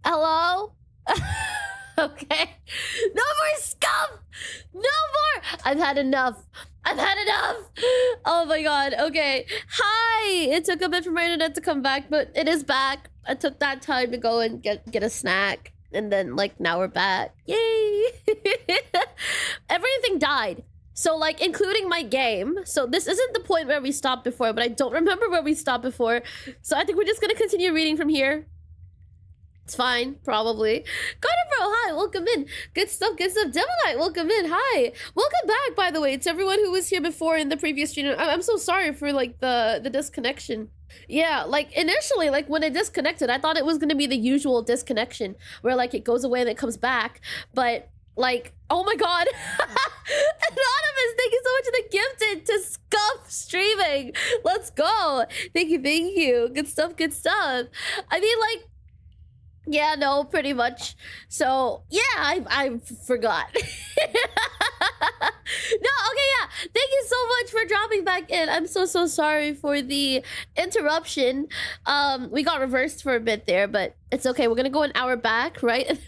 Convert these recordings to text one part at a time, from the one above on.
Hello? Okay. No more scum! No more! I've had enough. I've had enough! Oh my god. Okay. Hi! It took a bit for my internet to come back, but it is back. I took that time to go and get a snack. And then, like, now we're back. Yay! Everything died. So, like, including my game. So this isn't the point where we stopped before, but I don't remember where we stopped before. So I think we're just gonna continue reading from here. It's fine, probably. Carter Bro, hi, welcome in. Good stuff, good stuff. Demonite, welcome in, hi. Welcome back, by the way, to everyone who was here before in the previous stream. I'm so sorry for, like, the disconnection. Yeah, like, initially, like, when it disconnected, I thought it was gonna be the usual disconnection, where, like, it goes away and it comes back. But, like, oh my god. Anonymous, thank you so much for the gifted to Scuff streaming. Let's go. Thank you, thank you. Good stuff, good stuff. I mean, like, yeah, no, pretty much. So, yeah, I forgot. No, okay, yeah. Thank you so much for dropping back in. I'm so sorry for the interruption. We got reversed for a bit there, but it's okay. We're gonna go an hour back, right? And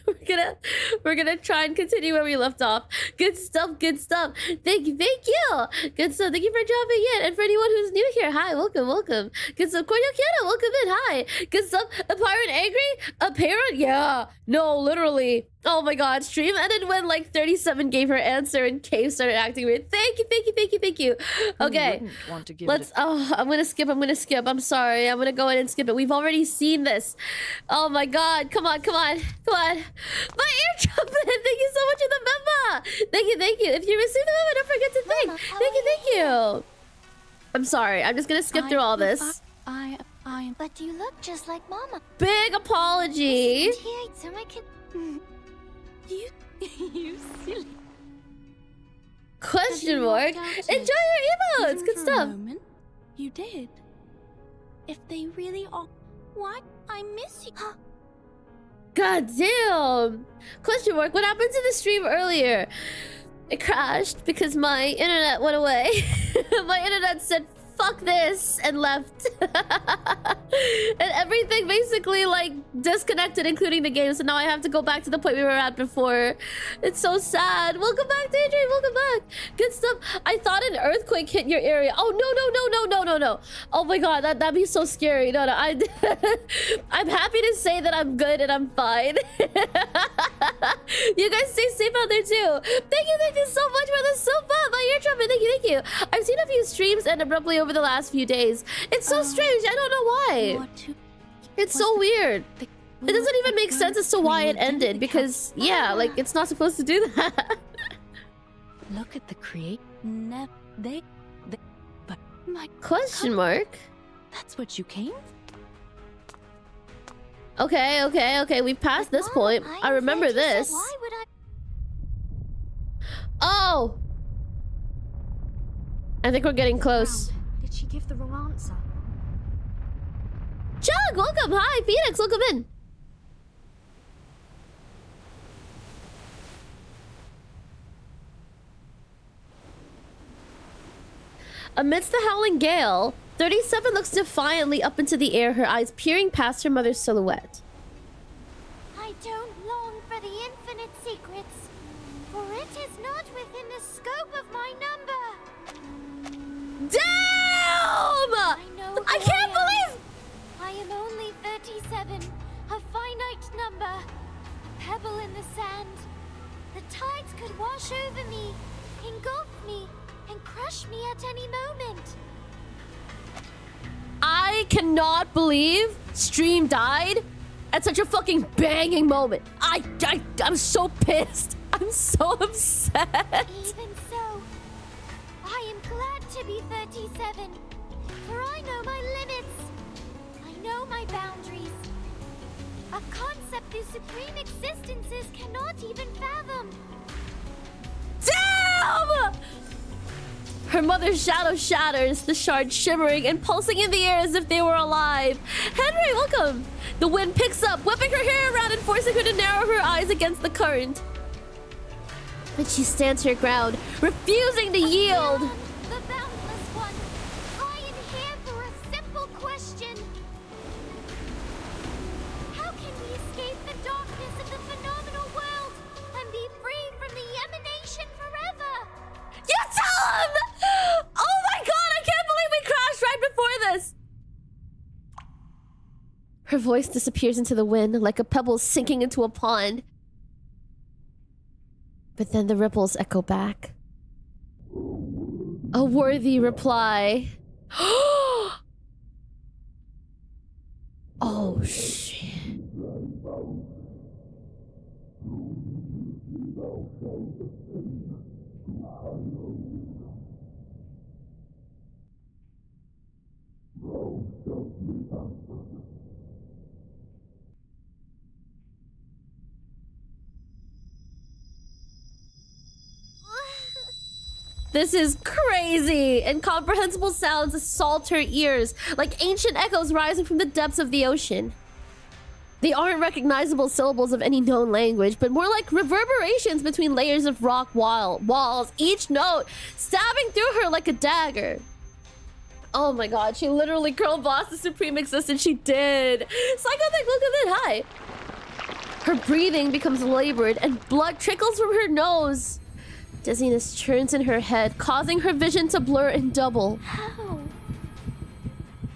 we're gonna try and continue where we left off. Good stuff, good stuff. Thank you, thank you. Good stuff. Thank you for dropping in. And for anyone who's new here, hi, welcome, welcome. Good stuff. Cordial Kiana, welcome in. Hi. Good stuff. A pirate angry? A parrot? Yeah. No, literally. Oh my god, stream ended when like 37 gave her answer and Cave started acting weird. Thank you, thank you, thank you, thank you. Okay, let's, oh, I'm gonna skip. I'm sorry, I'm gonna go in and skip it. We've already seen this. Oh my god, come on, come on, come on. My ear trumpet, thank you so much for the member. Thank you, thank you. If you received the member, don't forget to thank. Thank you, thank you. I'm sorry, I'm just gonna skip through all this. But you look just like Mama. Big apology. So I can... You silly. Question mark. Enjoy your emotes. Good stuff. You did. If they really are, why I miss you? God damn. Question mark. What happened to the stream earlier? It crashed because my internet went away. My internet said fuck this and left. And everything basically like disconnected, including the game. So now I have to go back to the point we were at before. It's so sad. Welcome back, Daydream. Welcome back. Good stuff. I thought an earthquake hit your area. Oh no. Oh my god, that'd be so scary. No, I'm happy to say that I'm good and I'm fine. You guys stay safe out there too. Thank you so much for the soap up. My ear trumpet. Thank you. I've seen a few streams end abruptly over the last few days. It's so strange. I don't know why. It's so weird. It doesn't even make sense as to why it ended because, yeah, like, it's not supposed to do that. Look at the create. But my question mark. That's what you came? Okay. We passed this point. I remember this. Why would I? Oh! I think we're getting close. Did she give the wrong answer? Chug, welcome. Hi, Phoenix, welcome in. Amidst the howling gale, 37 looks defiantly up into the air, her eyes peering past her mother's silhouette. I don't long for the infinite secrets, for it is not within the scope of my number. Damn! I can't believe... I am only 37, a finite number, a pebble in the sand. The tides could wash over me, engulf me, and crush me at any moment. I cannot believe stream died at such a fucking banging moment. I'm so pissed. I'm so upset. Even so, I am glad to be 37, for I know my limits. I know my boundaries. A concept whose supreme existences cannot even fathom. Damn! Her mother's shadow shatters, the shards shimmering and pulsing in the air as if they were alive. Henry, welcome! The wind picks up, whipping her hair around and forcing her to narrow her eyes against the current. But she stands her ground, refusing to yield. The boundless one, I am here for a simple question. How can we escape the dark? Her voice disappears into the wind like a pebble sinking into a pond. But then the ripples echo back. A worthy reply. Oh, shit. This is crazy! Incomprehensible sounds assault her ears, like ancient echoes rising from the depths of the ocean. They aren't recognizable syllables of any known language, but more like reverberations between layers of rock walls, each note stabbing through her like a dagger. Oh my god, she literally girl bossed the supreme existence. She did. Psychothic, look at that. Hi. Her breathing becomes labored and blood trickles from her nose. Dizziness churns in her head, causing her vision to blur and double. How?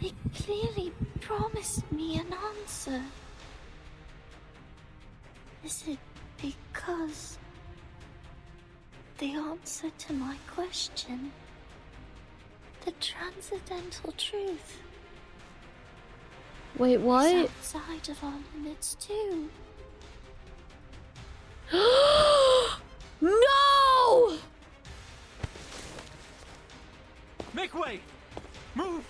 It clearly promised me an answer. Is it because the answer to my question, the transcendental truth, wait, what? is outside of our limits too? No! Make way! Move!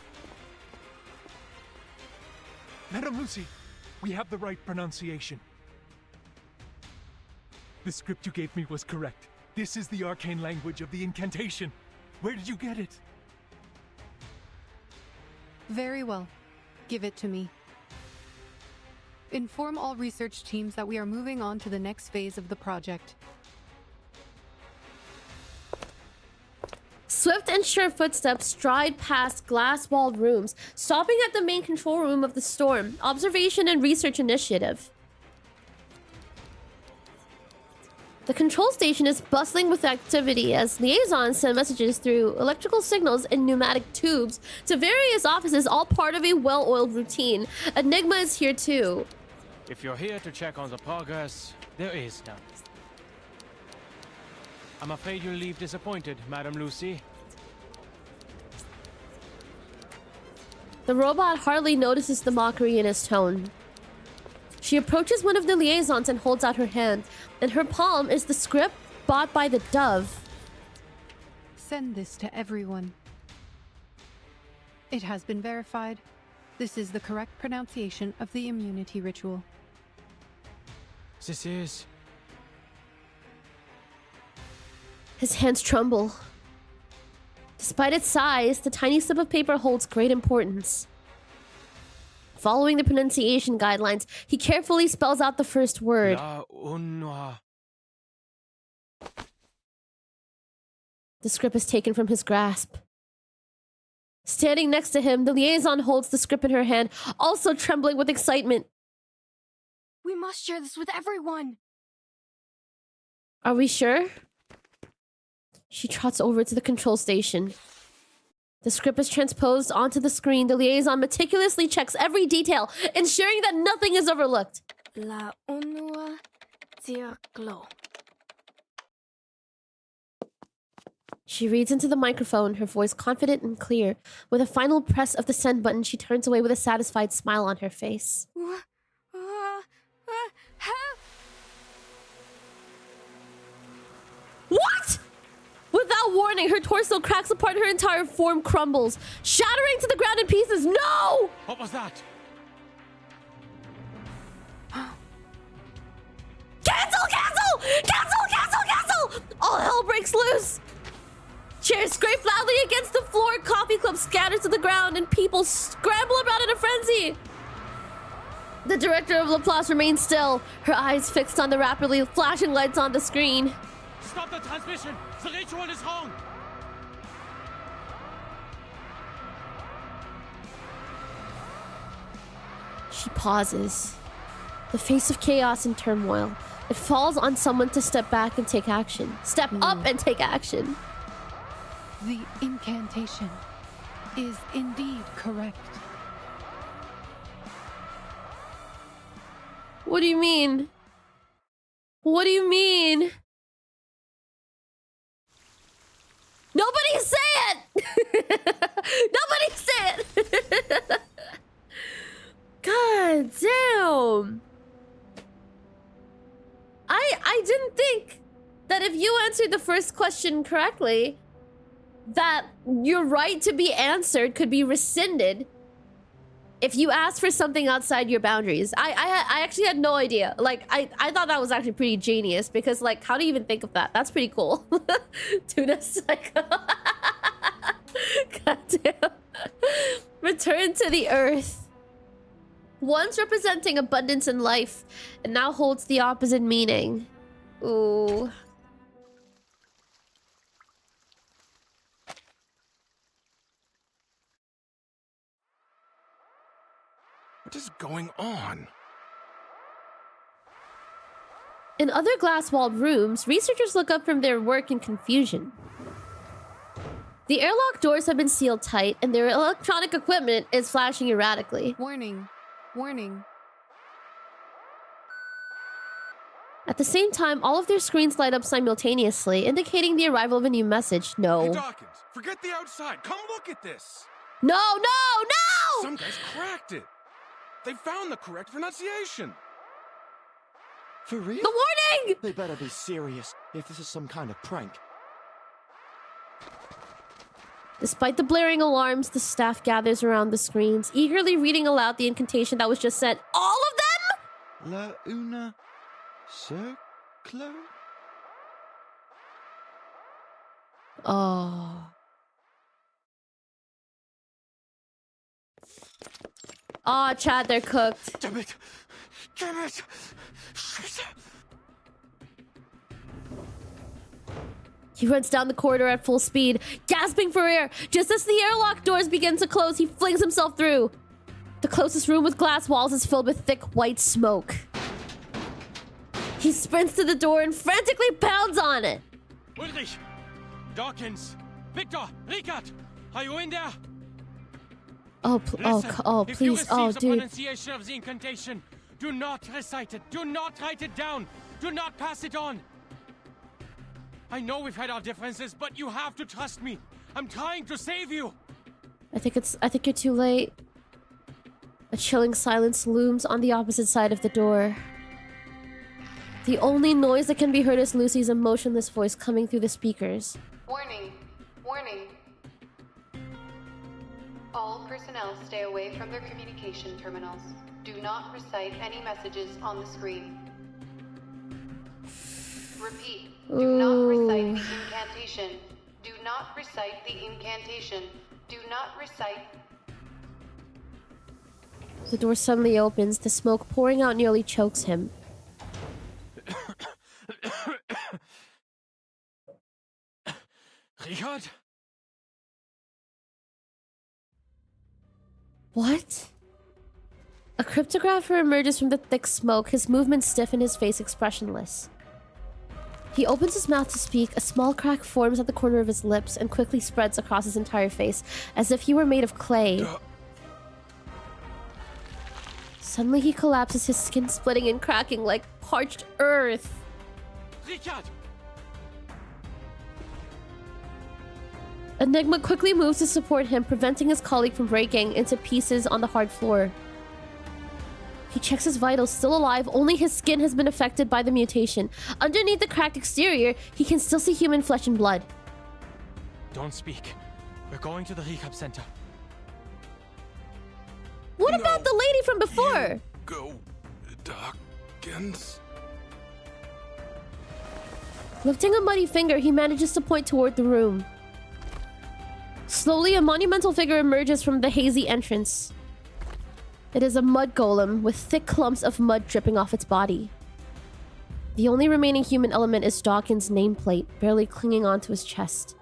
Madam Lucy, we have the right pronunciation. The script you gave me was correct. This is the arcane language of the incantation. Where did you get it? Very well. Give it to me. Inform all research teams that we are moving on to the next phase of the project. Swift and sure footsteps stride past glass-walled rooms, stopping at the main control room of the Storm Observation and Research Initiative. The control station is bustling with activity as liaisons send messages through electrical signals and pneumatic tubes to various offices, all part of a well-oiled routine. Enigma is here too. If you're here to check on the progress, there is none. I'm afraid you'll leave disappointed, Madam Lucy. The robot hardly notices the mockery in his tone. She approaches one of the liaisons and holds out her hand. In her palm is the script bought by the Dove. Send this to everyone. It has been verified. This is the correct pronunciation of the immunity ritual. This is... His hands tremble. Despite its size, the tiny slip of paper holds great importance. Following the pronunciation guidelines, he carefully spells out the first word. The script is taken from his grasp. Standing next to him, the liaison holds the script in her hand, also trembling with excitement. We must share this with everyone! Are we sure? She trots over to the control station. The script is transposed onto the screen. The liaison meticulously checks every detail, ensuring that nothing is overlooked. La unua diaglo. She reads into the microphone, her voice confident and clear. With a final press of the send button, she turns away with a satisfied smile on her face. What? Without warning, her torso cracks apart, her entire form crumbles, shattering to the ground in pieces. No! What was that? Cancel! Cancel! Cancel! Cancel! Cancel! All hell breaks loose. Chairs scrape loudly against the floor, coffee cups scatter to the ground, and people scramble about in a frenzy. The director of Laplace remains still, her eyes fixed on the rapidly flashing lights on the screen. Stop the transmission! The ritual is wrong! She pauses. The face of chaos and turmoil. It falls on someone to step back and take action. Step up and take action. The incantation is indeed correct. What do you mean? What do you mean? Nobody say it! Nobody say it! God damn. I didn't think that if you answered the first question correctly, that your right to be answered could be rescinded if you asked for something outside your boundaries. I actually had no idea. Like, I thought that was actually pretty genius because, like, how do you even think of that? That's pretty cool. Tuna Psycho. God damn. Return to the earth. Once representing abundance in life, it now holds the opposite meaning. Ooh. What is going on? In other glass-walled rooms, researchers look up from their work in confusion. The airlock doors have been sealed tight, and their electronic equipment is flashing erratically. Warning. Warning. At the same time, all of their screens light up simultaneously, indicating the arrival of a new message. No. Hey, Dawkins, forget the outside. Come look at this. No, no, no! Some guys cracked it. They found the correct pronunciation. For real? The warning! They better be serious if this is some kind of prank. Despite the blaring alarms, the staff gathers around the screens, eagerly reading aloud the incantation that was just sent. All of them?! La una circlo? Oh. Oh, Chad, they're cooked. Damn it! Damn it! Shit. He runs down the corridor at full speed, gasping for air. Just as the airlock doors begin to close, he flings himself through. The closest room with glass walls is filled with thick white smoke. He sprints to the door and frantically pounds on it. Ulrich! Dawkins! Victor! Ricard! Are you in there? Oh, Listen, oh, if you please. receive Oh, the dude. pronunciation of the incantation, do not recite it. Do not write it down. Do not pass it on. I know we've had our differences, but you have to trust me. I'm trying to save you. I think you're too late. A chilling silence looms on the opposite side of the door. The only noise that can be heard is Lucy's emotionless voice coming through the speakers. Warning. Warning. All personnel stay away from their communication terminals. Do not recite any messages on the screen. Repeat. Do not recite the incantation. Do not recite the incantation. Do not recite... The door suddenly opens. The smoke pouring out nearly chokes him. Richard? What? A cryptographer emerges from the thick smoke, his movements stiff and his face expressionless. He opens his mouth to speak. A small crack forms at the corner of his lips and quickly spreads across his entire face, as if he were made of clay. Suddenly he collapses, his skin splitting and cracking like parched earth. Richard! Enigma quickly moves to support him, preventing his colleague from breaking into pieces on the hard floor. He checks his vitals, still alive, only his skin has been affected by the mutation. Underneath the cracked exterior, he can still see human flesh and blood. Don't speak. We're going to the rehab center. What about the lady from before? Go, Dawkins. Lifting a muddy finger, he manages to point toward the room. Slowly, a monumental figure emerges from the hazy entrance. It is a mud golem with thick clumps of mud dripping off its body. The only remaining human element is Dawkins' nameplate, barely clinging onto his chest.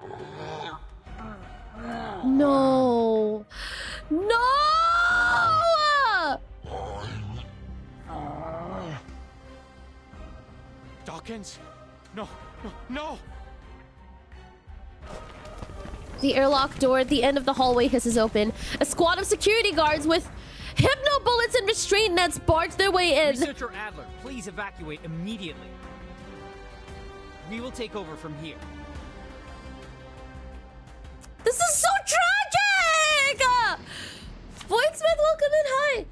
No! No! Dawkins? No, no, no! The airlock door at the end of the hallway hisses open. A squad of security guards with Hypno bullets and restraint nets barge their way in. Researcher Adler, please evacuate immediately. We will take over from here. This is so tragic! Void Smith, welcome in. Hi.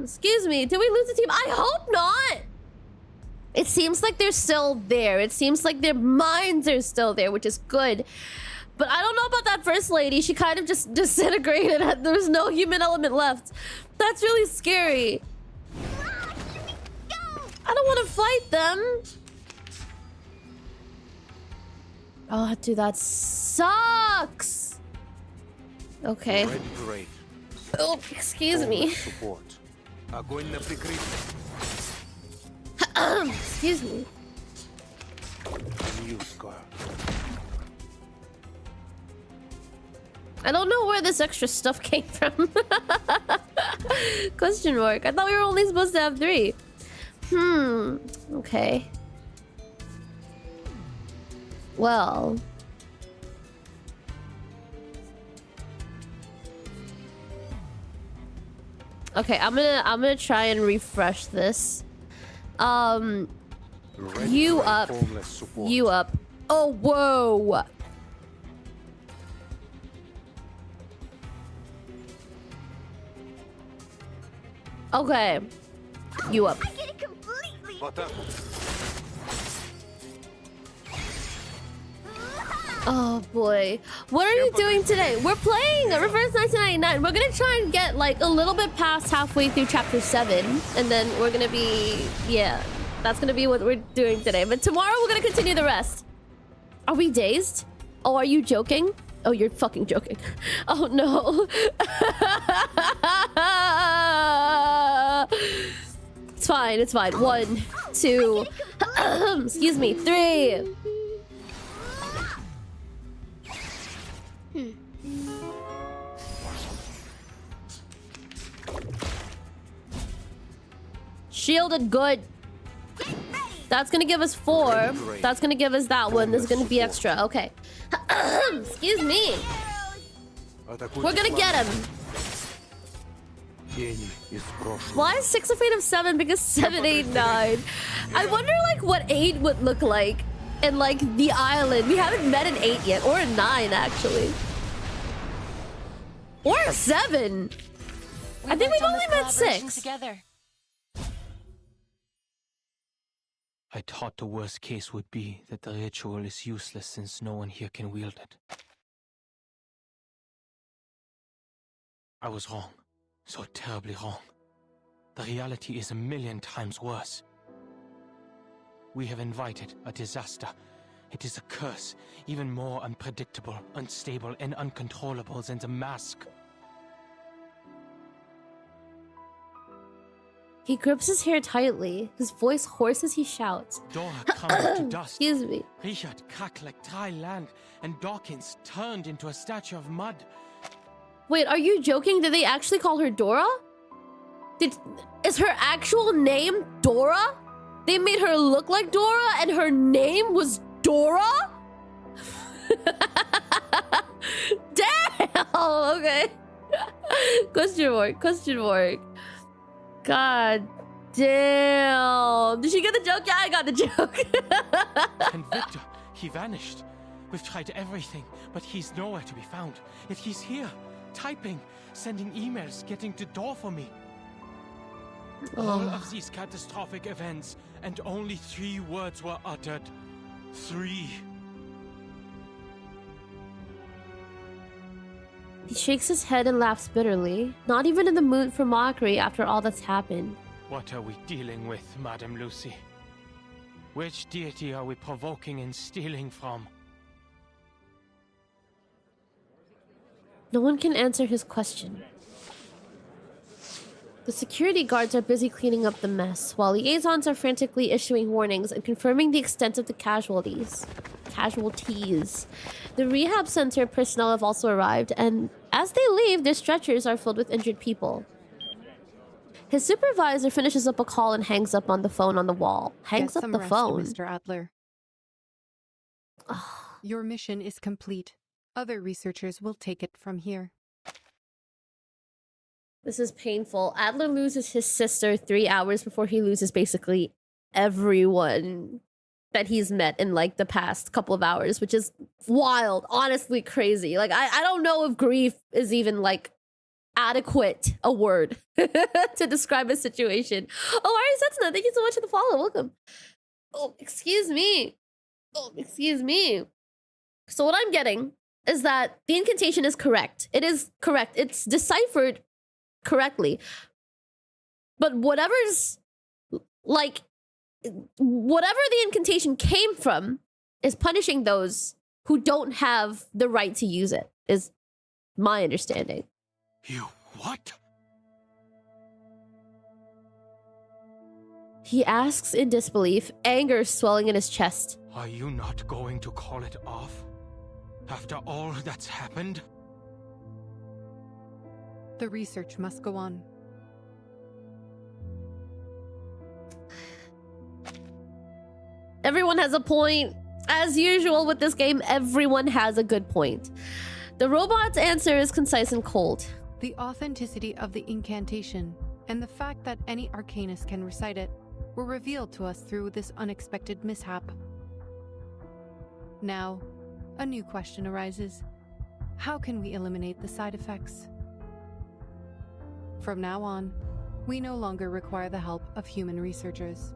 Excuse me. Did we lose the team? I hope not. It seems like they're still there. It seems like their minds are still there, which is good. But I don't know about that first lady. She kind of just disintegrated. There's no human element left. That's really scary. I don't want to fight them. Oh, dude, that sucks. Okay. Great. Oh, excuse me. Support. Excuse me. I don't know where this extra stuff came from. Question mark. I thought we were only supposed to have 3. Okay. Well. Okay, I'm gonna try and refresh this. You up. You up. Oh, whoa. Okay. You up. I get it completely. Oh boy. What are you doing today? We're playing Reverse 1999. We're gonna try and get like a little bit past halfway through chapter 7. And then we're gonna be, yeah, that's gonna be what we're doing today. But tomorrow we're gonna continue the rest. Are we dazed? Oh, are you joking? Oh, you're fucking joking. Oh no. It's fine, it's fine. 1, 2, excuse me, 3. Shielded, good. That's gonna give us 4. That's gonna give us that one. This is gonna be extra. Okay. Excuse me. We're gonna get him. Why is 6 afraid of 7? Because 7, 8, 9. I wonder like what 8 would look like in like the island. We haven't met an 8 yet, or a 9 actually, or a 7. I think we've only met 6. Together. I thought the worst case would be that the ritual is useless since no one here can wield it. I was wrong. So terribly wrong. The reality is a million times worse. We have invited a disaster. It is a curse, even more unpredictable, unstable, and uncontrollable than the mask. He grips his hair tightly, his voice hoarse as he shouts. Dora crumbled to dust. Excuse me. Richard cracked like dry land, and Dawkins turned into a statue of mud. Wait, are you joking? Did they actually call her Dora? Is her actual name Dora? They made her look like Dora and her name was Dora? Damn! Okay. Question mark, question mark. God damn. Did she get the joke? Yeah, I got the joke. And Victor, he vanished. We've tried everything, but he's nowhere to be found. Yet he's here, typing, sending emails, getting to door for me. All of these catastrophic events, and only 3 words were uttered. 3. He shakes his head and laughs bitterly, not even in the mood for mockery after all that's happened. What are we dealing with, Madame Lucy? Which deity are we provoking and stealing from? No one can answer his question. The security guards are busy cleaning up the mess, while liaisons are frantically issuing warnings and confirming the extent of the casualties. The rehab center personnel have also arrived, and as they leave, their stretchers are filled with injured people. His supervisor finishes up a call and hangs up on the phone on the wall. Hangs up the phone. Mr. Adler. Your mission is complete. Other researchers will take it from here. This is painful. Adler loses his sister 3 hours before he loses basically everyone that he's met in like the past couple of hours, which is wild, honestly crazy. Like I don't know if grief is even like adequate a word to describe a situation. Oh, Ari Setsuna, thank you so much for the follow. Welcome. Oh, excuse me. Oh, excuse me. So what I'm getting is that the incantation is correct. It is correct. It's deciphered correctly. But whatever's like whatever the incantation came from is punishing those who don't have the right to use it, is my understanding. You what? He asks in disbelief, anger swelling in his chest. Are you not going to call it off? After all that's happened? The research must go on. Everyone has a point. As usual with this game, everyone has a good point. The robot's answer is concise and cold. The authenticity of the incantation and the fact that any arcanist can recite it were revealed to us through this unexpected mishap. Now, a new question arises. How can we eliminate the side effects? From now on, we no longer require the help of human researchers.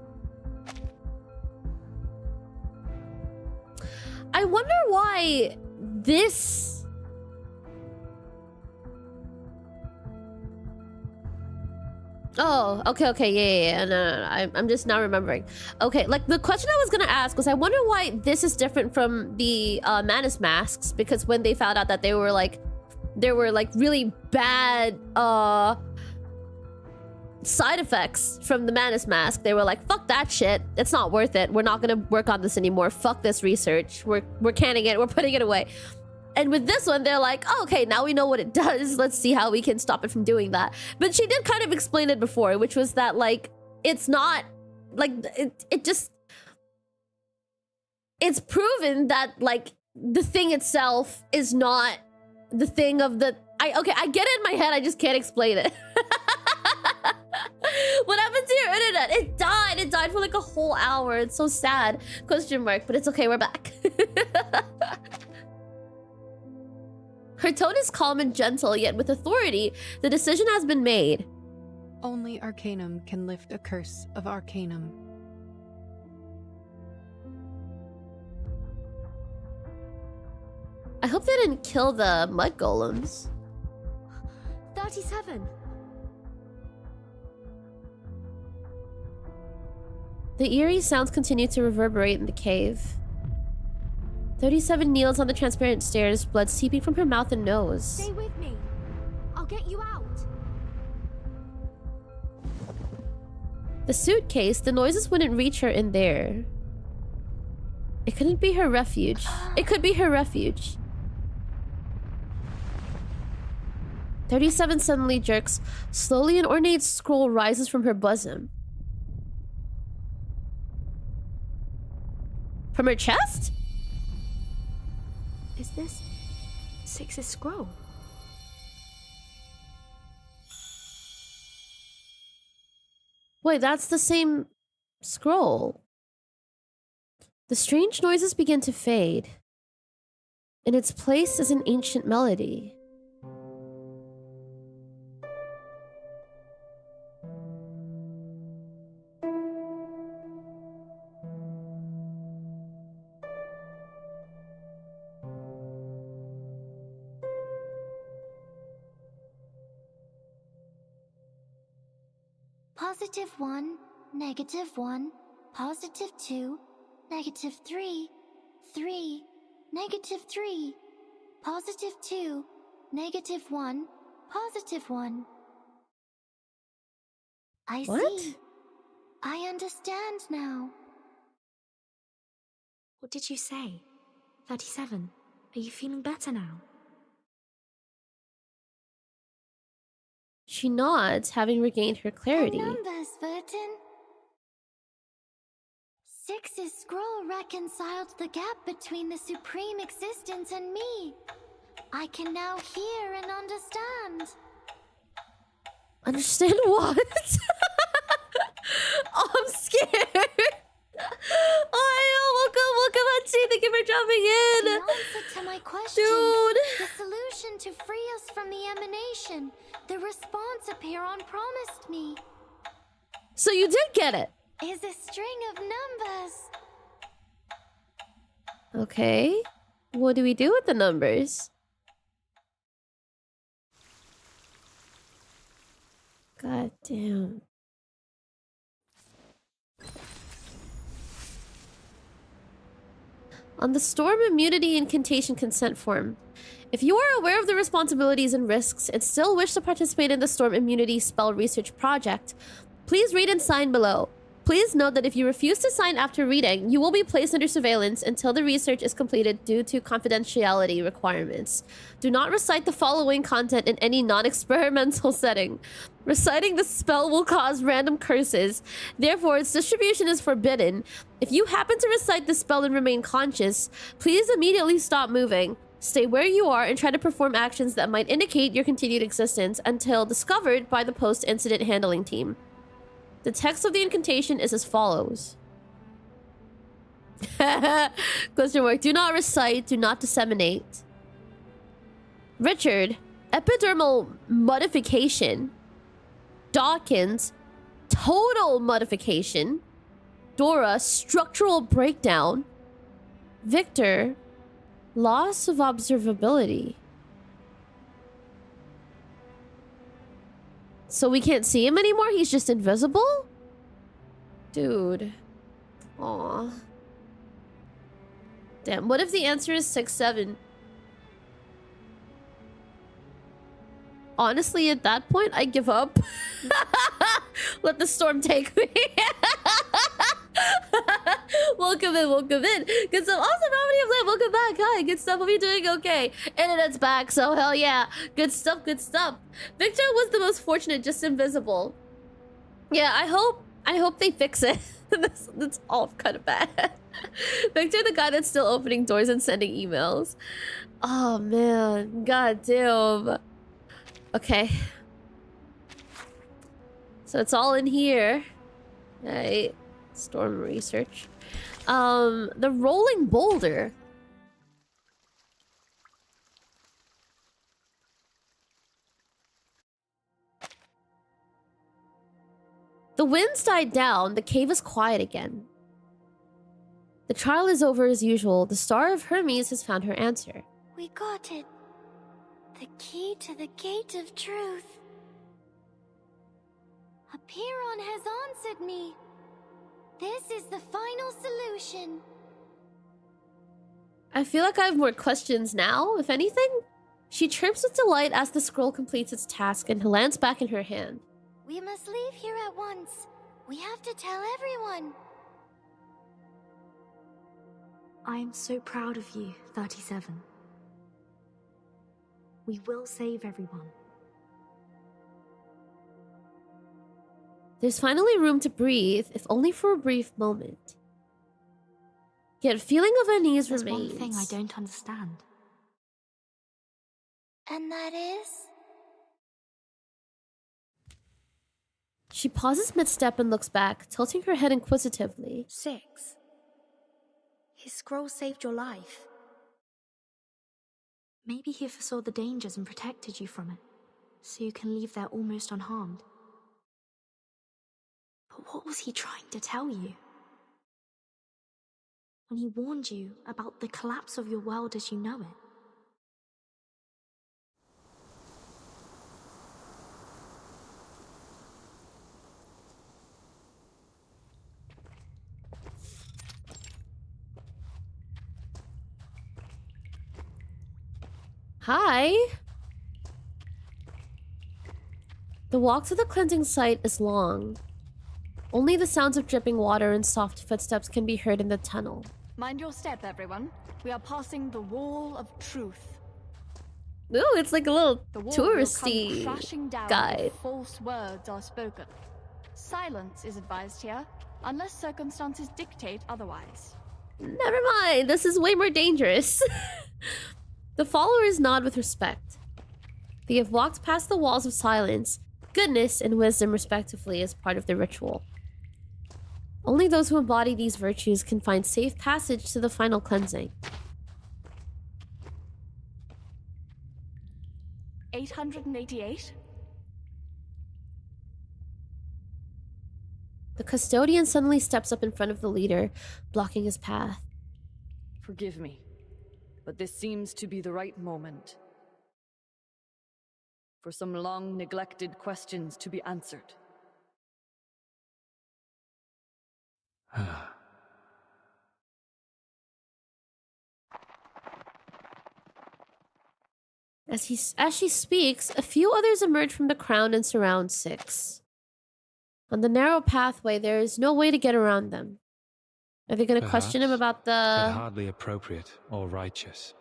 I wonder why this... Oh, okay, yeah. No. I'm just now remembering. Okay, like the question I was gonna ask was, I wonder why this is different from the Manus masks, because when they found out that there were like really bad side effects from the Manus mask, they were like, fuck that shit, it's not worth it, we're not gonna work on this anymore, fuck this research, we're canning it, we're putting it away. And with this one, they're like, oh, okay, now we know what it does, let's see how we can stop it from doing that. But she did kind of explain it before, which was that like it's not like it's proven that like the thing itself is not the thing of the I get it in my head, I just can't explain it. What happened to your internet? It died for like a whole hour. It's so sad. Question mark, but it's okay, we're back. Her tone is calm and gentle, yet with authority. The decision has been made. Only Arcanum can lift a curse of Arcanum. I hope they didn't kill the mud golems. 37. The eerie sounds continue to reverberate in the cave. 37 kneels on the transparent stairs, blood seeping from her mouth and nose. Stay with me. I'll get you out. The suitcase, the noises wouldn't reach her in there. It couldn't be her refuge. It could be her refuge. 37 suddenly jerks. Slowly an ornate scroll rises from her bosom. From her chest? Is this Six's scroll? Wait, that's the same scroll. The strange noises begin to fade. In its place is an ancient melody. +1, -1, +2, -3, 3, -3, +2, -1, +1. I What? see. I understand now. What did you say? 37. Are you feeling better now? She nods, having regained her clarity. The numbers, Vertin. 6's scroll reconciled the gap between the Supreme Existence and me. I can now hear and understand. Understand what? Oh, I'm scared. Oh, welcome, Hachi. Thank you for dropping in. The answer to my question, dude. the solution to free us from the emanation, the response Apeiron promised me. So you did get it. Is a string of numbers. Okay. What do we do with the numbers? God damn. On the Storm Immunity Incantation Consent Form, if you are aware of the responsibilities and risks and still wish to participate in the Storm Immunity Spell Research Project, please read and sign below. Please note that if you refuse to sign after reading, you will be placed under surveillance until the research is completed due to confidentiality requirements. Do not recite the following content in any non-experimental setting. Reciting the spell will cause random curses. Therefore, its distribution is forbidden. If you happen to recite the spell and remain conscious, please immediately stop moving. Stay where you are and try to perform actions that might indicate your continued existence until discovered by the post-incident handling team. The text of the incantation is as follows. Question mark. Do not recite, do not disseminate. Richard, epidermal modification. Dawkins, total modification. Dora, structural breakdown. Victor, loss of observability. So we can't see him anymore? He's just invisible? Dude. Aw. Damn, what if the answer is 6-7? Honestly, at that point, I give up. Let the storm take me. Welcome in. Good stuff. Awesome, how many of them? Welcome back. Hi, good stuff. Hope you're doing okay. Internet's back, so hell yeah. Good stuff. Victor was the most fortunate, just invisible. Yeah, I hope they fix it. That's all kind of bad. Victor, the guy that's still opening doors and sending emails. Oh man, god damn. Okay. So it's all in here. Right. Storm research. The rolling boulder. The winds died down. The cave is quiet again. The trial is over as usual. The star of Hermes has found her answer. We got it. The key to the gate of truth. Apeiron has answered me. This is the final solution. I feel like I have more questions now, if anything. She chirps with delight as the scroll completes its task and lands back in her hand. We must leave here at once. We have to tell everyone. I am so proud of you, 37. We will save everyone. There's finally room to breathe, if only for a brief moment. Yet a feeling of unease There's remains. one thing I don't understand. And that is? She pauses mid-step and looks back, tilting her head inquisitively. 6. His scroll saved your life. Maybe he foresaw the dangers and protected you from it, so you can leave there almost unharmed. But what was he trying to tell you? When he warned you about the collapse of your world as you know it? Hi. The walk to the cleansing site is long. Only the sounds of dripping water and soft footsteps can be heard in the tunnel. Mind your step, everyone. We are passing the wall of truth. Ooh, it's like a little The wall touristy will come crashing down guide. if false words are spoken. Silence is advised here, unless circumstances dictate otherwise. Never mind, this is way more dangerous. The followers nod with respect. They have walked past the walls of silence goodness and wisdom respectively as part of the ritual. Only those who embody these virtues can find safe passage to the final cleansing. 888? The custodian suddenly steps up in front of the leader, blocking his path. Forgive me, but this seems to be the right moment for some long neglected questions to be answered. As she speaks, a few others emerge from the crowd and surround Six. On the narrow pathway, there is no way to get around them. Are they going to question him about but the... hardly appropriate or righteous.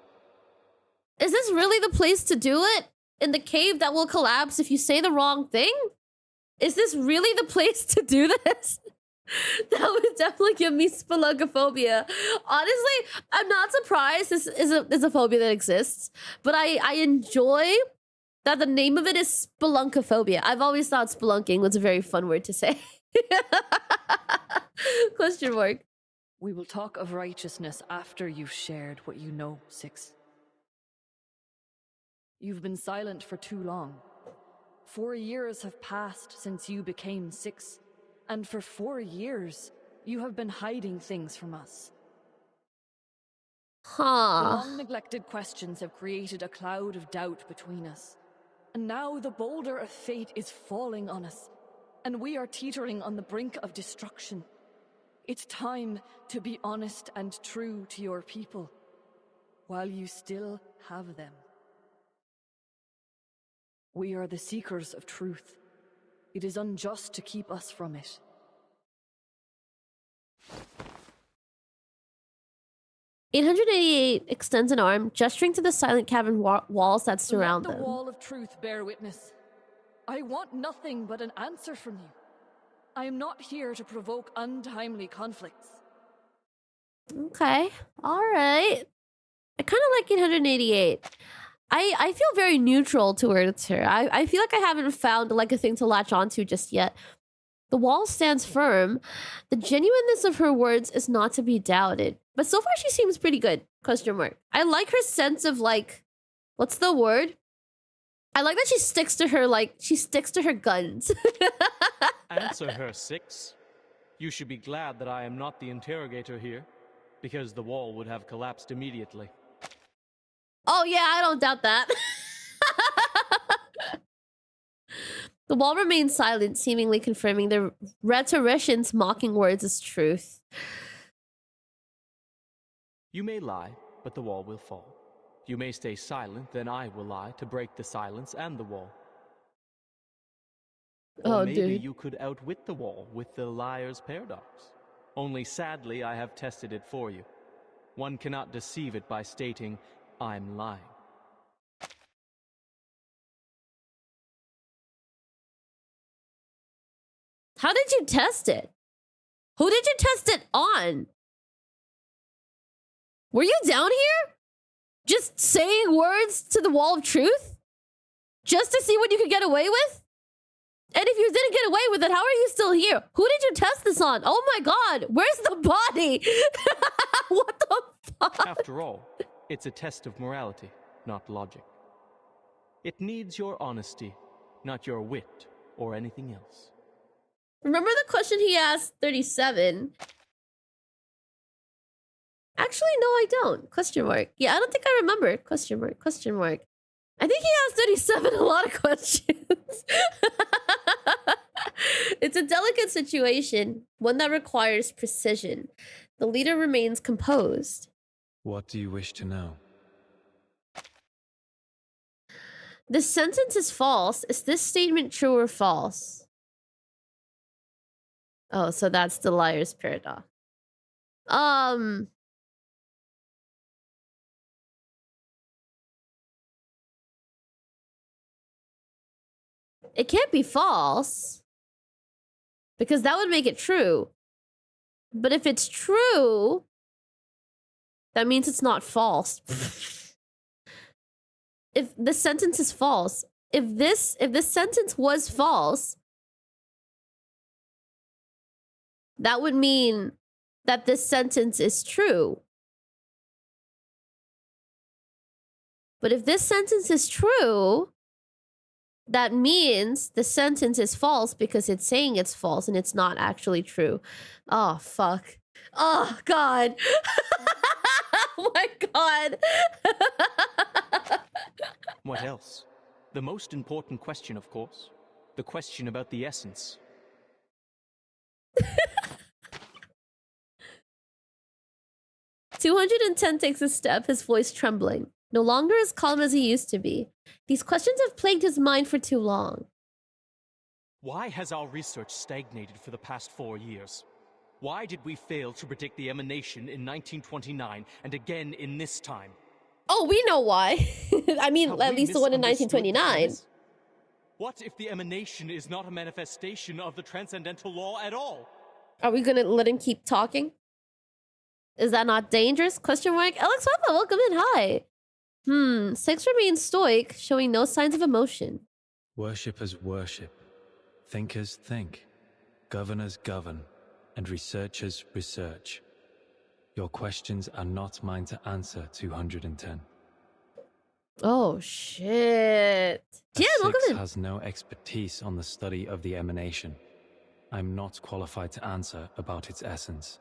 Is this really the place to do it? In the cave that will collapse if you say the wrong thing? Is this really the place to do this? That would definitely give me spelunkophobia. Honestly, I'm not surprised this is a phobia that exists, but I enjoy that the name of it is spelunkophobia. I've always thought spelunking was a very fun word to say. Question mark. We will talk of righteousness after you've shared what you know, Six. You've been silent for too long. 4 years have passed since you became Six, and for 4 years, you have been hiding things from us. The long-neglected questions have created a cloud of doubt between us. And now the boulder of fate is falling on us, and we are teetering on the brink of destruction. It's time to be honest and true to your people, while you still have them. We are the seekers of truth. It is unjust to keep us from it. "888 extends an arm, gesturing to the silent cavern walls that surround Let the them. wall of truth bear witness. I want nothing but an answer from you. I am not here to provoke untimely conflicts. Okay, alright. I kind of like 888. I feel very neutral towards her. I feel like I haven't found like a thing to latch onto just yet. The wall stands firm. The genuineness of her words is not to be doubted. But so far she seems pretty good. Question mark. I like her sense of like, what's the word? I like that she sticks to her guns. Answer her, Six. You should be glad that I am not the interrogator here, because the wall would have collapsed immediately. Oh yeah, I don't doubt that. The wall remains silent, seemingly confirming the rhetorician's mocking words as truth. You may lie, but the wall will fall. You may stay silent, then I will lie to break the silence and the wall. Or maybe you could outwit the wall with the liar's paradox. Only sadly, I have tested it for you. One cannot deceive it by stating, I'm lying. How did you test it? Who did you test it on? Were you down here? Just saying words to the wall of truth? Just to see what you could get away with? And if you didn't get away with it, how are you still here? Who did you test this on? Oh my god, where's the body? What the fuck? After all, it's a test of morality, not logic. It needs your honesty, not your wit or anything else. Remember the question he asked 37? Actually, no, I don't. Question mark. Yeah, I don't think I remember. Question mark. Question mark. I think he asked 37 a lot of questions. It's a delicate situation, one that requires precision. The leader remains composed. What do you wish to know? This sentence is false. Is this statement true or false? Oh, so that's the liar's paradox. It can't be false, because that would make it true. But if it's true, that means it's not false. If the sentence is false, if this sentence was false, that would mean that this sentence is true. But if this sentence is true, that means the sentence is false because it's saying it's false and it's not actually true. Oh, fuck. Oh, God. Oh, my God. What else? The most important question, of course. The question about the essence. 210 takes a step, his voice trembling. No longer as calm as he used to be. These questions have plagued his mind for too long. Why has our research stagnated for the past 4 years? Why did we fail to predict the emanation in 1929 and again in this time? Oh, we know why. I mean, at least the one in 1929. What if the emanation is not a manifestation of the transcendental law at all? Are we gonna let him keep talking? Is that not dangerous? Question mark. Alex Papa, welcome in. Hi. 6 remains stoic, showing no signs of emotion. Worshippers worship. Thinkers think. Governors govern. And researchers research. Your questions are not mine to answer, 210. Oh, shit. Yeah, welcome in. Has no expertise on the study of the emanation. I'm not qualified to answer about its essence.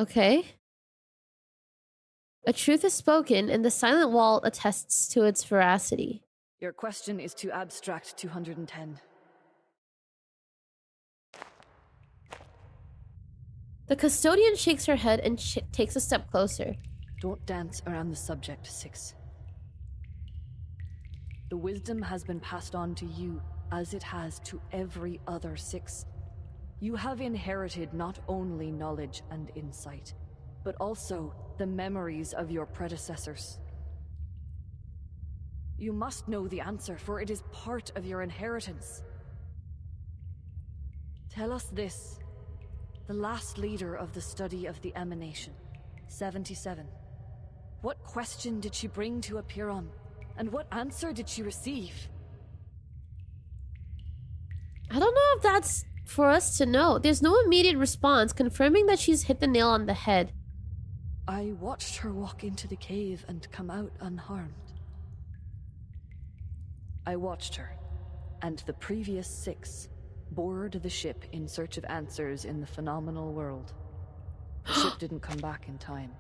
Okay. A truth is spoken, and the silent wall attests to its veracity. Your question is too abstract, 210. The custodian shakes her head and takes a step closer. Don't dance around the subject, 6. The wisdom has been passed on to you, as it has to every other 6. You have inherited not only knowledge and insight, but also the memories of your predecessors. You must know the answer, for it is part of your inheritance. Tell us this. The last leader of the study of the emanation, 77. What question did she bring to appear on? And what answer did she receive? I don't know if that's for us to know. There's no immediate response confirming that she's hit the nail on the head. I watched her walk into the cave and come out unharmed. I watched her, and the previous 6 board the ship in search of answers in the phenomenal world. The ship didn't come back in time.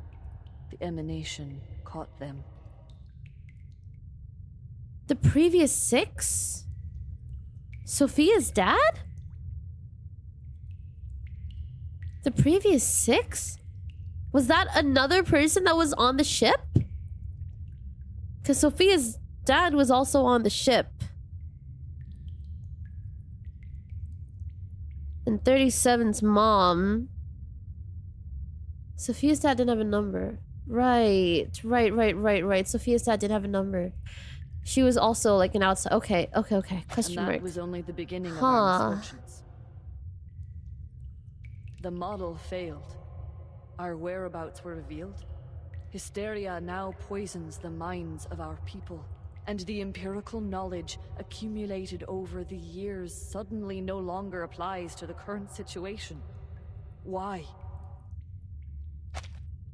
The emanation caught them. The previous 6? Sophia's dad? The previous 6? Was that another person that was on the ship? Because Sophia's dad was also on the ship. And 37's mom. Sophia's dad didn't have a number. Right. Sophia's dad did have a number. She was also like an outside. Okay. Question mark. And that was only the beginning of our misfortunes. The model failed. Our whereabouts were revealed. Hysteria now poisons the minds of our people. And the empirical knowledge accumulated over the years suddenly no longer applies to the current situation. Why?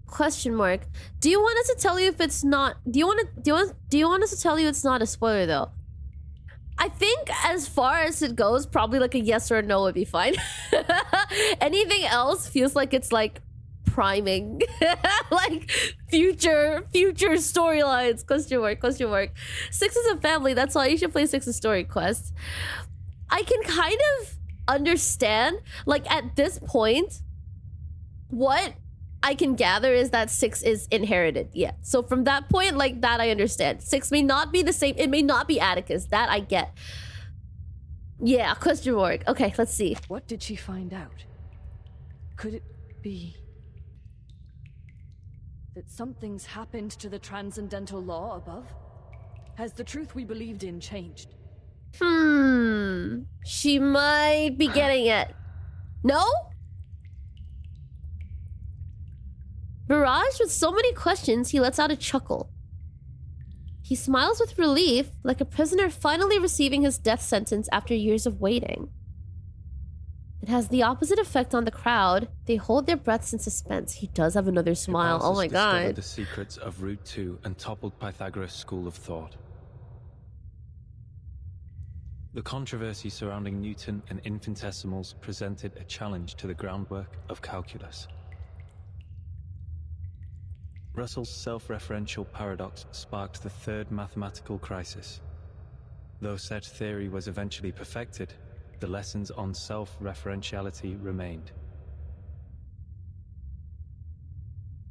Question mark. Do you want us to tell you if it's not? Do you want us to tell you it's not a spoiler though? I think as far as it goes, probably like a yes or a no would be fine. Anything else feels like it's like priming, like future storylines. Question mark. 6 is a family. That's why you should play 6's story quest. I can kind of understand, like at this point, what I can gather is that 6 is inherited. Yeah. So from that point, like that I understand. 6 may not be the same. It may not be Atticus. That I get. Yeah. Question mark. Okay. Let's see. What did she find out? Could it be that something's happened to the transcendental law above? Has the truth we believed in changed? She might be getting it. No? Barrage with so many questions, he lets out a chuckle. He smiles with relief, like a prisoner finally receiving his death sentence after years of waiting. It has the opposite effect on the crowd. They hold their breaths in suspense. He does have another smile. Oh my god. Discovered the secrets of Route 2 and toppled Pythagoras' school of thought. The controversy surrounding Newton and infinitesimals presented a challenge to the groundwork of calculus. Russell's self-referential paradox sparked the third mathematical crisis. Though said theory was eventually perfected, the lessons on self-referentiality remained.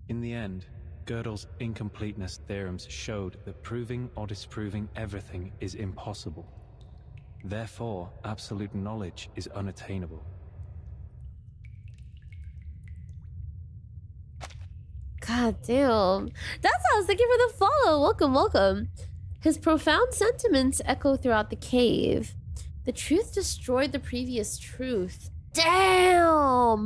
In the end, Gödel's incompleteness theorems showed that proving or disproving everything is impossible. Therefore, absolute knowledge is unattainable. God damn. That's how I was thinking for the follow. Welcome, welcome. His profound sentiments echo throughout the cave. The truth destroyed the previous truth. Damn!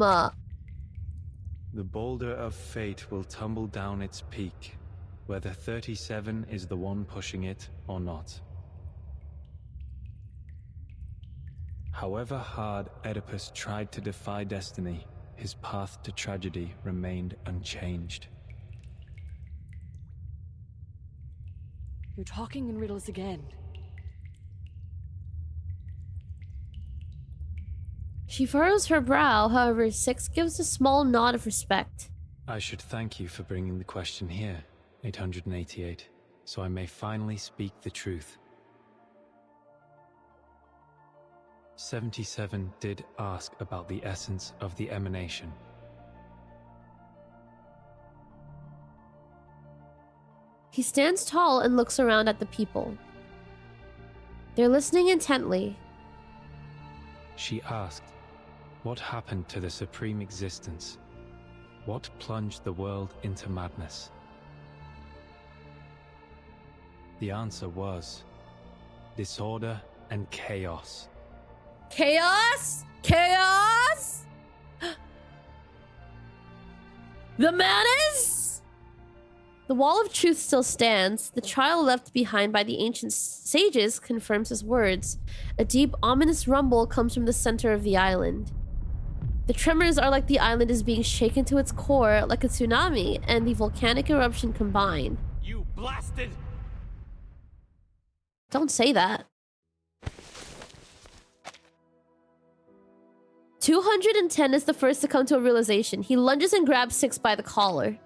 The boulder of fate will tumble down its peak, whether 37 is the one pushing it or not. However hard Oedipus tried to defy destiny, his path to tragedy remained unchanged. You're talking in riddles again. She furrows her brow, however, Six gives a small nod of respect. I should thank you for bringing the question here, 888, so I may finally speak the truth. 77 did ask about the essence of the emanation. He stands tall and looks around at the people. They're listening intently. She asked, what happened to the supreme existence? What plunged the world into madness? The answer was disorder and chaos. Chaos? Chaos? The madness? The wall of truth still stands. The trial left behind by the ancient sages confirms his words. A deep, ominous rumble comes from the center of the island. The tremors are like the island is being shaken to its core, like a tsunami and the volcanic eruption combined. You blasted! Don't say that. 210 is the first to come to a realization. He lunges and grabs Six by the collar.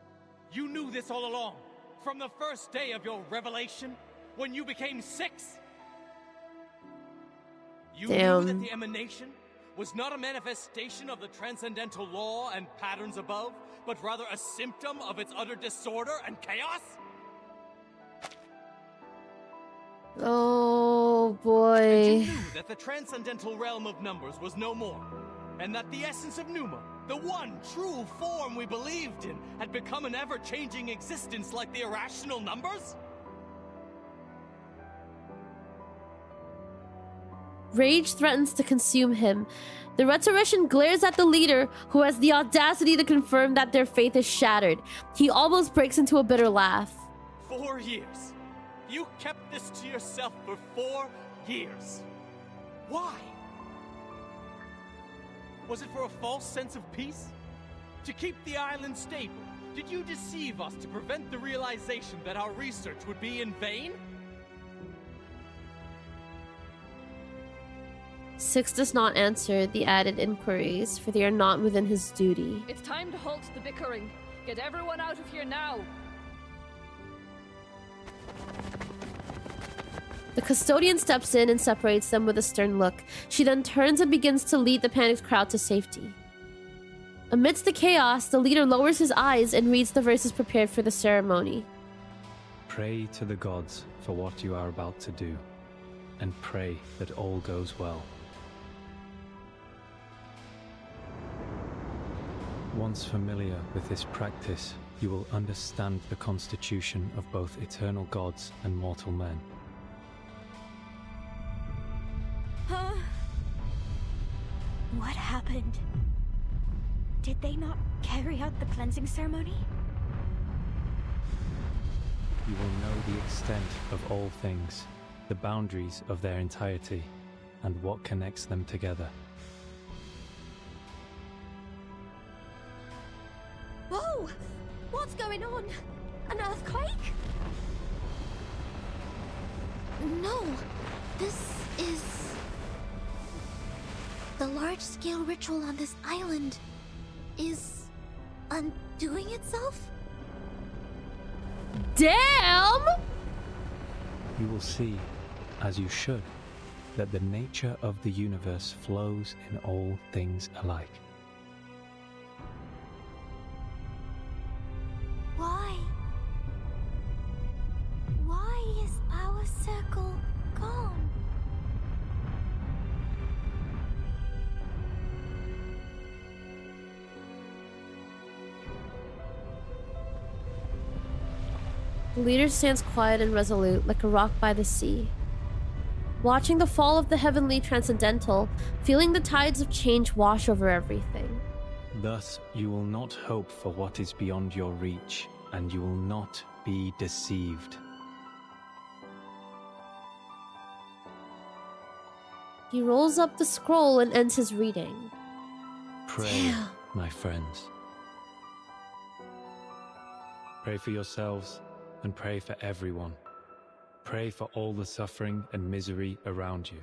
You knew this all along, from the first day of your revelation, when you became 6. You knew that the emanation was not a manifestation of the transcendental law and patterns above, but rather a symptom of its utter disorder and chaos? Oh boy. And you knew that the transcendental realm of numbers was no more, and that the essence of Pneuma, the one true form we believed in, had become an ever-changing existence like the irrational numbers? Rage threatens to consume him. The rhetorician glares at the leader, who has the audacity to confirm that their faith is shattered. He almost breaks into a bitter laugh. 4 years. You kept this to yourself for 4 years. Why? Was it for a false sense of peace? To keep the island stable? Did you deceive us to prevent the realization that our research would be in vain? Six does not answer the added inquiries, for they are not within his duty. It's time to halt the bickering. Get everyone out of here now. The custodian steps in and separates them with a stern look. She then turns and begins to lead the panicked crowd to safety. Amidst the chaos, the leader lowers his eyes and reads the verses prepared for the ceremony. Pray to the gods for what you are about to do, and pray that all goes well. Once familiar with this practice, you will understand the constitution of both eternal gods and mortal men. Huh? What happened? Did they not carry out the cleansing ceremony? you will know the extent of all things, the boundaries of their entirety, and what connects them together. Whoa! What's going on? An earthquake? No, this is... The large-scale ritual on this island is undoing itself? Damn! You will see, as you should, that the nature of the universe flows in all things alike. Why? Why is our circle gone? The leader stands quiet and resolute, like a rock by the sea. Watching the fall of the heavenly transcendental, feeling the tides of change wash over everything. Thus, you will not hope for what is beyond your reach, and you will not be deceived. He rolls up the scroll and ends his reading. Pray, my friends. Pray for yourselves, and pray for everyone. Pray for all the suffering and misery around you.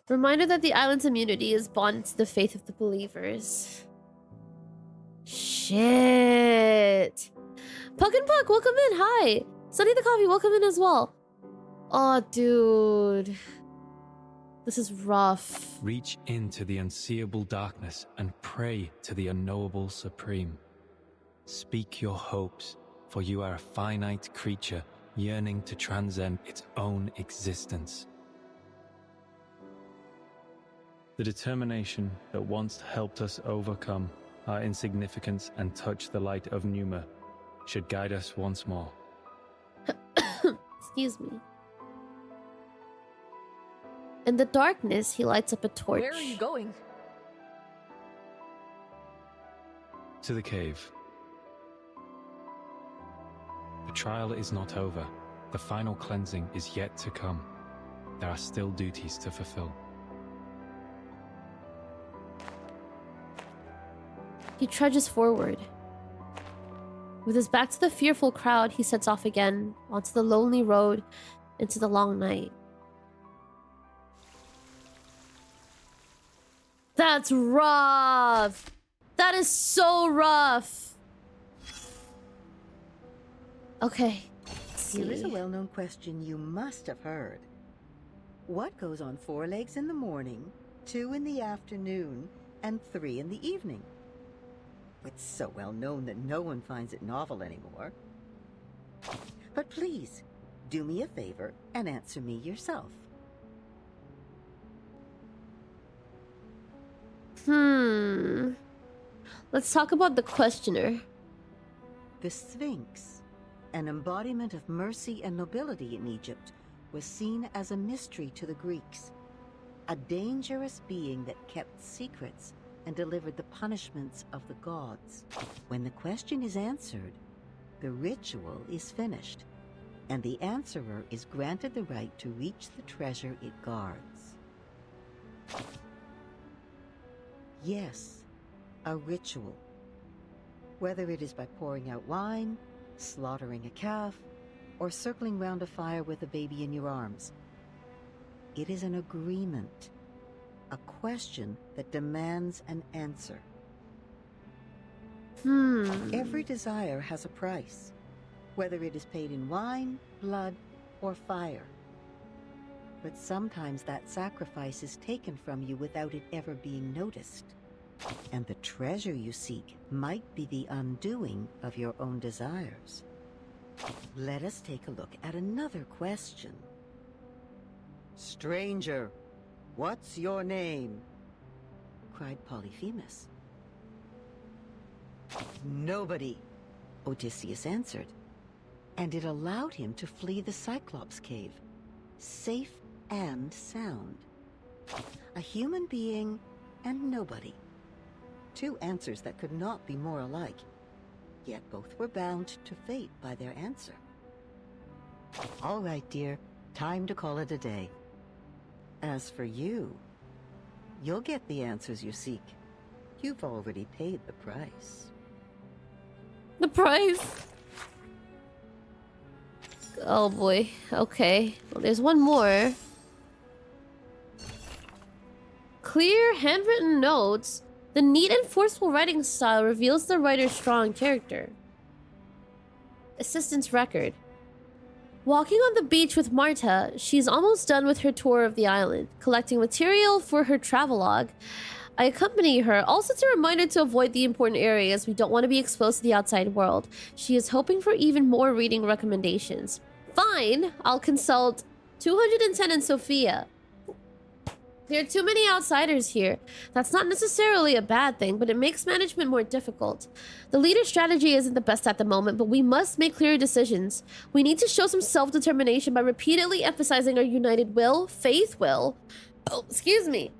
Reminder that the island's immunity is bonded to the faith of the believers. Shit. Puck and Puck, welcome in. Hi. Sunny the Coffee, welcome in as well. Oh, dude. This is rough. Reach into the unseeable darkness and pray to the unknowable supreme. Speak your hopes, for you are a finite creature yearning to transcend its own existence. The determination that once helped us overcome our insignificance and touch the light of Numa should guide us once more. Excuse me. In the darkness, he lights up a torch. Where are you going? To the cave. The trial is not over. The final cleansing is yet to come. There are still duties to fulfill. He trudges forward. With his back to the fearful crowd, he sets off again onto the lonely road into the long night. That's rough! That is so rough! Okay. Here is a well-known question you must have heard. What goes on 4 legs in the morning, 2 in the afternoon, and 3 in the evening? It's so well known that no one finds it novel anymore. But please, do me a favor and answer me yourself. Let's talk about the questioner. The Sphinx, an embodiment of mercy and nobility in Egypt, was seen as a mystery to the Greeks. A dangerous being that kept secrets and delivered the punishments of the gods. When the question is answered, the ritual is finished, and the answerer is granted the right to reach the treasure it guards. Yes, a ritual. Whether it is by pouring out wine, slaughtering a calf, or circling round a fire with a baby in your arms. It is an agreement, a question that demands an answer. Every desire has a price, whether it is paid in wine, blood, or fire. But sometimes that sacrifice is taken from you without it ever being noticed. And the treasure you seek might be the undoing of your own desires. Let us take a look at another question. Stranger, what's your name? Cried Polyphemus. Nobody, Odysseus answered. And it allowed him to flee the Cyclops cave, safe and sound. A human being and nobody. 2 answers that could not be more alike. yet both were bound to fate by their answer. All right, dear. Time to call it a day. As for you, you'll get the answers you seek. You've already paid the price. The price? Oh boy. Okay. Well, there's one more. Clear, handwritten notes. The neat and forceful writing style reveals the writer's strong character. Assistant's record. Walking on the beach with Marta, she's almost done with her tour of the island, collecting material for her travelogue. I accompany her, also to remind her to avoid the important areas we don't want to be exposed to the outside world. She is hoping for even more reading recommendations. Fine, I'll consult 210 and Sophia. There are too many outsiders here. That's not necessarily a bad thing, but it makes management more difficult. The leader's strategy isn't the best at the moment, but we must make clearer decisions. We need to show some self-determination by repeatedly emphasizing our united will, faith will. Oh, excuse me.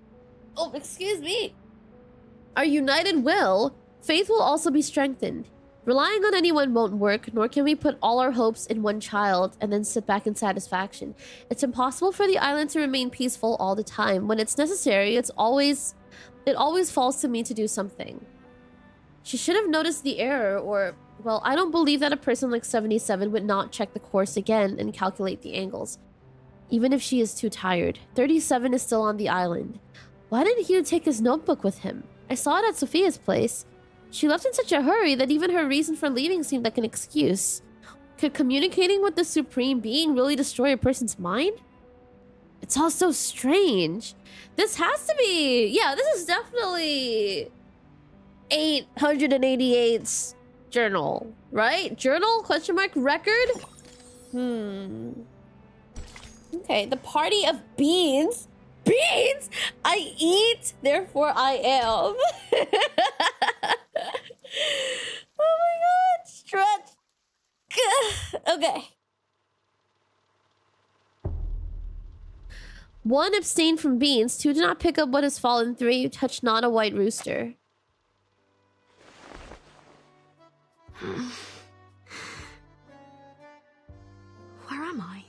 Our united will, faith will also be strengthened. Relying on anyone won't work, nor can we put all our hopes in one child and then sit back in satisfaction. It's impossible for the island to remain peaceful all the time. When it's necessary, it always falls to me to do something. She should have noticed the error, or, well, I don't believe that a person like 77 would not check the course again and calculate the angles. Even if she is too tired. 37 is still on the island. Why didn't Hugh take his notebook with him? I saw it at Sophia's place. She left in such a hurry that even her reason for leaving seemed like an excuse. Could communicating with the Supreme Being really destroy a person's mind? It's all so strange. This has to be... Yeah, this is definitely... 888's journal, right? Journal? Question mark? Record? Okay, the party of beans. Beans? I eat, therefore I am. Oh my god, stretch. Okay. 1, abstain from beans. 2, do not pick up what has fallen. 3, touch not a white rooster. Where am I?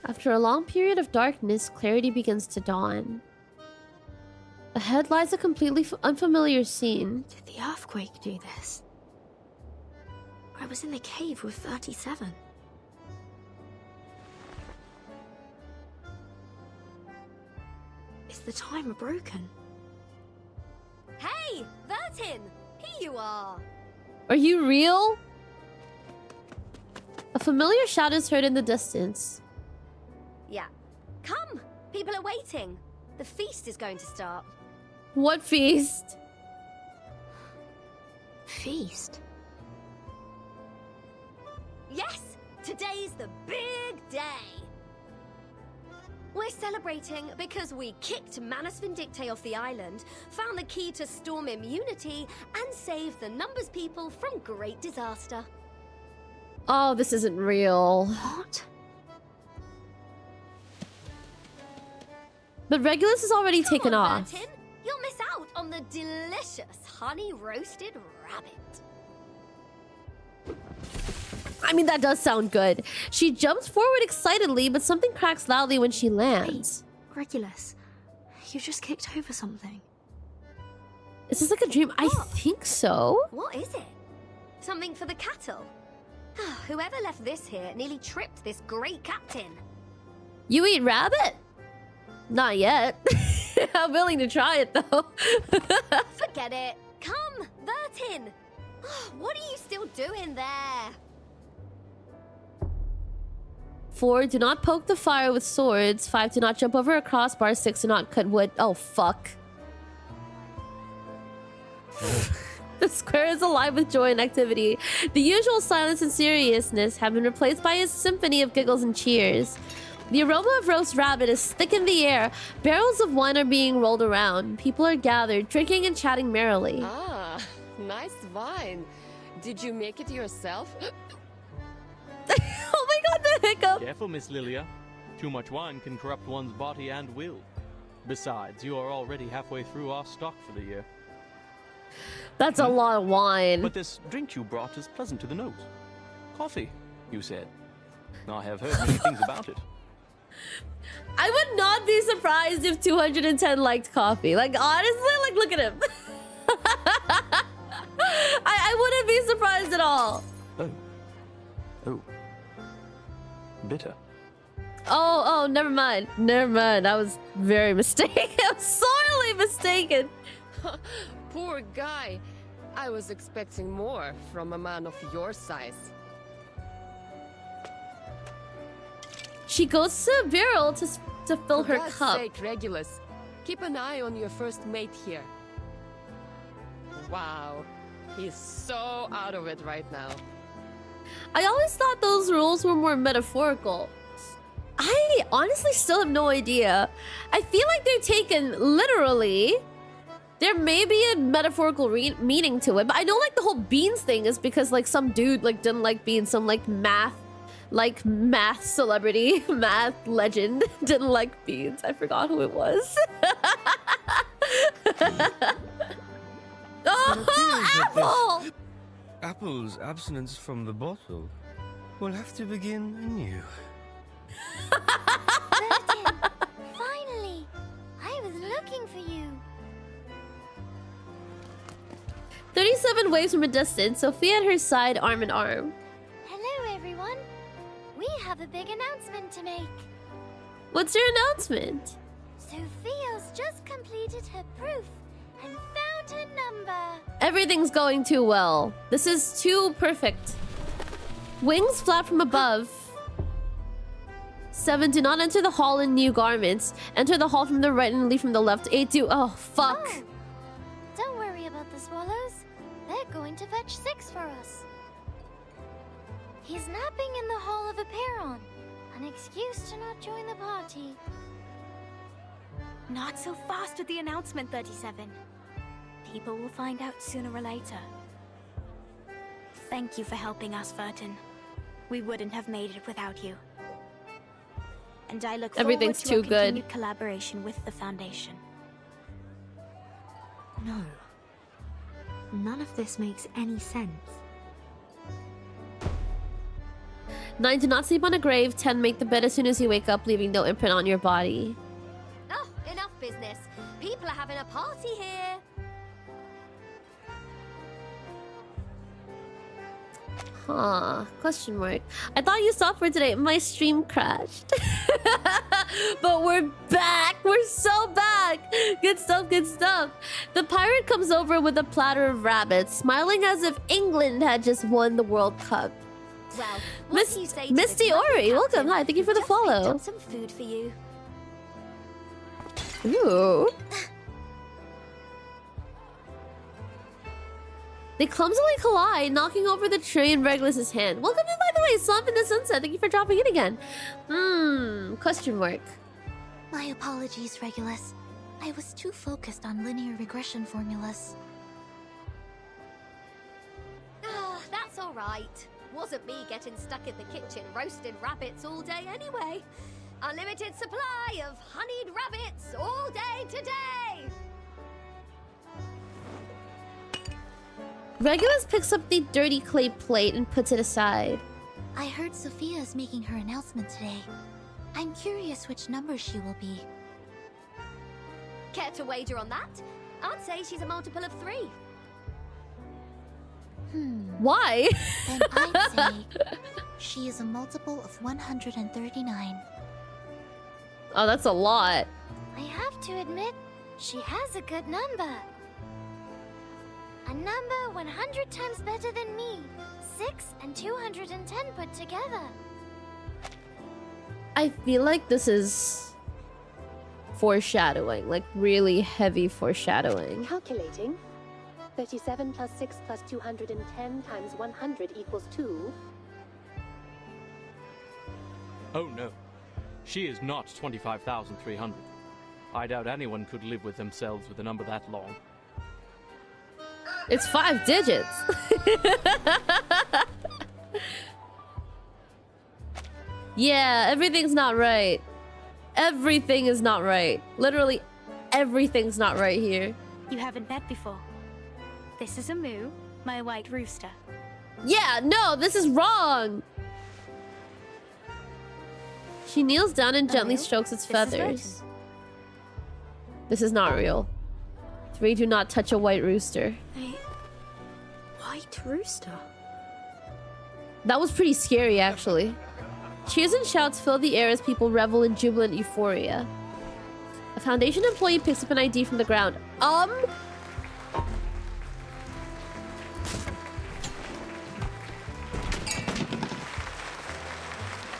After a long period of darkness, clarity begins to dawn. Ahead lies a completely unfamiliar scene. Did the earthquake do this? I was in the cave with 37. Is the timer broken? Hey, Vertin! Here you are! Are you real? A familiar shout is heard in the distance. Yeah. Come! People are waiting. The feast is going to start. What feast? Feast? Yes! Today's the big day! We're celebrating because we kicked Manus Vindicte off the island, found the key to storm immunity, and saved the Numbers people from great disaster. Oh, this isn't real. What? But Regulus is already taken off. Vertin. You'll miss out on the delicious honey-roasted rabbit. I mean, that does sound good. She jumps forward excitedly, but something cracks loudly when she lands. Wait, Regulus, you just kicked over something. Is this like a dream? I think so. What is it? Something for the cattle? Whoever left this here nearly tripped this great captain. You eat rabbit? Not yet. I'm willing to try it, though. Forget it. Come, Vertin. What are you still doing there? 4, do not poke the fire with swords. 5, do not jump over a crossbar. 6, do not cut wood. Oh, fuck. The square is alive with joy and activity. The usual silence and seriousness have been replaced by a symphony of giggles and cheers. The aroma of roast rabbit is thick in the air. Barrels of wine are being rolled around. People are gathered, drinking and chatting merrily. Ah, nice wine. Did you make it yourself? Oh my god, the hiccup! Careful, Miss Lilia. Too much wine can corrupt one's body and will. Besides, you are already halfway through our stock for the year. That's a lot of wine. But this drink you brought is pleasant to the nose. Coffee, you said. I have heard many things about it. I would not be surprised if 210 liked coffee. Like, honestly, like, look at him. I wouldn't be surprised at all. Oh. Bitter. Oh, never mind. Never mind. I was very mistaken. I was sorely mistaken. Poor guy. I was expecting more from a man of your size. She goes to a barrel to fill her For cup. God's sake, Regulus, keep an eye on your first mate here. Wow, he's so out of it right now. I always thought those rules were more metaphorical. I honestly still have no idea. I feel like they're taken literally. There may be a metaphorical meaning to it, but I know like the whole beans thing is because like some dude like didn't like beans, some like math celebrity, math legend didn't like beans. I forgot who it was. Oh, Apple! Apple's abstinence from the bottle will have to begin anew. Finally! I was looking for you. 37 waves from a distance, Sophia at her side, arm in arm. Hello, everyone. We have a big announcement to make. What's your announcement? Sophia's just completed her proof and found her number. Everything's going too well. This is too perfect. Wings flap from above. 7. Do not enter the hall in new garments. Enter the hall from the right and leave from the left. 8. Do... Oh, fuck. Oh, don't worry about the swallows. They're going to fetch 6 for us. He's napping in the Hall of Aperon. An excuse to not join the party. Not so fast with the announcement, 37. People will find out sooner or later. Thank you for helping us, Vertin. We wouldn't have made it without you. And I look Everything's forward to too our good. continued collaboration with the Foundation. No. None of this makes any sense. 9. Do not sleep on a grave. 10. Make the bed as soon as you wake up, leaving no imprint on your body. Oh, enough business. People are having a party here. Huh. Question mark. I thought you stopped for today. My stream crashed. But we're back. We're so back. Good stuff, good stuff. The pirate comes over with a platter of rabbits, smiling as if England had just won the World Cup. Well, what do you say to Misty this lovely Ori, welcome. captain Hi, thank you for the who just picked follow. up some food for you. Ooh. They clumsily collide, knocking over the tray in Regulus's hand. Welcome in, by the way, Slump in the Sunset. Thank you for dropping in again. Question mark. My apologies, Regulus. I was too focused on linear regression formulas. Ah, that's all right. Wasn't me getting stuck in the kitchen roasting rabbits all day anyway. Unlimited supply of honeyed rabbits all day today. Regulus picks up the dirty clay plate and puts it aside. I heard Sophia is making her announcement today. I'm curious which number she will be. Care to wager on that? I'd say she's a multiple of 3. Why? Then I'd say she is a multiple of 139. Oh, that's a lot. I have to admit, she has a good number. A number 100 times better than me. 6 and 210 put together. I feel like this is foreshadowing, like really heavy foreshadowing. Calculating. 37 plus 6 plus 210 times 100 equals 2. Oh no. She is not 25,300. I doubt anyone could live with themselves with a number that long. It's 5 digits. Yeah, everything's not right. Everything is not right. Literally everything's not right here. You haven't met before. This is a moo, my white rooster. Yeah, no, this is wrong. She kneels down and gently strokes its feathers. This is not real. 3, do not touch a white rooster. A white rooster? That was pretty scary, actually. Cheers and shouts fill the air as people revel in jubilant euphoria. A Foundation employee picks up an ID from the ground.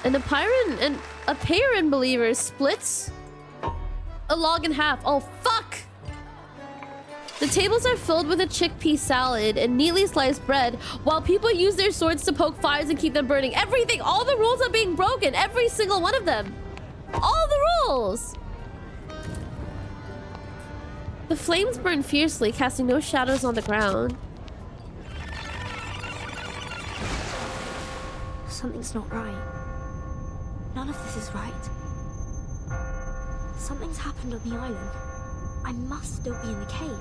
And a Pairin believer splits a log in half. Oh, fuck! The tables are filled with a chickpea salad and neatly sliced bread, while people use their swords to poke fires and keep them burning. Everything! All the rules are being broken! Every single one of them! All the rules! The flames burn fiercely, casting no shadows on the ground. Something's not right. None of this is right. Something's happened on the island. I must still be in the cave.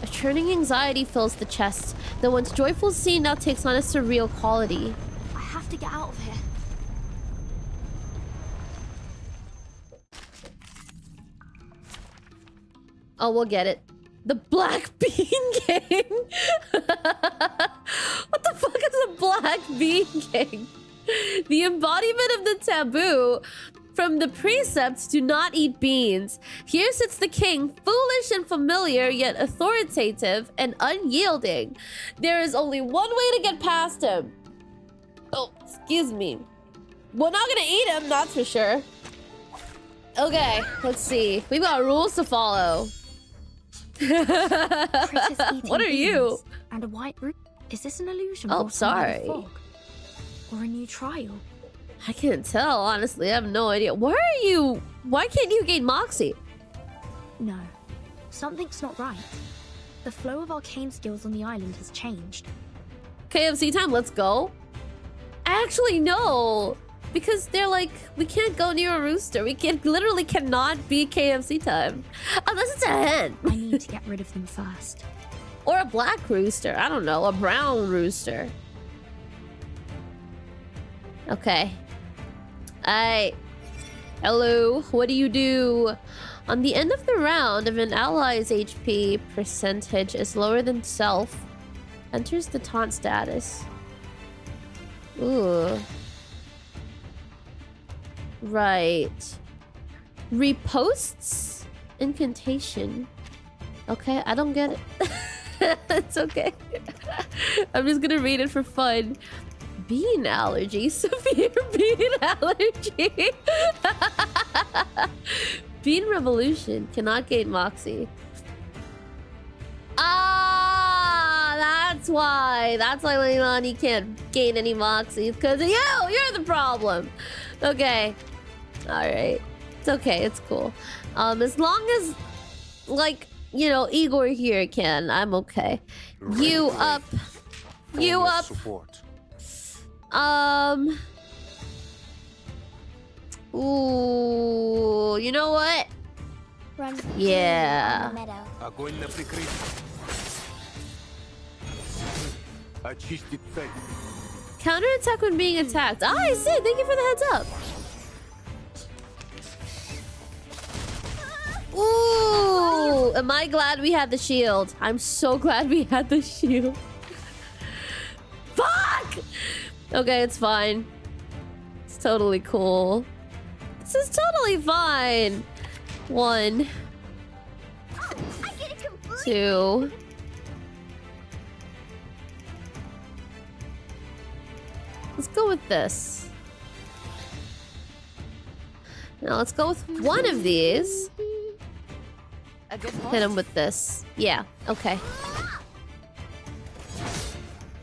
A churning anxiety fills the chest. The once joyful scene now takes on a surreal quality. I have to get out of here. Oh, we'll get it. The Black Bean Gang. What the fuck is a Black Bean Gang? The embodiment of the taboo from the precepts do not eat beans. Here sits the king, foolish and familiar, yet authoritative and unyielding. There is only one way to get past him. Oh, excuse me. We're not gonna eat him, that's for sure. Okay, let's see. We've got rules to follow. What are you? And a white root. Is this an illusion? Oh, sorry. Or a new trial? I can't tell, honestly. I have no idea. Why are you... Why can't you gain Moxie? No. Something's not right. The flow of arcane skills on the island has changed. KFC time, let's go. Actually, no. Because they're like, we can't go near a rooster. We literally cannot be KFC time. Unless it's a hen. I need to get rid of them first. Or a black rooster. I don't know. A brown rooster. Okay. Hello. What do you do? On the end of the round, if an ally's HP percentage is lower than self, enters the taunt status. Ooh. Right. Reposts incantation. Okay, I don't get it. It's okay. I'm just gonna read it for fun. Bean allergy. Severe bean allergy. Bean revolution. Cannot gain Moxie. Ah, that's why. That's why Leilani can't gain any Moxie. Because of you. You're the problem. Okay. Alright. It's okay. It's cool. As long as, like, you know, Igor here can, I'm okay. You up. You up. Support. Ooh, you know what? Run. Yeah. Огонь на прикрытие. Очистить цель. Counterattack when being attacked. Ah, I see. Thank you for the heads up. Ooh, am I glad we had the shield? I'm so glad we had the shield. Fuck! Okay, it's fine. It's totally cool. This is totally fine. 1, 2. Let's go with this. Now let's go with one of these. Hit him with this. Yeah, okay.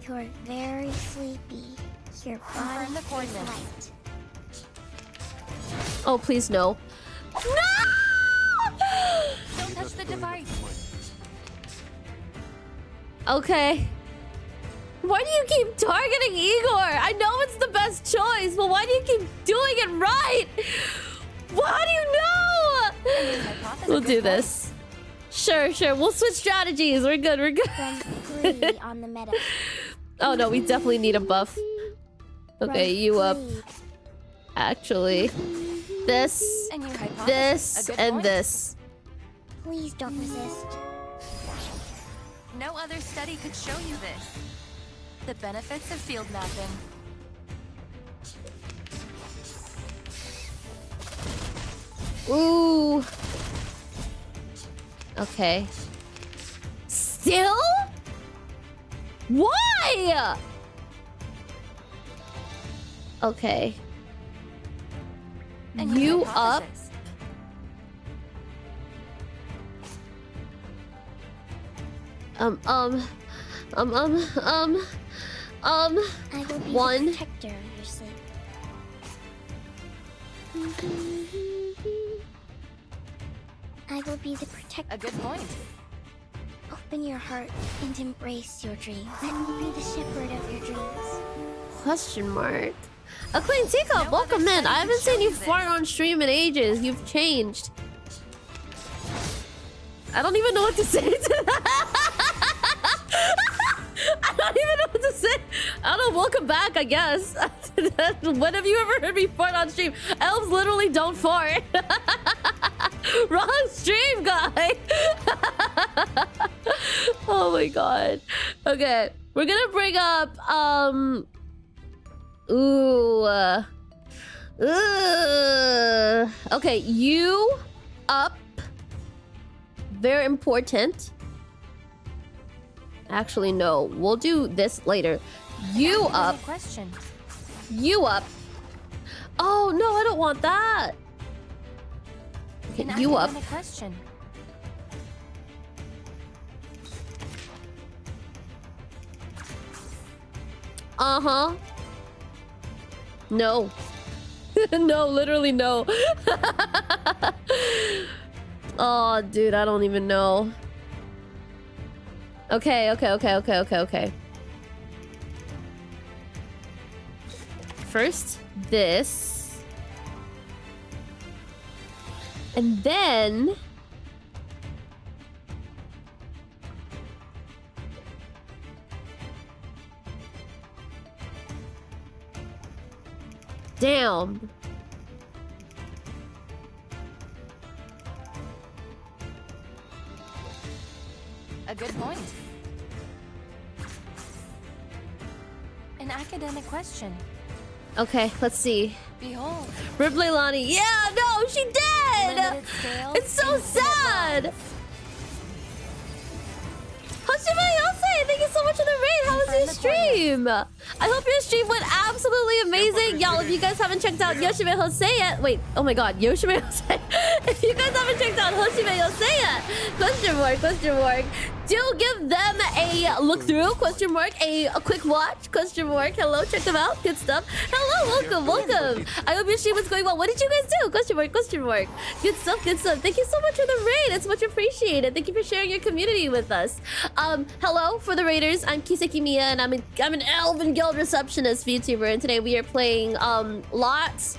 You're very sleepy. Your body is light. Oh, please no. No! Don't touch the device. Okay. Why do you keep targeting Igor? I know it's the best choice, but why do you keep doing it right? How do you know? We'll do this. Sure. We'll switch strategies. We're good. On the meta. Oh no, we definitely need a buff. Okay, you up. Actually, this, and this. Please don't resist. No other study could show you this. The benefits of field mapping. Ooh. Okay. Still? Why? Okay. And you up. I will be one. the protector of your sleep. I will be the protector. A good point. Open your heart and embrace your dreams. I will be the shepherd of your dreams. Question mark. A clean teacup, welcome in. I haven't seen you fart on stream in ages. You've changed. I don't even know what to say to that. I don't even know what to say. I don't know, welcome back, I guess. When have you ever heard me fart on stream? Elves literally don't fart. Wrong stream, guy. Oh my god. Okay, we're gonna bring up okay, you up. Very important. Actually, no. We'll do this later. You up. Question. You up. Oh no, I don't want that. Okay, you up. Question. Uh-huh. No. No, literally no. Oh, dude, I don't even know. Okay. First, this. And then... Damn. A good point. An academic question. Okay, let's see. Behold. Rip Leilani. Yeah, no, she did! It's so sad! Hoshime, thank you so much for the raid. How was your stream? I hope your stream went absolutely amazing. Y'all, if you guys haven't checked out Yoshime Jose yet, wait, oh my god, Yoshime Jose. If you guys haven't checked out Hoshime Jose yet, question mark, do give them a look through, question mark, a quick watch, question mark. Hello, check them out, good stuff. Hello, welcome. I hope your stream was going well. What did you guys do? Question mark. Good stuff. Thank you so much for the raid. It's much appreciated. Thank you for sharing your community with us. Hello for the raiders. I'm kisekimiya, and I'm an Elven Guild receptionist VTuber, and today we are playing lots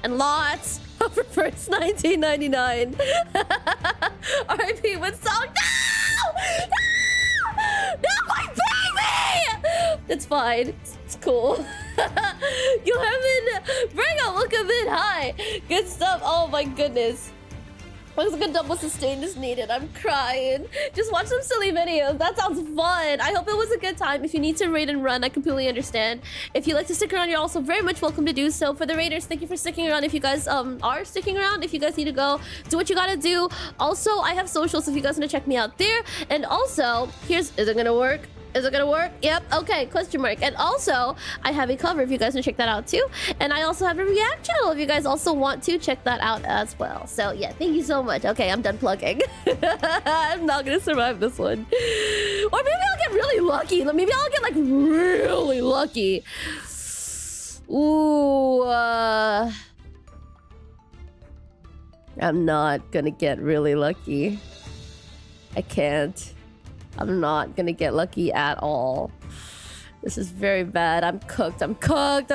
and lots of Reverse 1999. RIP with song. No, my baby! It's fine. It's cool. You haven't. Bring up, welcome in. Hi. Good stuff. Oh my goodness. Looks like a double sustain is needed. I'm crying. Just watch some silly videos. That sounds fun. I hope it was a good time. If you need to raid and run, I completely understand. If you like to stick around, you're also very much welcome to do so. For the raiders, thank you for sticking around. If you guys are sticking around, if you guys need to go, do what you gotta do. Also, I have socials if you guys want to check me out there. And also, is it gonna work? Is it gonna work? Yep. Okay. Question mark. And also, I have a cover if you guys want to check that out too. And I also have a React channel if you guys also want to check that out as well. So yeah, thank you so much. Okay, I'm done plugging. I'm not gonna survive this one. Or maybe I'll get really lucky. Maybe I'll get like really lucky. Ooh. I'm not gonna get really lucky. I can't. I'm not gonna get lucky at all. This is very bad. I'm cooked. I'm cooked.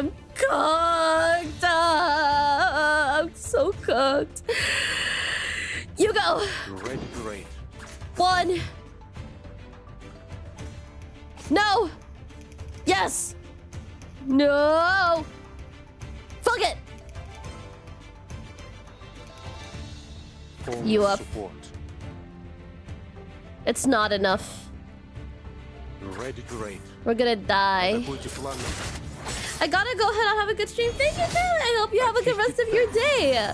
I'm so cooked. You go. Ready to raid. 1. No. Yes. No. Fuck it. Form You up. Support. It's not enough. Ready to raid. We're gonna die. I gotta go ahead and have a good stream. Thank you, Taylor. I hope you have a good rest of your day.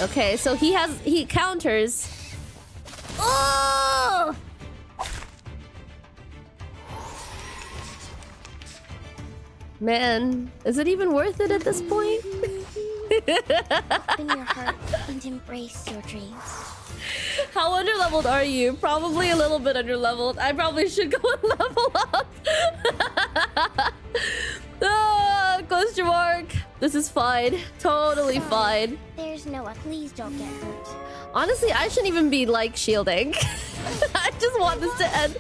Okay, so he counters. Oh! Man, is it even worth it at this point? Open your heart and embrace your dreams. How underleveled are you? Probably a little bit underleveled. I probably should go and level up. Question mark. This is fine. Totally fine. There's Noah. Please don't get hurt. Honestly, I shouldn't even be like shielding. I just want this to end.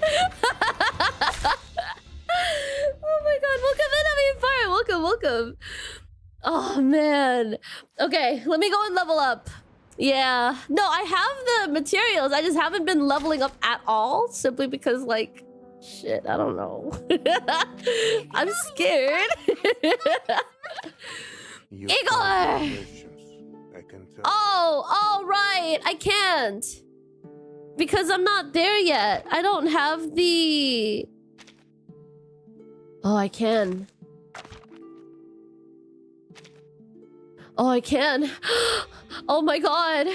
Oh my god, welcome in, I mean, fire. Welcome. Oh man. Okay, let me go and level up. Yeah. No, I have the materials. I just haven't been leveling up at all. Simply because, like, shit, I don't know. I'm scared. Igor! Oh, right. I can't. Because I'm not there yet. I don't have the... Oh, I can. Oh, I can. Oh my god.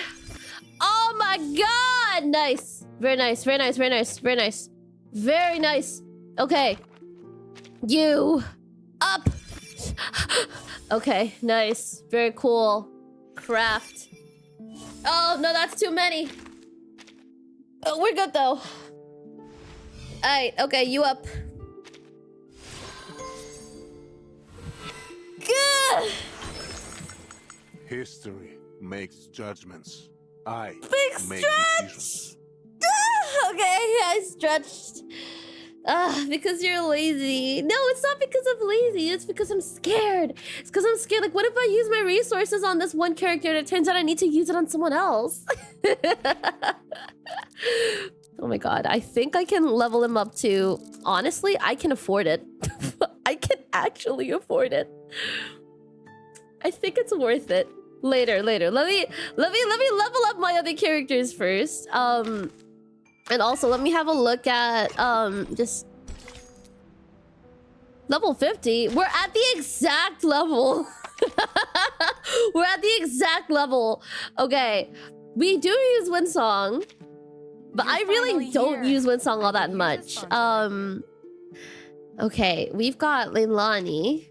Oh my god. Nice. Very nice. Very nice. Very nice. Very nice. Very nice. Okay. You. Up. Okay. Nice. Very cool. Craft. Oh, no, that's too many. Oh, we're good, though. Alright. Okay, you up. Good. History makes judgments. I Big make stretch. decisions. Okay, I stretched. Because you're lazy. No, it's not because I'm lazy. It's because I'm scared. It's because I'm scared. Like, what if I use my resources on this one character and it turns out I need to use it on someone else? Oh my god. I think I can level him up to... Honestly, I can afford it. I can actually afford it. I think it's worth it. Later. Let me level up my other characters first. And also let me have a look at just level 50. We're at the exact level. We're at the exact level. Okay. We do use Windsong, but I really don't use Windsong all that much. Okay, we've got Leilani.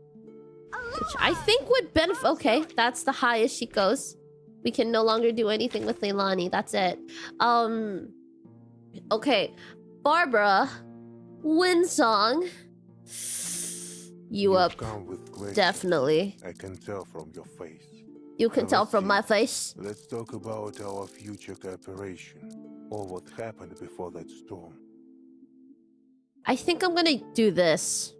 Which I think would benefit... Okay, that's the highest she goes. We can no longer do anything with Leilani. That's it. Okay. Barbara. Windsong. You up. Definitely. I can tell from your face. You can tell from my face. Let's talk about our future cooperation. Or what happened before that storm. I think I'm gonna do this.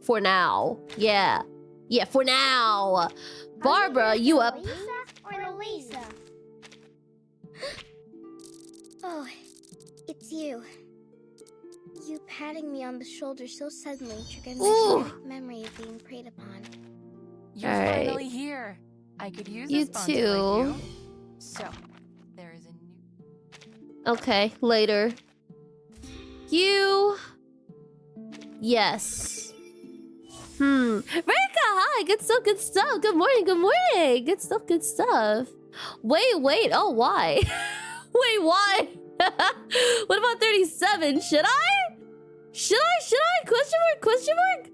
For now. Yeah. Yeah, for now. Barbara, you up. Or Lisa? Oh, it's you. You patting me on the shoulder so suddenly triggered my memory of being preyed upon. You're finally here. I could use you a sponsor too. like you. So, there is a new... Okay, later. You... Yes. Rika, hi, good stuff. Good morning. Good stuff. Wait, oh, why? Wait, why? What about 37? Should I? Question mark?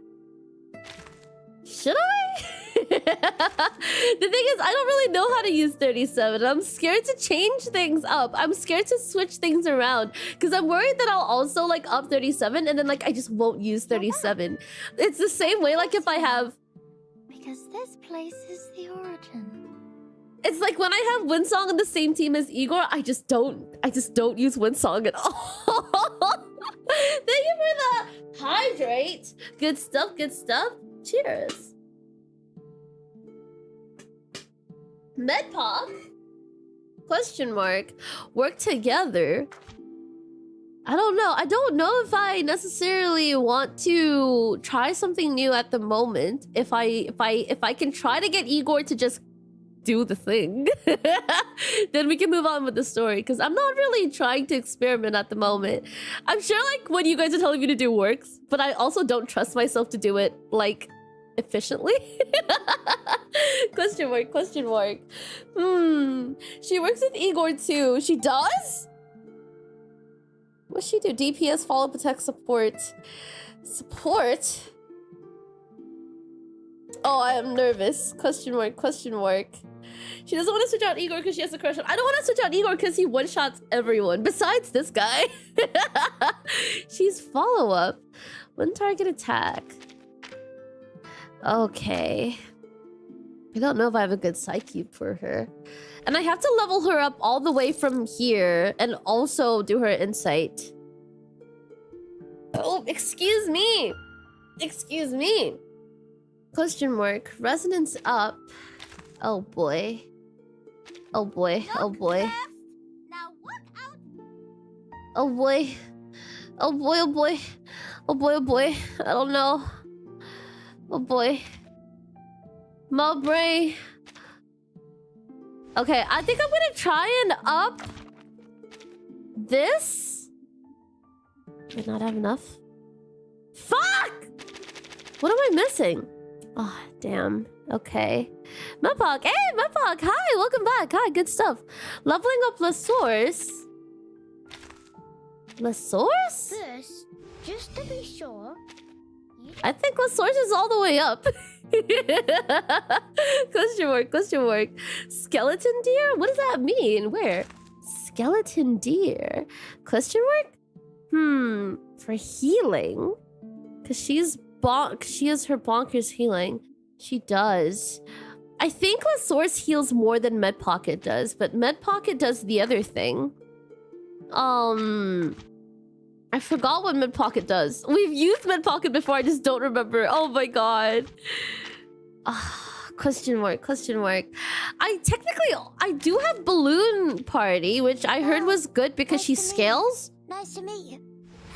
Should I? The thing is, I don't really know how to use 37. I'm scared to change things up. I'm scared to switch things around because I'm worried that I'll also like up 37 and then like I just won't use 37. It's the same way like if I have... Because this place is the origin. It's like when I have Windsong on the same team as Igor, I just don't use Windsong at all. Thank you for the hydrate. Good stuff, good stuff. Cheers. Medpop? Question mark. Work together. I don't know. I don't know if I necessarily want to try something new at the moment. If I can try to get Igor to just do the thing, then we can move on with the story, because I'm not really trying to experiment at the moment. I'm sure like what you guys are telling me to do works, but I also don't trust myself to do it like efficiently. Question mark, question mark. She works with Igor too. She does? What's she do? DPS, follow, protect, support. Support? Oh, I am nervous. Question mark, question mark. She doesn't want to switch out Igor because she has a crush on. I don't want to switch out Igor because he one-shots everyone. Besides this guy. She's follow-up. One target attack. Okay. I don't know if I have a good psyche for her. And I have to level her up all the way from here and also do her insight. Oh, excuse me. Excuse me. Question mark. Resonance up. Oh boy. Oh boy. Oh boy. Now look out. Oh boy. Oh boy, oh boy. Oh boy, oh boy. I don't know. Oh boy. My brain. Okay, I think I'm gonna try and up this. Did I not have enough? Fuck! What am I missing? Oh, damn. Okay. Mepok. Hey, Mepok. Hi, welcome back. Hi, good stuff. Leveling up La Source. La Source? First, just to be sure. I think La Source is all the way up. Question mark, question mark. Skeleton deer? What does that mean? Where? Skeleton deer? Question mark? For healing? Because she has her bonkers healing. She does. I think La Source heals more than Med Pocket does, but Med Pocket does the other thing. I forgot what Med Pocket does. We've used Med Pocket before, I just don't remember. Oh my god. Question mark, question mark. I do have Balloon Party, which I heard was good because she scales. Nice to meet you.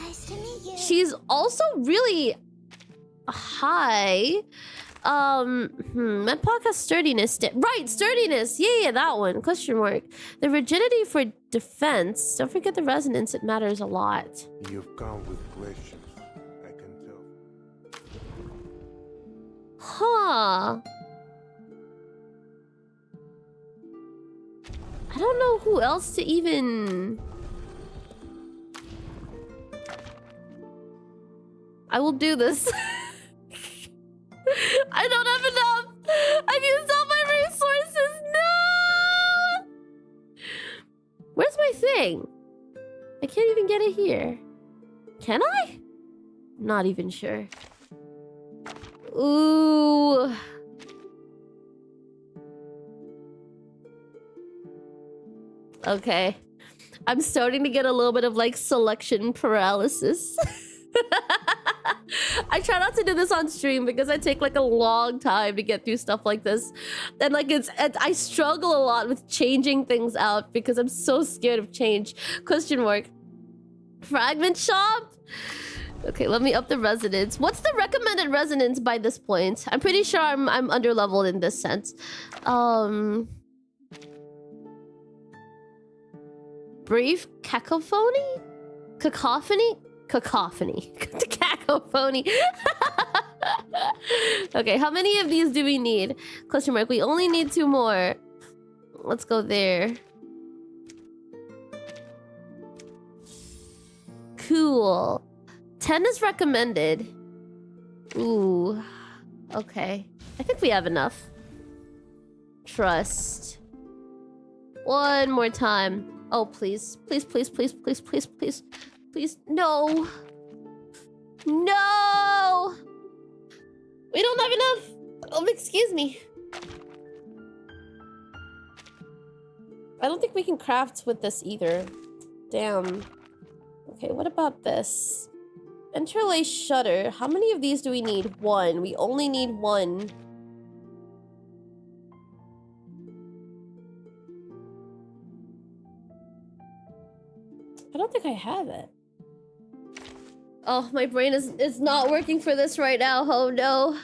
Nice to meet you. She's also really high. Medpoc has sturdiness. Right, sturdiness. Yeah, that one. Question mark. The rigidity for defense. Don't forget the resonance. It matters a lot. You've come with questions. I can tell. Huh. I don't know who else to even... I will do this. I don't have enough! I've used all my resources! No! Where's my thing? I can't even get it here. Can I? Not even sure. Ooh. Okay. I'm starting to get a little bit of like selection paralysis. I try not to do this on stream because I take like a long time to get through stuff like this. And like I struggle a lot with changing things out because I'm so scared of change. Question mark. Fragment shop? Okay, let me up the resonance. What's the recommended resonance by this point? I'm pretty sure I'm underleveled in this sense. Brief cacophony? Cacophony? Cacophony. Cacophony. Okay, how many of these do we need? Question mark. We only need 2 more. Let's go there. Cool. 10 is recommended. Ooh. Okay. I think we have enough. Trust. One more time. Oh, please. Please, please, please, please, please, please. Please. No. No! We don't have enough! Excuse me. I don't think we can craft with this either. Damn. Okay, what about this? Interlace shutter. How many of these do we need? One. We only need one. I don't think I have it. Oh, my brain is not working for this right now. Oh no.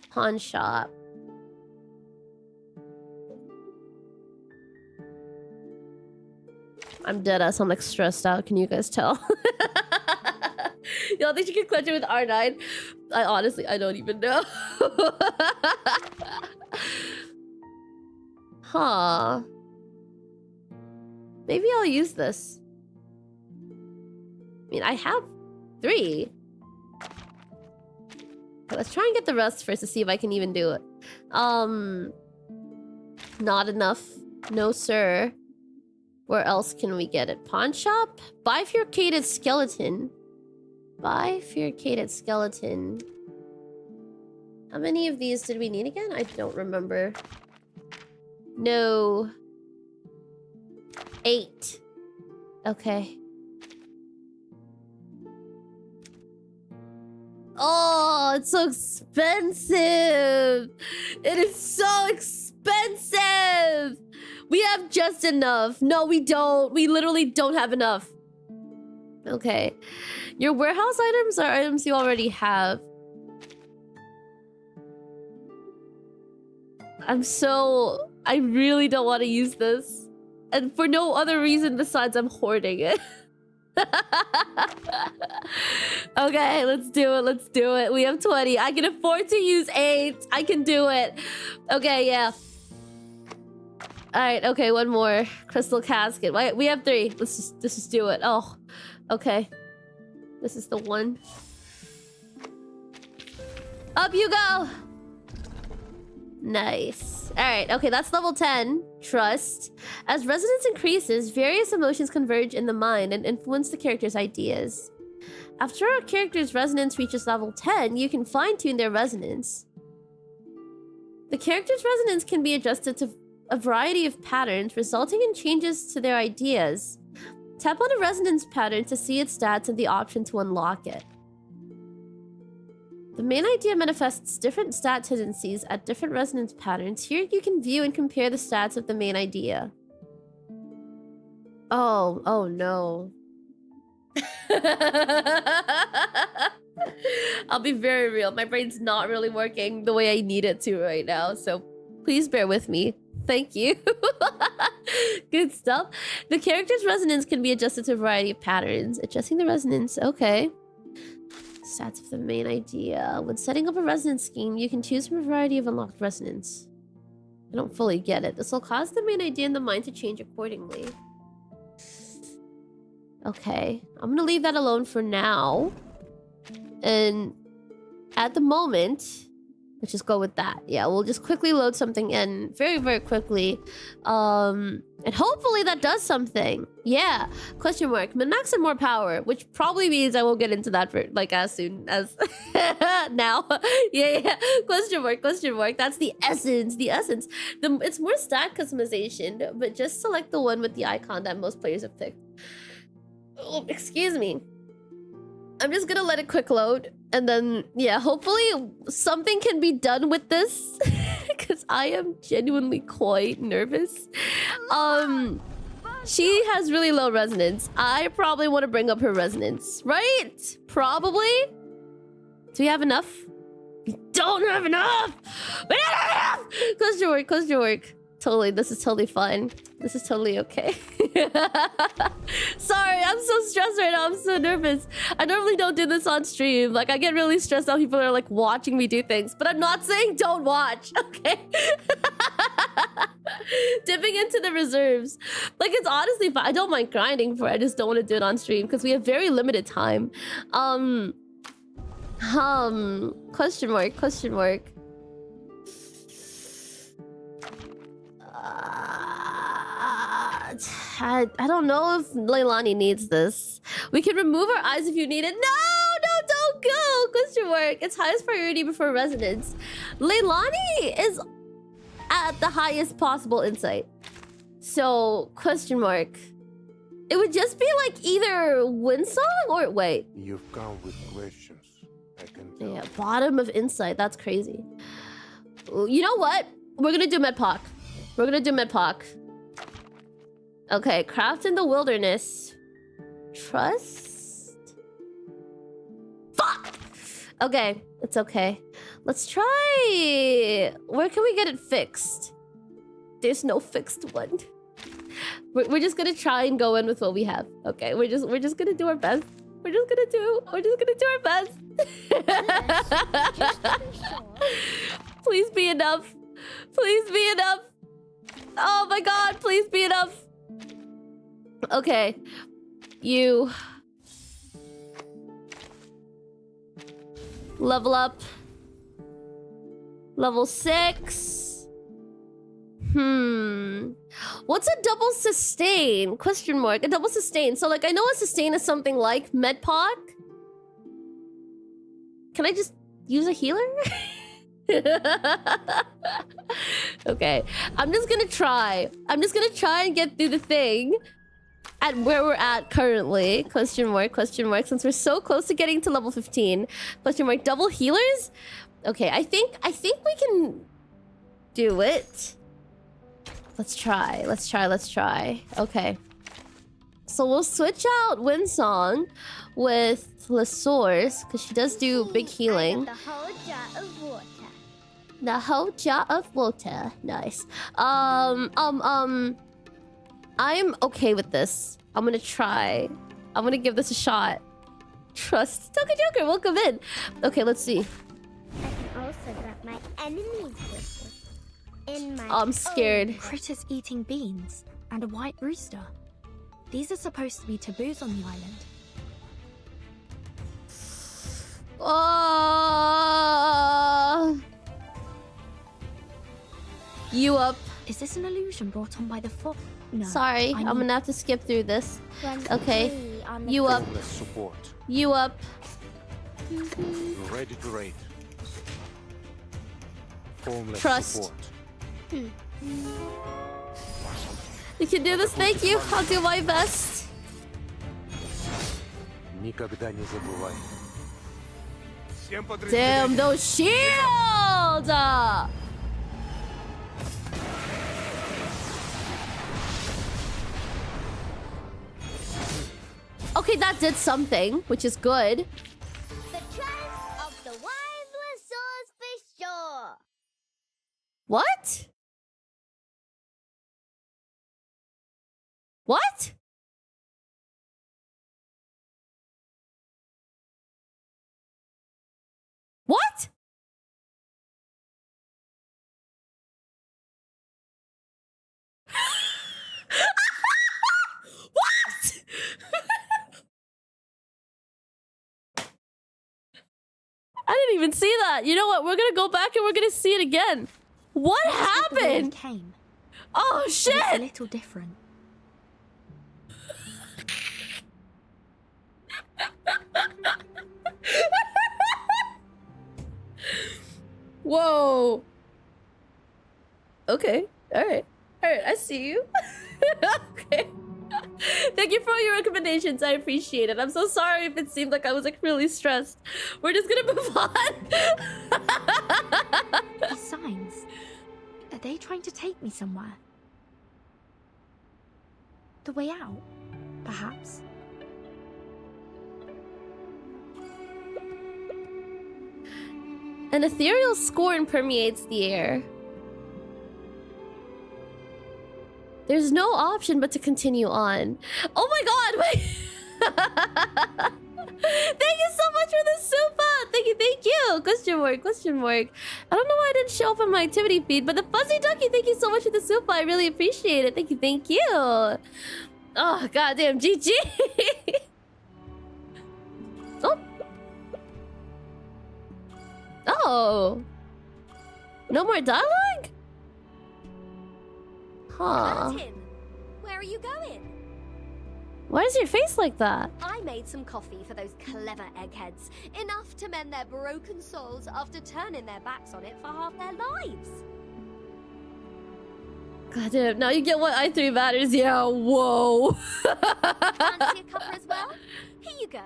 Pawn shop. I'm deadass. I'm like stressed out. Can you guys tell? Y'all think you can clutch it with R9? I honestly, I don't even know. Huh. Maybe I'll use this. I mean, I have 3. But let's try and get the rest first to see if I can even do it. Not enough. No, sir. Where else can we get it? Pawn shop? Bifurcated skeleton. Bifurcated skeleton. How many of these did we need again? I don't remember. No. 8. Okay. Oh, it's so expensive. It is so expensive. We have just enough. No, we don't. We literally don't have enough. Okay. Your warehouse items are items you already have. I really don't want to use this. And for no other reason besides I'm hoarding it. Okay, let's do it. Let's do it. We have 20. I can afford to use 8. I can do it. Okay, yeah. Alright, okay, one more. Crystal casket. We have 3. Let's just do it. Oh, okay. This is the one. Up you go! Nice. Alright, okay, that's level 10. Trust. As resonance increases, various emotions converge in the mind and influence the character's ideas. After a character's resonance reaches level 10, you can fine-tune their resonance. The character's resonance can be adjusted to a variety of patterns, resulting in changes to their ideas. Tap on a resonance pattern to see its stats and the option to unlock it. The main idea manifests different stat tendencies at different resonance patterns. Here you can view and compare the stats of the main idea. Oh no. I'll be very real. My brain's not really working the way I need it to right now, so please bear with me. Thank you. Good stuff. The character's resonance can be adjusted to a variety of patterns. Adjusting the resonance, okay. Stats of the main idea. When setting up a resonance scheme, you can choose from a variety of unlocked resonance. I don't fully get it. This will cause the main idea in the mind to change accordingly. Okay, I'm gonna leave that alone for now. And at the moment, let's just go with that. Yeah, we'll just quickly load something in very, very quickly. And hopefully that does something. Yeah. Question mark. Min-max and more power, which probably means I won't get into that for like as soon as now. Yeah. Question mark. Question mark. That's the essence. The essence. It's more stat customization, but just select the one with the icon that most players have picked. Oh, excuse me. I'm just gonna let it quick load. And then, yeah, hopefully something can be done with this. Because I am genuinely quite nervous. She has really low resonance. I probably want to bring up her resonance. Right? Probably? Do we have enough? We don't have enough! We don't have enough! Close your work, close your work. Totally, this is totally fine. This is totally okay. Sorry, I'm so stressed right now. I'm so nervous. I normally don't do this on stream. Like, I get really stressed out. People are like watching me do things. But I'm not saying don't watch, okay? Dipping into the reserves. Like, it's honestly fine. I don't mind grinding for it. I just don't want to do it on stream because we have very limited time. Question mark, question mark. I don't know if Leilani needs this. We can remove our eyes if you need it. No, don't go. Question mark. It's highest priority before resonance. Leilani is at the highest possible insight. So, question mark. It would just be like either Winsong or wait. You've come with questions. I can tell. Yeah, bottom of insight. That's crazy. You know what? We're gonna do Medpoc. We're gonna do Medpoc. Okay, craft in the wilderness. Trust? Fuck! Okay, it's okay. Let's try... Where can we get it fixed? There's no fixed one. We're just gonna try and go in with what we have. Okay, we're just gonna do our best. We're just gonna do our best. Please be enough. Please be enough. Oh my god, please be enough. Okay. You level up. Level 6. What's a double sustain? Question mark. A double sustain. So like I know a sustain is something like Medpoc. Can I just use a healer? Okay. I'm just gonna try and get through the thing at where we're at currently. Question mark, since we're so close to getting to level 15. Question mark, double healers? Okay, I think we can do it. Let's try. Okay. So we'll switch out Winsong with Lesource, because she does do big healing. The whole jar of water. The whole jar of water. Nice. I'm okay with this. I'm gonna try. I'm gonna give this a shot. Trust. Toka Joker, welcome in. Okay, let's see. I can also grab my enemy's wishes in my I'm scared. Critters eating beans and a white rooster. These are supposed to be taboos on the island. Oh. You up. Is this an illusion brought on by the fox? No. Sorry, I'm gonna have to skip through this. Okay. You up. Formless support. You up. Ready to raid. Formless Trust. support. You can do this, thank you. I'll do my best. Никогда не забывай. Damn, those shields! Okay, that did something, which is good. The trust of the Wireless Source Fish Store. What? What? What? What? I didn't even see that. You know what? We're gonna go back and we're gonna see it again. What happened? Came. Oh shit! It's a little different. Whoa. Okay. All right. I see you. Okay. Thank you for all your recommendations. I appreciate it. I'm so sorry if it seemed like I was like really stressed. We're just gonna move on. These signs. Are they trying to take me somewhere? The way out, perhaps. An ethereal scorn permeates the air. There's no option but to continue on. Oh my god, wait! Thank you so much for the super! Thank you! Question mark. I don't know why I didn't show up on my activity feed, but the fuzzy ducky, thank you so much for the super. I really appreciate it. Thank you. Oh, goddamn, GG! Oh. Oh. No more dialogue? Huh. Martin, where are you going? Why is your face like that? I made some coffee for those clever eggheads. Enough to mend their broken souls after turning their backs on it for half their lives. God damn, now you get what I3 matters. Yeah, whoa. Fancy a cuppa as well? Here you go.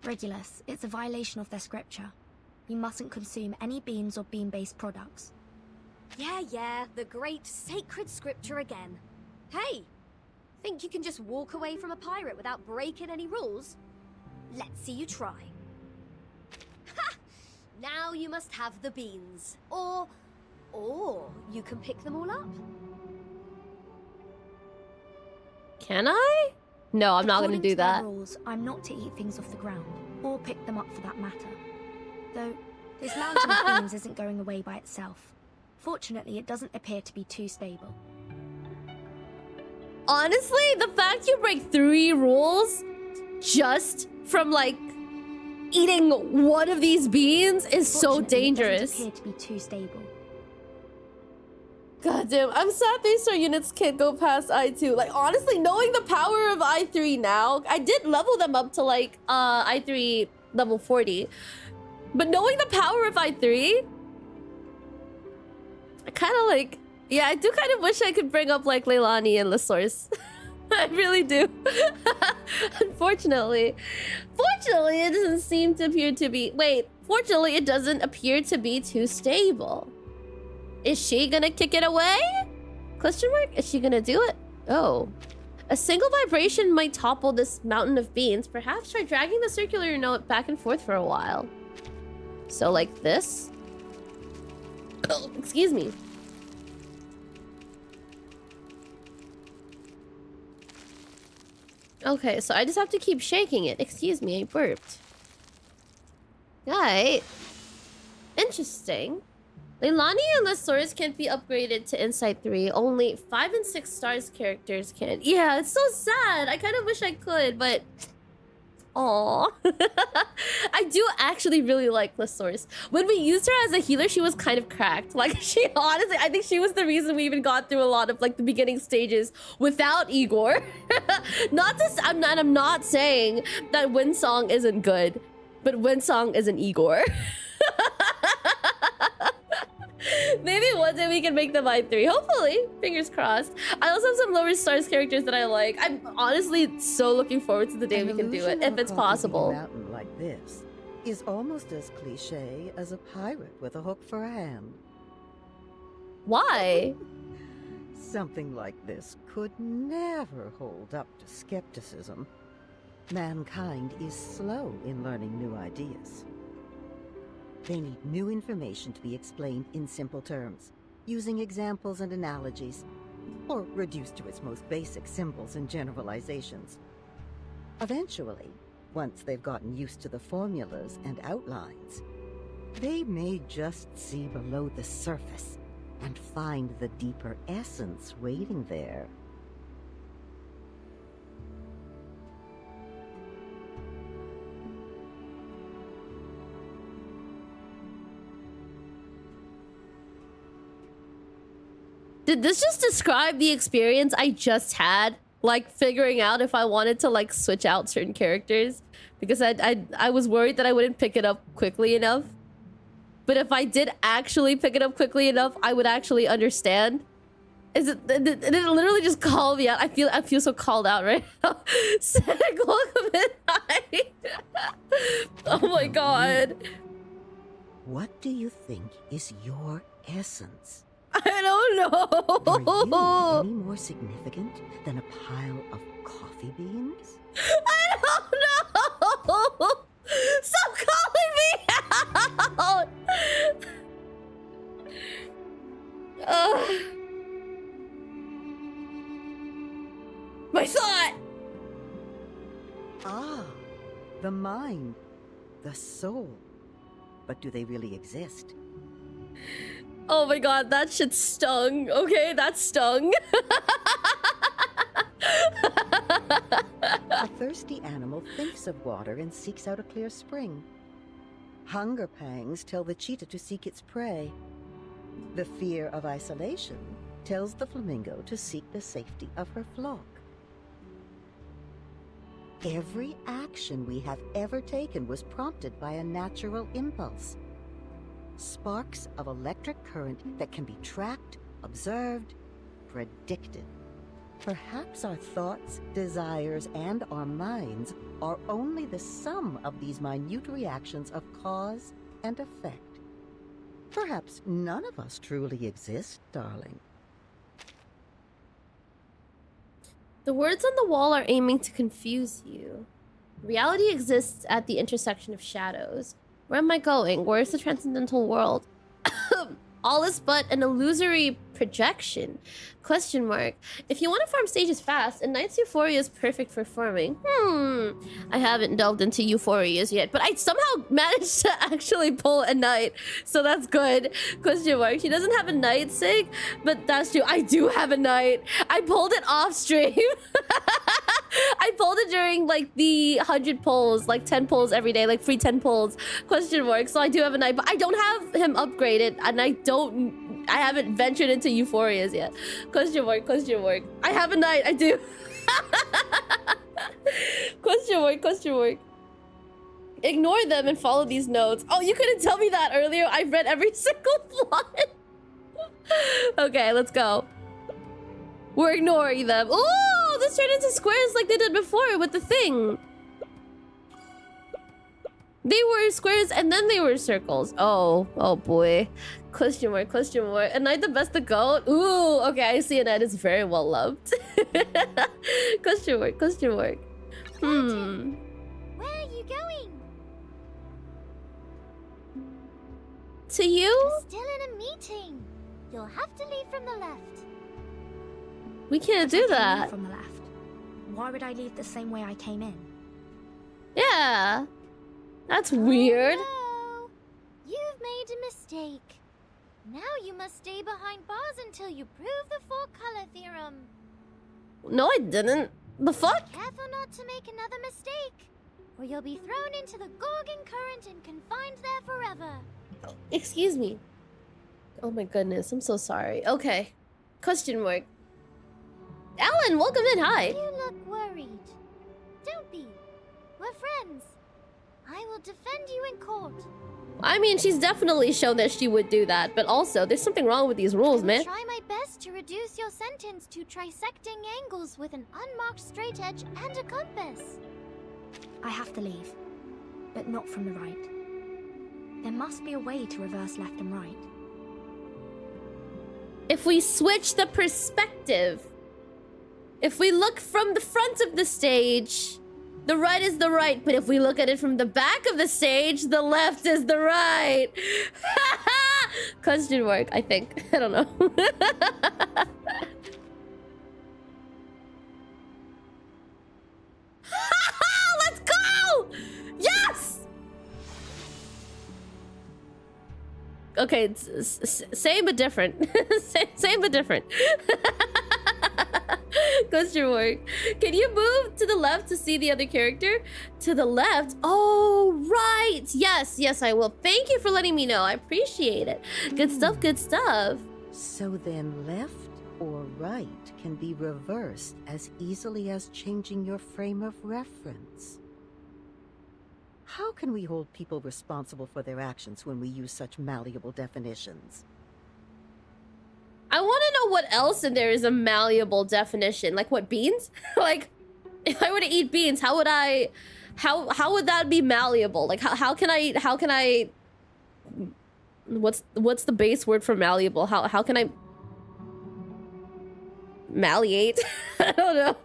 Regulus, it's a violation of their scripture. You mustn't consume any beans or bean-based products. Yeah, the great sacred scripture again. Hey, think you can just walk away from a pirate without breaking any rules? Let's see you try. Ha! Now you must have the beans. Or you can pick them all up. Can I? No, I'm not gonna do that. According to their rules, I'm not to eat things off the ground, or pick them up for that matter. Though, this mountain of beans isn't going away by itself. Fortunately, it doesn't appear to be too stable. Honestly, the fact you break 3 rules just from, like, eating one of these beans is so dangerous. It doesn't appear to be too stable. God damn, I'm sad 3-star units can't go past I2. Like, honestly, knowing the power of I3 now, I did level them up to, like, I3 level 40. But knowing the power of I3, I kind of like... Yeah, I do kind of wish I could bring up, like, Leilani and Lysaurus. I really do. Unfortunately. Fortunately, it doesn't seem to appear to be... Wait, fortunately, it doesn't appear to be too stable. Is she gonna kick it away? Question mark? Is she gonna do it? Oh. A single vibration might topple this mountain of beans. Perhaps try dragging the circular note back and forth for a while. So like this? Oh, excuse me. Okay, so I just have to keep shaking it. Excuse me, I burped. Right. Interesting. Leilani and Lysaurus can't be upgraded to Insight 3. Only 5 and 6 stars characters can. Yeah, it's so sad. I kind of wish I could, but... Aww. I do actually really like Lysaurus. When we used her as a healer, she was kind of cracked. Like, she honestly, I think she was the reason we even got through a lot of, like, the beginning stages without Igor. I'm not saying that Windsong isn't good, but Windsong isn't Igor. Maybe one day we can make them I3. Hopefully. Fingers crossed. I also have some lower stars characters that I like. I'm honestly so looking forward to the day we can do it, if it's possible. A mountain like this is almost as cliche as a pirate with a hook for a hand. Why? Something like this could never hold up to skepticism. Mankind is slow in learning new ideas. They need new information to be explained in simple terms, using examples and analogies, or reduced to its most basic symbols and generalizations. Eventually, once they've gotten used to the formulas and outlines, they may just see below the surface and find the deeper essence waiting there. Did this just describe the experience I just had? Like, figuring out if I wanted to, like, switch out certain characters? Because I was worried that I wouldn't pick it up quickly enough. But if I did actually pick it up quickly enough, I would actually understand. Did it literally just call me out? I feel so called out right now. Cynical midnight. Oh my god. What do you think is your essence? I don't know. Are you any more significant than a pile of coffee beans? I don't know. Stop calling me out. My thought. Ah, the mind, the soul. But do they really exist? Oh my god, that shit stung. Okay, that stung. A thirsty animal thinks of water and seeks out a clear spring. Hunger pangs tell the cheetah to seek its prey. The fear of isolation tells the flamingo to seek the safety of her flock. Every action we have ever taken was prompted by a natural impulse. Sparks of electric current that can be tracked, observed, predicted. Perhaps our thoughts, desires, and our minds are only the sum of these minute reactions of cause and effect. Perhaps none of us truly exist, darling. The words on the wall are aiming to confuse you. Reality exists at the intersection of shadows. Where am I going? Where is the transcendental world? All is but an illusory projection. Question mark. If you want to farm stages fast, a Knight's Euphoria is perfect for farming. I haven't delved into Euphorias yet, but I somehow managed to actually pull a Knight, so that's good. Question mark. She doesn't have a Knight, Sig, but that's true. I do have a Knight. I pulled it off stream. I pulled it during like the 100 pulls, like 10 pulls every day, like free 10 pulls. Question mark. So I do have a Knight, but I don't have him upgraded, and I haven't ventured into Euphorias yet. Question mark, question mark. I have a Knight, I do. Question mark, question mark. Ignore them and follow these notes. Oh, you couldn't tell me that earlier. I've read every single one. Okay, let's go. We're ignoring them. Ooh, this turned into squares like they did before with the thing. They were squares and then they were circles. Oh boy. Question mark, question mark. A Knight the best to go? Ooh, okay, I see a Knight is very well loved. Question mark, question mark. Where are you going? To you? I'm still in a meeting. You'll have to leave from the left. We can't do that. From the left. Why would I leave the same way I came in? Yeah. That's weird. No. You've made a mistake. Now you must stay behind bars until you prove the four-color theorem. No, I didn't. The fuck? Careful not to make another mistake, or you'll be thrown into the Gorgon current and confined there forever. Excuse me. Oh my goodness, I'm so sorry. Okay. Question mark. Alan, welcome in. Hi. You look worried. Don't be. We're friends. I will defend you in court. I mean, she's definitely shown that she would do that, but also, there's something wrong with these rules, man. I'll try my best to reduce your sentence to trisecting angles with an unmarked straight edge and a compass. I have to leave, but not from the right. There must be a way to reverse left and right. If we switch the perspective, if we look from the front of the stage, the right is the right, but if we look at it from the back of the stage, the left is the right. Question mark, I think. I don't know. Let's go! Yes! Okay, it's same but different. same but different. Question mark. Can you move to the left to see the other character? To the left? Oh, right. Yes, yes, I will. Thank you for letting me know. I appreciate it. Good stuff, good stuff. So then left or right can be reversed as easily as changing your frame of reference. How can we hold people responsible for their actions when we use such malleable definitions? I want to know what else in there is a malleable definition. Like what, beans? Like, if I were to eat beans, how would I, how would that be malleable? Like how can I, what's the base word for malleable? How can I malleate? I don't know.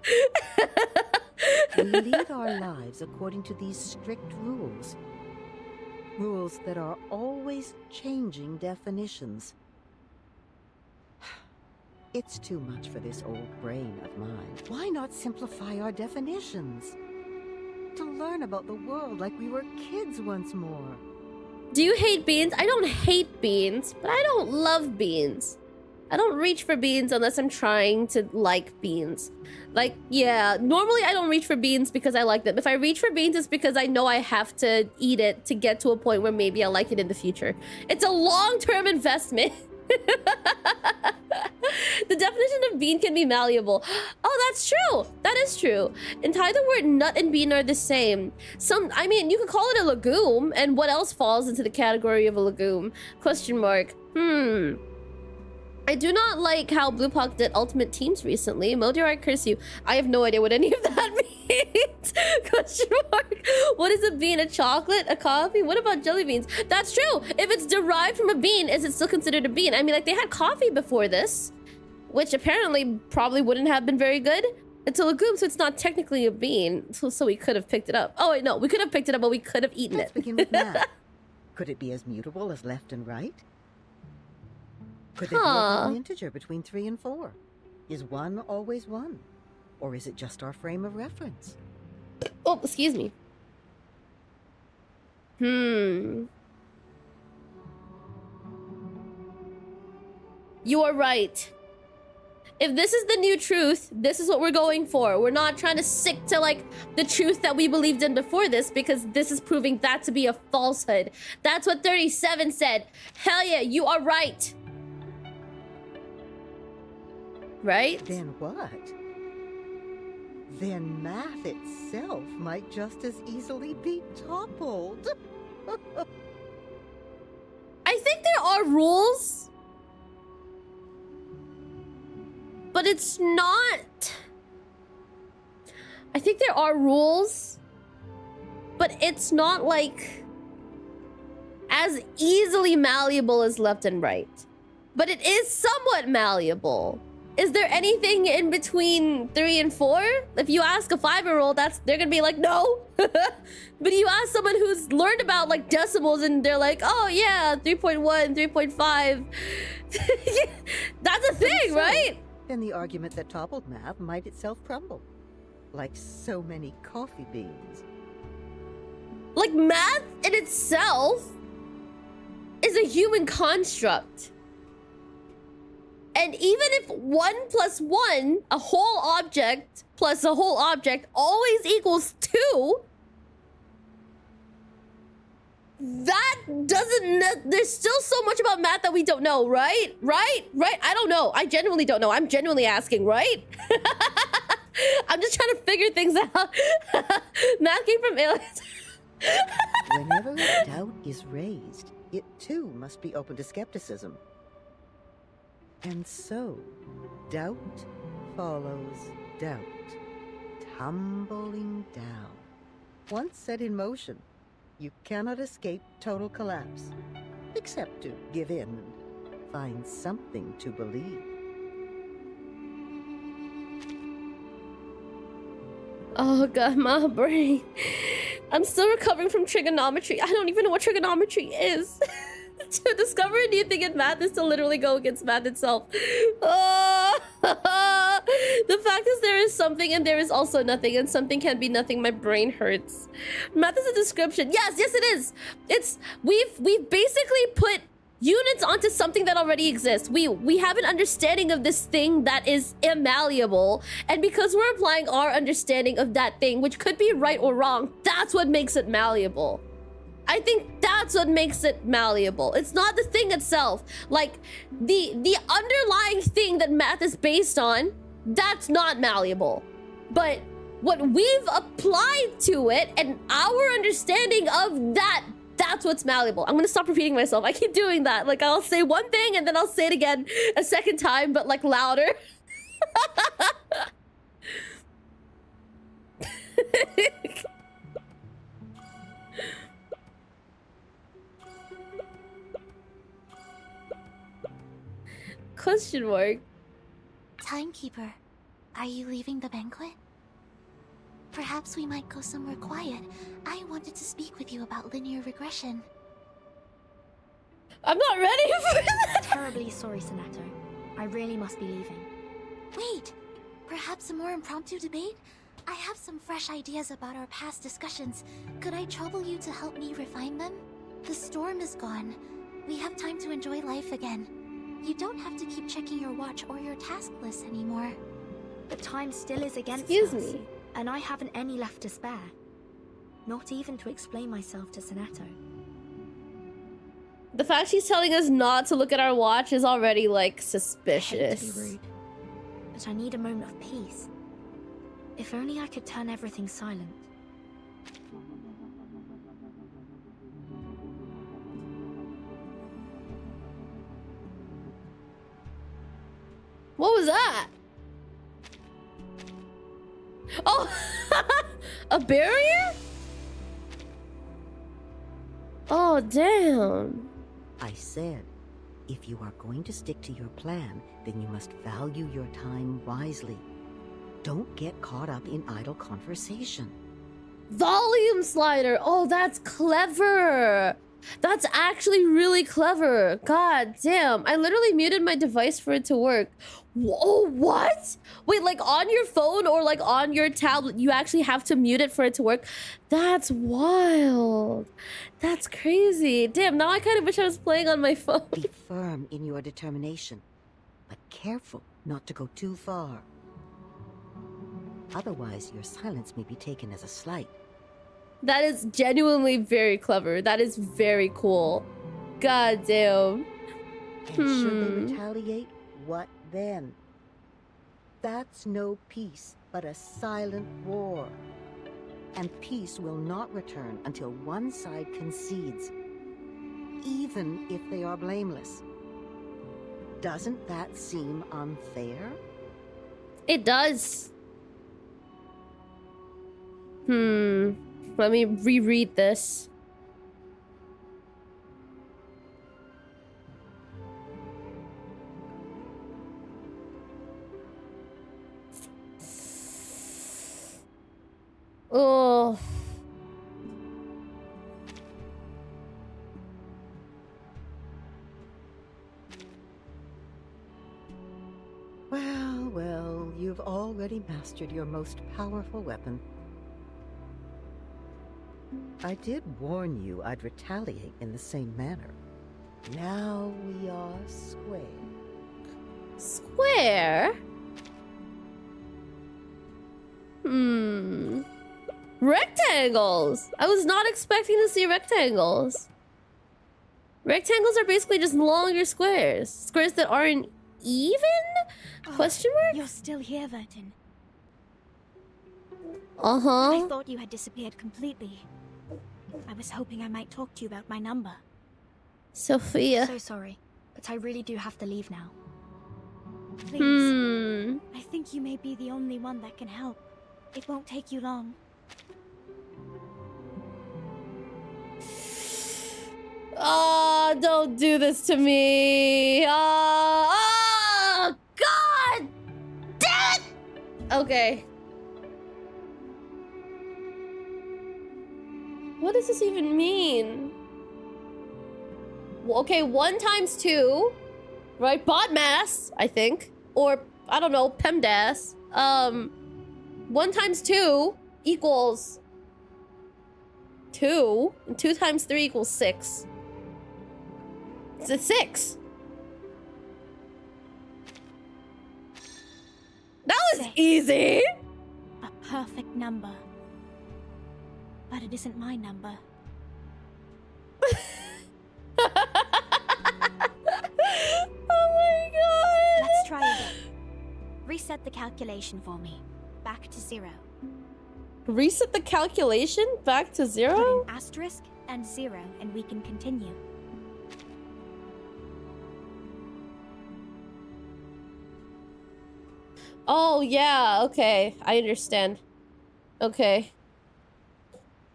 We lead our lives according to these strict rules. Rules that are always changing definitions. It's too much for this old brain of mine. Why not simplify our definitions? To learn about the world like we were kids once more. Do you hate beans? I don't hate beans, but I don't love beans. I don't reach for beans unless I'm trying to like beans. Like, yeah, normally I don't reach for beans because I like them. If I reach for beans, it's because I know I have to eat it to get to a point where maybe I'll like it in the future. It's a long-term investment. The definition of bean can be malleable. Oh, that's true. That is true. In Thai, the word nut and bean are the same. I mean, you could call it a legume, and what else falls into the category of a legume? Question mark. I do not like how Blue Puck did Ultimate Teams recently. Modir, I curse you. I have no idea what any of that means. Question mark. What is a bean? A chocolate? A coffee? What about jelly beans? That's true. If it's derived from a bean, is it still considered a bean? I mean, like, they had coffee before this, which apparently probably wouldn't have been very good until legume, so it's not technically a bean. So we could have picked it up. Oh, wait, no. We could have picked it up, but we could have eaten Let's it. begin with math. Could it be as mutable as left and right? Could there be a whole integer between 3 and 4? Is 1 always 1? Or is it just our frame of reference? Oh, excuse me. You are right. If this is the new truth, this is what we're going for. We're not trying to stick to, like, the truth that we believed in before this, because this is proving that to be a falsehood. That's what 37 said. Hell yeah, you are right. Right? Then what? Then math itself might just as easily be toppled. I think there are rules, but it's not... I think there are rules, but it's not, like, as easily malleable as left and right. But it is somewhat malleable. Is there anything in between 3 and 4? If you ask a 5-year-old, they're gonna be like, no. But you ask someone who's learned about, like, decimals, and they're like, oh yeah, 3.1, 3.5. That's a thing, right? Then the argument that toppled math might itself crumble, like so many coffee beans. Like, math in itself is a human construct. And even if 1 plus 1, a whole object plus a whole object, always equals 2, that doesn't... There's still so much about math that we don't know, right? Right? I don't know. I genuinely don't know. I'm genuinely asking, right? I'm just trying to figure things out. Math came from aliens. Whenever a doubt is raised, it too must be open to skepticism. And so, doubt follows doubt, tumbling down. Once set in motion, you cannot escape total collapse, except to give in and find something to believe. Oh god, my brain. I'm still recovering from trigonometry. I don't even know what trigonometry is. To discover a new thing in math is to literally go against math itself. Oh, the fact is there is something and there is also nothing, and something can be nothing. My brain hurts. Math is a description. Yes, it is. We've basically put units onto something that already exists. We have an understanding of this thing that is immalleable, and because we're applying our understanding of that thing, which could be right or wrong, that's what makes it malleable. I think that's what makes it malleable. It's not the thing itself. Like, the underlying thing that math is based on, that's not malleable. But what we've applied to it and our understanding of that, that's what's malleable. I'm gonna stop repeating myself. I keep doing that. Like, I'll say one thing and then I'll say it again a second time, but like louder. Question mark. Timekeeper, are you leaving the banquet? Perhaps we might go somewhere quiet. I wanted to speak with you about linear regression. I'm not ready for that. Terribly sorry, Senator. I really must be leaving. Wait, perhaps a more impromptu debate? I have some fresh ideas about our past discussions. Could I trouble you to help me refine them? The storm is gone. We have time to enjoy life again. You don't have to keep checking your watch or your task list anymore. But time still is against Excuse us, me. and I haven't any left to spare. Not even to explain myself to Senator. The fact she's telling us not to look at our watch is already, like, I hate to suspicious. be rude, but I need a moment of peace. If only I could turn everything silent. was that? Oh, a barrier? Oh, damn. I said, if you are going to stick to your plan, then you must value your time wisely. Don't get caught up in idle conversation. Volume slider. Oh, that's clever. That's actually really clever. God damn. I literally muted my device for it to work. Whoa, what? Wait, like on your phone or like on your tablet, you actually have to mute it for it to work? That's wild. That's crazy. Damn, now I kind of wish I was playing on my phone. Be firm in your determination, but careful not to go too far. Otherwise, your silence may be taken as a slight. That is genuinely very clever. That is very cool. God damn. And should they retaliate, what then? That's no peace, but a silent war. And peace will not return until one side concedes, even if they are blameless. Doesn't that seem unfair? It does. Let me reread this. Oh. Well, you've already mastered your most powerful weapon. I did warn you I'd retaliate in the same manner. Now we are square. Square? Rectangles! I was not expecting to see rectangles. Rectangles are basically just longer squares. Squares that aren't even? Question mark? You're still here, Vertin. Uh-huh. I thought you had disappeared completely. I was hoping I might talk to you about my number. Sophia. So sorry, but I really do have to leave now. Please. I think you may be the only one that can help. It won't take you long. Oh, don't do this to me. Oh, God! Damn it! Okay. What does this even mean? Well, okay, 1 times 2, right? Bot mass, I think. Or, I don't know, PEMDAS. 1 times 2 equals 2. And 2 times 3 equals 6. It's 6. That was easy. A perfect number. But it isn't my number. Oh my god! Let's try again. Reset the calculation for me. Back to 0. Reset the calculation back to 0? Put an asterisk and 0 and we can continue. Oh, yeah, okay. I understand. Okay.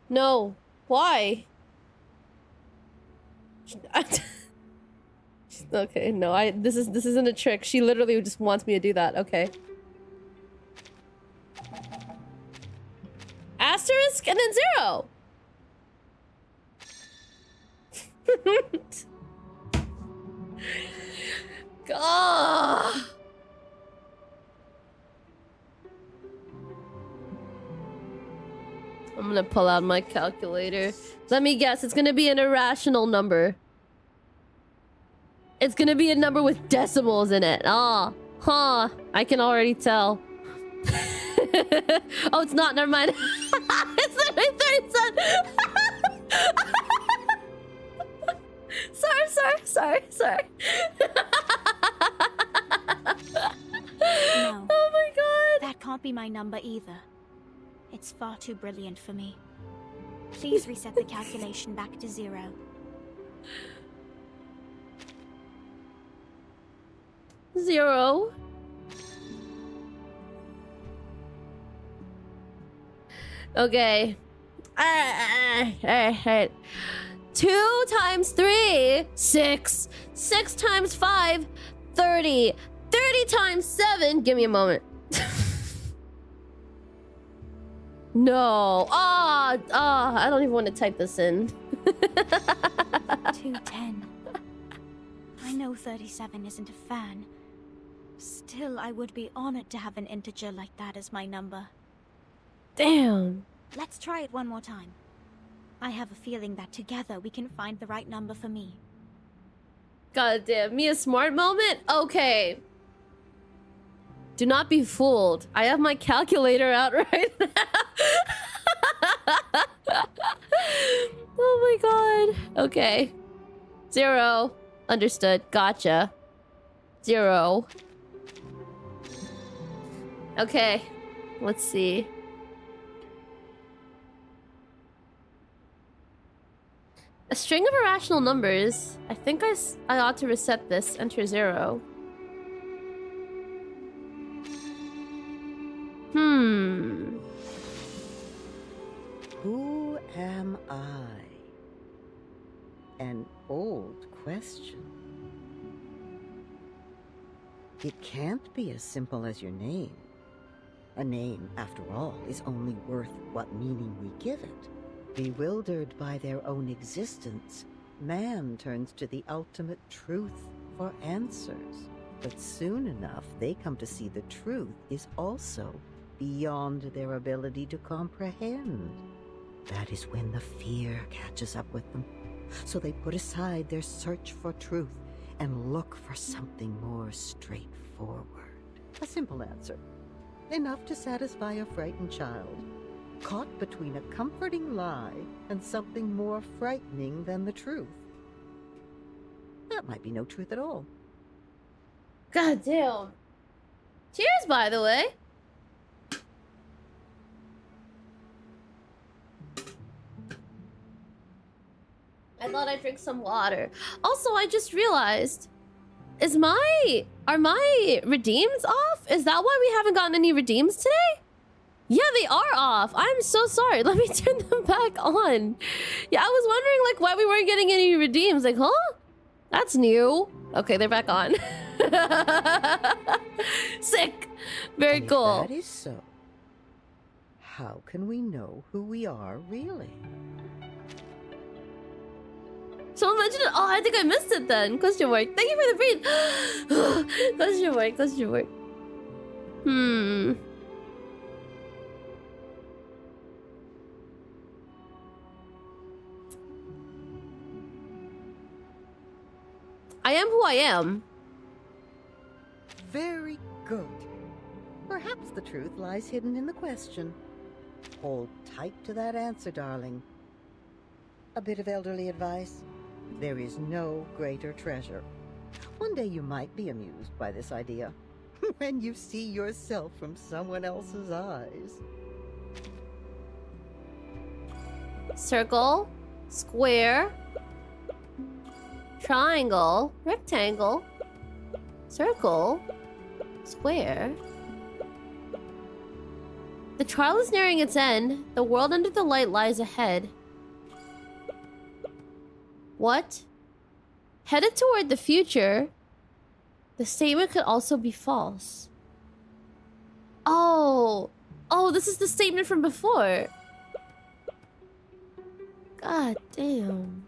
No. Why? Okay, no, this isn't a trick. She literally just wants me to do that. Okay. Asterisk and then 0. God. I'm gonna pull out my calculator. Let me guess, it's gonna be an irrational number. It's gonna be a number with decimals in it. Ah, huh. I can already tell. Oh, it's not. Never mind. It's literally 37. Sorry. No. Oh my god. That can't be my number either. It's far too brilliant for me. Please reset the calculation back to 0. Zero. Okay. Alright. 2 times 3, 6. 6 times 5, 30. 30 times 7. Give me a moment. No. I don't even want to type this in. 210. I know 37 isn't a fan. Still, I would be honored to have an integer like that as my number. Damn. Let's try it one more time. I have a feeling that together we can find the right number for me. God damn. Me a smart moment? Okay. Do not be fooled. I have my calculator out right now. Oh my god. Okay. 0. Understood. Gotcha. 0. Okay. Let's see. A string of irrational numbers. I think I ought to reset this. Enter 0. Who am I? An old question. It can't be as simple as your name. A name, after all, is only worth what meaning we give it. Bewildered by their own existence, man turns to the ultimate truth for answers. But soon enough, they come to see the truth is also beyond their ability to comprehend. That is when the fear catches up with them. So they put aside their search for truth and look for something more straightforward. A simple answer, enough to satisfy a frightened child, caught between a comforting lie and something more frightening than the truth. That might be no truth at all. God damn. Cheers, by the way. I thought I'd drink some water. Also, I just realized, are my redeems off? Is that why we haven't gotten any redeems today? Yeah, they are off. I'm so sorry. Let me turn them back on. Yeah, I was wondering like why we weren't getting any redeems. Like, huh? That's new. Okay, they're back on. Sick. Very cool. If that is so, how can we know who we are really? Someone mentioned it. Oh, I think I missed it then. Question mark. Thank you for the breathe. Question mark. Question mark. I am who I am. Very good. Perhaps the truth lies hidden in the question. Hold tight to that answer, darling. A bit of elderly advice. There is no greater treasure. One day you might be amused by this idea. When you see yourself from someone else's eyes. Circle. Square. Triangle. Rectangle. Circle. Square. The trial is nearing its end. The world under the light lies ahead. What? Headed toward the future. The statement could also be false. Oh, this is the statement from before. God damn.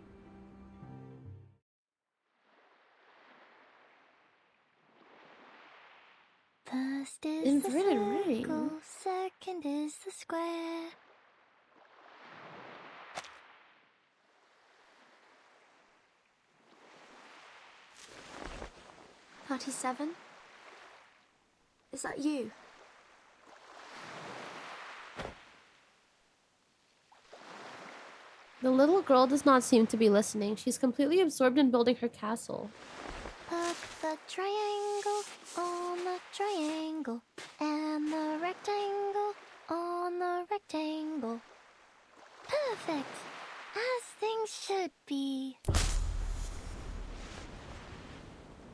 First is Inverted the ring. circle, second is the square. "37? Is that you?" The little girl does not seem to be listening. She's completely absorbed in building her castle. Put the triangle on the triangle and the rectangle on the rectangle. Perfect, as things should be.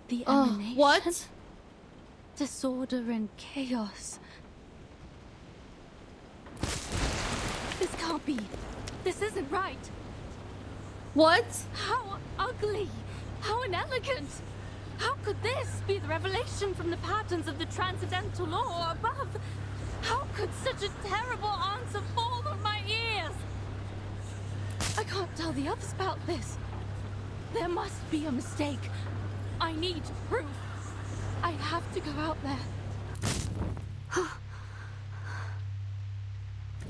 The emanation? What? Disorder and chaos. This can't be. This isn't right. What? How ugly. How inelegant. How could this be the revelation from the patterns of the transcendental law above? How could such a terrible answer fall on my ears? I can't tell the others about this. There must be a mistake. I need proof. I have to go out there.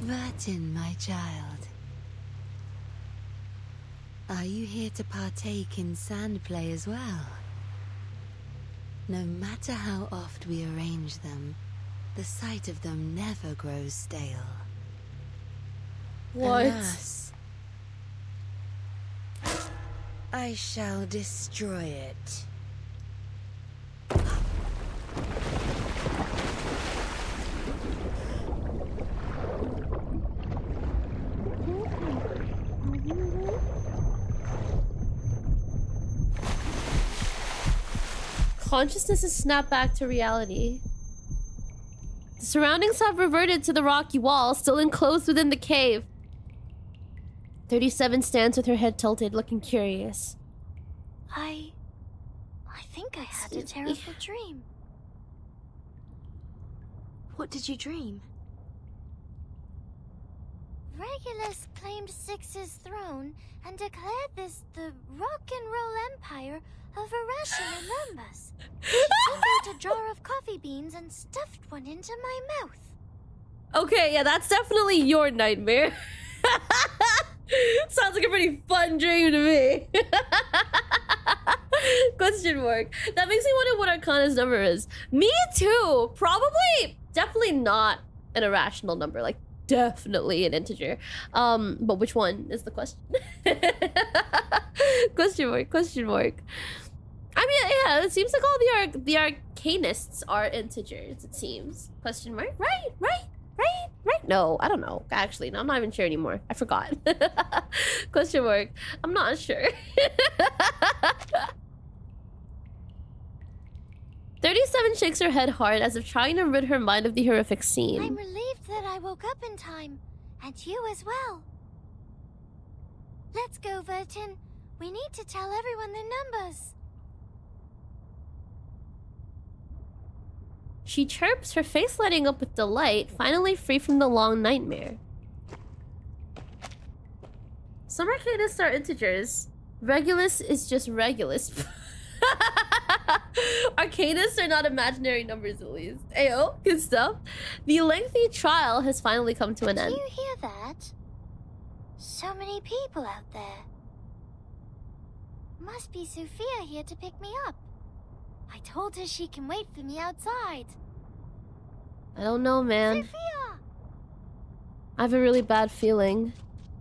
Burton, my child. Are you here to partake in sand play as well? No matter how oft we arrange them, the sight of them never grows stale. What? Alas, I shall destroy it. Consciousness is snapped back to reality. The surroundings have reverted to the rocky wall, still enclosed within the cave. 37 stands with her head tilted, looking curious. I think I had a terrible dream. What did you dream? Regulus claimed Six's throne and declared this the rock and roll empire of irrational numbers. She took out a jar of coffee beans and stuffed one into my mouth. Okay, yeah, that's definitely your nightmare. Sounds like a pretty fun dream to me. Question mark. That makes me wonder what Arcana's number is. Me too. Probably, definitely not an irrational number. Like, definitely an integer. But which one is the question? Question mark. Question mark. I mean, yeah, it seems like all the arcanists are integers. It seems. Question mark. Right. No, I don't know. Actually, no, I'm not even sure anymore. I forgot. Question mark. I'm not sure. 37 shakes her head hard as if trying to rid her mind of the horrific scene. I'm relieved that I woke up in time, and you as well. Let's go, Vertin. We need to tell everyone the numbers. She chirps, her face lighting up with delight, finally free from the long nightmare. Some arcanists are integers. Regulus is just Regulus. Arcanists are not imaginary numbers, at least. Ayo, good stuff. The lengthy trial has finally come to an end. Do you hear that? So many people out there. Must be Sophia here to pick me up. I told her she can wait for me outside. I don't know, man. Sophia! I have a really bad feeling.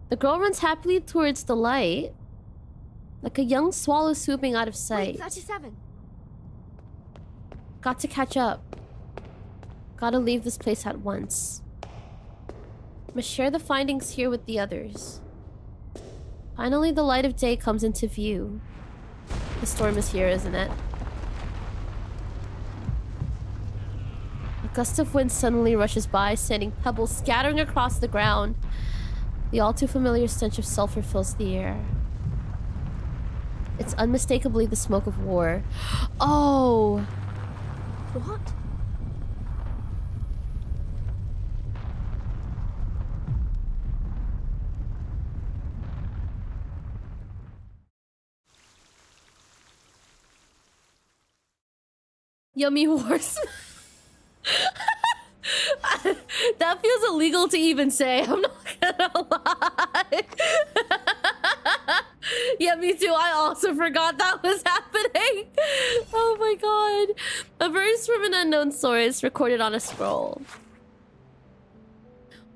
The girl runs happily towards the light, like a young swallow swooping out of sight. Wait, 37. Got to catch up. Gotta leave this place at once. Must share the findings here with the others. Finally, the light of day comes into view. The storm is here, isn't it? A gust of wind suddenly rushes by, sending pebbles scattering across the ground. The all too familiar stench of sulfur fills the air. It's unmistakably the smoke of war. Oh! What? Yummy horse. That feels illegal to even say. I'm not gonna lie. Yeah, me too. I also forgot that was happening. Oh my god. A verse from an unknown source recorded on a scroll.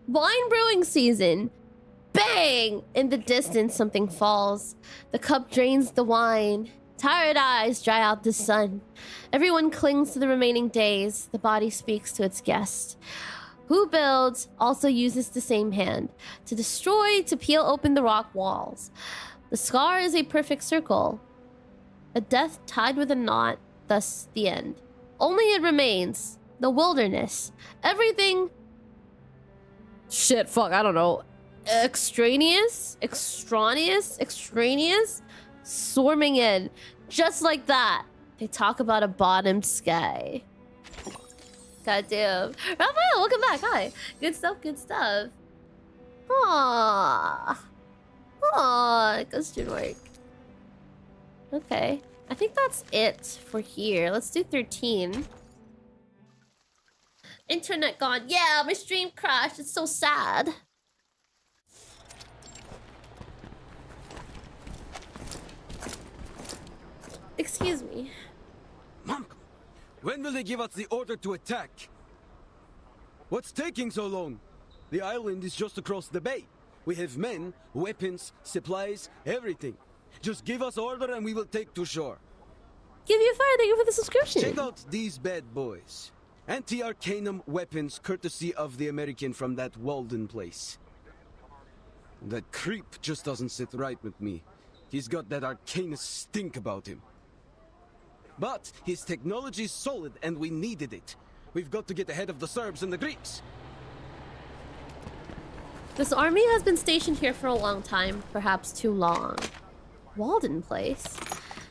Wine brewing season. Bang! In the distance, something falls. The cup drains the wine. Tired eyes dry out the sun. Everyone clings to the remaining days. The body speaks to its guest. Who builds also uses the same hand. To destroy, to peel open the rock walls. The scar is a perfect circle. A death tied with a knot, thus the end. Only it remains. The wilderness. Everything... Shit, fuck, I don't know. extraneous, swarming in. Just like that. They talk about a bottomed sky. Goddamn. Raphael, welcome back. Hi. Good stuff, good stuff. Aww. Aww, question mark. Okay. I think that's it for here. Let's do 13. Internet gone. Yeah, my stream crashed. It's so sad. Excuse me. Mom, when will they give us the order to attack? What's taking so long? The island is just across the bay. We have men, weapons, supplies, everything. Just give us order and we will take to shore. Give you a fire, thank you for the subscription. Check out these bad boys. Anti-Arcanum weapons courtesy of the American from that Walden place. That creep just doesn't sit right with me. He's got that Arcanus stink about him. But his technology's solid and we needed it. We've got to get ahead of the Serbs and the Greeks. This army has been stationed here for a long time, perhaps too long. Walden Place.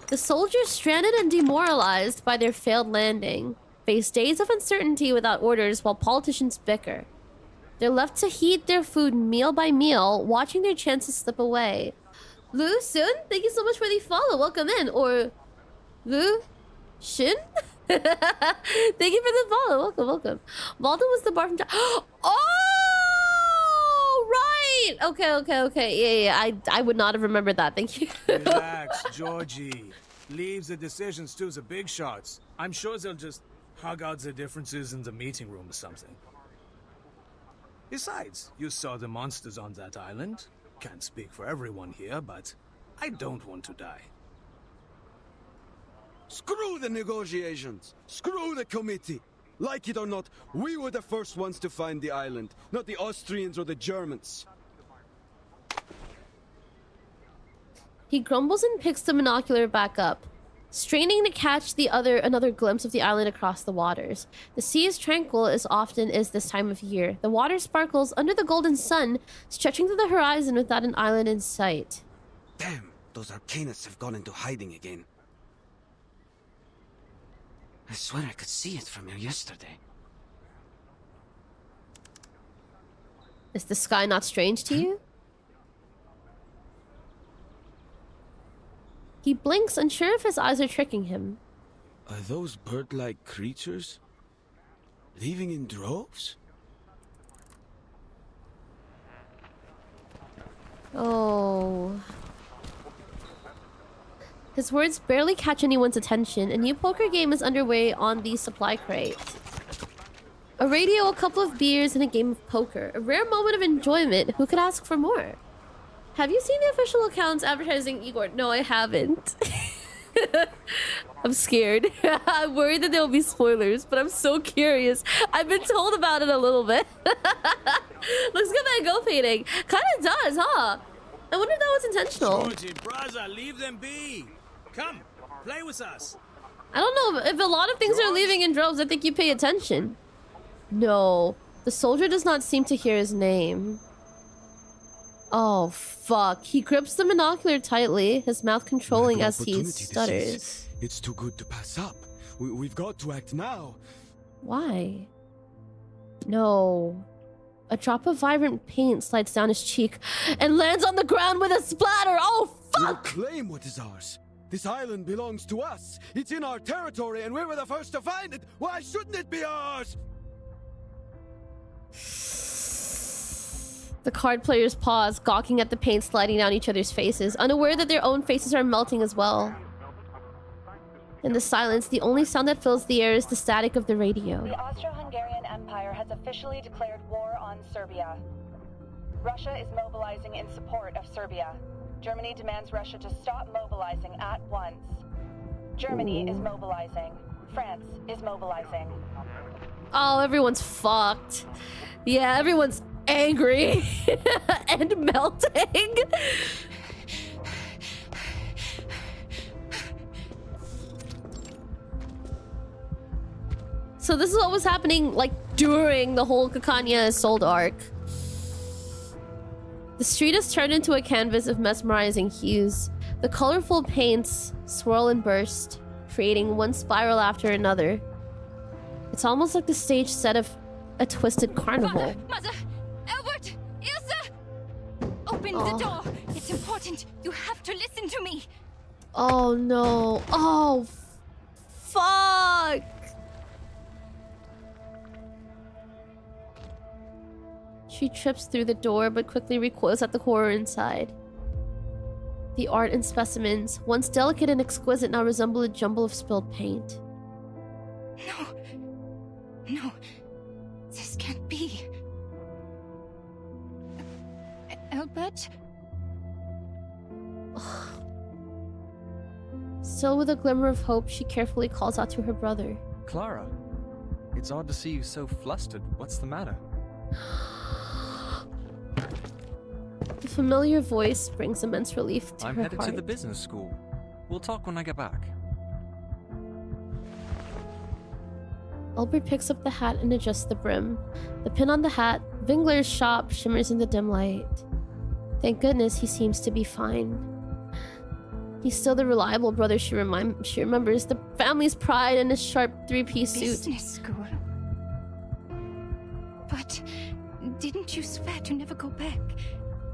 The soldiers, stranded and demoralized by their failed landing, face days of uncertainty without orders while politicians bicker. They're left to heat their food meal by meal, watching their chances slip away. Lu Sun, thank you so much for the follow. Welcome in. Or Lu Shin? Thank you for the follow. Welcome, welcome. Walden was the bar from... Oh, right. Okay. Yeah. I would not have remembered that. Thank you. Relax, Georgie. Leaves the decisions to the big shots. I'm sure they'll just hug out the differences in the meeting room or something. Besides, you saw the monsters on that island. Can't speak for everyone here, but I don't want to die. Screw the negotiations! Screw the committee! Like it or not, we were the first ones to find the island, not the Austrians or the Germans. He grumbles and picks the binocular back up, straining to catch another glimpse of the island across the waters. The sea is tranquil as often is this time of year. The water sparkles under the golden sun, stretching to the horizon without an island in sight. Damn, those Arcanists have gone into hiding again. I swear I could see it from here yesterday. Is the sky not strange to you? He blinks, unsure if his eyes are tricking him. Are those bird-like creatures leaving in droves? Oh. His words barely catch anyone's attention. A new poker game is underway on the supply crate. A radio, a couple of beers, and a game of poker. A rare moment of enjoyment. Who could ask for more? Have you seen the official accounts advertising Igor? No, I haven't. I'm scared. I'm worried that there'll be spoilers, but I'm so curious. I've been told about it a little bit. Looks good by a go painting. Kinda does, huh? I wonder if that was intentional. Georgie, brother, leave them be. Come, play with us. I don't know. If a lot of things are leaving in droves, I think you pay attention. No. The soldier does not seem to hear his name. Oh, fuck. He grips the binocular tightly, his mouth controlling as he stutters. It's too good to pass up. We've got to act now. Why? No. A drop of vibrant paint slides down his cheek and lands on the ground with a splatter. Oh, fuck! We'll claim what is ours. This island belongs to us. It's in our territory and we were the first to find it. Why shouldn't it be ours? The card players pause, gawking at the paint sliding down each other's faces, unaware that their own faces are melting as well. In the silence, the only sound that fills the air is the static of the radio. The Austro-Hungarian Empire has officially declared war on Serbia. Russia is mobilizing in support of Serbia. Germany demands Russia to stop mobilizing at once. Germany is mobilizing. France is mobilizing. Oh, everyone's fucked. Yeah, everyone's angry and melting. So this is what was happening, like, during the whole Kisekimiya sold arc. The street is turned into a canvas of mesmerizing hues. The colorful paints swirl and burst, creating one spiral after another. It's almost like the stage set of a twisted carnival. Mother! Albert! Ilsa! Open the door! It's important! You have to listen to me! Oh no. Oh, fuck! She trips through the door, but quickly recoils at the horror inside. The art and specimens, once delicate and exquisite, now resemble a jumble of spilled paint. No, this can't be. Albert? Still with a glimmer of hope, she carefully calls out to her brother. Clara, it's odd to see you so flustered. What's the matter? The familiar voice brings immense relief to I'm her headed heart. to the business school. We'll talk when I get back. Albert picks up the hat and adjusts the brim. The pin on the hat, Vingler's shop, shimmers in the dim light. Thank goodness he seems to be fine. He's still the reliable brother she remembers, the family's pride in his sharp three-piece suit. Business school? But didn't you swear to never go back?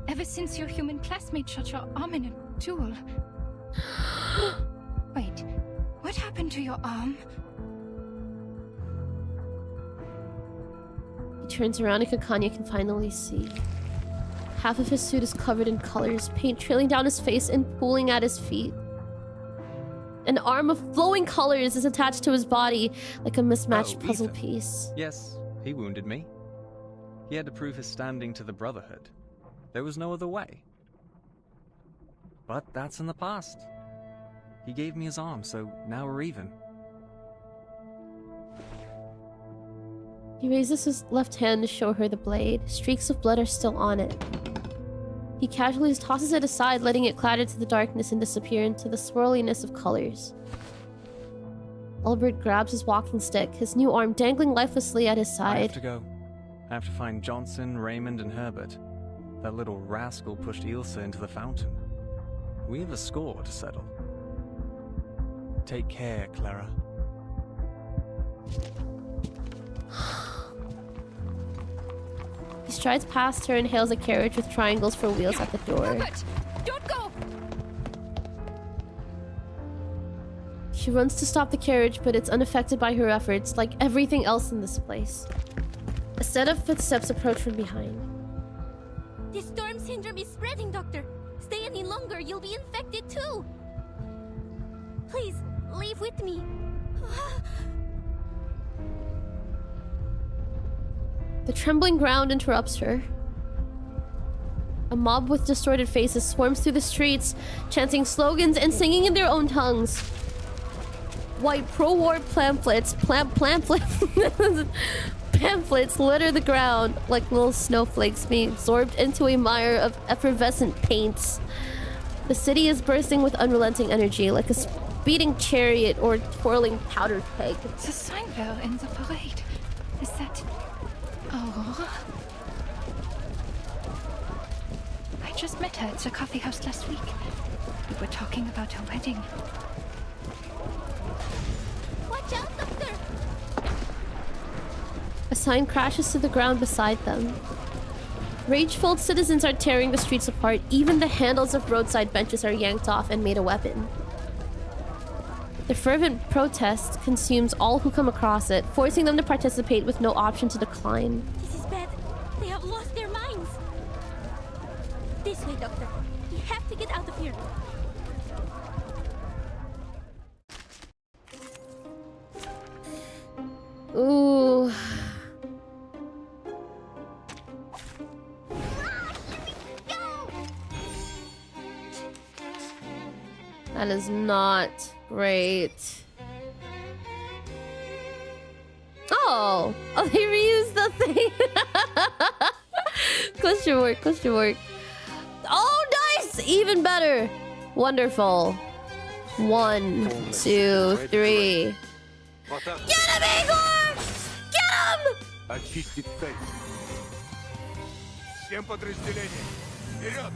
Ever since your human classmate shot your arm in a duel. Wait, what happened to your arm? He turns around and Kisekimiya can finally see. Half of his suit is covered in colors, paint trailing down his face and pooling at his feet. An arm of flowing colors is attached to his body like a mismatched puzzle Ethan. piece. Yes, he wounded me. He had to prove his standing to the Brotherhood. There was no other way. But that's in the past. He gave me his arm, so now we're even. He raises his left hand to show her the blade. Streaks of blood are still on it. He casually tosses it aside, letting it clatter to the darkness and disappear into the swirliness of colors. Albert grabs his walking stick, his new arm dangling lifelessly at his I have side. to go. I have to find Johnson, Raymond, and Herbert. That little rascal pushed Ilsa into the fountain. We have a score to settle. Take care, Clara. He strides past her and hails a carriage with triangles for wheels at the door. Albert, don't go! She runs to stop the carriage, but it's unaffected by her efforts, like everything else in this place. A set of footsteps approach from behind. The storm syndrome is spreading, Doctor. Stay any longer, you'll be infected too. Please, leave with me. The trembling ground interrupts her. A mob with distorted faces swarms through the streets, chanting slogans and singing in their own tongues. White pro-war pamphlets, pamphlets litter the ground like little snowflakes being absorbed into a mire of effervescent paints. The city is bursting with unrelenting energy, like a speeding chariot or twirling powder keg. It's a sign bell in the parade. Is that... Oh... I just met her at the coffee house last week. We were talking about her wedding. Watch out, Doctor! A sign crashes to the ground beside them. Rage-filled citizens are tearing the streets apart. Even the handles of roadside benches are yanked off and made a weapon. The fervent protest consumes all who come across it, forcing them to participate with no option to decline. This is bad. They have lost their minds. This way, Doctor. We have to get out of here. Ooh. That is not great. Oh, they reused the thing. Question mark. Oh, nice! Even better. Wonderful. 1, 2, 3. Get him, Igor! Get him! Очистить цель. Всем подразделениям. Вперед!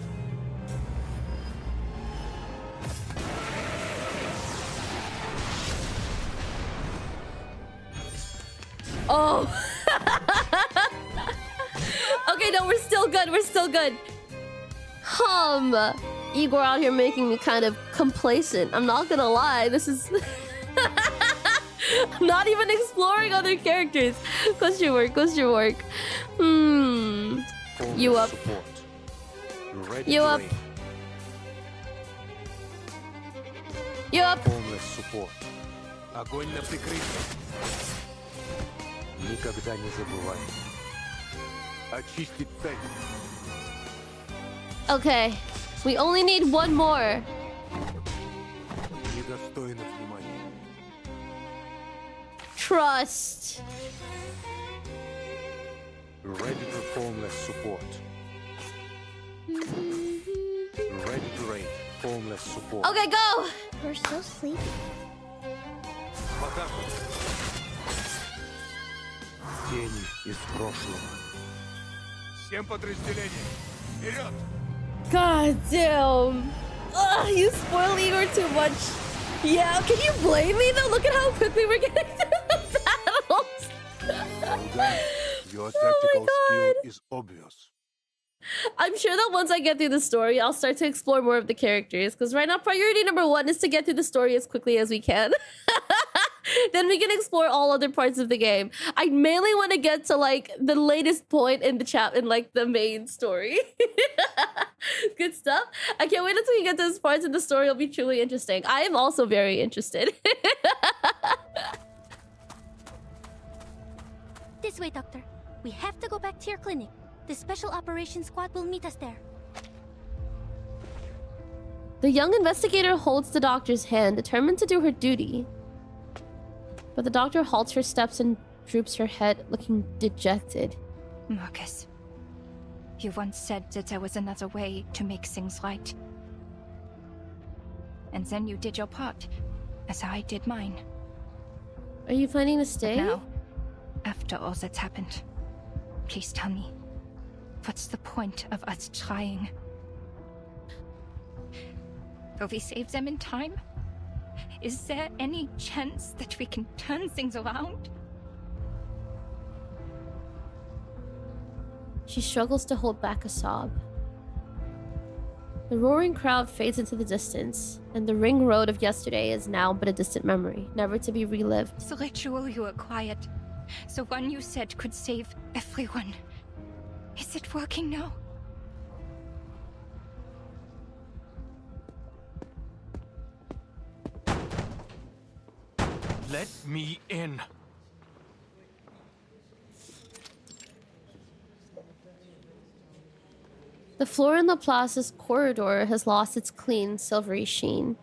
Oh. Okay, no, we're still good. We're still good. Igor out here making me kind of complacent. I'm not gonna lie. This is... I'm not even exploring other characters. Question mark, question mark. You up. You up. You up. Homeless support. Огонь на прикрытие. Никогда не забывай. Очистить цель. Okay. We only need one more. Недостойно внимания. Trust. Ready to homeless support. Ready to raid. Homeless support. Okay, go. We're so sleepy. Тени из прошлого. Всем подразделениям. Вперед! God damn. Ugh, you spoil Igor too much. Yeah, can you blame me though? Look at how quickly we're getting through the battles. Well done. Your tactical skill is obvious. I'm sure that once I get through the story, I'll start to explore more of the characters. Because right now, priority number 1 is to get through the story as quickly as we can. Then we can explore all other parts of the game. I mainly want to get to like the latest point in the chat in like the main story. Good stuff. I can't wait until you get to those parts in the story. It'll be truly interesting. I am also very interested. This way, Doctor. We have to go back to your clinic. The Special Operations Squad will meet us there. The young investigator holds the doctor's hand, determined to do her duty. But the doctor halts her steps and droops her head, looking dejected. Marcus, you once said that there was another way to make things right. And then you did your part, as I did mine. Are you planning to stay? But now, after all that's happened, please tell me, what's the point of us trying? Will we save them in time? Is there any chance that we can turn things around? She struggles to hold back a sob. The roaring crowd fades into the distance, and the ring road of yesterday is now but a distant memory, never to be relived. The ritual you acquired, the one you said could save everyone. Is it working now? Let me in. The floor in Laplace's corridor has lost its clean, silvery sheen.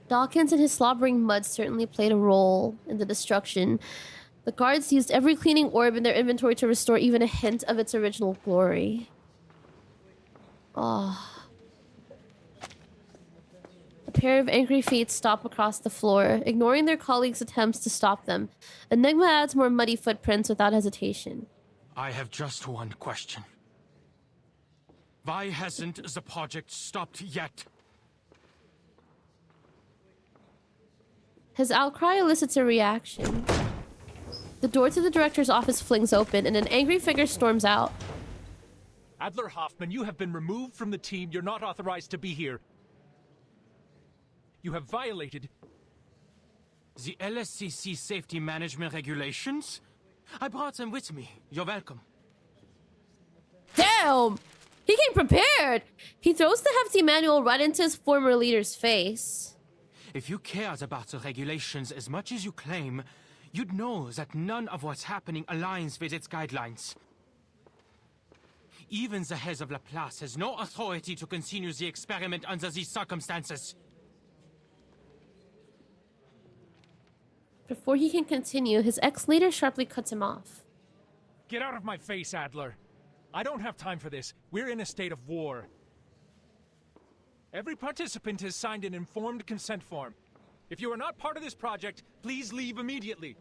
Dawkins and his slobbering mud certainly played a role in the destruction. The guards used every cleaning orb in their inventory to restore even a hint of its original glory. Oh. A pair of angry feet stop across the floor, ignoring their colleagues' attempts to stop them. Enigma adds more muddy footprints without hesitation. I have just one question. Why hasn't the project stopped yet? His outcry elicits a reaction. The door to the director's office flings open, and an angry figure storms out. Adler Hoffman, you have been removed from the team. You're not authorized to be here. You have violated the LSCC safety management regulations? I brought them with me. You're welcome. Damn! He came prepared! He throws the hefty manual right into his former leader's face. If you cared about the regulations as much as you claim, you'd know that none of what's happening aligns with its guidelines. Even the head of Laplace has no authority to continue the experiment under these circumstances. Before he can continue, his ex-leader sharply cuts him off. Get out of my face, Adler. I don't have time for this. We're in a state of war. Every participant has signed an informed consent form. If you are not part of this project, please leave immediately.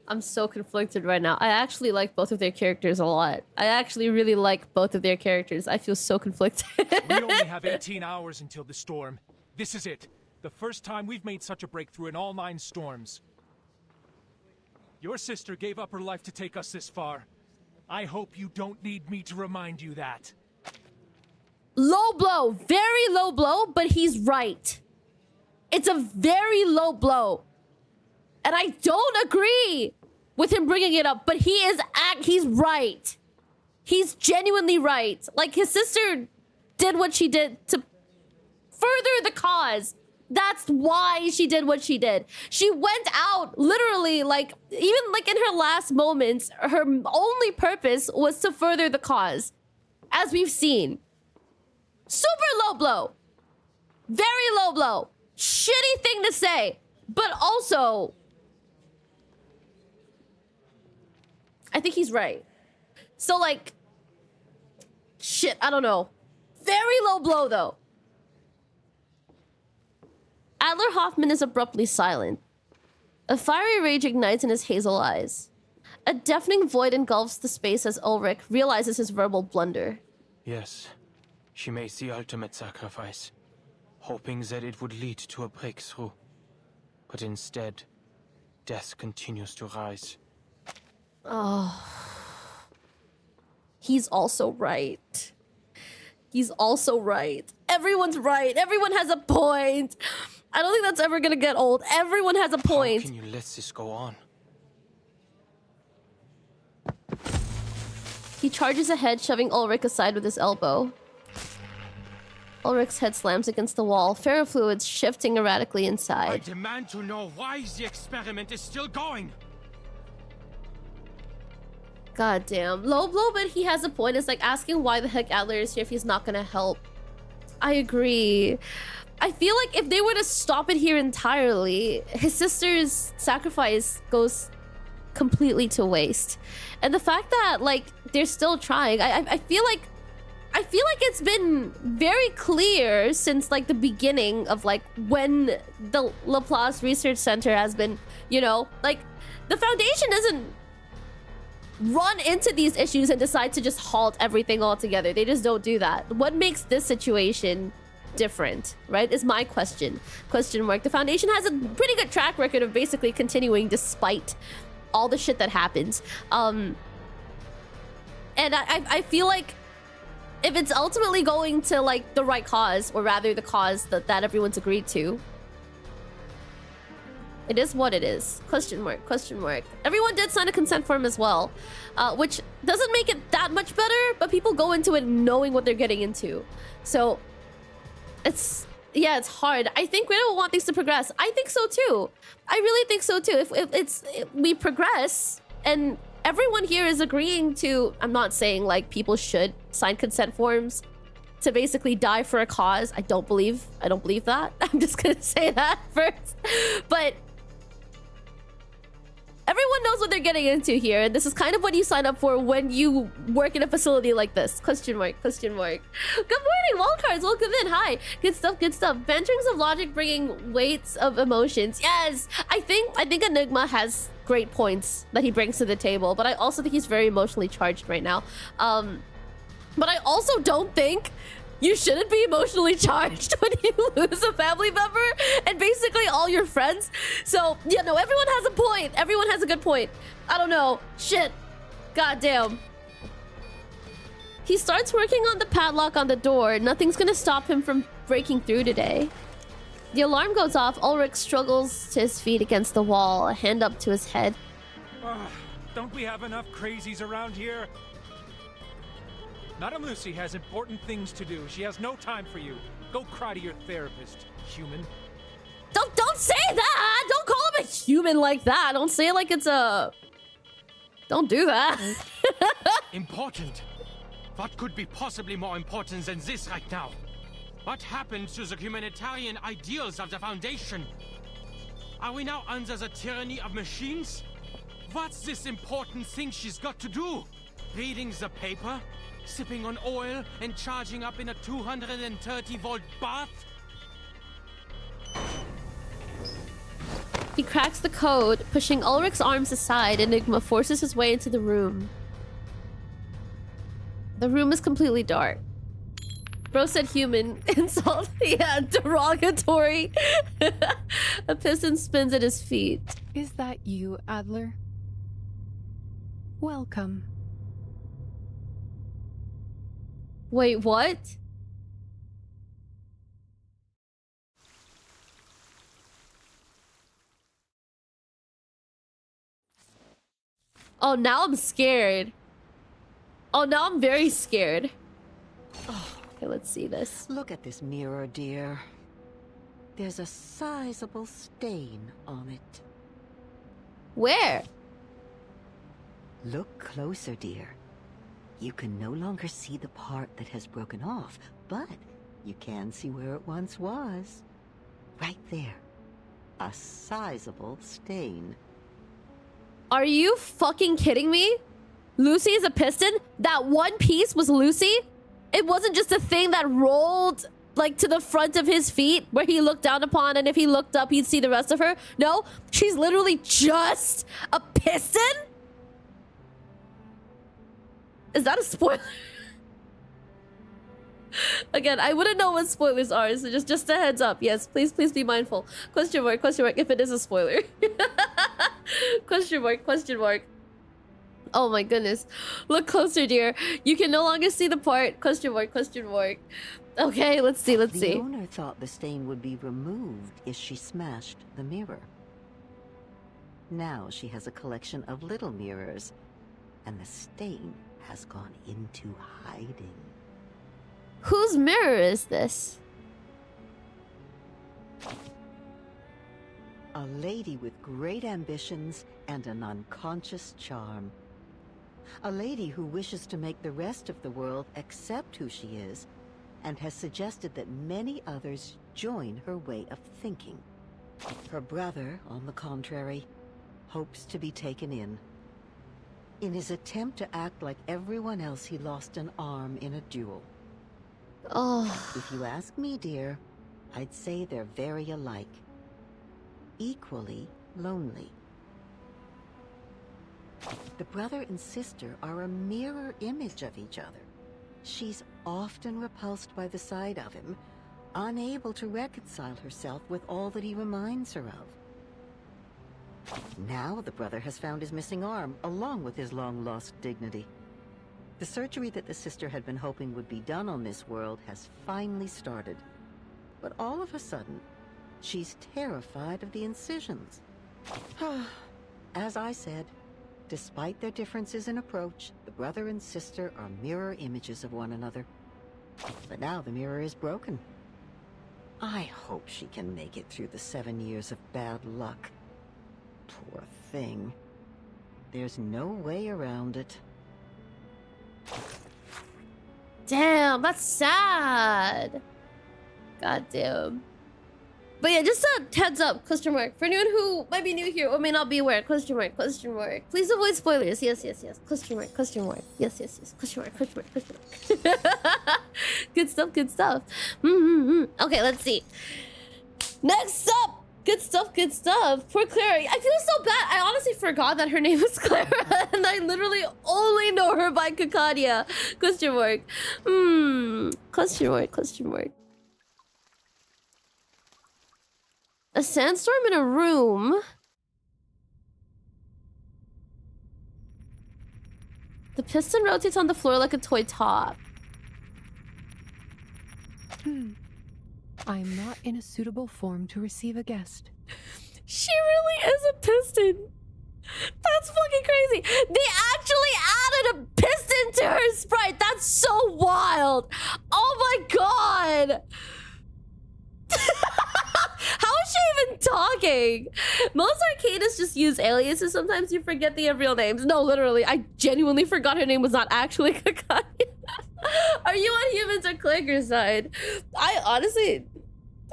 I'm so conflicted right now. I actually like both of their characters a lot. I actually really like both of their characters. I feel so conflicted. We only have 18 hours until the storm. This is it. The first time we've made such a breakthrough in all 9 storms. Your sister gave up her life to take us this far. I hope you don't need me to remind you that. Low blow. Very low blow, but he's right. It's a very low blow. And I don't agree with him bringing it up, but he's right. He's genuinely right. Like, his sister did what she did to further the cause. That's why she did what she did. She went out literally, like, even like in her last moments, her only purpose was to further the cause, as we've seen. Super low blow. Very low blow. Shitty thing to say, but also, I think he's right. So, like, shit, I don't know. Very low blow, though. Adler Hoffman is abruptly silent. A fiery rage ignites in his hazel eyes. A deafening void engulfs the space as Ulrich realizes his verbal blunder. Yes, she made the ultimate sacrifice, hoping that it would lead to a breakthrough. But instead, death continues to rise. Oh. He's also right. He's also right. Everyone's right. Everyone has a point. I don't think that's ever gonna get old. Everyone has a point. How can you let this go on? He charges ahead, shoving Ulrich aside with his elbow. Ulrich's head slams against the wall, ferrofluids shifting erratically I inside. demand to know why the experiment is still going. God damn. Low blow, but he has a point. It's like asking why the heck Adler is here if he's not gonna help. I agree. I feel like if they were to stop it here entirely, his sister's sacrifice goes completely to waste. And the fact that, like, they're still trying, I feel like it's been very clear since, like, the beginning of, like, when the Laplace Research Center has been, you know, like, the Foundation doesn't run into these issues and decide to just halt everything altogether. They just don't do that. What makes this situation different, right, is my question. Question mark. The Foundation has a pretty good track record of basically continuing despite all the shit that happens. And I feel like if it's ultimately going to, like, the right cause, or rather the cause that everyone's agreed to, it is what it is. Question mark, question mark. Everyone did sign a consent form as well, which doesn't make it that much better, but people go into it knowing what they're getting into. So it's, yeah, it's hard. I think we don't want things to progress. I think so too. I really think so too. If we progress and everyone here is agreeing to, I'm not saying like people should sign consent forms to basically die for a cause. I don't believe that. I'm just gonna say that first. But everyone knows what they're getting into here, and this is kind of what you sign up for when you work in a facility like this. Question mark, question mark. Good morning, wildcards. Welcome in. Hi. Good stuff, good stuff. Banterings of logic bringing weights of emotions. Yes, I think Enigma has great points that he brings to the table, but I also think he's very emotionally charged right now. But I also don't think you shouldn't be emotionally charged when you lose a family member and basically all your friends. So, yeah, no, everyone has a point. Everyone has a good point. I don't know. Shit. Goddamn. He starts working on the padlock on the door. Nothing's gonna stop him from breaking through today. The alarm goes off. Ulrich struggles to his feet against the wall, a hand up to his head. Don't we have enough crazies around here? Madame Lucy has important things to do. She has no time for you. Go cry to your therapist, human. Don't say that! Don't call him a human like that. Don't say it like it's a... Don't do that. Important? What could be possibly more important than this right now? What happened to the humanitarian ideals of the Foundation? Are we now under the tyranny of machines? What's this important thing she's got to do? Reading the paper? Sipping on oil and charging up in a 230-volt bath? He cracks the code, pushing Ulrich's arms aside. Enigma forces his way into the room. The room is completely dark. Bro said human. Insult. Yeah, derogatory. A piston spins at his feet. Is that you, Adler? Welcome. Wait, what? Oh, now I'm scared. Oh, now I'm very scared. Oh, okay, let's see this. Look at this mirror, dear. There's a sizable stain on it. Where? Look closer, dear. You can no longer see the part that has broken off, but you can see where it once was. Right there. A sizable stain. Are you fucking kidding me? Lucy is a piston? That one piece was Lucy? It wasn't just a thing that rolled like to the front of his feet where he looked down upon, and if he looked up he'd see the rest of her? No, she's literally just a piston? Is that a spoiler? Again, I wouldn't know what spoilers are, so just a heads up. Yes, please be mindful. Question mark, if it is a spoiler. Question mark. Oh my goodness. Look closer, dear. You can no longer see the part. Question mark. Okay, let's see. The owner thought the stain would be removed if she smashed the mirror. Now she has a collection of little mirrors, and the stain has gone into hiding. Whose mirror is this? A lady with great ambitions and an unconscious charm. A lady who wishes to make the rest of the world accept who she is, and has suggested that many others join her way of thinking. Her brother, on the contrary, hopes to be taken in. In his attempt to act like everyone else, he lost an arm in a duel. Oh. If you ask me, dear, I'd say they're very alike. Equally lonely. The brother and sister are a mirror image of each other. She's often repulsed by the sight of him, unable to reconcile herself with all that he reminds her of. Now the brother has found his missing arm, along with his long-lost dignity. The surgery that the sister had been hoping would be done on this world has finally started. But all of a sudden, she's terrified of the incisions. As I said, despite their differences in approach, the brother and sister are mirror images of one another. But now the mirror is broken. I hope she can make it through the 7 years of bad luck. Poor thing. There's no way around it. Damn, that's sad. God damn. But yeah, just a heads up, question mark. For anyone who might be new here or may not be aware, question mark. Please avoid spoilers. Yes. Question mark. Yes. Question mark. Good stuff. Okay, let's see. Next up. Good stuff. Poor Clara. I feel so bad. I honestly forgot that her name was Clara, and I literally only know her by Kakadia. Question mark. Question mark. A sandstorm in a room. The piston rotates on the floor like a toy top. I'm not in a suitable form to receive a guest. She really is a piston. That's fucking crazy. They actually added a piston to her sprite. That's so wild. Oh my god. How is she even talking? Most arcadists just use aliases. Sometimes you forget they have real names. No, literally, I genuinely forgot her name was not actually Kakaya. Are you on humans or clicker side?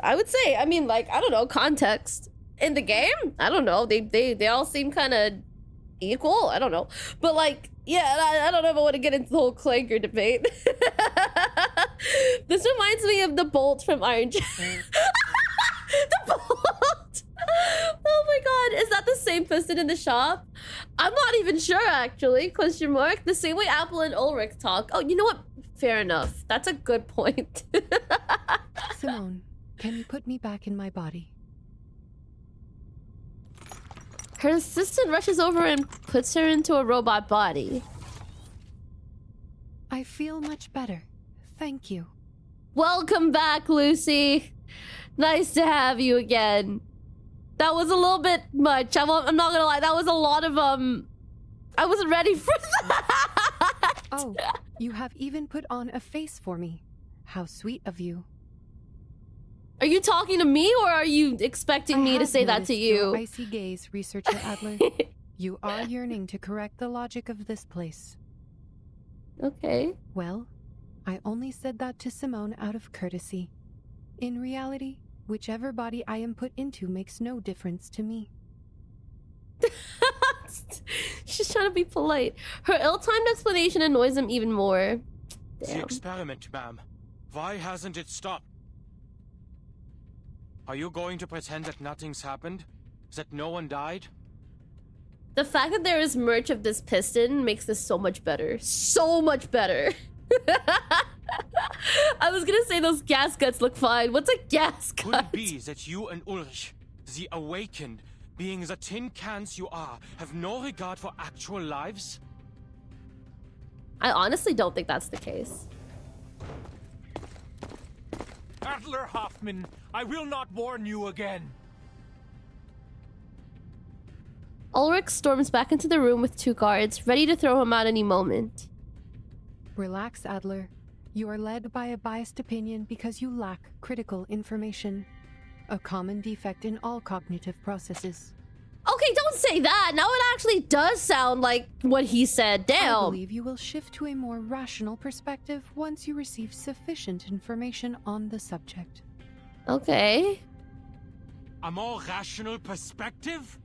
I would say, I mean, like, I don't know, context. In the game? I don't know. They all seem kind of equal. I don't know. But like, yeah, I don't know if I want to get into the whole clanker debate. This reminds me of the bolt from Iron Giant. The bolt! Oh my my god, is that the same piston in the shop? I'm not even sure, actually. Question mark. The same way Apple and Ulrich talk. Oh, you know what? Fair enough. That's a good point. Simone, can you put me back in my body? Her assistant rushes over and puts her into a robot body. I feel much better. Thank you. Welcome back, Lucy. Nice to have you again. That was a little bit much. I'm not gonna lie. That was a lot of, I wasn't ready for that. Oh, you have even put on a face for me. How sweet of you. Are you talking to me, or are you expecting me to say that to you? Your icy gaze, Researcher Adler. You are yearning to correct the logic of this place. Okay. Well, I only said that to Simone out of courtesy. In reality, whichever body I am put into makes no difference to me. She's trying to be polite. Her ill-timed explanation annoys him even more. Damn. The experiment, ma'am. Why hasn't it stopped? Are you going to pretend that nothing's happened? That no one died? The fact that there is merch of this piston makes this so much better. So much better. I was gonna say those gas guts look fine. What's a gas gut? Could it be that you and Ulrich, the awakened, being the tin cans you are, have no regard for actual lives? I honestly don't think that's the case. Adler Hoffman, I will not warn you again. Ulrich storms back into the room with 2 guards, ready to throw him out any moment. Relax, Adler. You are led by a biased opinion because you lack critical information. A common defect in all cognitive processes. Okay, don't say that. Now it actually does sound like what he said. Damn. I believe you will shift to a more rational perspective once you receive sufficient information on the subject. Okay. A more rational perspective?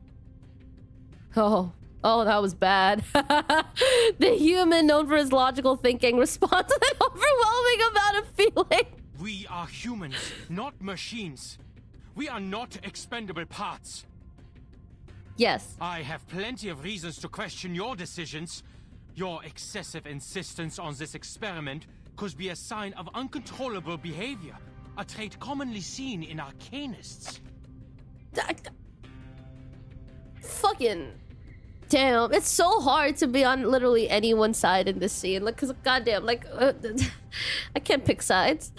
Oh, that was bad. The human known for his logical thinking responds with an overwhelming amount of feeling. We are humans, not machines. We are not expendable parts. Yes. I have plenty of reasons to question your decisions. Your excessive insistence on this experiment could be a sign of uncontrollable behavior, a trait commonly seen in arcanists. Fucking damn, it's so hard to be on literally anyone's side in this scene. Like, cause goddamn, like, I can't pick sides.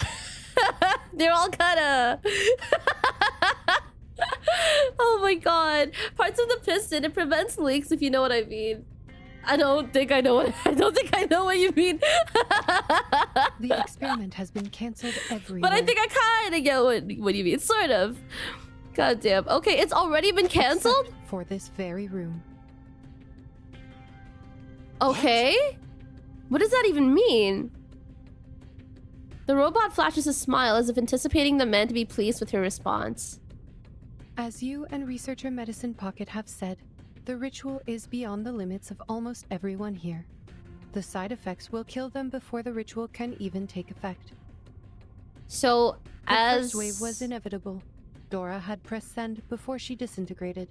They're all kinda... Oh my god. Parts of the piston, it prevents leaks, if you know what I mean. I don't think I know what you mean. The experiment has been cancelled everywhere. But I think I kinda get what you mean, sort of. God damn. Okay, it's already been cancelled? Except for this very room. Okay. What does that even mean? The robot flashes a smile as if anticipating the man to be pleased with her response. As you and Researcher Medicine Pocket have said, the ritual is beyond the limits of almost everyone here. The side effects will kill them before the ritual can even take effect. So, the as... first wave was inevitable. Dora had pressed send before she disintegrated.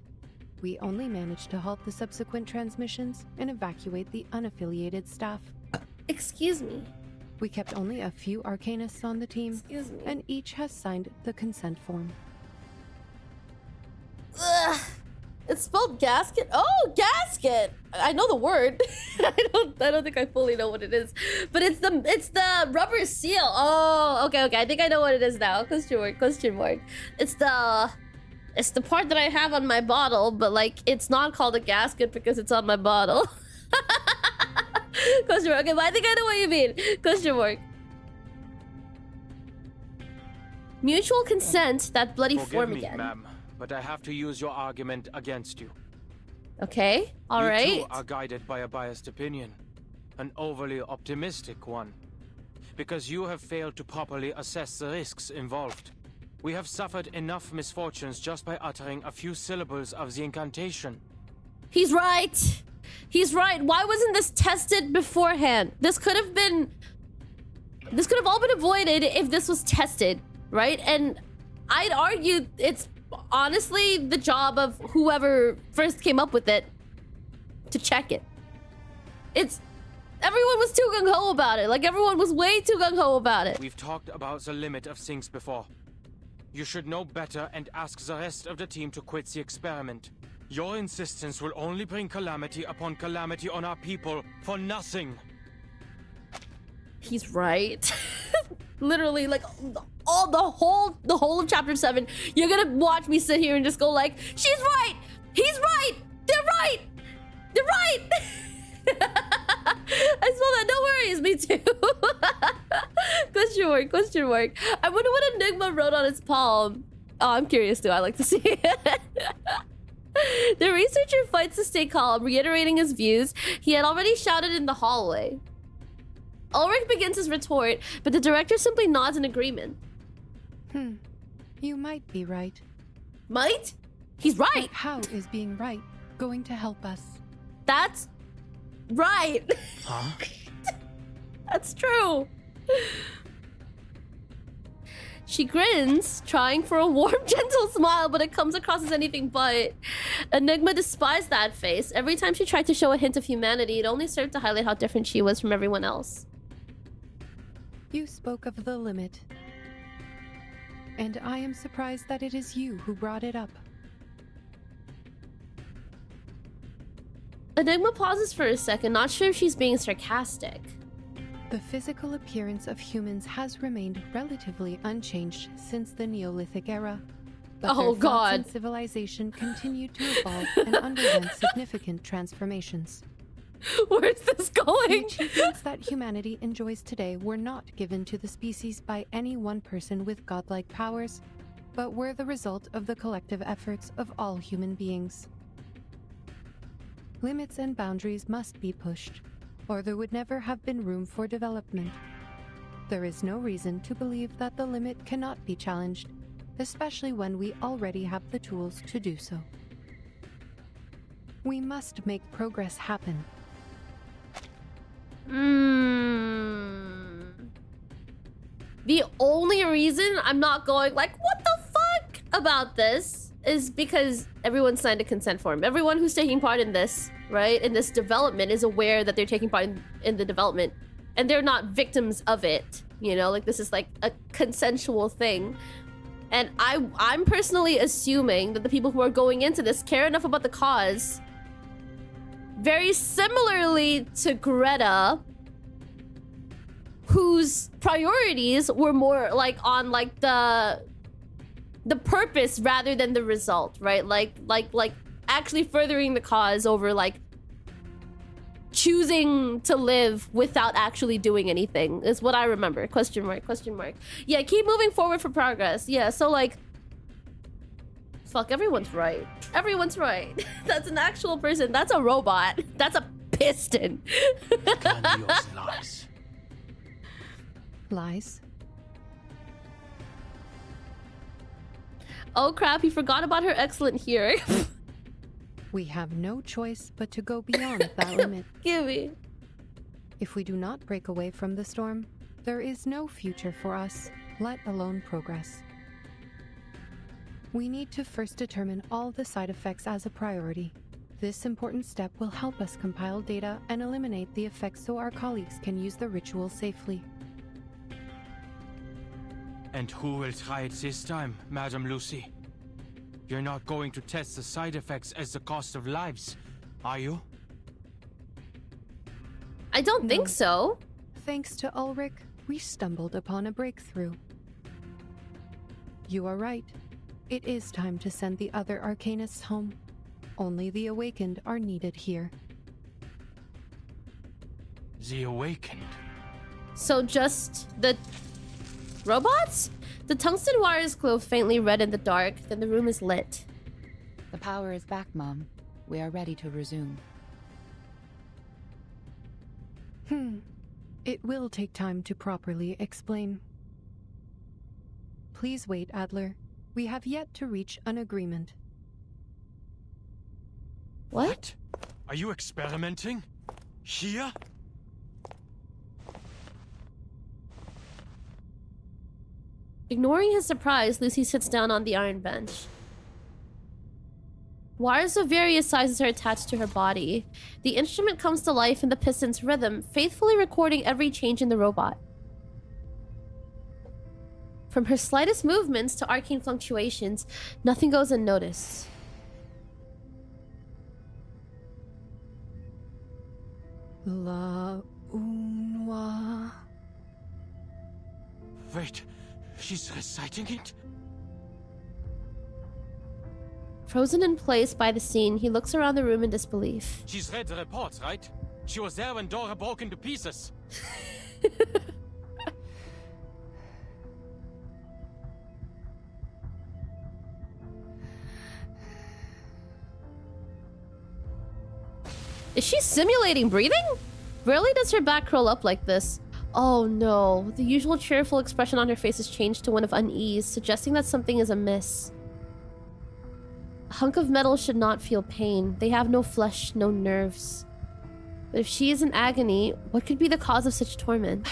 We only managed to halt the subsequent transmissions and evacuate the unaffiliated staff. Excuse me. We kept only a few Arcanists on the team, Excuse me. and each has signed the consent form. Ugh. It's spelled gasket. Oh, gasket. I know the word. I don't think I fully know what it is, but it's the rubber seal. Oh, okay. I think I know what it is now. Question mark. It's the part that I have on my bottle, but like it's not called a gasket because it's on my bottle. Question mark. Okay, but I think I know what you mean. Question mark. Mutual consent. That bloody form Forgive me, again. ma'am, but I have to use your argument against you. Okay, all right. You too are guided by a biased opinion, an overly optimistic one, because you have failed to properly assess the risks involved. We have suffered enough misfortunes just by uttering a few syllables of the incantation. He's right. He's right. Why wasn't this tested beforehand? This could have all been avoided if this was tested, right? And I'd argue it's honestly the job of whoever first came up with it to check it. Everyone was too gung-ho about it. Like, everyone was way too gung-ho about it. We've talked about the limit of things before. You should know better and ask the rest of the team to quit the experiment. Your insistence will only bring calamity upon calamity on our people for nothing. He's right. Literally, like, the whole of chapter 7, you're gonna watch me sit here and just go like, she's right! He's right! They're right! They're right! I saw that. No worries, me too. Question mark. I wonder what Enigma wrote on his palm. Oh, I'm curious too. I like to see it. The researcher fights to stay calm, reiterating his views he had already shouted in the hallway. Ulrich begins his retort, but the director simply nods in agreement. You might be right. Might? He's right! But how is being right going to help us? That's right. Huh? That's true. She grins, trying for a warm, gentle smile, but it comes across as anything but. Enigma despised that face. Every time she tried to show a hint of humanity, it only served to highlight how different she was from everyone else. You spoke of the limit. And I am surprised that it is you who brought it up. Enigma pauses for a second, not sure if she's being sarcastic. The physical appearance of humans has remained relatively unchanged since the Neolithic era. But their thoughts and civilization continued to evolve and underwent significant transformations. Where's this going? The achievements that humanity enjoys today were not given to the species by any one person with godlike powers, but were the result of the collective efforts of all human beings. Limits and boundaries must be pushed, or there would never have been room for development. There is no reason to believe that the limit cannot be challenged, especially when we already have the tools to do so. We must make progress happen. The only reason I'm not going like, what the fuck about this is because everyone signed a consent form. Everyone who's taking part in this, right, in this development is aware that they're taking part in the development and they're not victims of it, you know, like this is like a consensual thing. And I'm personally assuming that the people who are going into this care enough about the cause, very similarly to Greta, whose priorities were more like on like the purpose rather than the result, right? Like actually furthering the cause over like choosing to live without actually doing anything is what I remember. Question mark. Yeah, keep moving forward for progress. Yeah, so like, fuck, everyone's right. Everyone's right. That's an actual person. That's a robot. That's a piston. Lies. Lies? Oh crap, he forgot about her excellent hearing. We have no choice but to go beyond that limit. Gimme. If we do not break away from the storm, there is no future for us, let alone progress. We need to first determine all the side effects as a priority. This important step will help us compile data and eliminate the effects so our colleagues can use the ritual safely. And who will try it this time, Madam Lucy? You're not going to test the side effects as the cost of lives, are you? I don't think so. Thanks to Ulrich, we stumbled upon a breakthrough. You are right. It is time to send the other Arcanists home. Only the Awakened are needed here. The Awakened? So just the robots? The tungsten wires glow faintly red in the dark, then the room is lit. The power is back, Mom. We are ready to resume. It will take time to properly explain. Please wait, Adler. We have yet to reach an agreement. What? Are you experimenting? Here? Ignoring his surprise, Lucy sits down on the iron bench. Wires of various sizes are attached to her body. The instrument comes to life in the piston's rhythm, faithfully recording every change in the robot. From her slightest movements to arcane fluctuations, nothing goes unnoticed. La Unwa. Wait, she's reciting it? Frozen in place by the scene, he looks around the room in disbelief. She's read the reports, right? She was there when Dora broke into pieces. Is she simulating breathing? Rarely does her back curl up like this. Oh no, the usual cheerful expression on her face has changed to one of unease, suggesting that something is amiss. A hunk of metal should not feel pain. They have no flesh, no nerves. But if she is in agony, what could be the cause of such torment?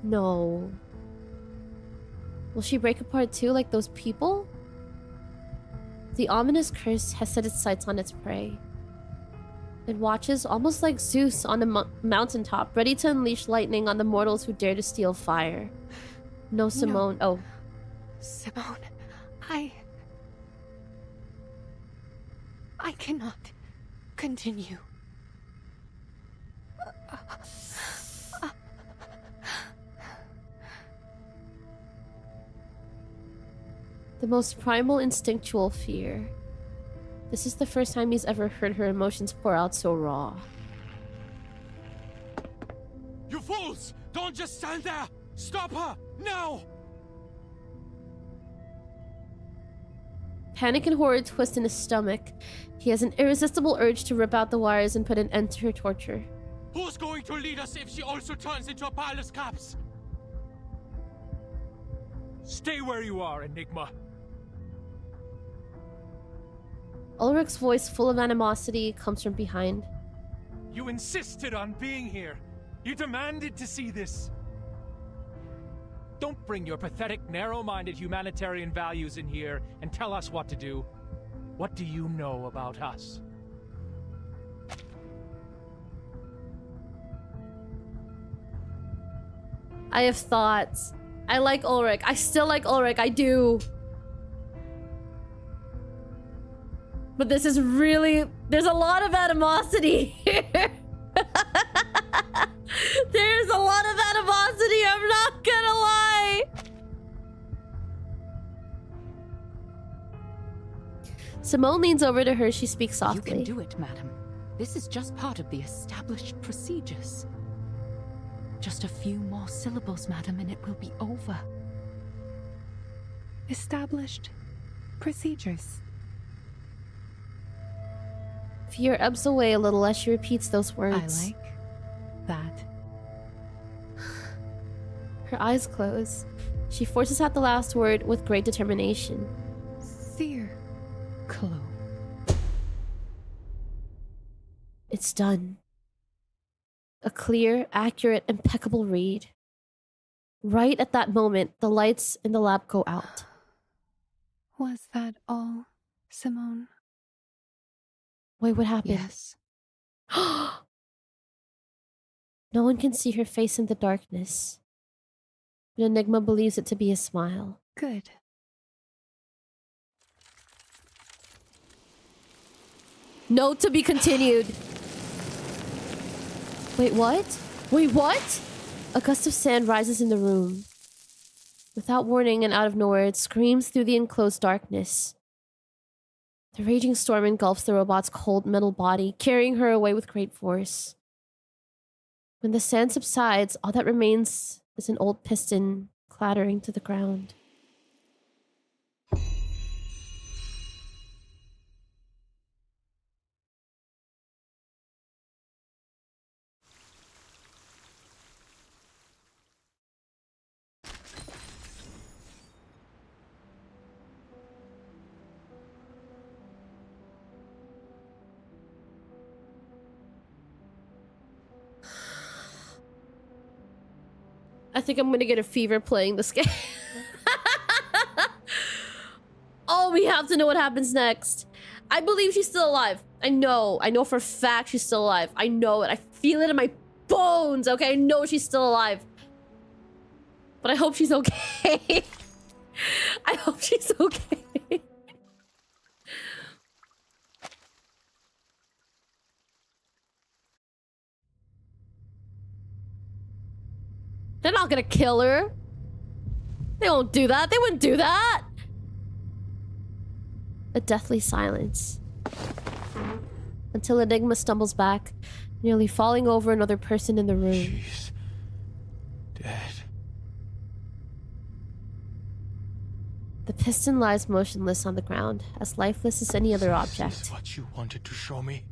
No. Will she break apart too, like those people? The ominous curse has set its sights on its prey. It watches almost like Zeus on a mountaintop, ready to unleash lightning on the mortals who dare to steal fire. No, Simone. No. Oh. Simone, I cannot continue. The most primal instinctual fear. This is the first time he's ever heard her emotions pour out so raw. You fools! Don't just stand there! Stop her! Now! Panic and horror twist in his stomach. He has an irresistible urge to rip out the wires and put an end to her torture. Who's going to lead us if she also turns into a pile of scraps? Stay where you are, Enigma. Ulrich's voice, full of animosity, comes from behind. You insisted on being here. You demanded to see this. Don't bring your pathetic, narrow-minded humanitarian values in here and tell us what to do. What do you know about us? I have thoughts. I like Ulrich. I still like Ulrich. I do. But this is really... There's a lot of animosity here. There's a lot of animosity. I'm not gonna lie. Simone leans over to her. She speaks softly. You can do it, madam. This is just part of the established procedures. Just a few more syllables, madam, and it will be over. Established procedures. Fear ebbs away a little as she repeats those words. I like that. Her eyes close. She forces out the last word with great determination. Clo. It's done. A clear, accurate, impeccable read. Right at that moment, the lights in the lab go out. Was that all, Simone? Wait, what happened? Yes. No one can see her face in the darkness. But Enigma believes it to be a smile. Good. Note to be continued. Wait, what? Wait, what? A gust of sand rises in the room. Without warning and out of nowhere, it screams through the enclosed darkness. The raging storm engulfs the robot's cold metal body, carrying her away with great force. When the sand subsides, all that remains is an old piston clattering to the ground. I think I'm gonna get a fever playing this game. have to know what happens next. I believe she's still alive. I know for a fact she's still alive. I know it. I feel it in my bones, okay? I know she's still alive. But I hope she's okay. I hope she's okay. They're not gonna kill her. They won't do that. They wouldn't do that. A deathly silence. Until Enigma stumbles back, nearly falling over another person in the room. She's dead. The piston lies motionless on the ground, as lifeless as any other object. This is what you wanted to show me?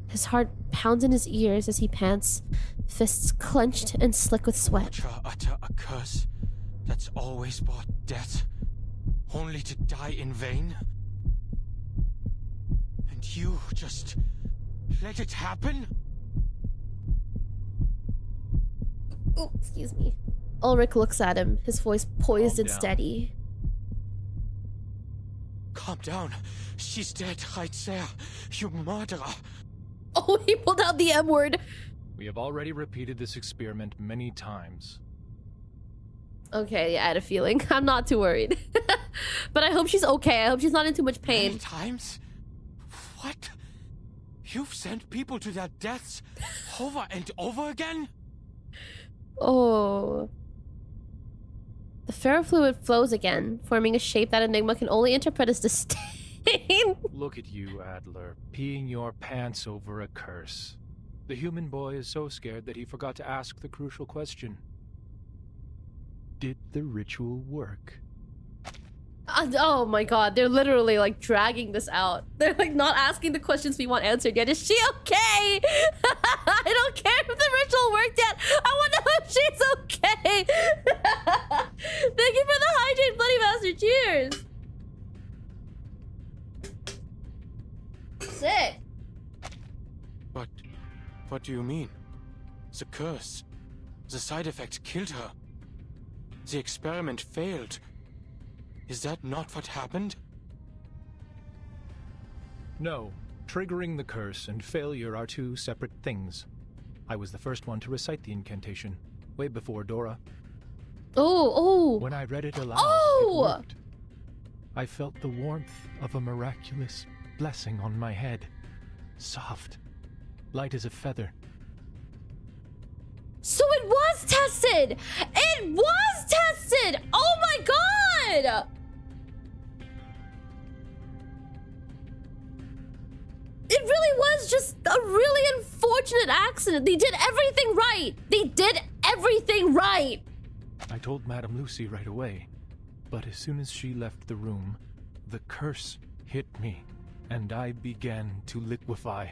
His heart pounds in his ears as he pants, fists clenched and slick with sweat. Utter a curse that's always brought death, only to die in vain? And you just let it happen? Oh, excuse me. Ulrich looks at him, his voice poised and steady. Calm down. She's dead right there, you murderer. Oh, he pulled out the M word. We have already repeated this experiment many times. Okay, yeah, I had a feeling. I'm not too worried. But I hope she's okay. I hope she's not in too much pain. Many times? What? You've sent people to their deaths over and over again? Oh. The ferrofluid flows again, forming a shape that Enigma can only interpret as disdain. Look at you, Adler, peeing your pants over a curse. The human boy is so scared that he forgot to ask the crucial question. Did the ritual work? Oh my god, they're literally like dragging this out. They're like not asking the questions we want answered yet. Is she okay? I don't care if the ritual worked yet. I want to know if she's okay. Thank you for the hydrate, Bloody Master. Cheers. Sick. But what do you mean? The curse. The side effect killed her. The experiment failed. Is that not what happened? No. Triggering the curse and failure are two separate things. I was the first one to recite the incantation, way before Dora. Oh. When I read it aloud, it worked. I felt the warmth of a miraculous blessing on my head. Soft. Light as a feather. So it was tested! It was tested! Oh my god! It really was just a really unfortunate accident. They did everything right. They did everything right. I told Madame Lucy right away, but as soon as she left the room, the curse hit me, and I began to liquefy.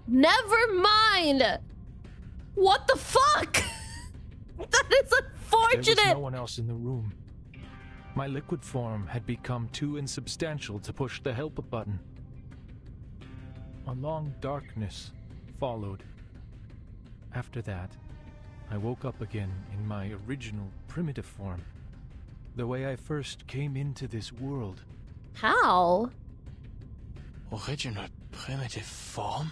Never mind! What the fuck? That is unfortunate! There was no one else in the room. My liquid form had become too insubstantial to push the help button. A long darkness followed. After that, I woke up again in my original primitive form. The way I first came into this world. How? Original primitive form?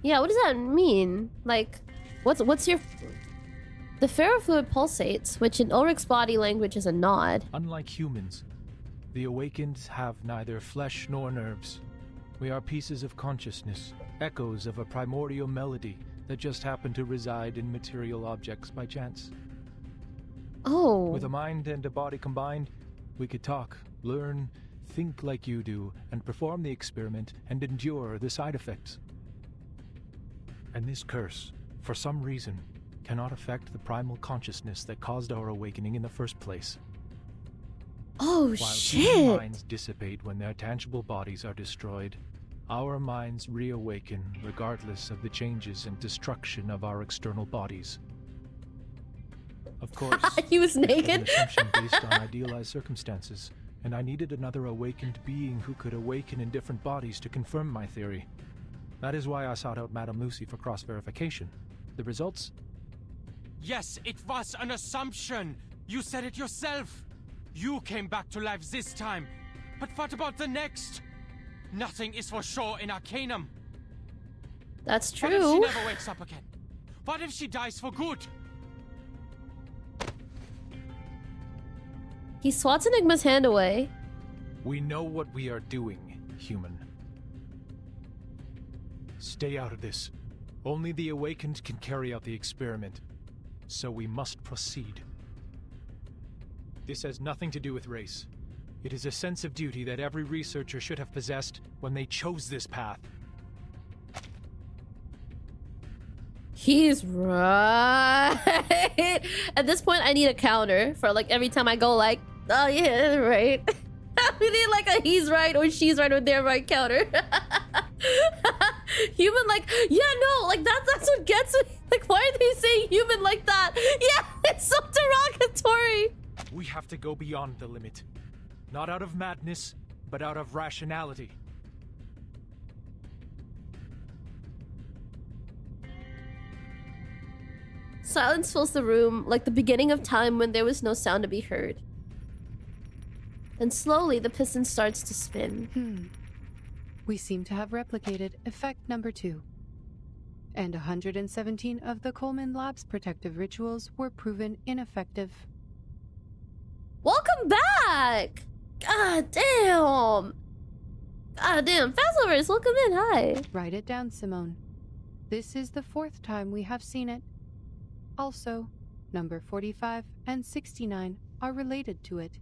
Yeah, what does that mean? Like, what's your... The ferrofluid pulsates, which in Ulrich's body language is a nod. Unlike humans, the awakened have neither flesh nor nerves. We are pieces of consciousness, echoes of a primordial melody that just happen to reside in material objects by chance. Oh. With a mind and a body combined, we could talk, learn, think like you do, and perform the experiment and endure the side effects. And this curse, for some reason, cannot affect the primal consciousness that caused our awakening in the first place. Oh, While shit! human minds dissipate when their tangible bodies are destroyed, our minds reawaken regardless of the changes and destruction of our external bodies. Of course, he was naked. An assumption based on idealized circumstances, and I needed another awakened being who could awaken in different bodies to confirm my theory. That is why I sought out Madame Lucy for cross-verification. The results? Yes, it was an assumption. You said it yourself. You came back to life this time, but what about the next? Nothing is for sure in Arcanum. That's What if she true. never wakes up again? What if she dies for good? He swats Enigma's hand away. We know what we are doing, human. Stay out of this. Only the awakened can carry out the experiment, so we must proceed. This has nothing to do with race. It is a sense of duty that every researcher should have possessed when they chose this path. He's right. At this point, I need a counter for like every time I go like, oh yeah, right. We need like a he's right or she's right or they're right counter. Human like, yeah, no, like that's what gets me. Like, why are they saying human like that? Yeah, it's so derogatory. We have to go beyond the limit. Not out of madness, but out of rationality. Silence fills the room like the beginning of time when there was no sound to be heard. Then slowly the piston starts to spin. We seem to have replicated effect number 2. And 117 of the Coleman Lab's protective rituals were proven ineffective. Welcome back! God damn! God damn, Fazlovers, welcome in, hi! Write it down, Simone. This is the 4th time we have seen it. Also, number 45 and 69 are related to it.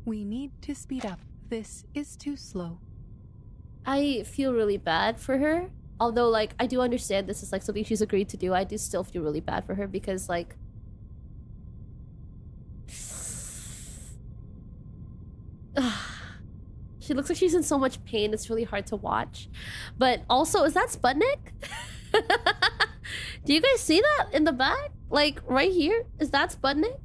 We need to speed up. This is too slow. I feel really bad for her. Although, like, I do understand this is, like, something she's agreed to do. I do still feel really bad for her because, like... she looks like she's in so much pain. It's really hard to watch. But also, is that Sputnik? Do you guys see that in the back? Like, right here? Is that Sputnik?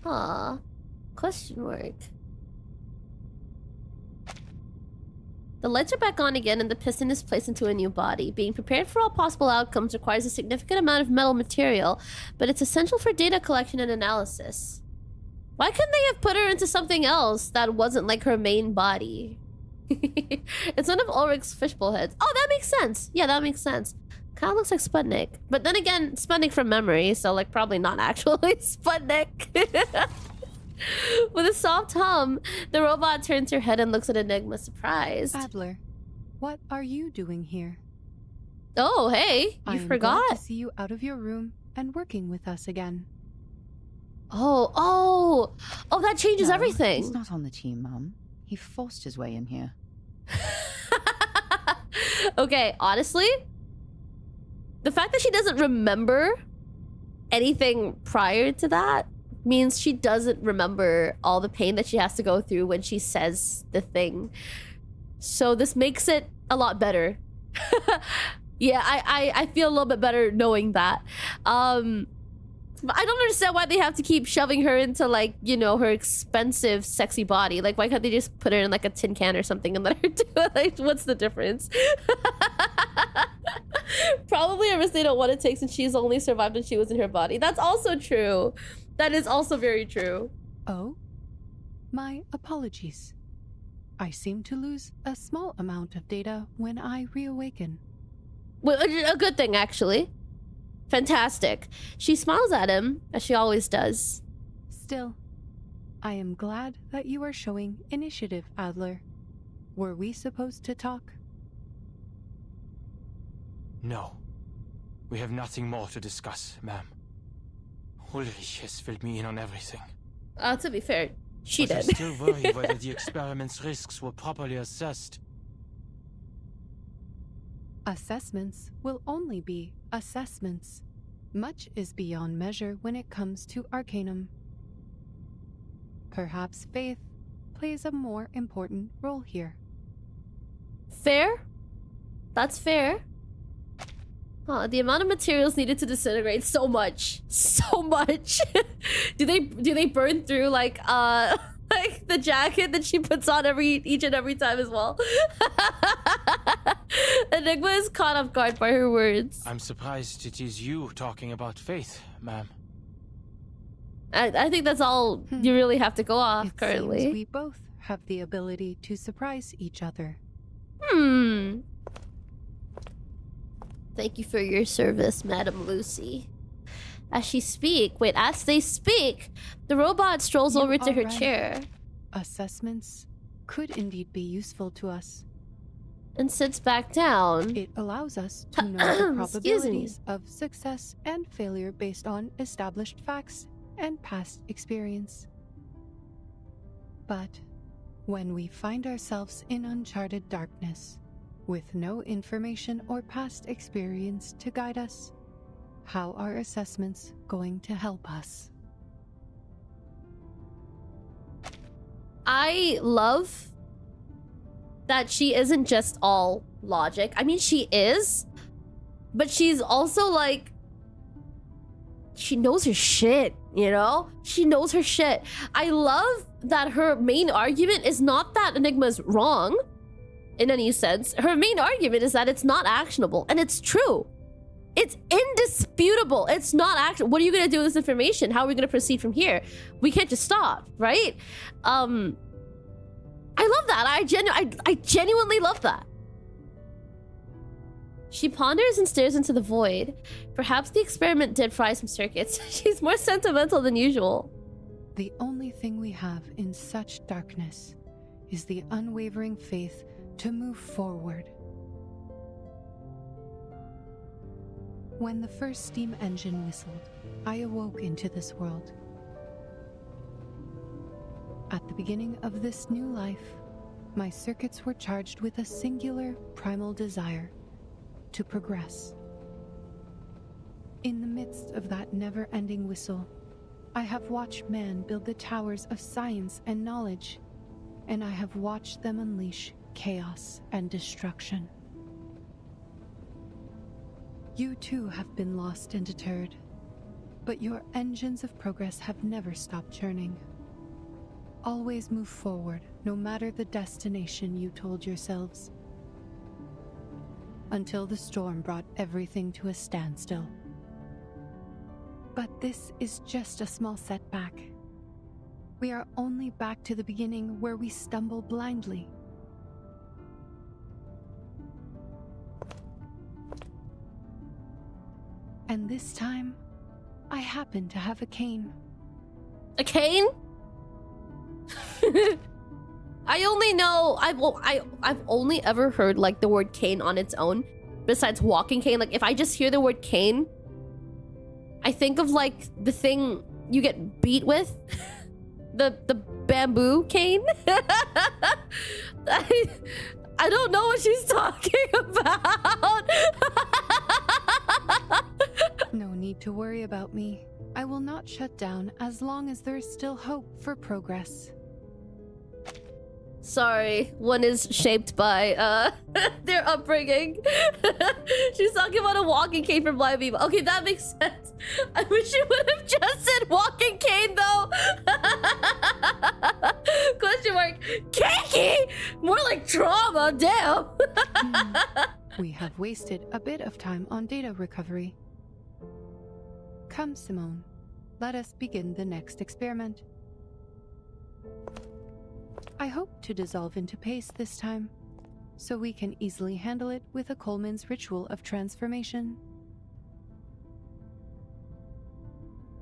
Aw. Question mark. The lights are back on again and the piston is placed into a new body. Being prepared for all possible outcomes requires a significant amount of metal material, but it's essential for data collection and analysis. Why couldn't they have put her into something else that wasn't like her main body? It's one of Ulrich's fishbowl heads. Oh, that makes sense. Yeah, that makes sense. Kind of looks like Sputnik. But then again, Sputnik from memory, so like probably not actually Sputnik. With a soft hum, the robot turns her head and looks at Enigma, surprised. Adler, what are you doing here? Oh, hey, you forgot. Glad to see you out of your room and working with us again. Oh, that changes everything. He's not on the team, Mum. He forced his way in here. Okay, honestly, the fact that she doesn't remember anything prior to that means she doesn't remember all the pain that she has to go through when she says the thing. So this makes it a lot better. Yeah, I feel a little bit better knowing that. But I don't understand why they have to keep shoving her into, like, you know, her expensive, sexy body. Like, why can't they just put her in, like, a tin can or something and let her do it? Like, what's the difference? Probably a risk they don't want to take since she's only survived when she was in her body. That's also true. That is also very true. Oh? My apologies. I seem to lose a small amount of data when I reawaken. Well, a good thing, actually. Fantastic. She smiles at him, as she always does. Still, I am glad that you are showing initiative, Adler. Were we supposed to talk? No. We have nothing more to discuss, ma'am. Ulrich has filled me in on everything. To be fair, she but did. I still worry whether the experiment's risks were properly assessed. Assessments will only be assessments. Much is beyond measure when it comes to Arcanum. Perhaps faith plays a more important role here. Fair? That's fair. The amount of materials needed to disintegrate, so much. So much. do they burn through like Like the jacket that she puts on each and every time as well. Enigma is caught off guard by her words. I'm surprised it is you talking about faith, ma'am. I think that's all you really have to go off currently. Seems we both have the ability to surprise each other. Thank you for your service, Madam Lucy. As they speak, the robot strolls over to her chair. Assessments could indeed be useful to us. And sits back down. It allows us to know the probabilities of success and failure based on established facts and past experience. But when we find ourselves in uncharted darkness, with no information or past experience to guide us, how are assessments going to help us? I love that she isn't just all logic. I mean, she is, but she's also like, she knows her shit, you know? She knows her shit. I love that her main argument is not that Enigma's wrong in any sense. Her main argument is that it's not actionable, and it's true. It's indisputable. It's not actionable. What are you gonna do with this information? How are we gonna proceed from here? We can't just stop, right? I love that. I genuinely love that. She ponders and stares into the void. Perhaps the experiment did fry some circuits. She's more sentimental than usual. The only thing we have in such darkness is the unwavering faith to move forward. When the first steam engine whistled, I awoke into this world. At the beginning of this new life, my circuits were charged with a singular primal desire to progress. In the midst of that never-ending whistle, I have watched man build the towers of science and knowledge, and I have watched them unleash chaos and destruction. You too have been lost and deterred, but your engines of progress have never stopped churning. Always move forward, no matter the destination you told yourselves. Until the storm brought everything to a standstill. But this is just a small setback. We are only back to the beginning where we stumble blindly. And this time, I happen to have a cane. A cane? I only know, I've only ever heard like the word cane on its own, besides walking cane. Like if I just hear the word cane, I think of like the thing you get beat with, the bamboo cane. I don't know what she's talking about. No need to worry about me. I will not shut down as long as there is still hope for progress. Sorry, one is shaped by their upbringing. She's talking about a walking cane for blind people. Okay, that makes sense. I wish you would have just said walking cane though. Question mark. Cakey! More like trauma, damn. We have wasted a bit of time on data recovery. Come, Simone. Let us begin the next experiment. I hope to dissolve into paste this time, so we can easily handle it with a Coleman's ritual of transformation.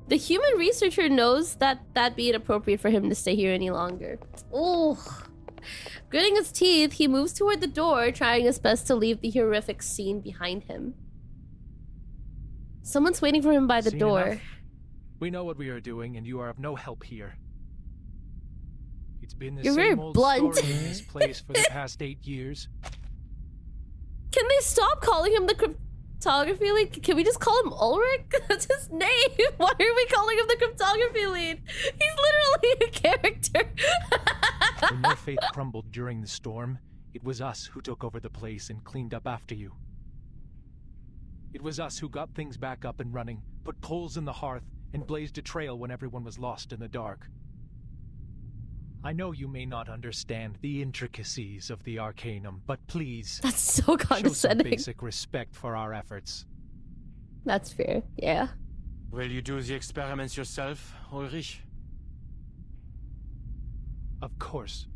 The human researcher knows that that'd be inappropriate for him to stay here any longer. Oh. Gritting his teeth, he moves toward the door, trying his best to leave the horrific scene behind him. Someone's waiting for him by the door. Enough. We know what we are doing, and you are of no help here. It's been the same old story in this place for the past 8 years. Can they stop calling him the cryptography lead? Can we just call him Ulrich? That's his name. Why are we calling him the cryptography lead? He's literally a character. When your faith crumbled during the storm, it was us who took over the place and cleaned up after you. It was us who got things back up and running, put coals in the hearth, and blazed a trail when everyone was lost in the dark. I know you may not understand the intricacies of the Arcanum, but please... That's so condescending. Show some basic respect for our efforts. That's fair, yeah. Will you do the experiments yourself, Ulrich? Of course.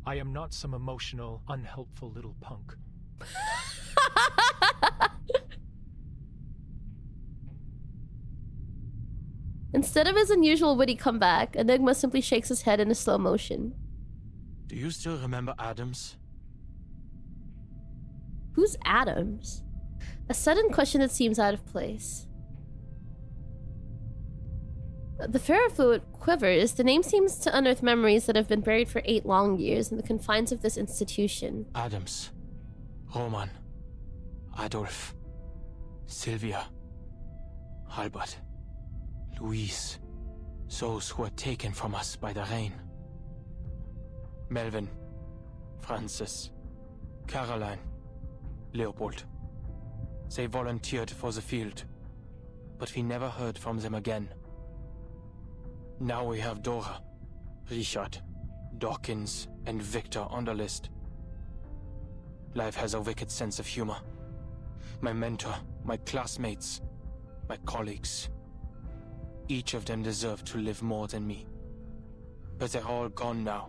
I am not some emotional, unhelpful little punk. Instead of his unusual witty comeback, Enigma simply shakes his head in a slow motion. Do you still remember Adams? Who's Adams? A sudden question that seems out of place. The ferrofluid quivers. The name seems to unearth memories that have been buried for 8 long years in the confines of this institution. Adams. Roman. Adolf. Sylvia. Albert. Louise. Those who were taken from us by the rain. Melvin. Francis. Caroline. Leopold. They volunteered for the field, but we never heard from them again. Now we have Dora, Richard, Dawkins, and Victor on the list. Life has a wicked sense of humor. My mentor, my classmates, my colleagues. Each of them deserved to live more than me. But they're all gone now.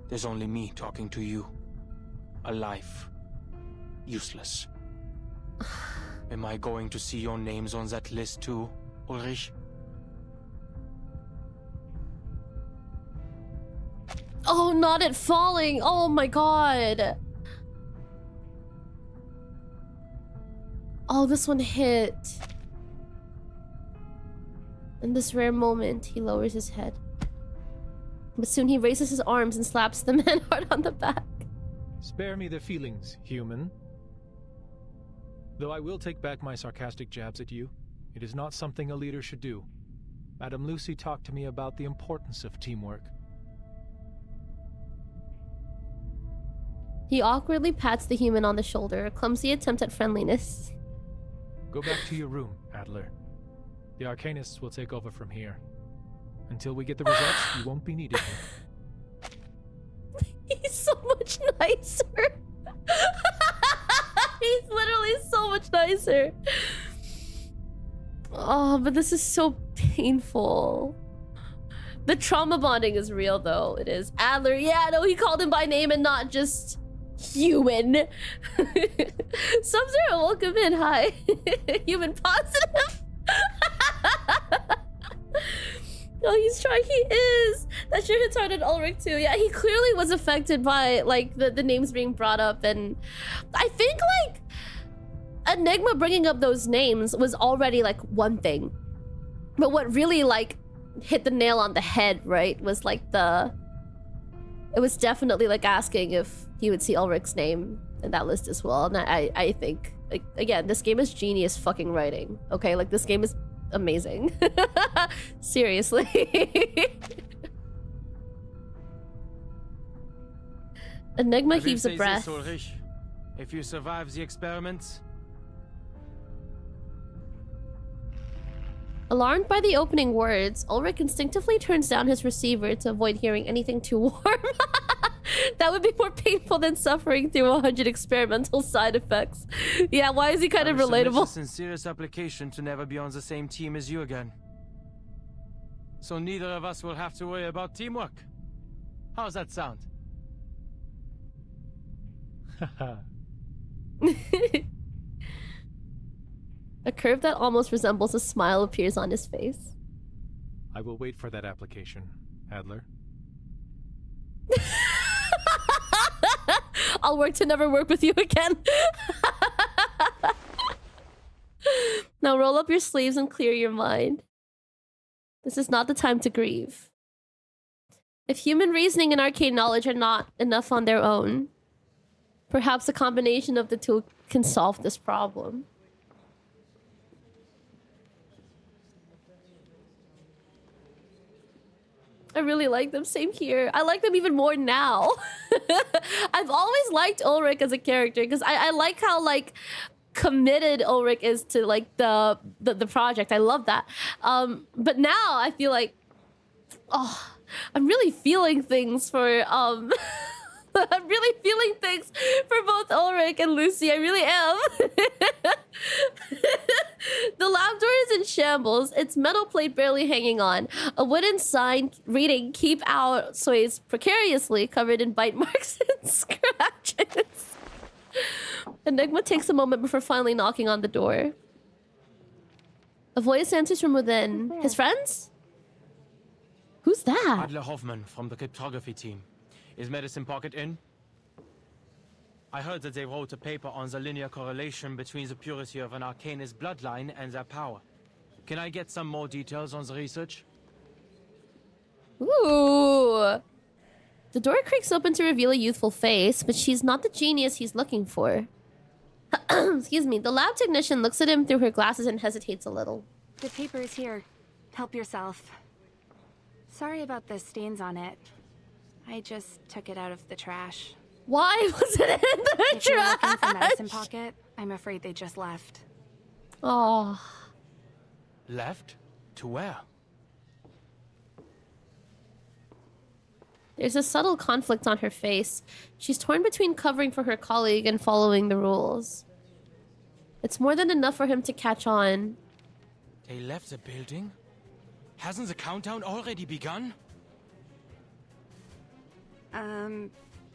There's only me talking to you. Alive. Useless. Am I going to see your names on that list too, Ulrich? Oh, not it falling! Oh my god! Oh, this one hit. In this rare moment, he lowers his head. But soon he raises his arms and slaps the man hard on the back. Spare me the feelings, human. Though I will take back my sarcastic jabs at you, it is not something a leader should do. Madame Lucy talked to me about the importance of teamwork. He awkwardly pats the human on the shoulder, a clumsy attempt at friendliness. Go back to your room, Adler. The Arcanists will take over from here. Until we get the results, you won't be needed here. He's so much nicer. He's literally so much nicer. Oh, but this is so painful. The trauma bonding is real, though. It is. Adler, yeah, no, he called him by name and not just human. Sub-Zero, welcome in. Hi. Human positive. Oh, he's trying. He is. That sure hits hard at Ulrich too. Yeah, he clearly was affected by like the names being brought up, and I think like Enigma bringing up those names was already like one thing, but what really like hit the nail on the head, right, was like it was definitely like asking if he would see Ulrich's name in that list as well. And I think like again, this game is genius fucking writing. Okay, like this game is amazing. Seriously. Enigma heaves a breath. Ulrich. If you survive the experiments... Alarmed by the opening words, Ulrich instinctively turns down his receiver to avoid hearing anything too warm. That would be more painful than suffering through 100 experimental side effects. Yeah, why is he kind of relatable? A sincerest application to never be on the same team as you again. So neither of us will have to worry about teamwork. How's that sound? A curve that almost resembles a smile appears on his face. I will wait for that application, Adler. I'll work to never work with you again. Now roll up your sleeves and clear your mind. This is not the time to grieve. If human reasoning and arcane knowledge are not enough on their own, perhaps a combination of the two can solve this problem. I really like them. Same here. I like them even more now. I've always liked Ulrich as a character because I like how like committed Ulrich is to like the project. I love that. But now I feel like, oh, I'm really feeling things for I'm really feeling things for both Ulrich and Lucy. I really am. The lab door is in shambles. Its metal plate barely hanging on. A wooden sign reading "Keep Out" sways precariously, covered in bite marks and scratches. Enigma takes a moment before finally knocking on the door. A voice answers from within. His friends? Who's that? Adler Hoffman from the cryptography team. Is Medicine Pocket in? I heard that they wrote a paper on the linear correlation between the purity of an arcanist bloodline and their power. Can I get some more details on the research? Ooh. The door creaks open to reveal a youthful face, but she's not the genius he's looking for. Excuse me. The lab technician looks at him through her glasses and hesitates a little. The paper is here. Help yourself. Sorry about the stains on it. I just took it out of the trash. Why was it in the if you're looking for trash? Medicine Pocket, I'm afraid they just left. Oh. Left? To where? There's a subtle conflict on her face. She's torn between covering for her colleague and following the rules. It's more than enough for him to catch on. They left the building? Hasn't the countdown already begun?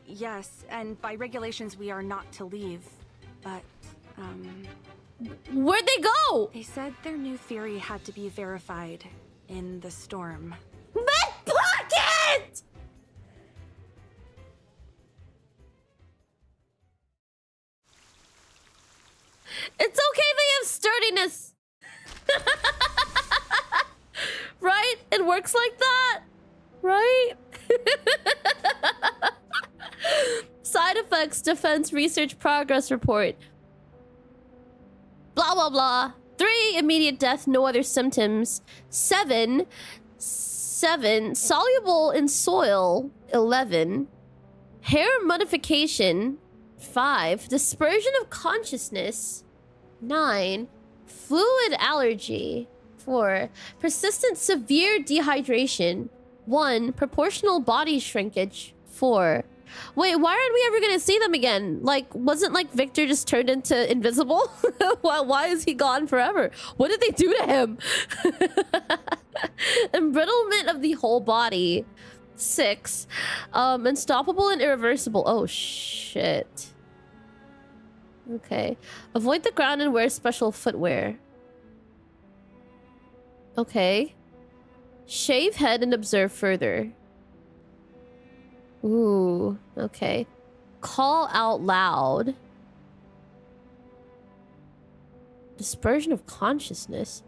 Yes, and by regulations we are not to leave, but, Where'd they go? They said their new theory had to be verified in the storm. Med Pocket! It's okay they have sturdiness. Right? It works like that. Right? Side effects, defense research progress report. Blah, blah, blah. 3, immediate death, no other symptoms. 7, soluble in soil. 11, hair modification. 5, dispersion of consciousness. 9, fluid allergy. 4, persistent severe dehydration. 1, proportional body shrinkage. 4. Wait, why aren't we ever gonna see them again? Like, wasn't like Victor just turned into invisible? Why is he gone forever? What did they do to him? Embrittlement of the whole body. 6, unstoppable and irreversible. Oh shit. Okay. Avoid the ground and wear special footwear. Okay. Shave head and observe further. Ooh, okay. Call out loud. Dispersion of consciousness.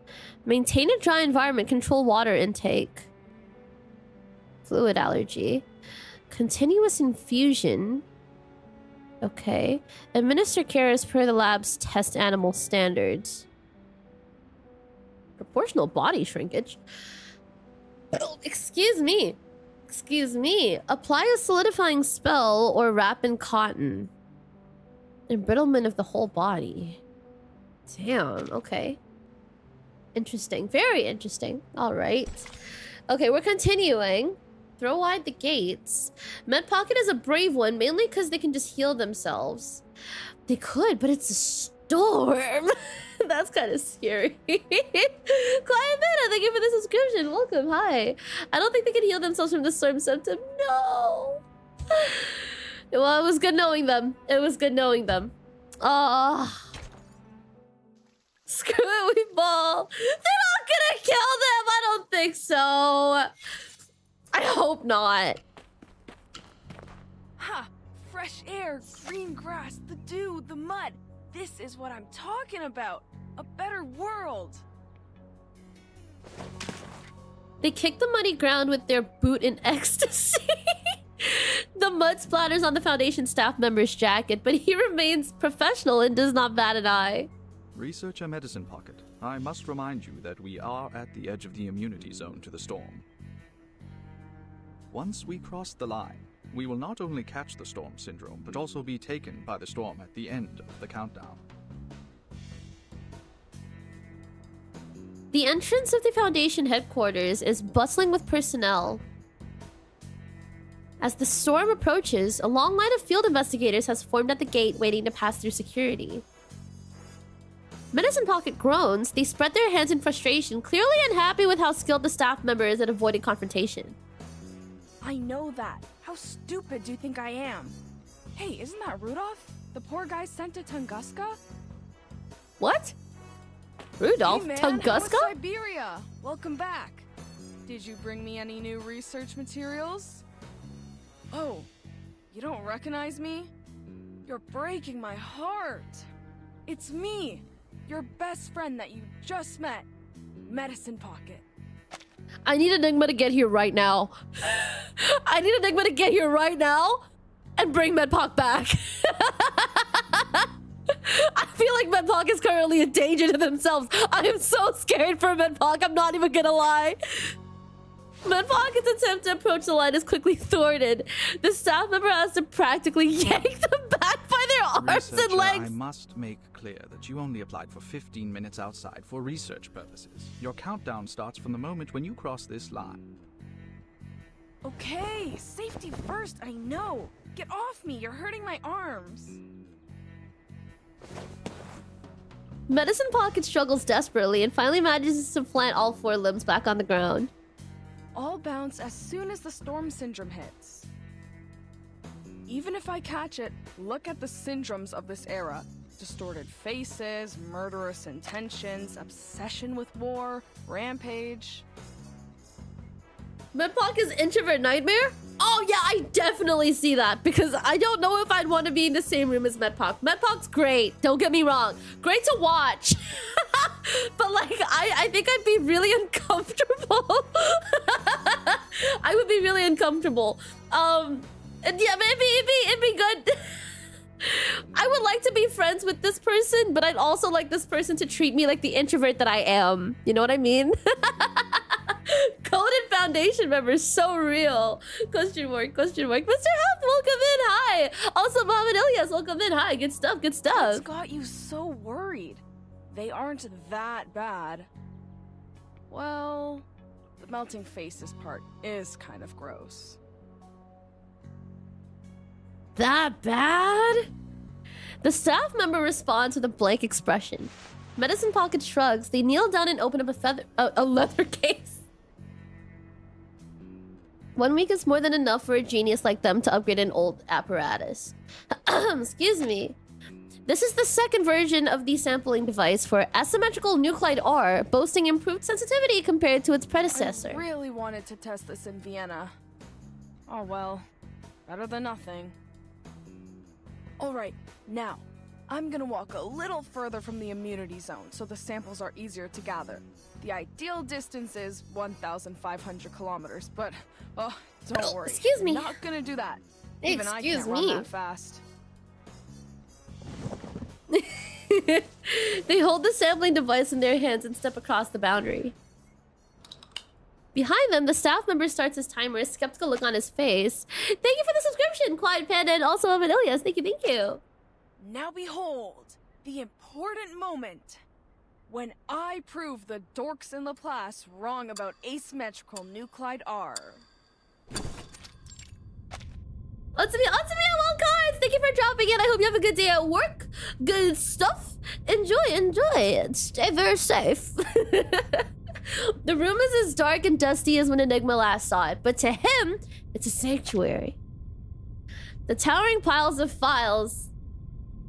Maintain a dry environment. Control water intake. Fluid allergy. Continuous infusion. Okay. Administer care as per the lab's test animal standards. Proportional body shrinkage. Oh, excuse me. Excuse me. Apply a solidifying spell or wrap in cotton. Embrittlement of the whole body. Damn, okay. Interesting. Very interesting. All right. Okay, we're continuing. Throw wide the gates. Med Pocket is a brave one, mainly because they can just heal themselves. They could, but it's a storm. That's kind of scary. Client Beta, thank you for the subscription. Welcome, hi. I don't think they can heal themselves from the storm symptom. No. Well, it was good knowing them. It was good knowing them. Screw it, we ball. They're not gonna kill them. I don't think so. I hope not. Ha! Fresh air, green grass, the dew, the mud. This is what I'm talking about. A better world. They kick the muddy ground with their boot in ecstasy. The mud splatters on the Foundation staff member's jacket, but he remains professional and does not bat an eye. Researcher Medicine Pocket, I must remind you that we are at the edge of the immunity zone to the storm. Once we cross the line, we will not only catch the storm syndrome, but also be taken by the storm at the end of the countdown. The entrance of the Foundation headquarters is bustling with personnel. As the storm approaches, a long line of field investigators has formed at the gate waiting to pass through security. Medicine Pocket groans. They spread their hands in frustration, clearly unhappy with how skilled the staff member is at avoiding confrontation. I know that. How stupid do you think I am? Hey, isn't that Rudolph? The poor guy sent to Tunguska? What? Rudolph? Hey man, Tunguska? how was Siberia? Welcome back. Did you bring me any new research materials? Oh, you don't recognize me? You're breaking my heart. It's me, your best friend that you just met, Medicine Pocket. I need Enigma to get here right now. I need Enigma to get here right now and bring Medpoc back. I feel like Medpoc is currently a danger to themselves. I am so scared for Medpoc, I'm not even gonna lie. Medpocket's attempt to approach the line is quickly thwarted. The staff member has to practically yank them back by their arms and Researcher, legs. I must make clear that you only applied for 15 minutes outside for research purposes. Your countdown starts from the moment when you cross this line. Okay, safety first, I know. Get off me, you're hurting my arms. Medicine Pocket struggles desperately and finally manages to plant all 4 limbs back on the ground. I'll bounce as soon as the storm syndrome hits. Even if I catch it, look at the syndromes of this era. Distorted faces, murderous intentions, obsession with war, rampage. Medpoc is introvert nightmare? Oh yeah, I definitely see that because I don't know if I'd want to be in the same room as Medpoc. Medpoc's great, don't get me wrong. Great to watch. But like, I think I'd be really uncomfortable. I would be really uncomfortable. And yeah, it'd be good. I would like to be friends with this person, but I'd also like this person to treat me like the introvert that I am. You know what I mean? Coded Foundation members, so real. Question mark, question mark. Mr. Huff, welcome in, hi. Also, Mohammed Ilyas, welcome in, hi. Good stuff, good stuff. What's got you so worried? They aren't that bad. Well, the melting faces part is kind of gross. That bad? The staff member responds with a blank expression. Medicine Pocket shrugs. They kneel down and open up a leather case. 1 week is more than enough for a genius like them to upgrade an old apparatus. Excuse me. This is the second version of the sampling device for asymmetrical nuclide R, boasting improved sensitivity compared to its predecessor. I really wanted to test this in Vienna. Oh well, better than nothing. Alright, now, I'm gonna walk a little further from the immunity zone so the samples are easier to gather. The ideal distance is 1,500 kilometers, but, oh, don't worry. Excuse me. Not gonna do that. Even I can't run that fast. They hold the sampling device in their hands and step across the boundary. Behind them, the staff member starts his timer, a skeptical look on his face. Thank you for the subscription, Quiet Panda, and also Ahmed Ilyas. Thank you, thank you. Now behold, the important moment. When I prove the dorks in Laplace wrong about asymmetrical nuclide R. Otsumi, well cards! Thank you for dropping in. I hope you have a good day at work. Good stuff. Enjoy. Stay very safe. The room is as dark and dusty as when Enigma last saw it, but to him, it's a sanctuary. The towering piles of files,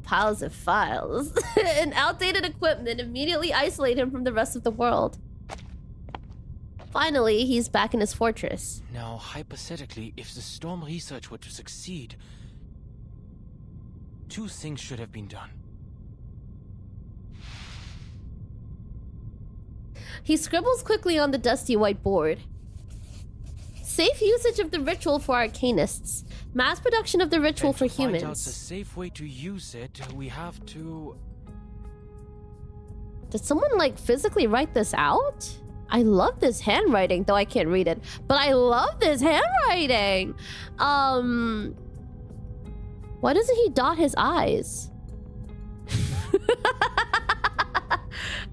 and outdated equipment immediately isolate him from the rest of the world. Finally, he's back in his fortress. Now, hypothetically, if the storm research were to succeed, 2 things should have been done. He scribbles quickly on the dusty white board. Safe usage of the ritual for arcanists. Mass production of the ritual for humans. To find out the safe way to use it, we have to... Did someone, like, physically write this out? I love this handwriting, though I can't read it. But I love this handwriting! Why doesn't he dot his eyes?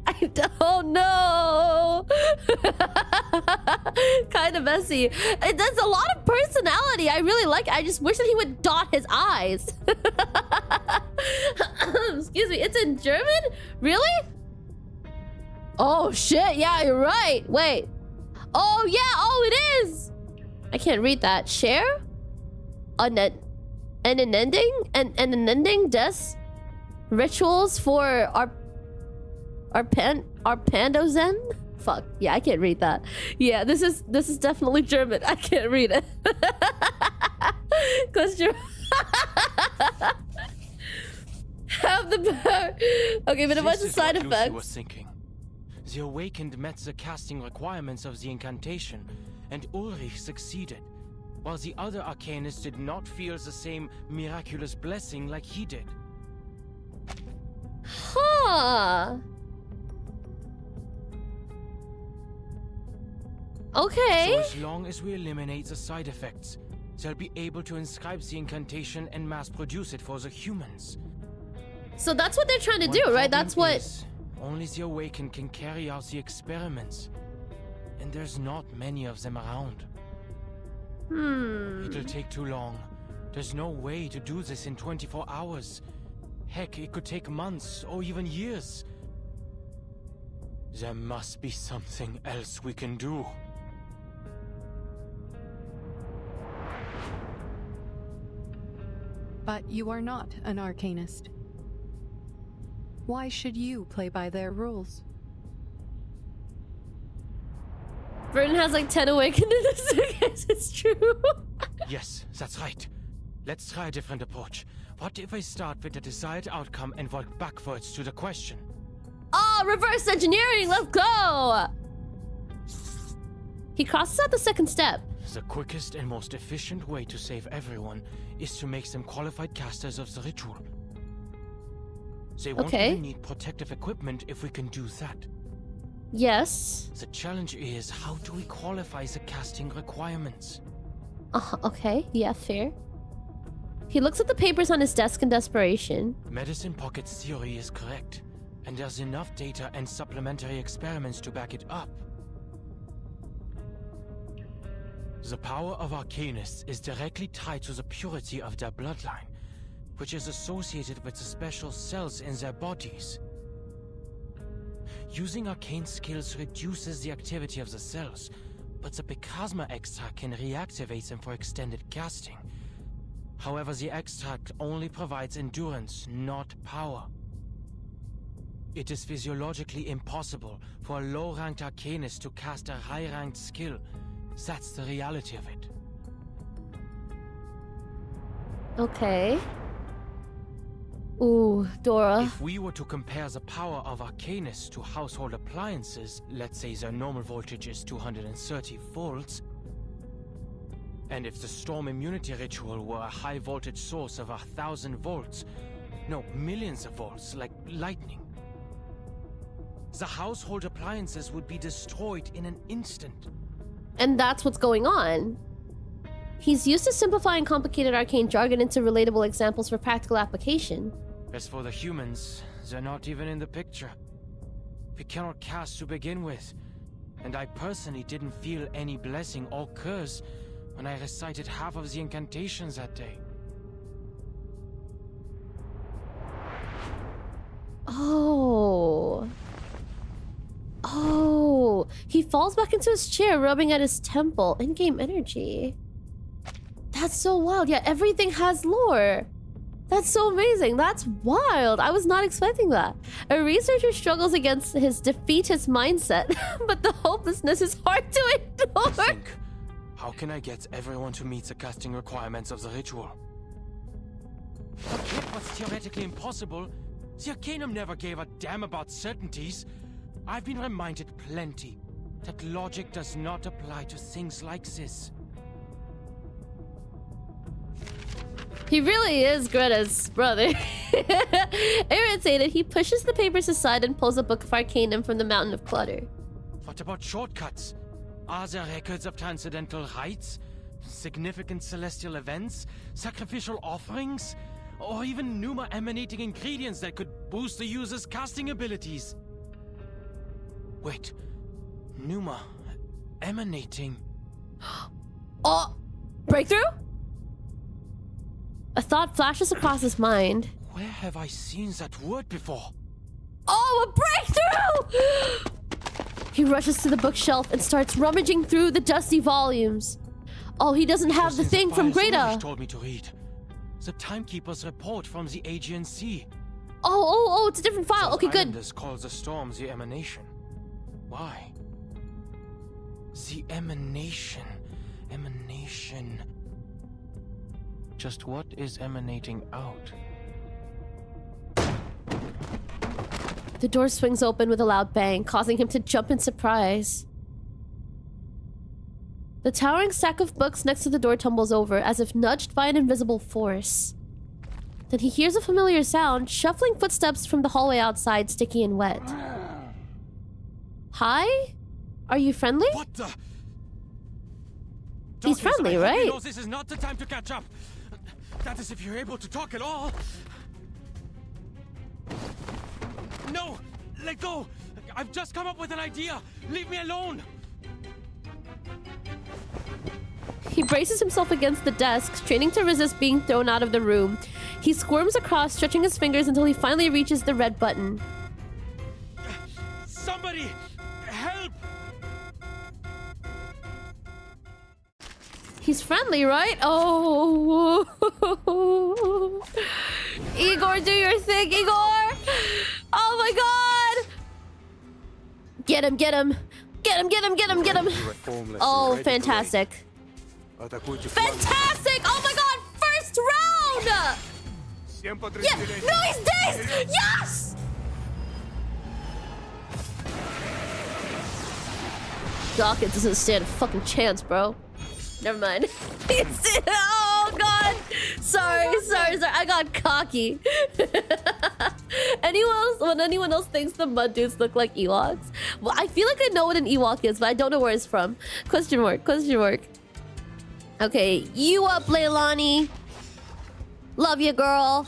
I don't know! Kind of messy. It does a lot of personality. I really like it. I just wish that he would dot his eyes. Excuse me. It's in German? Really? Oh, shit. Yeah, you're right. Wait. Oh, yeah. Oh, it is. I can't read that. Share? An ending? Des? Rituals for our pandozen? Fuck. Yeah, I can't read that. Yeah, this is definitely German. I can't read it. Cause you're have the power. Okay, but a bunch of side effects. Was thinking. The awakened met the casting requirements of the incantation, and Ulrich succeeded, while the other arcanists did not feel the same miraculous blessing like he did. Huh. Okay. So as long as we eliminate the side effects, they'll be able to inscribe the incantation and mass produce it for the humans. So that's what they're trying to do, right? That's what... Only the awakened can carry out the experiments. And there's not many of them around. It'll take too long. There's no way to do this in 24 hours. Heck, it could take months or even years. There must be something else we can do. But you are not an arcanist. Why should you play by their rules? Vernon has like 10 awakened in this. Yes, it's true. Yes, that's right. Let's try a different approach. What if I start with the desired outcome and work backwards to the question? Oh, reverse engineering, let's go! He crosses out the second step. The quickest and most efficient way to save everyone is to make them qualified casters of the ritual. They won't even need protective equipment if we can do that. Yes. The challenge is, how do we qualify the casting requirements? Okay, yeah, fair. He looks at the papers on his desk in desperation. Medicine Pocket's theory is correct, and there's enough data and supplementary experiments to back it up. The power of arcanists is directly tied to the purity of their bloodline, which is associated with the special cells in their bodies. Using arcane skills reduces the activity of the cells, but the Picasma extract can reactivate them for extended casting. However, the extract only provides endurance, not power. It is physiologically impossible for a low-ranked arcanist to cast a high-ranked skill. That's the reality of it. Okay. Ooh, Dora. If we were to compare the power of arcanists to household appliances, let's say their normal voltage is 230 volts, and if the storm immunity ritual were a high voltage source of 1,000 volts, no, millions of volts, like lightning, the household appliances would be destroyed in an instant. And that's what's going on. He's used to simplifying complicated arcane jargon into relatable examples for practical application. As for the humans, they're not even in the picture. We cannot cast to begin with, and I personally didn't feel any blessing or curse when I recited half of the incantations that day. Oh. Oh. He falls back into his chair, rubbing at his temple. In-game energy. That's so wild. Yeah, everything has lore. That's so amazing. That's wild. I was not expecting that. A researcher struggles against his defeatist mindset, but the hopelessness is hard to ignore. Think, how can I get everyone to meet the casting requirements of the ritual? Forget what's theoretically impossible. The Arcanum never gave a damn about certainties. I've been reminded plenty that logic does not apply to things like this. He really is Greta's brother. Irritated, he pushes the papers aside and pulls a book of Arcanum from the mountain of clutter. What about shortcuts? Are there records of transcendental rites? Significant celestial events? Sacrificial offerings? Or even Numa emanating ingredients that could boost the user's casting abilities? Wait, Numa... Emanating. Oh, breakthrough? A thought flashes across his mind. Where have I seen that word before? Oh, a breakthrough! He rushes to the bookshelf and starts rummaging through the dusty volumes. Oh, he doesn't have the thing from Greta. Told me to read. The timekeeper's report from the Aegean Sea. Oh, it's a different file. Okay, good. Islanders call the storm the emanation. Why? The emanation. Emanation. Just what is emanating out? The door swings open with a loud bang, causing him to jump in surprise. The towering stack of books next to the door tumbles over, as if nudged by an invisible force. Then he hears a familiar sound, shuffling footsteps from the hallway outside, sticky and wet. Hi? Are you friendly? What the? He's friendly, I hope right? you know this is not the time to catch up. That is if you're able to talk at all. No! Let go! I've just come up with an idea! Leave me alone! He braces himself against the desk, straining to resist being thrown out of the room. He squirms across, stretching his fingers until he finally reaches the red button. Somebody! Help! He's friendly, right? Oh. Igor, do your thing, Igor! Oh my god! Get him, get him! Get him, get him, get him, get him! Oh, fantastic. Fantastic! Oh my god! First round! Yeah! No, he's dazed! Yes! Dawkins doesn't stand a fucking chance, bro. Never mind. Oh god! Sorry. I got cocky. When anyone else thinks the mud dudes look like Ewoks, well, I feel like I know what an Ewok is, but I don't know where it's from. Question mark. Okay, you up, Leilani? Love you, girl.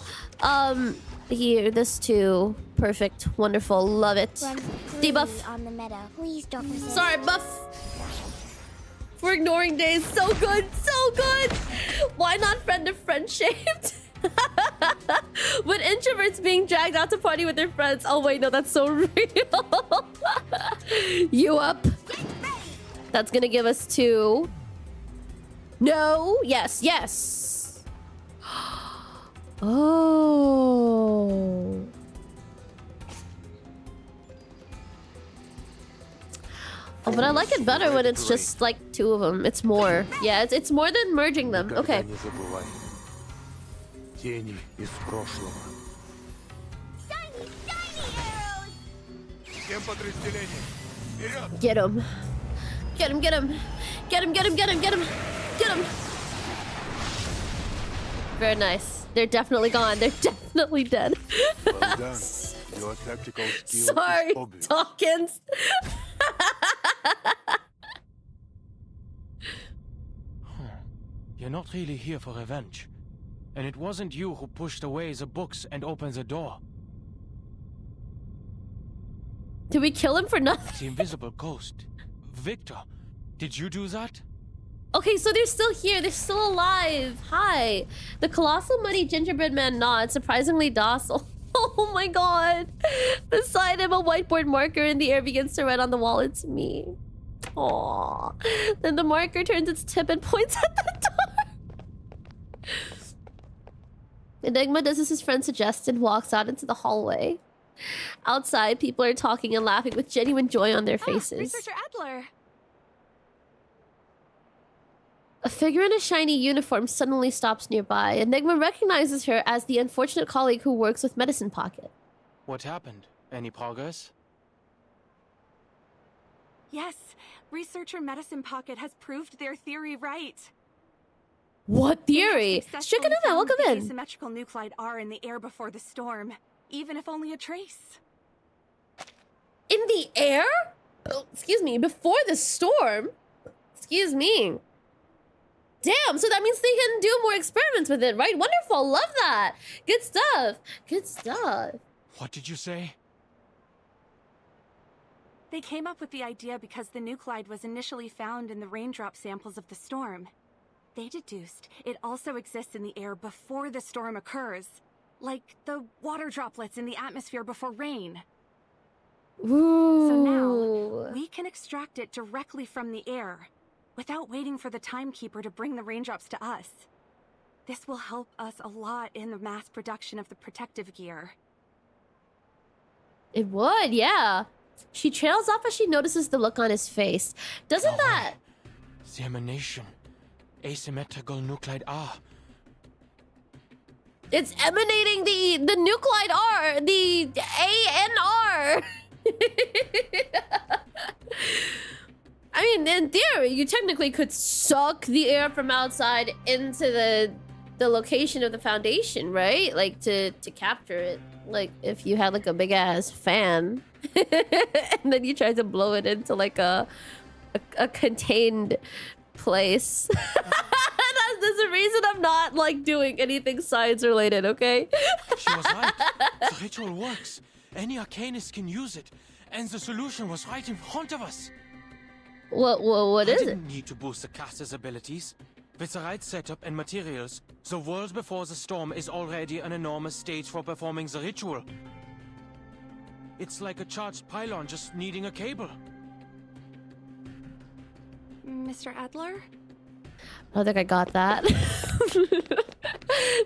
Here, this too. Perfect, wonderful, love it. Debuff. On the meadow. Please don't resist. Sorry, buff. For ignoring days. So good. Why not friend of friend shaped? When introverts being dragged out to party with their friends. Oh wait, no, that's so real. You up? That's gonna give us 2. No. Yes. Oh. Oh, but I like it better when it's just like 2 of them. It's more. Yeah, it's more than merging them. Okay. Get him. Very nice. They're definitely gone. They're definitely dead. Well done. Your tactical skill Sorry, is obvious. Dawkins. You're not really here for revenge. And it wasn't you who pushed away the books and opened the door. Did we kill him for nothing? The invisible ghost. Victor, did you do that? Okay, so they're still here. They're still alive. Hi. The colossal muddy gingerbread man nods, surprisingly docile. Oh my god. Beside him, a whiteboard marker in the air begins to write on the wall. It's me. Aww. Then the marker turns its tip and points at the door. Enigma does as his friend suggests and walks out into the hallway. Outside, people are talking and laughing with genuine joy on their faces. Researcher Adler. A figure in a shiny uniform suddenly stops nearby. Enigma recognizes her as the unfortunate colleague who works with Medicine Pocket. What happened? Any progress? Yes, researcher Medicine Pocket has proved their theory right. What theory? Successfully Shikanuma, welcome found the in. asymmetrical nuclide R in the air before the storm, even if only a trace. In the air? Oh, excuse me, before the storm? Excuse me. Damn, so that means they can do more experiments with it, right? Wonderful, love that. Good stuff. What did you say? They came up with the idea because the nuclide was initially found in the raindrop samples of the storm. They deduced it also exists in the air before the storm occurs, like the water droplets in the atmosphere before rain. Ooh. So now, we can extract it directly from the air, without waiting for the timekeeper to bring the raindrops to us. This will help us a lot in the mass production of the protective gear. It would, yeah. She trails off as she notices the look on his face. Doesn't that... The emanation. Asymmetrical nuclide R. It's emanating the nuclide R, the ANR. I mean, in theory, you technically could suck the air from outside into the location of the Foundation, right? Like, to capture it. Like, if you had, like, a big-ass fan, and then you tried to blow it into, like, a contained place. There's a reason I'm not, like, doing anything science-related, okay? She was right. The ritual works. Any arcanist can use it. And the solution was right in front of us. What is it? I didn't need to boost the caster's abilities. With the right setup and materials, the world before the storm is already an enormous stage for performing the ritual. It's like a charged pylon just needing a cable. Mr. Adler? I don't think I got that.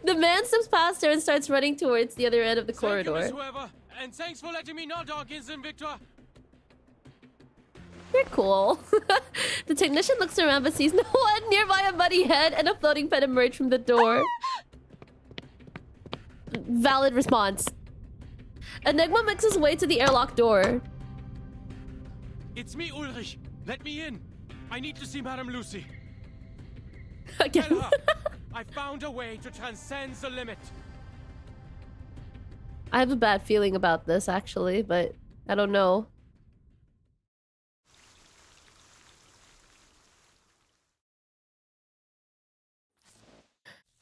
The man steps past her and starts running towards the other end of the corridor. Thank you, Miss Weaver, and thanks for letting me know, Dawkins and Victor. You're cool. The technician looks around but sees no one. Nearby, a muddy head and a floating pen emerge from the door. Valid response. Enigma makes his way to the airlock door. It's me, Ulrich. Let me in. I need to see Madame Lucy. Again. Tell her, I found a way to transcend the limit. I have a bad feeling about this, actually, but I don't know.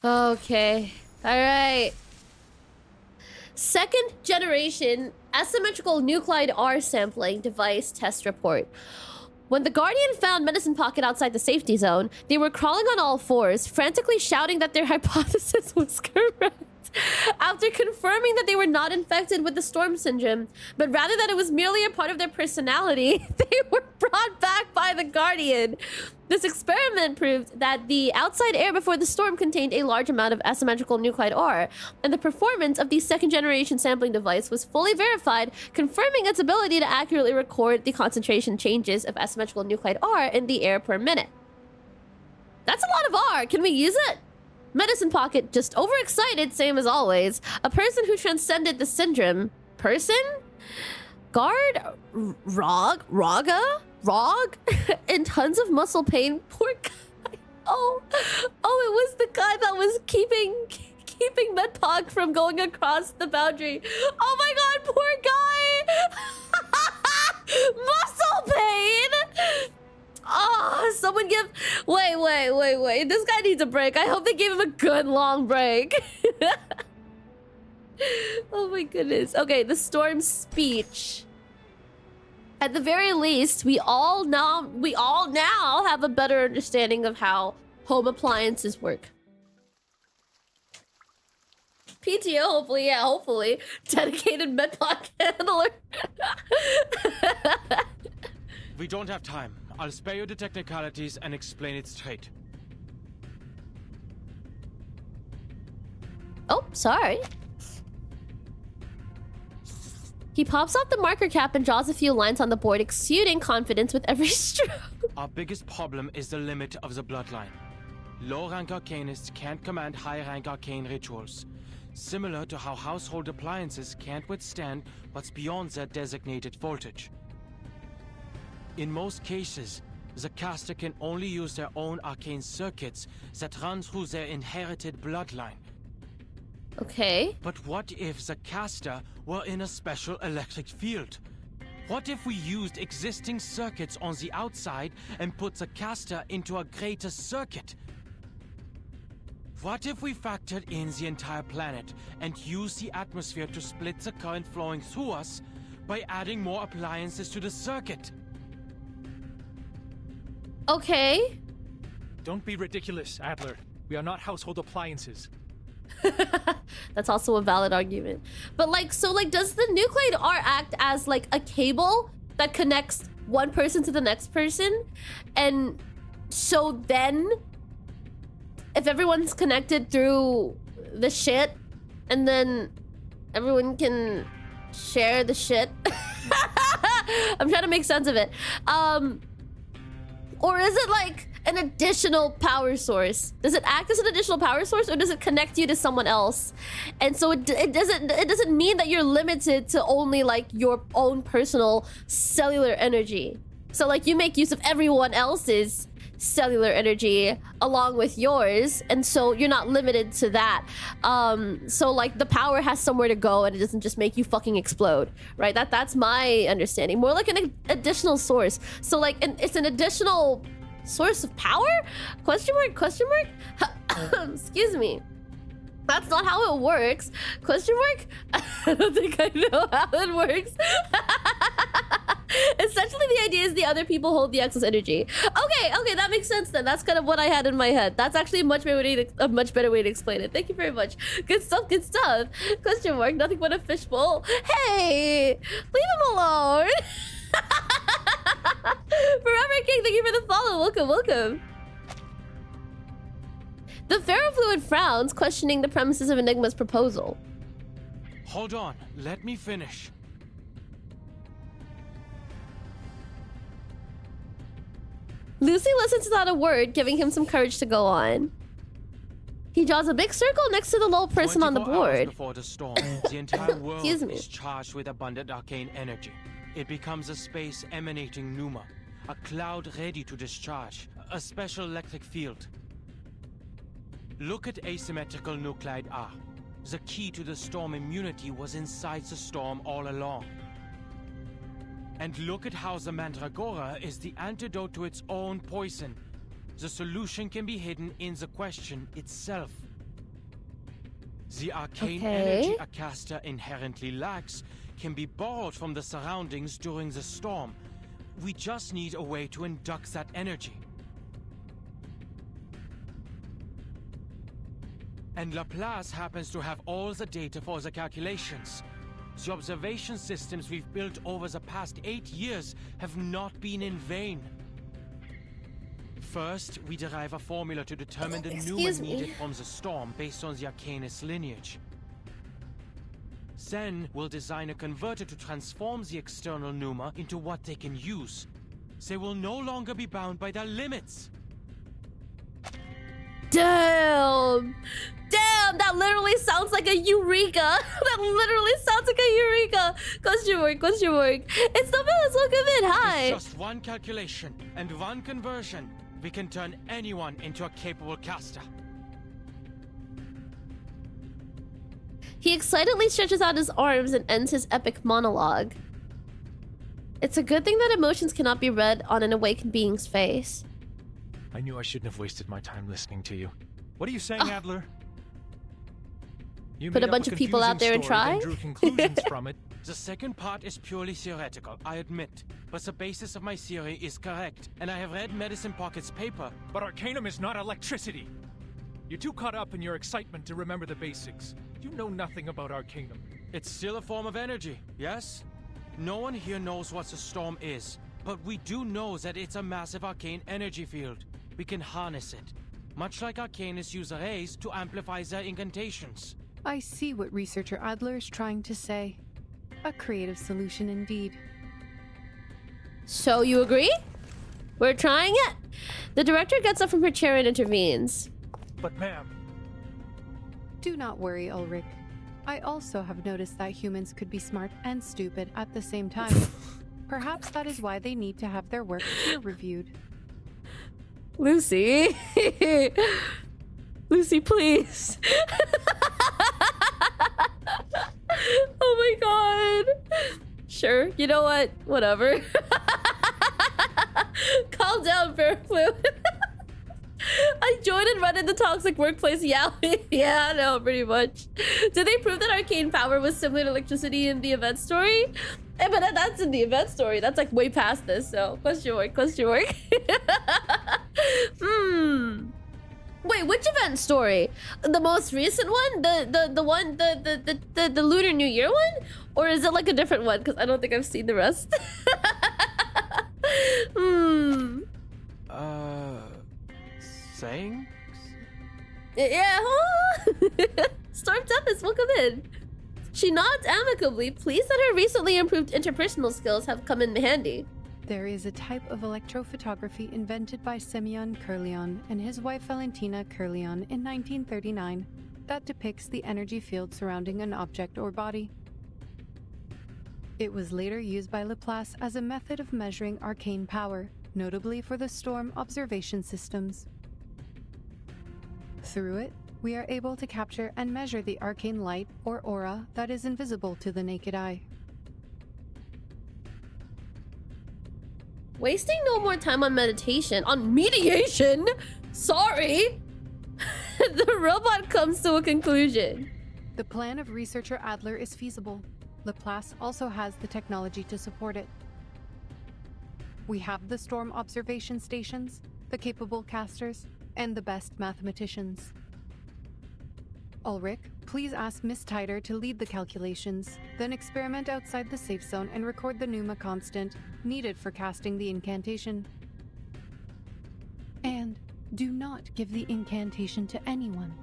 Okay. Alright. Second generation asymmetrical nuclide R sampling device test report. When the Guardian found Medicine Pocket outside the safety zone, they were crawling on all fours, frantically shouting that their hypothesis was correct. After confirming that they were not infected with the storm syndrome, but rather that it was merely a part of their personality, they were brought back by the Guardian. This experiment proved that the outside air before the storm contained a large amount of asymmetrical nuclide R, and the performance of the second-generation sampling device was fully verified, confirming its ability to accurately record the concentration changes of asymmetrical nuclide R in the air per minute. That's a lot of R! Can we use it? Medicine Pocket, just overexcited, same as always. A person who transcended the syndrome. Person? Guard? Rog? In tons of muscle pain. Poor guy. Oh, it was the guy that was keeping Medpog from going across the boundary. Oh my god, poor guy! Muscle pain! Oh, someone give... Wait. This guy needs a break. I hope they gave him a good long break. Oh my goodness. Okay, the storm speech. At the very least, we all now have a better understanding of how home appliances work. PTO, hopefully. Dedicated Medpod handler. We don't have time. I'll spare you the technicalities and explain it straight. Oh, sorry. He pops off the marker cap and draws a few lines on the board, exuding confidence with every stroke. Our biggest problem is the limit of the bloodline. Low-rank arcanists can't command high-rank arcane rituals, similar to how household appliances can't withstand what's beyond their designated voltage. In most cases, the caster can only use their own arcane circuits that run through their inherited bloodline. Okay. But what if the caster were in a special electric field? What if we used existing circuits on the outside and put the caster into a greater circuit? What if we factored in the entire planet and used the atmosphere to split the current flowing through us, by adding more appliances to the circuit. Okay. Don't be ridiculous, Adler. We are not household appliances. That's also a valid argument. But like, so like, does the nuclide R act as like a cable that connects one person to the next person? And so then, if everyone's connected through the shit, and then everyone can share the shit. I'm trying to make sense of it. Or is it like an additional power source? Does it act as an additional power source, or does it connect you to someone else? And so it doesn't mean that you're limited to only like your own personal cellular energy. So like you make use of everyone else's cellular energy along with yours, and so you're not limited to that. So like the power has somewhere to go, and it doesn't just make you fucking explode, right? That's my understanding. More like an additional source. So like it's an additional source of power? Question mark? Question mark? Excuse me. That's not how it works. Question mark? I don't think I know how it works. Essentially, the idea is the other people hold the excess energy. Okay, that makes sense then. That's kind of what I had in my head. That's actually a much better way to explain it. Thank you very much. Good stuff, good stuff. Question mark, nothing but a fishbowl. Hey, leave him alone. Forever King, thank you for the follow. Welcome, welcome. The ferrofluid frowns, questioning the premises of Enigma's proposal. Hold on, let me finish. Lucy listens without a word, giving him some courage to go on. He draws a big circle next to the little person on the 24 hours board. Before the storm, the entire world Excuse me. is charged with abundant arcane energy. It becomes a space emanating pneuma, a cloud ready to discharge, a special electric field. Look at asymmetrical nuclide R. The key to the storm immunity was inside the storm all along. And look at how the Mandragora is the antidote to its own poison. The solution can be hidden in the question itself. The arcane energy a caster inherently lacks can be borrowed from the surroundings during the storm. We just need a way to induct that energy. And Laplace happens to have all the data for the calculations. The observation systems we've built over the past 8 years have not been in vain. First, we derive a formula to determine the pneuma needed from the storm based on the Arcanist lineage. Then, we'll design a converter to transform the external pneuma into what they can use. They will no longer be bound by their limits. Damn! Damn, that literally sounds like a eureka. That literally sounds like a eureka. Question mark, question mark. It's the Villas, welcome in, hi. With just one calculation and one conversion, we can turn anyone into a capable caster. He excitedly stretches out his arms and ends his epic monologue. It's a good thing that emotions cannot be read on an awakened being's face. I knew I shouldn't have wasted my time listening to you. What are you saying, Adler? You Put a made up bunch of people out there and story, then try? drew conclusions from it. The second part is purely theoretical, I admit. But the basis of my theory is correct, and I have read Medicine Pocket's paper. But Arcanum is not electricity. You're too caught up in your excitement to remember the basics. You know nothing about Arcanum. It's still a form of energy, yes? No one here knows what the storm is, but we do know that it's a massive arcane energy field. We can harness it, much like Arcanists use arrays to amplify their incantations. I see what researcher Adler is trying to say. A creative solution indeed. So you agree? We're trying it? The director gets up from her chair and intervenes. But ma'am... Do not worry, Ulrich. I also have noticed that humans could be smart and stupid at the same time. Perhaps that is why they need to have their work peer-reviewed. Lucy. Lucy, please. Oh my god. Sure, you know what? Whatever. Calm down, Fairflu. I joined and run in the toxic workplace. Yeah, yeah, no, pretty much. Did they prove that arcane power was similar to electricity in the event story? Hey, but that's in the event story. That's like way past this, so question mark, question mark. Wait, which event story? The most recent one? The one the Lunar New Year one? Or is it like a different one? Because I don't think I've seen the rest. Saying? Yeah, huh? Storm Tempest, welcome in. She nods amicably, pleased that her recently improved interpersonal skills have come in handy. There is a type of electrophotography invented by Semyon Kurlian and his wife Valentina Kurlian in 1939 that depicts the energy field surrounding an object or body. It was later used by Laplace as a method of measuring arcane power, notably for the storm observation systems. Through it, we are able to capture and measure the arcane light or aura that is invisible to the naked eye. Wasting no more time on meditation, on mediation? Sorry! The robot comes to a conclusion. The plan of researcher Adler is feasible. Laplace also has the technology to support it. We have the storm observation stations, the capable casters, and the best mathematicians. Ulrich, please ask Miss Tider to lead the calculations, then experiment outside the safe zone and record the Pneuma constant needed for casting the incantation. And do not give the incantation to anyone.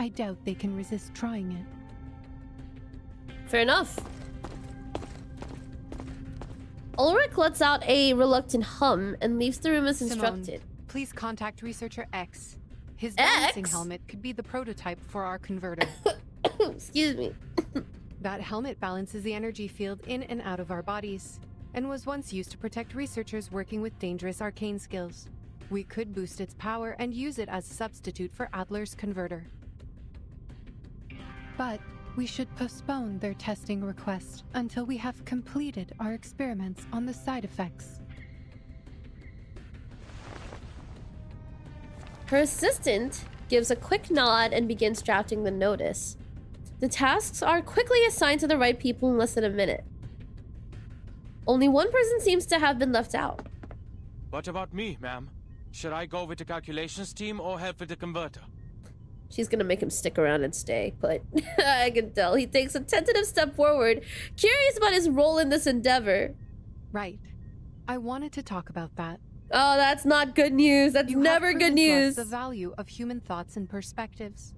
I doubt they can resist trying it. Fair enough. Ulrich lets out a reluctant hum and leaves the room as instructed. Simone, please contact researcher X. His balancing helmet could be the prototype for our converter. Excuse me. That helmet balances the energy field in and out of our bodies, and was once used to protect researchers working with dangerous arcane skills. We could boost its power and use it as a substitute for Adler's converter. But we should postpone their testing request until we have completed our experiments on the side effects. Her assistant gives a quick nod and begins drafting the notice. The tasks are quickly assigned to the right people in less than a minute. Only one person seems to have been left out. What about me, ma'am? Should I go with the calculations team or help with the converter? She's gonna make him stick around and stay, but I can tell he takes a tentative step forward, curious about his role in this endeavor. Right. I wanted to talk about that. Oh, that's not good news. That's never good news. The value of human thoughts and perspectives.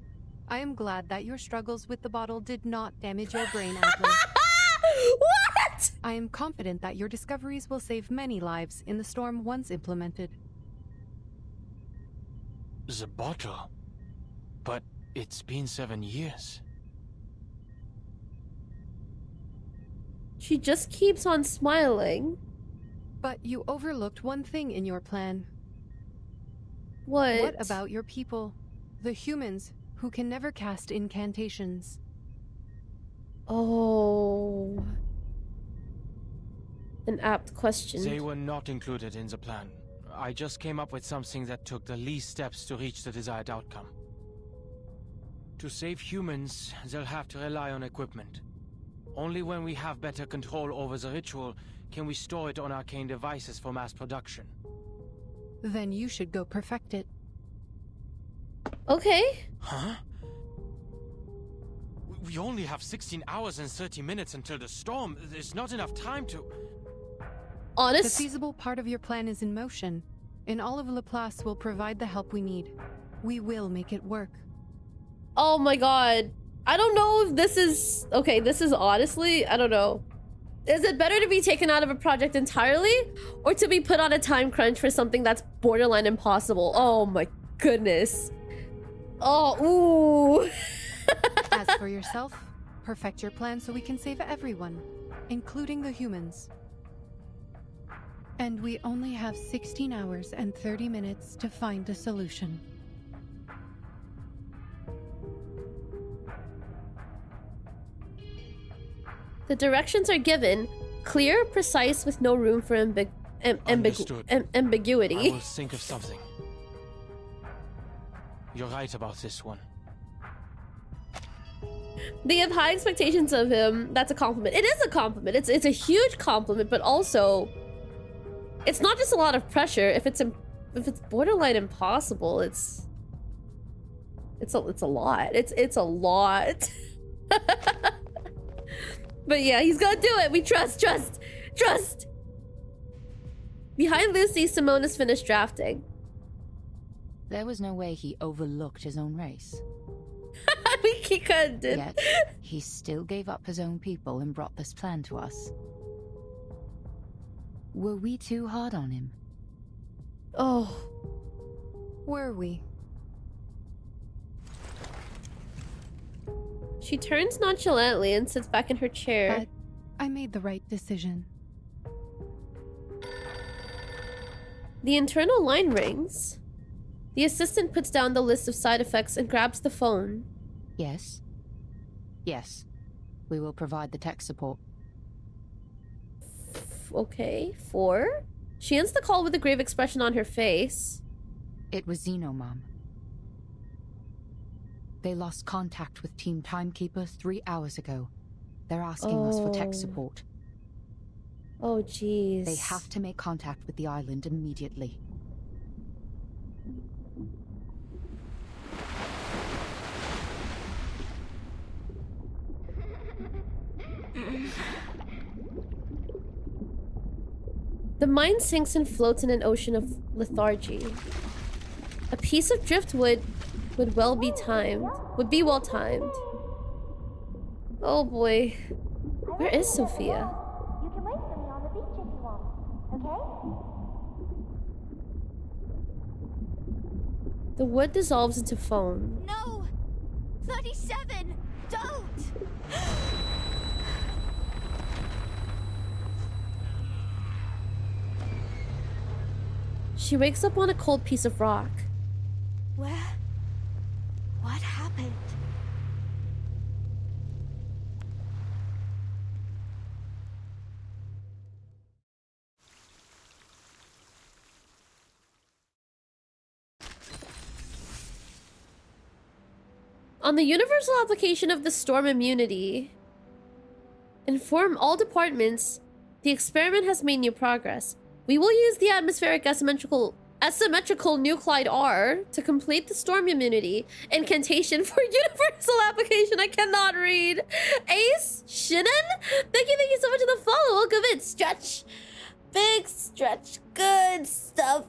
I am glad that your struggles with the bottle did not damage your brain, Adler. What? I am confident that your discoveries will save many lives in the storm once implemented. The bottle? But it's been 7 years. She just keeps on smiling. But you overlooked one thing in your plan. What? What about your people? The humans who can never cast incantations. Oh. An apt question. They were not included in the plan. I just came up with something that took the least steps to reach the desired outcome. To save humans, they'll have to rely on equipment. Only when we have better control over the ritual can we store it on arcane devices for mass production. Then you should go perfect it. Okay. Huh? We only have 16 hours and 30 minutes until the storm. There's not enough time to... Honest? The feasible part of your plan is in motion, and all of Laplace will provide the help we need. We will make it work. Oh my god. I don't know if this is... Okay, this is honestly... I don't know. Is it better to be taken out of a project entirely, or to be put on a time crunch for something that's borderline impossible? Oh my goodness. Oh, ooh. As for yourself, perfect your plan so we can save everyone, including the humans. And we only have 16 hours and 30 minutes to find a solution. The directions are given, clear, precise, with no room for ambiguity. I will think of something. You're right about this one. They have high expectations of him. That's a compliment. It is a compliment. It's a huge compliment, but also it's not just a lot of pressure. If it's borderline impossible, it's a lot. It's a lot. But yeah, he's gonna do it. We trust. Behind Lucy, Simone has finished drafting. There was no way he overlooked his own race. He couldn't. Yet, he still gave up his own people and brought this plan to us. Were we too hard on him? Oh. Were we? She turns nonchalantly and sits back in her chair. But I made the right decision. The internal line rings. The assistant puts down the list of side effects and grabs the phone. Yes. Yes. We will provide the tech support. Okay, 4. She ends the call with a grave expression on her face. It was Xeno, Mom. They lost contact with Team Timekeeper 3 hours ago. They're asking us for tech support. Oh, jeez. They have to make contact with the island immediately. The mind sinks and floats in an ocean of lethargy. A piece of driftwood would be well timed. Oh boy. Where is Sophia? You can wait for me on the beach if you want, okay? The wood dissolves into foam. No! 37! Don't! She wakes up on a cold piece of rock. What happened? On the universal application of the storm immunity, inform all departments the experiment has made new progress. We will use the atmospheric asymmetrical nuclide R to complete the storm immunity incantation for universal application. I cannot read. Ace Shinnon, thank you so much for the follow. Welcome in. Stretch, big stretch, good stuff.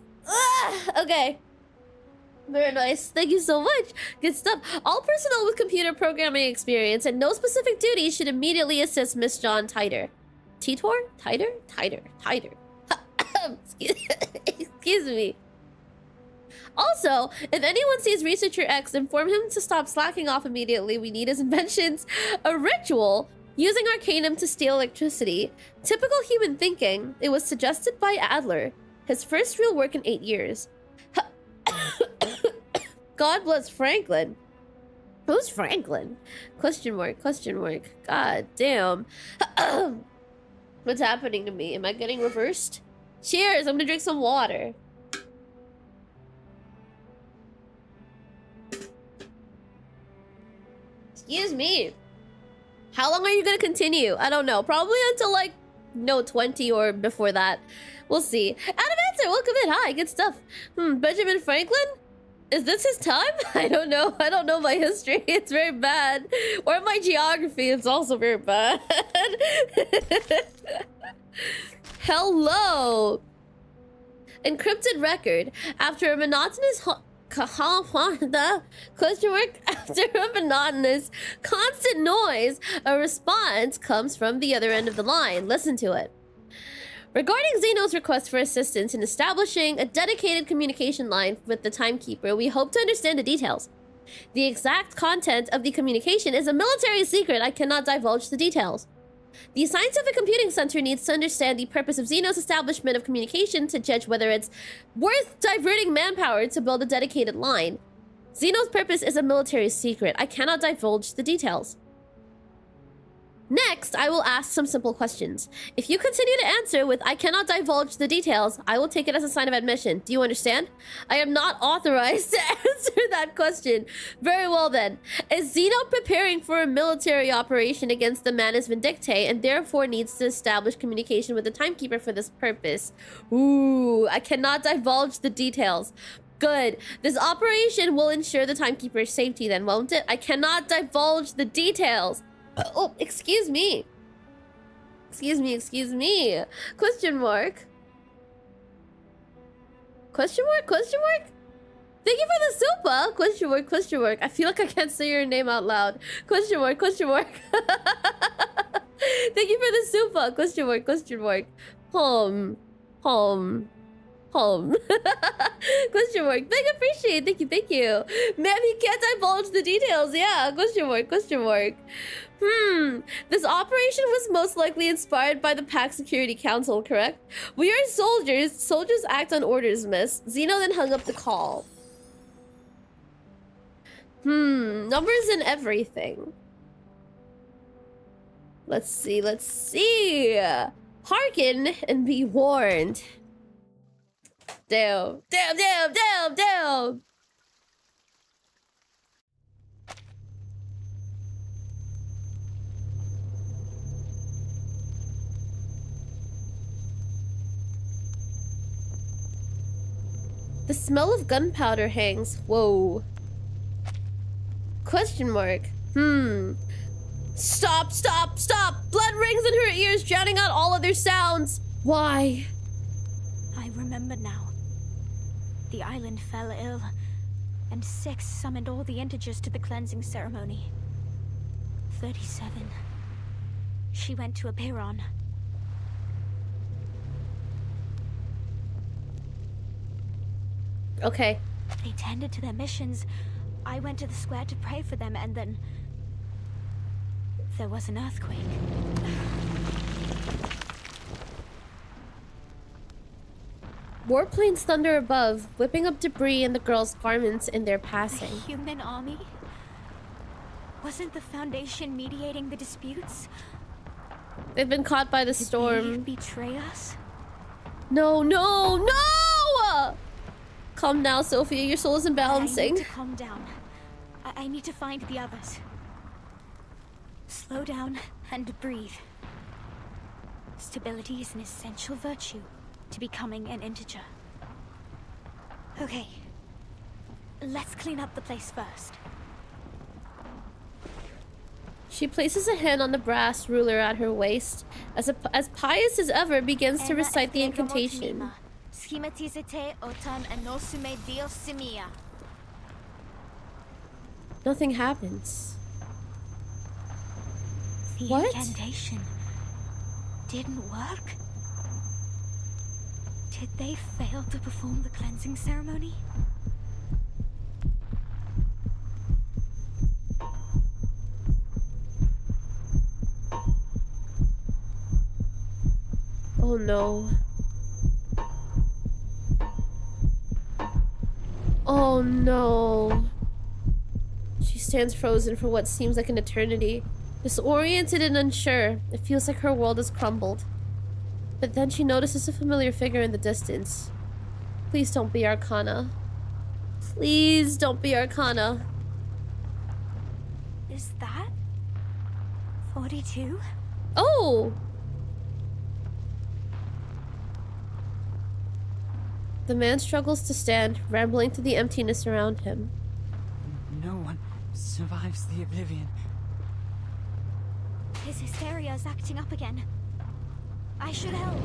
Okay. Very nice. Thank you so much. Good stuff. All personnel with computer programming experience and no specific duties should immediately assist Miss John Titor. Titor? Titor. Excuse me. Also, if anyone sees Researcher X, inform him to stop slacking off immediately. We need his inventions. A ritual using Arcanum to steal electricity. Typical human thinking. It was suggested by Adler. His first real work in 8 years. God bless Franklin. Who's Franklin? Question mark. God damn. What's happening to me? Am I getting reversed? Cheers, I'm gonna drink some water. Excuse me. How long are you gonna continue? I don't know. Probably until like, no, 20 or before that. We'll see. Adam Answer, welcome in. Hi, good stuff. Benjamin Franklin? Is this his time? I don't know. I don't know my history. It's very bad. Or my geography. It's also very bad. Hello. Encrypted record. After a monotonous constant noise, a response comes from the other end of the line. Listen to it. Regarding Xeno's request for assistance in establishing a dedicated communication line with the Timekeeper, we hope to understand the details. The exact content of the communication is a military secret. I cannot divulge the details. The Scientific Computing Center needs to understand the purpose of Xeno's establishment of communication to judge whether it's worth diverting manpower to build a dedicated line. Xeno's purpose is a military secret. I cannot divulge the details. Next, I will ask some simple questions. If you continue to answer with "I cannot divulge the details," I will take it as a sign of admission. Do you understand? I am not authorized to answer that question. Very well then. Is Zeno preparing for a military operation against the Manus Vindictae and therefore needs to establish communication with the timekeeper for this purpose? Ooh, I cannot divulge the details. Good. This operation will ensure the timekeeper's safety then, won't it? I cannot divulge the details. Oh, excuse me. Excuse me. Question mark. Question mark? Thank you for the super. Question mark. I feel like I can't say your name out loud. Question mark. Thank you for the super. Question mark. Question mark. Appreciate. Thank you. Man, he can't divulge the details. Yeah. Question mark. This operation was most likely inspired by the Pack Security Council, correct? We are soldiers. Soldiers act on orders, miss. Zeno then hung up the call. Numbers and everything. Let's see. Hearken and be warned. Damn. The smell of gunpowder hangs. Whoa. Question mark. Stop. Blood rings in her ears, drowning out all other sounds. Why? I remember now. The island fell ill, and 6 summoned all the integers to the cleansing ceremony. 37. She went to Apiron. Okay. They tended to their missions. I went to the square to pray for them, and then there was an earthquake. Warplanes thunder above, whipping up debris in the girls' garments in their passing. The human army? Wasn't the Foundation mediating the disputes? They've been caught by the storm. Did they betray us? No! Calm down, Sophia. Your soul isn't balancing. I need to calm down. I need to find the others. Slow down and breathe. Stability is an essential virtue to becoming an integer. Okay. Let's clean up the place first. She places a hand on the brass ruler at her waist, as pious as ever begins to recite the incantation. Nothing happens. The What? incantation didn't work? Did they fail to perform the cleansing ceremony? Oh no. Oh no. She stands frozen for what seems like an eternity. Disoriented and unsure, it feels like her world has crumbled. But then she notices a familiar figure in the distance. Please don't be Arcana. Please don't be Arcana. Is that 42? Oh! The man struggles to stand, rambling through the emptiness around him. No one survives the oblivion. His hysteria is acting up again. I should help.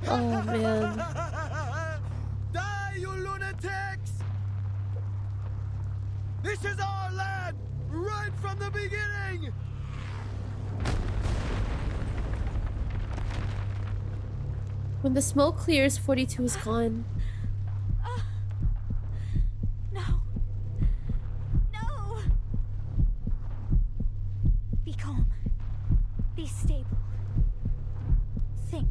Oh man. Die, you lunatics! This is our land, right from the beginning! When the smoke clears, 42 is gone. No. No! Be calm. Be stable. Think.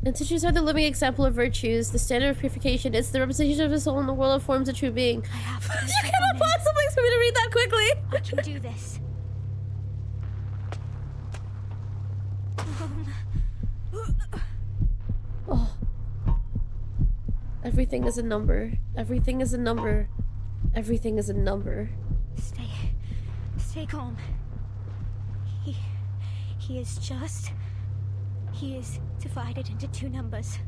Integers are the living example of virtues. The standard of purification is the representation of the soul in the world of forms of true being. You cannot possibly survive me to read that quickly. I can do this. Oh. Everything is a number. Everything is a number. Everything is a number. Stay calm. He is divided into two numbers.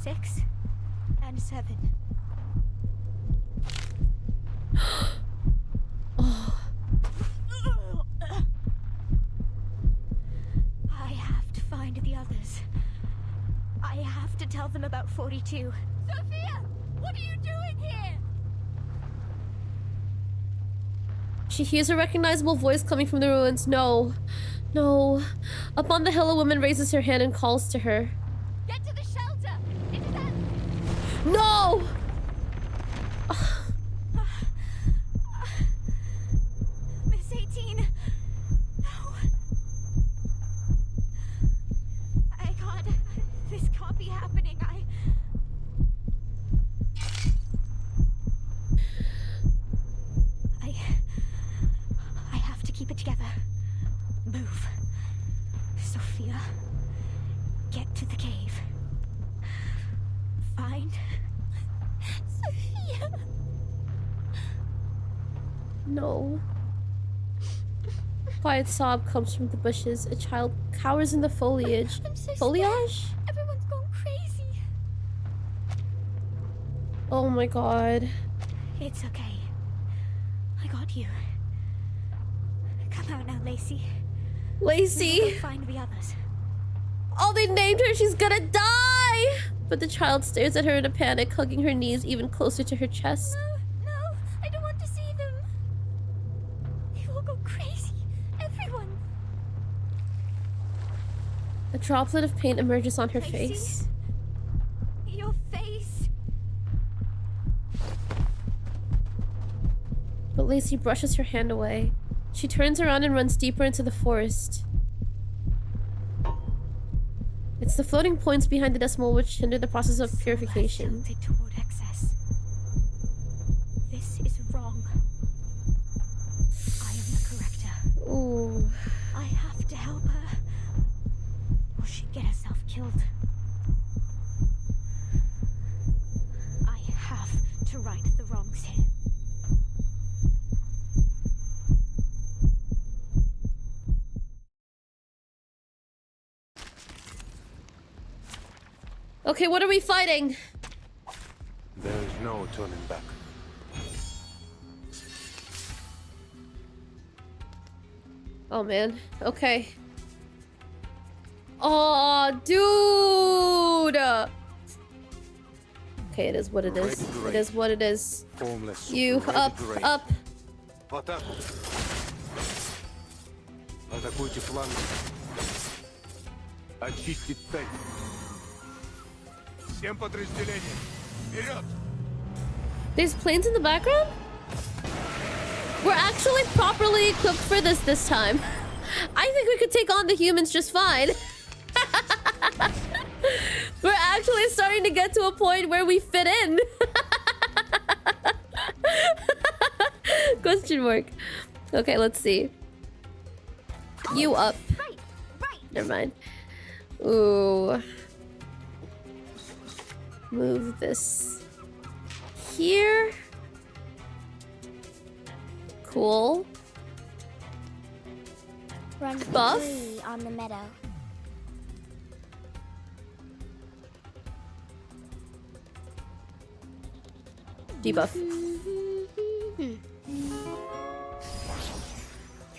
6 and 7. Oh. I have to find the others. I have to tell them about 42. Sophia! What are you doing here? She hears a recognizable voice coming from the ruins. No. No. Up on the hill, a woman raises her hand and calls to her. Get to the shelter! Into that... No! Miss 18. No. I can't. This can't be happening. I have to keep it together. Move. Sophia. Get to the cave. Find Sophia. No. Quiet sob comes from the bushes. A child cowers in the foliage. I'm so Foliage? scared. Everyone's going crazy. Oh my god. It's okay. I got you. Come out now, Lacey. Lacey! We'll go find the others. Oh, they named her. She's gonna die! But the child stares at her in a panic, hugging her knees even closer to her chest. No, I don't want to see them. They will go crazy. Everyone. A droplet of paint emerges on her Lacey? face. Your face. But Lacey brushes her hand away. She turns around and runs deeper into the forest. It's the floating points behind the decimal which hinder the process of purification. Toward excess. This is wrong. I am the corrector. Ooh. I have to help her, or she'd get herself killed. I have to right the wrongs here. Okay, what are we fighting? There is no turning back. Oh man. Okay. Oh, dude. Okay, it is what it is. It is what it is. Formless. You up, up. В атаку. Атакуйте фланги. Очистить цель. Всем подразделениям. Вперед! There's planes in the background? We're actually properly equipped for this time. I think we could take on the humans just fine. We're actually starting to get to a point where we fit in. Question mark. Okay, let's see. You up. Never mind. Ooh. Move this here. Cool. Run Buff. free on the meadow. Debuff.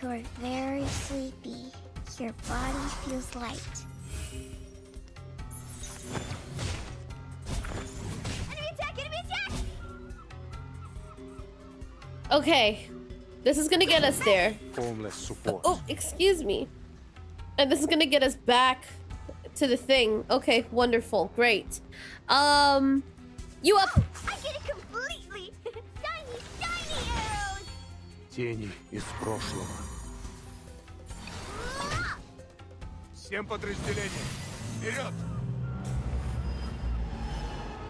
You're very sleepy. Your body feels light. Enemy attack! Enemy attack! Okay. This is gonna get us there. Formless support. Oh, excuse me. And this is gonna get us back to the thing. Okay, wonderful. Great. You up. I get it completely! Shiny arrows! Тени из прошлого. Всем подразделениям. Вперед!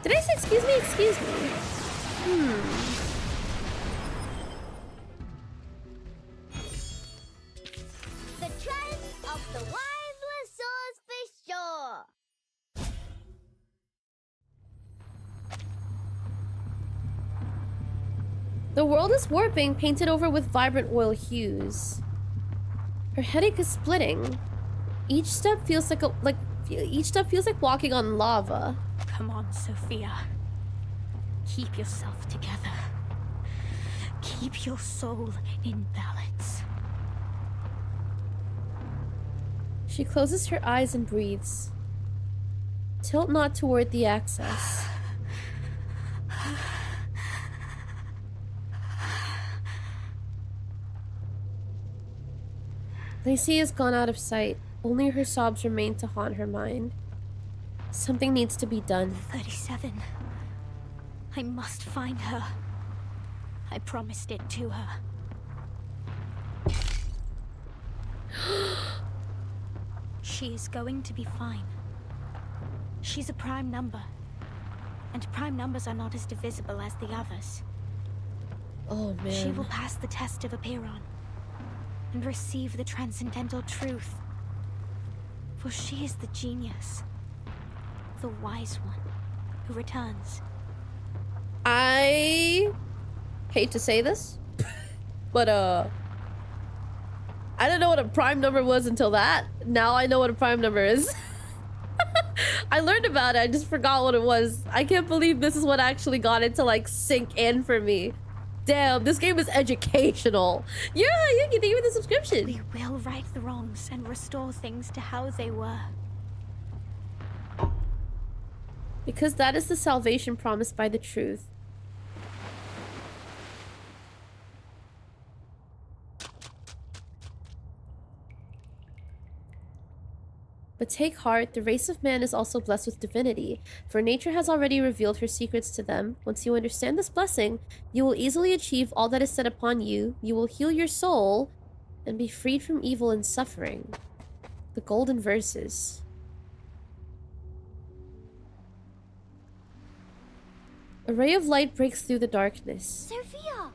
Did I say excuse me? Excuse me. The world is warping, painted over with vibrant oil hues. Her headache is splitting. Each step feels like walking on lava. Come on, Sophia. Keep yourself together. Keep your soul in balance. She closes her eyes and breathes. Tilt not toward the access. Lacey has gone out of sight. Only her sobs remain to haunt her mind. Something needs to be done. 37. I must find her. I promised it to her. She is going to be fine. She's a prime number. And prime numbers are not as divisible as the others. Oh, man. She will pass the test of Apiron and receive the transcendental truth. For she is the genius, the wise one, who returns. I hate to say this, but I didn't know what a prime number was until that. Now I know what a prime number is. I learned about it, I just forgot what it was. I can't believe this is what actually got it to like sink in for me. Damn, this game is educational. Yeah, you can give me the subscription. We will right the wrongs and restore things to how they were. Because that is the salvation promised by the truth. But take heart, the race of man is also blessed with divinity, for nature has already revealed her secrets to them. Once you understand this blessing, you will easily achieve all that is set upon you, you will heal your soul, and be freed from evil and suffering. The golden verses. A ray of light breaks through the darkness. Sophia,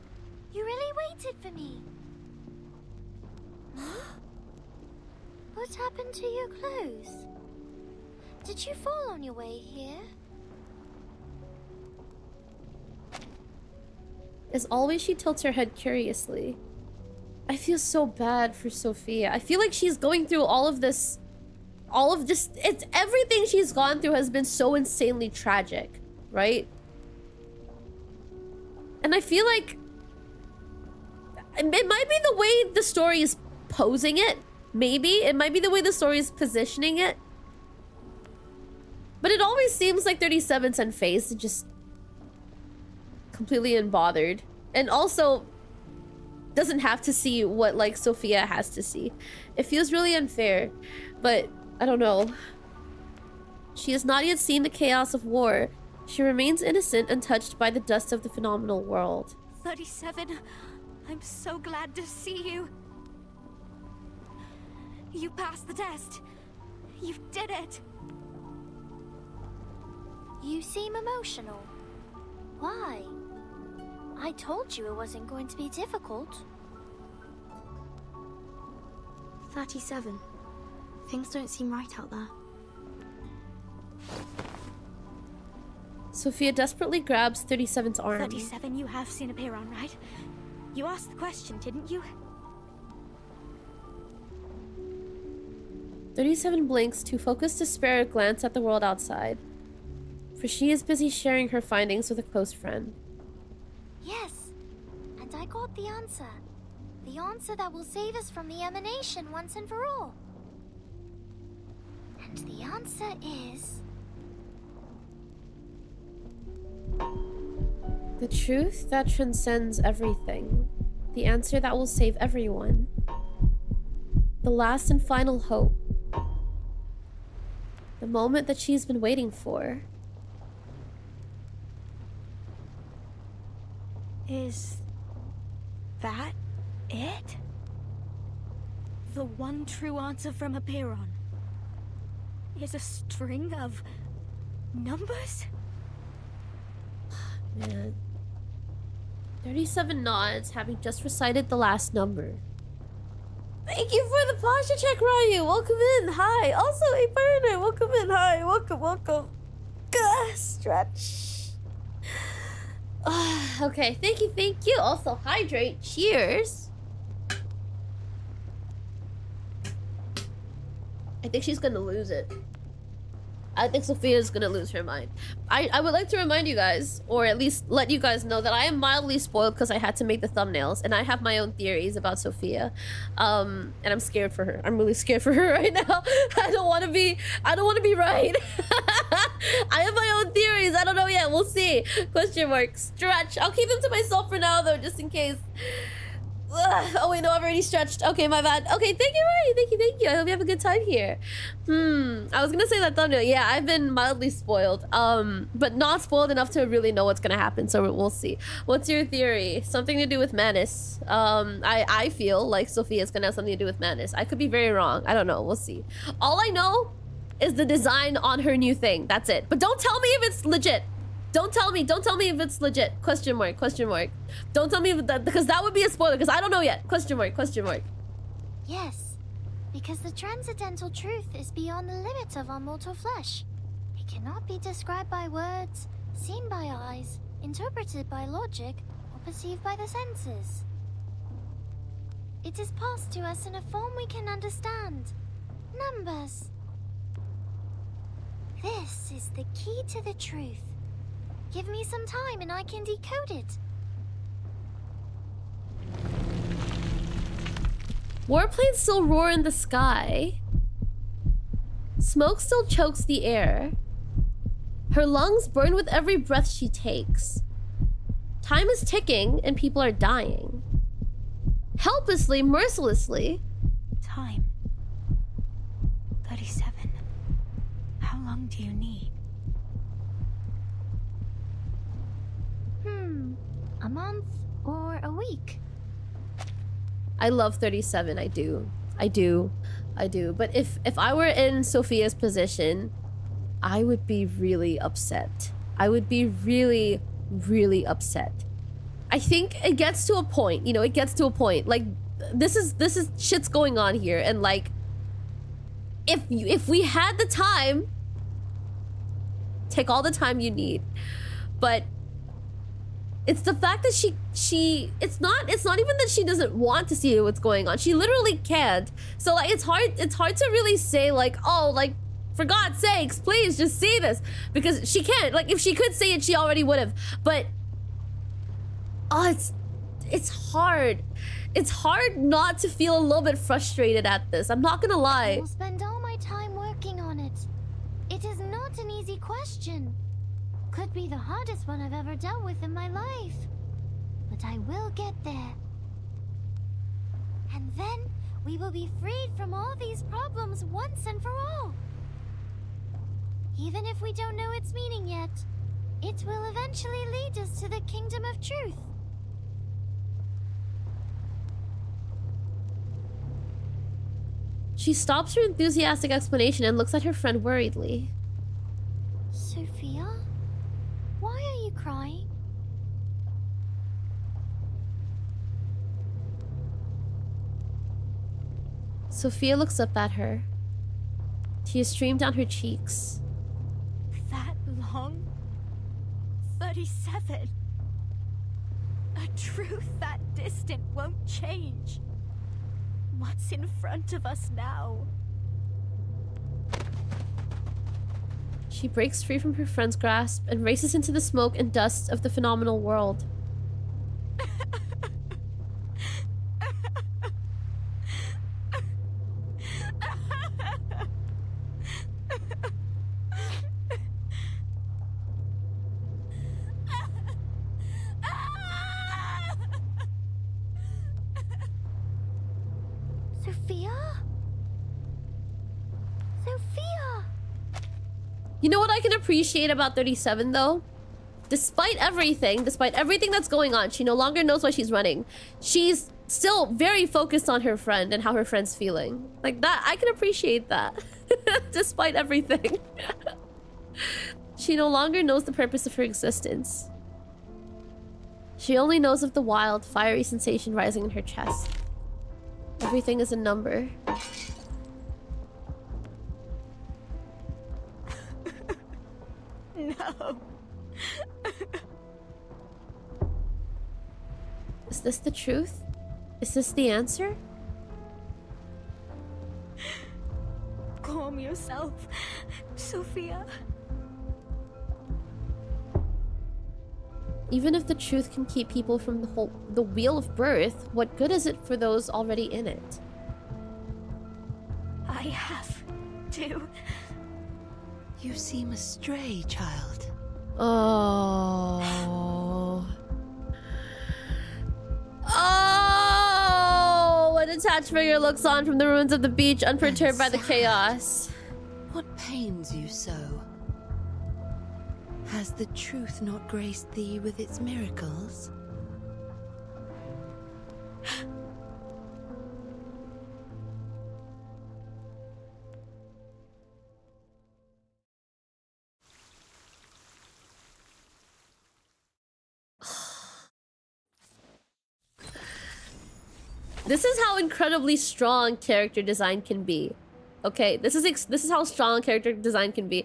you really waited for me. What happened to your clothes? Did you fall on your way here? As always, she tilts her head curiously. I feel so bad for Sophia. I feel like she's going through all of this, it's everything she's gone through has been so insanely tragic, right? And I feel like it might be the way the story is posing it. Maybe. It might be the way the story is positioning it. But it always seems like 37's unfazed and just completely unbothered. And also doesn't have to see what like Sophia has to see. It feels really unfair. But I don't know. She has not yet seen the chaos of war. She remains innocent, untouched by the dust of the phenomenal world. 37, I'm so glad to see you. You passed the test. You did it. You seem emotional. Why? I told you it wasn't going to be difficult. 37. Things don't seem right out there. Sophia desperately grabs 37's arm. 37, you have seen Apiron, right? You asked the question, didn't you? 37 blinks to focus despair glance at the world outside. For she is busy sharing her findings with a close friend. Yes, and I got the answer. The answer that will save us from the emanation once and for all. And the answer is... the truth that transcends everything. The answer that will save everyone. The last and final hope. The moment that she's been waiting for. Is that it? The one true answer from Apiron is a string of numbers? Man. 37 nods, having just recited the last number. Thank you for the posture check, Ryu. Welcome in. Hi. Also, a burner. Welcome in. Hi. Welcome. Welcome. Stretch. Okay, thank you, thank you. Also, hydrate. Cheers. I think she's gonna lose it. I think Sophia's gonna lose her mind. I would like to remind you guys, or at least let you guys know that I am mildly spoiled because I had to make the thumbnails, and I have my own theories about Sophia. And I'm scared for her. I'm really scared for her right now. I don't want to be right. I have my own theories. I don't know yet. We'll see. Question mark. Stretch. I'll keep them to myself for now, though, just in case. Ugh. Oh wait, no, I've already stretched. Okay, my bad. Okay, thank you, Ray. Thank you. I hope you have a good time here. I was gonna say that thumbnail. Yeah, I've been mildly spoiled. But not spoiled enough to really know what's gonna happen. So we'll see. What's your theory? Something to do with Manus. I feel like Sophia's gonna have something to do with Manus. I could be very wrong. I don't know. We'll see. All I know is the design on her new thing. That's it. But don't tell me if it's legit. Don't tell me if it's legit. Question mark. Don't tell me if that, because that would be a spoiler, because I don't know yet. Question mark. Yes, because the transcendental truth is beyond the limits of our mortal flesh. It cannot be described by words, seen by eyes, interpreted by logic, or perceived by the senses. It is passed to us in a form we can understand. Numbers. This is the key to the truth. Give me some time and I can decode it. Warplanes still roar in the sky. Smoke still chokes the air. Her lungs burn with every breath she takes. Time is ticking and people are dying. Helplessly, mercilessly. Time. 37. How long do you need? A month or a week? I love 37. I do. But if I were in Sophia's position, I would be really upset. I would be really, really upset. I think it gets to a point, like this is shit's going on here, and like if we had the time, take all the time you need. But it's the fact that it's not even that she doesn't want to see what's going on. She literally can't. So like it's hard to really say like, oh, like for God's sakes, please just see this, because she can't. Like if she could say it, she already would have. But it's hard. It's hard not to feel a little bit frustrated at this. I'm not gonna lie. I will spend all my time working on it. It is not an easy question. Could be the hardest one I've ever dealt with in my life. But I will get there. And then we will be freed from all these problems once and for all. Even if we don't know its meaning yet, it will eventually lead us to the kingdom of truth. She stops her enthusiastic explanation and looks at her friend worriedly. Sophia? Why are you crying? Sophia looks up at her. Tears stream down her cheeks. That long? 37. A truth that distant won't change. What's in front of us now? She breaks free from her friend's grasp and races into the smoke and dust of the phenomenal world. Sophia? Sophia! You know what I can appreciate about 37 though? Despite everything that's going on, she no longer knows why she's running. She's still very focused on her friend and how her friend's feeling. Like that, I can appreciate that. Despite everything. She no longer knows the purpose of her existence. She only knows of the wild, fiery sensation rising in her chest. Everything is a number. No. Is this the truth? Is this the answer? Calm yourself, Sophia. Even if the truth can keep people from the wheel of birth, what good is it for those already in it? I have to. You seem astray, child. Oh. Oh! A detached figure looks on from the ruins of the beach, unperturbed by the chaos. What pains you so? Has the truth not graced thee with its miracles? This is how incredibly strong character design can be. Okay, this is how strong character design can be.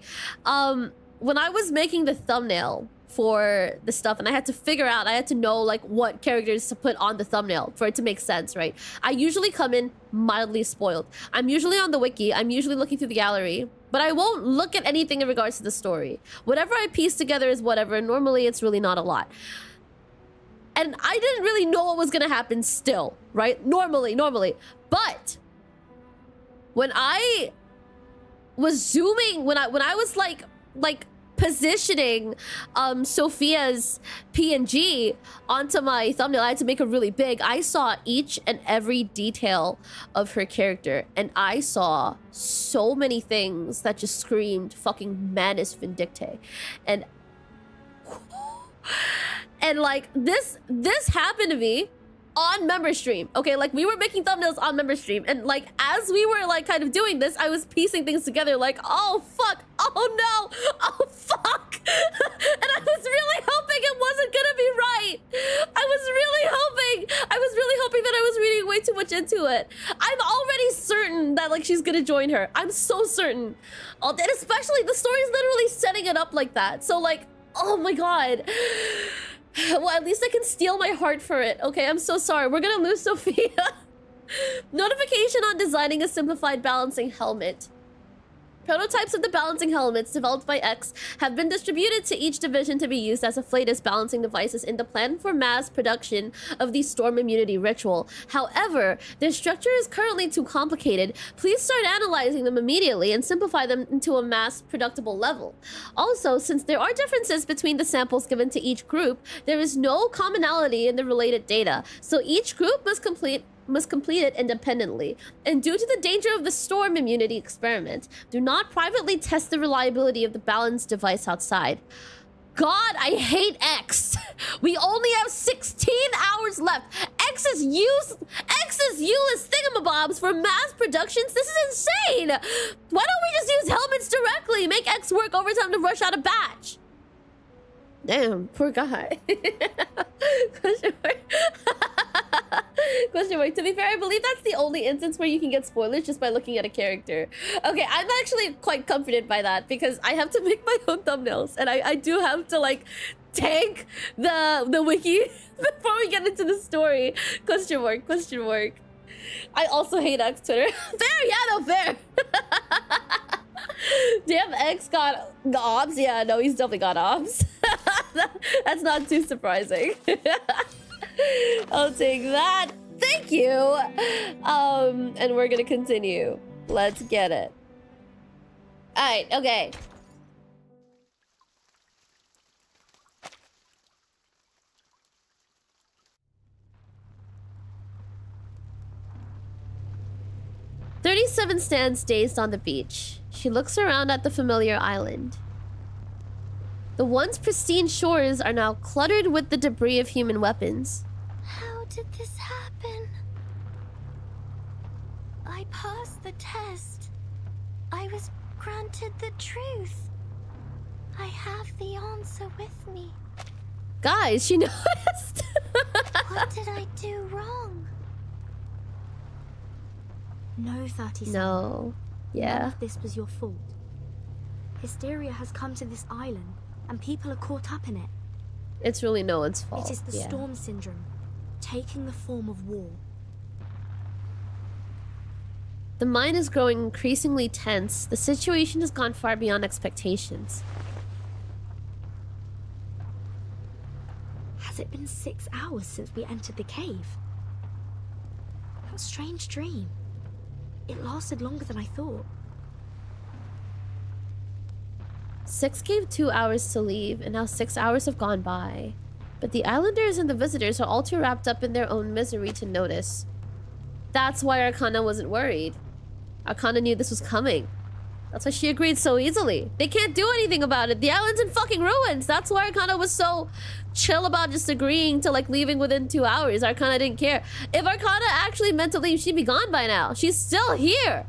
When I was making the thumbnail for the stuff and I had to know like what characters to put on the thumbnail for it to make sense, right? I usually come in mildly spoiled. I'm usually on the wiki, I'm usually looking through the gallery, but I won't look at anything in regards to the story. Whatever I piece together is whatever, and normally it's really not a lot. And I didn't really know what was gonna happen still, right? Normally. But when I was zooming, when I was like positioning Sophia's PNG onto my thumbnail, I had to make it really big. I saw each and every detail of her character, and I saw so many things that just screamed fucking Manus Vindictae. And like this happened to me on member stream. Okay, like we were making thumbnails on member stream, and like as we were like kind of doing this, I was piecing things together like, oh fuck, oh no, oh fuck. And I was really hoping it wasn't gonna be right. I was really hoping that I was reading way too much into it. I'm already certain that like she's gonna join her. I'm so certain. And especially the story's literally setting it up like that. So like, oh my god. Well, at least I can steal my heart for it. Okay, I'm so sorry. We're gonna lose Sophia. Notification on designing a simplified balancing helmet. Prototypes of the balancing helmets developed by X have been distributed to each division to be used as a Flatus balancing devices in the plan for mass production of the storm immunity ritual. However, their structure is currently too complicated. Please start analyzing them immediately and simplify them into a mass productible level. Also, since there are differences between the samples given to each group, there is no commonality in the related data, so each group must complete it independently. And due to the danger of the storm immunity experiment, do not privately test the reliability of the balance device outside. God, I hate X. We only have 16 hours left. X is useless thingamabobs for mass productions. This is insane. Why don't we just use helmets directly? Make X work overtime to rush out a batch. Damn, poor guy. Question mark. Question mark. To be fair, I believe that's the only instance where you can get spoilers just by looking at a character. Okay, I'm actually quite comforted by that because I have to make my own thumbnails, and I do have to like tank the wiki before we get into the story. Question mark. Question mark. I also hate X Twitter. Fair, yeah, no, fair. Damn, X got obs. Yeah, no, he's definitely got obs. That's not too surprising. I'll take that. Thank you. And we're gonna continue. Let's get it. All right. Okay. "37 stands dazed on the beach. She looks around at the familiar island. The once pristine shores are now cluttered with the debris of human weapons. How did this happen? I passed the test. I was granted the truth. I have the answer with me. Guys, she noticed. What did I do wrong? No, 37. No. Yeah. None of this was your fault. Hysteria has come to this island, and people are caught up in it. It's really no one's fault. It is the yeah. storm syndrome. taking the form of war. The mind is growing increasingly tense. The situation has gone far beyond expectations. Has it been 6 hours since we entered the cave? What a strange dream. It lasted longer than I thought. 6 gave 2 hours to leave, and now 6 hours have gone by. But the islanders and the visitors are all too wrapped up in their own misery to notice. That's why Arcana wasn't worried. Arcana knew this was coming. That's why she agreed so easily. They can't do anything about it. The island's in fucking ruins. That's why Arcana was so chill about just agreeing to like leaving within 2 hours. Arcana didn't care. If Arcana actually meant to leave, she'd be gone by now. She's still here.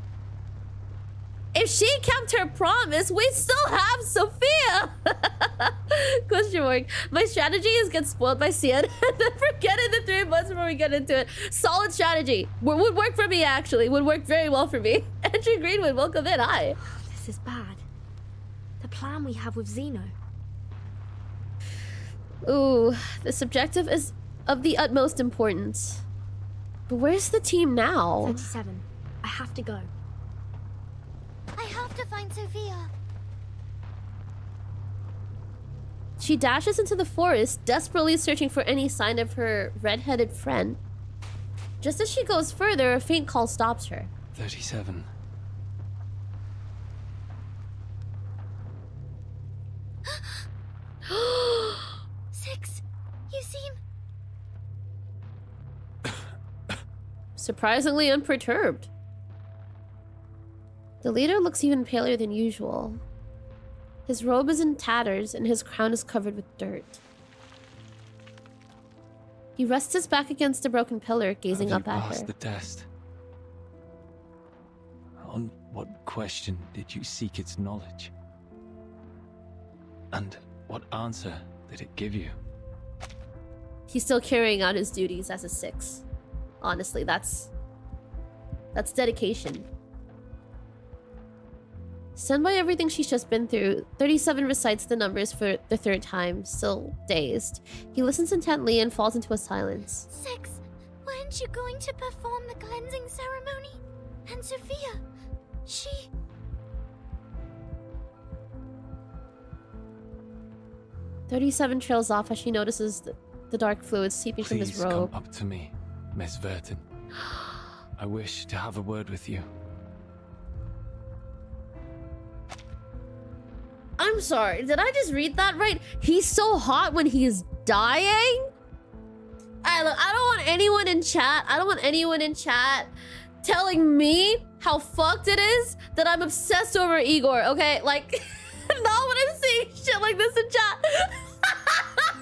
If she kept her promise, we still have Sophia. Question mark. My strategy is get spoiled by Sia and then forget it in 3 months before we get into it. Solid strategy. Would work for me, actually. Would work very well for me. Andrew Greenwood, welcome in. Hi. This is bad. The plan we have with Zeno. Ooh, this objective is of the utmost importance. But where's the team now? 37. I have to go. I have to find Sophia. She dashes into the forest, desperately searching for any sign of her red-headed friend. Just as she goes further, a faint call stops her. 37. Six, you seem... Surprisingly unperturbed. The leader looks even paler than usual. His robe is in tatters and his crown is covered with dirt. He rests his back against a broken pillar, gazing up at her. Passed the test. On what question did you seek its knowledge? And what answer did it give you? He's still carrying out his duties as a 6. Honestly, that's dedication. Stunned by everything she's just been through, 37 recites the numbers for the 3rd time, still dazed. He listens intently and falls into a silence. 6, weren't you going to perform the cleansing ceremony? And Sophia, she... 37 trails off as she notices the dark fluid seeping from his robe. Please come up to me, Miss Verton. I wish to have a word with you. I'm sorry, did I just read that right? He's so hot when he's dying? I don't want anyone in chat. Telling me how fucked it is that I'm obsessed over Igor, okay? Like, not when I'm seeing shit like this in chat.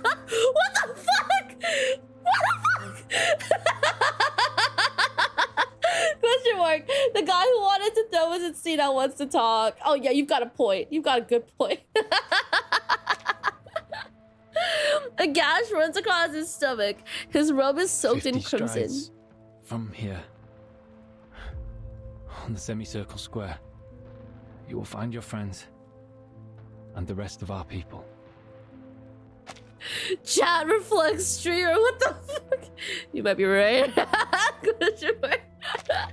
What the fuck? What the fuck? Question mark. The guy who wanted to throw us in scene now wants to talk. Oh yeah, you've got a point. You've got a good point. A gash runs across his stomach. His robe is soaked in crimson. Strides from here, on the semicircle square, you will find your friends and the rest of our people. Chat reflects streamer. What the fuck? You might be right.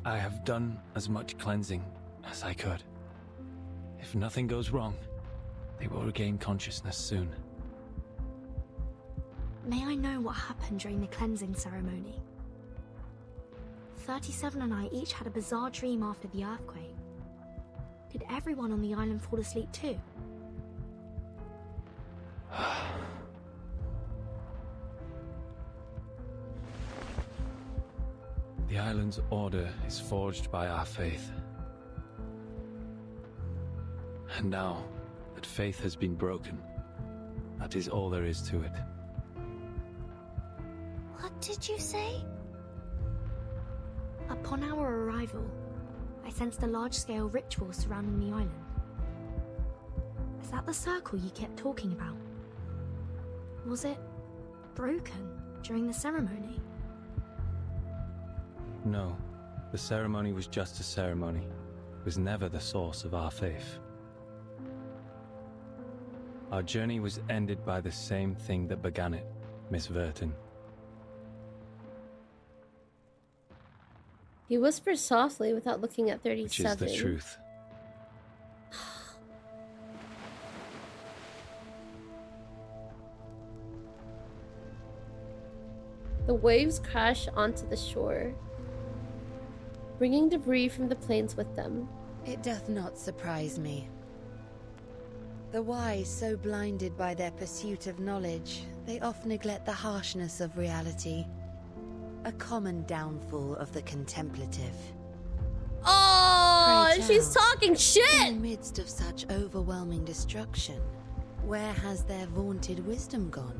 I have done as much cleansing as I could. If nothing goes wrong, they will regain consciousness soon. May I know what happened during the cleansing ceremony? 37 and I each had a bizarre dream after the earthquake. Did everyone on the island fall asleep too? The island's order is forged by our faith. And now that faith has been broken, that is all there is to it. What did you say? Upon our arrival, I sensed a large-scale ritual surrounding the island. Is that the circle you kept talking about? Was it broken during the ceremony? No, the ceremony was just a ceremony. It was never the source of our faith. Our journey was ended by the same thing that began it, Miss Verton. He whispers softly without looking at 37. Which is the truth. The waves crash onto the shore, bringing debris from the plains with them. It doth not surprise me. The wise, so blinded by their pursuit of knowledge, they often neglect the harshness of reality. A common downfall of the contemplative. Oh, she's talking shit! In the midst of such overwhelming destruction, where has their vaunted wisdom gone?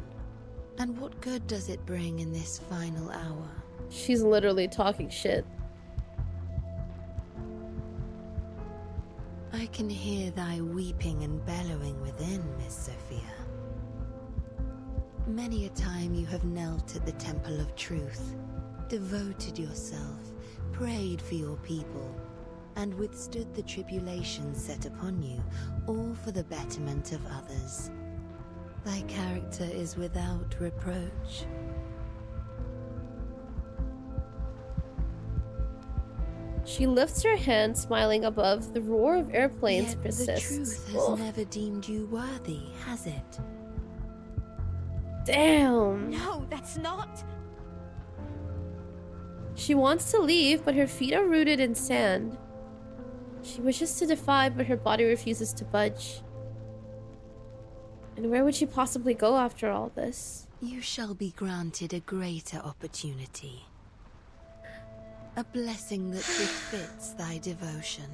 And what good does it bring in this final hour? She's literally talking shit. I can hear thy weeping and bellowing within, Miss Sophia. Many a time you have knelt at the temple of truth, devoted yourself, prayed for your people, and withstood the tribulations set upon you, all for the betterment of others. Thy character is without reproach. She lifts her hand, smiling above. The roar of airplanes Yet persists. the truth has never deemed you worthy, has it? Damn. No, that's not. She wants to leave, but her feet are rooted in sand. She wishes to defy, but her body refuses to budge. And where would she possibly go after all this? You shall be granted a greater opportunity. A blessing that befits thy devotion.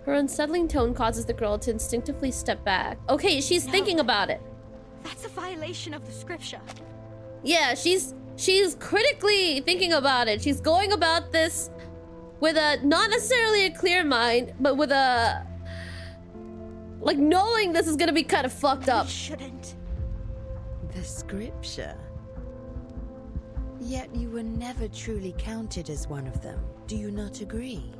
Her unsettling tone causes the girl to instinctively step back. Okay, she's thinking about it. That's a violation of the scripture. Yeah, she's critically thinking about it. She's going about this with a not necessarily a clear mind, but with a like knowing this is gonna be kind of fucked up. You shouldn't. The scripture. Yet you were never truly counted as one of them. Do you not agree?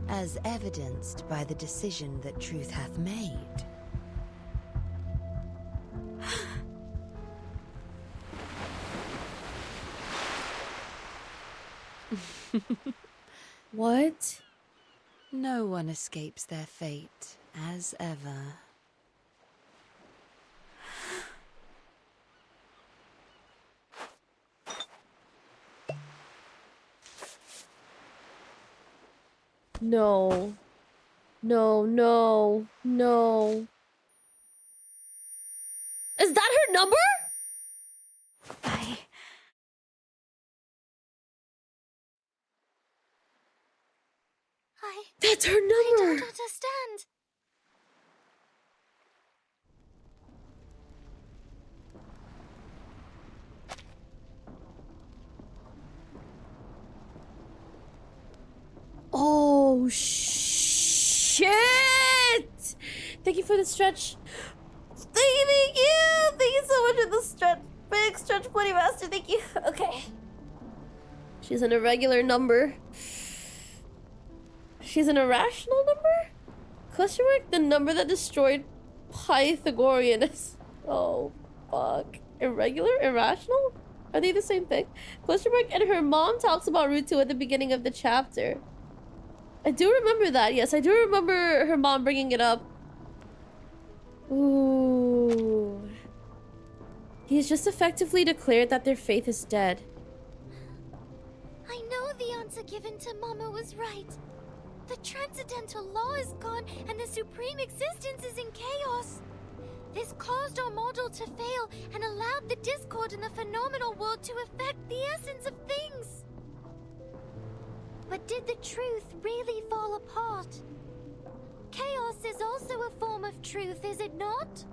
As evidenced by the decision that truth hath made. What? No one escapes their fate, as ever. No. No, no, no. Is that her number? That's her number. I don't understand. Oh, shit! Thank you for the stretch. Thank you! Thank you so much for the stretch. Big stretch, bloody master. Thank you. Okay. She's an irregular number. She's an irrational number? Question mark? The number that destroyed Pythagorean is... Oh, fuck. Irregular? Irrational? Are they the same thing? Question mark? And her mom talks about Route 2 at the beginning of the chapter. I do remember that. Yes, I do remember her mom bringing it up. Ooh. He's just effectively declared that their faith is dead. I know the answer given to Mama was right. The transcendental law is gone and the supreme existence is in chaos. This caused our model to fail and allowed the discord in the phenomenal world to affect the essence of things. But did the truth really fall apart? Chaos is also a form of truth, is it not?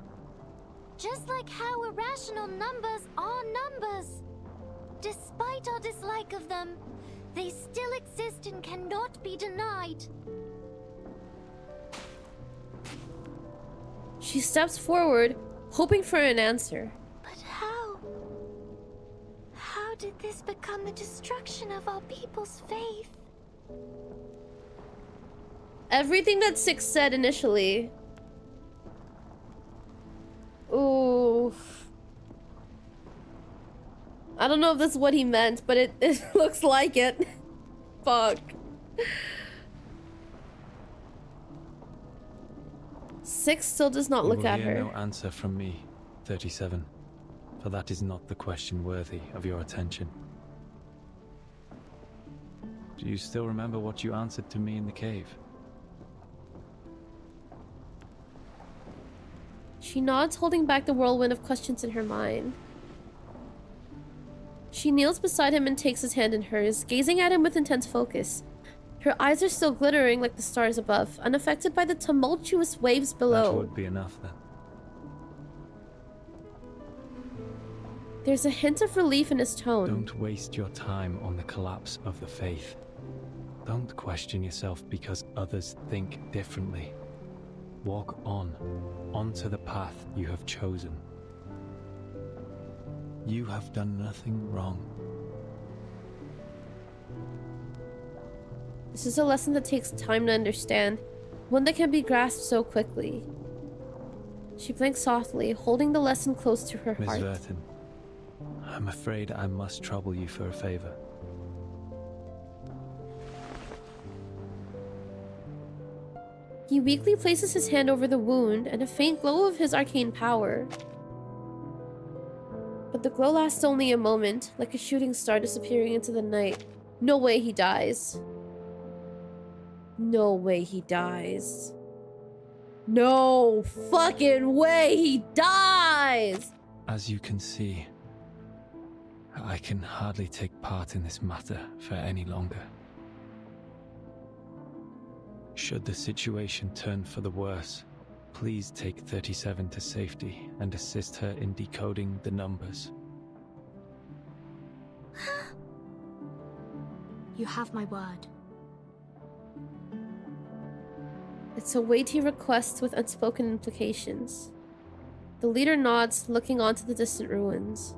Just like how irrational numbers are numbers. Despite our dislike of them, they still exist and cannot be denied. She steps forward, hoping for an answer. But how? How did this become the destruction of our people's faith? Everything that Six said initially. Ooh. I don't know if that's what he meant, but it looks like it. Fuck. 6 still does not look at her. No answer from me, 37, for that is not the question worthy of your attention. Do you still remember what you answered to me in the cave? She nods, holding back the whirlwind of questions in her mind. She kneels beside him and takes his hand in hers, gazing at him with intense focus. Her eyes are still glittering like the stars above, unaffected by the tumultuous waves below. That would be enough, then. There's a hint of relief in his tone. Don't waste your time on the collapse of the faith. Don't question yourself because others think differently. Walk onto the path you have chosen. You have done nothing wrong. This is a lesson that takes time to understand, one that can be grasped so quickly. She blinks softly, holding the lesson close to her Miss heart. Verton, I'm afraid I must trouble you for a favor. He weakly places his hand over the wound and a faint glow of his arcane power. But the glow lasts only a moment, like a shooting star disappearing into the night. No way he dies. No way he dies. No fucking way he dies! As you can see, I can hardly take part in this matter for any longer. Should the situation turn for the worse, please take 37 to safety and assist her in decoding the numbers. You have my word. It's a weighty request with unspoken implications. The leader nods, looking onto the distant ruins.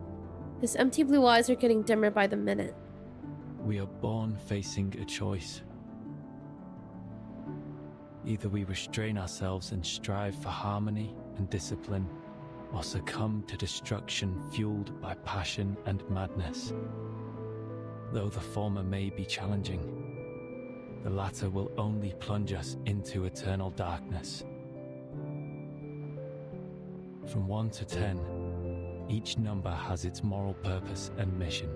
His empty blue eyes are getting dimmer by the minute. We are born facing a choice. Either we restrain ourselves and strive for harmony and discipline, or succumb to destruction fueled by passion and madness. Though the former may be challenging, the latter will only plunge us into eternal darkness. From 1 to 10, each number has its moral purpose and mission.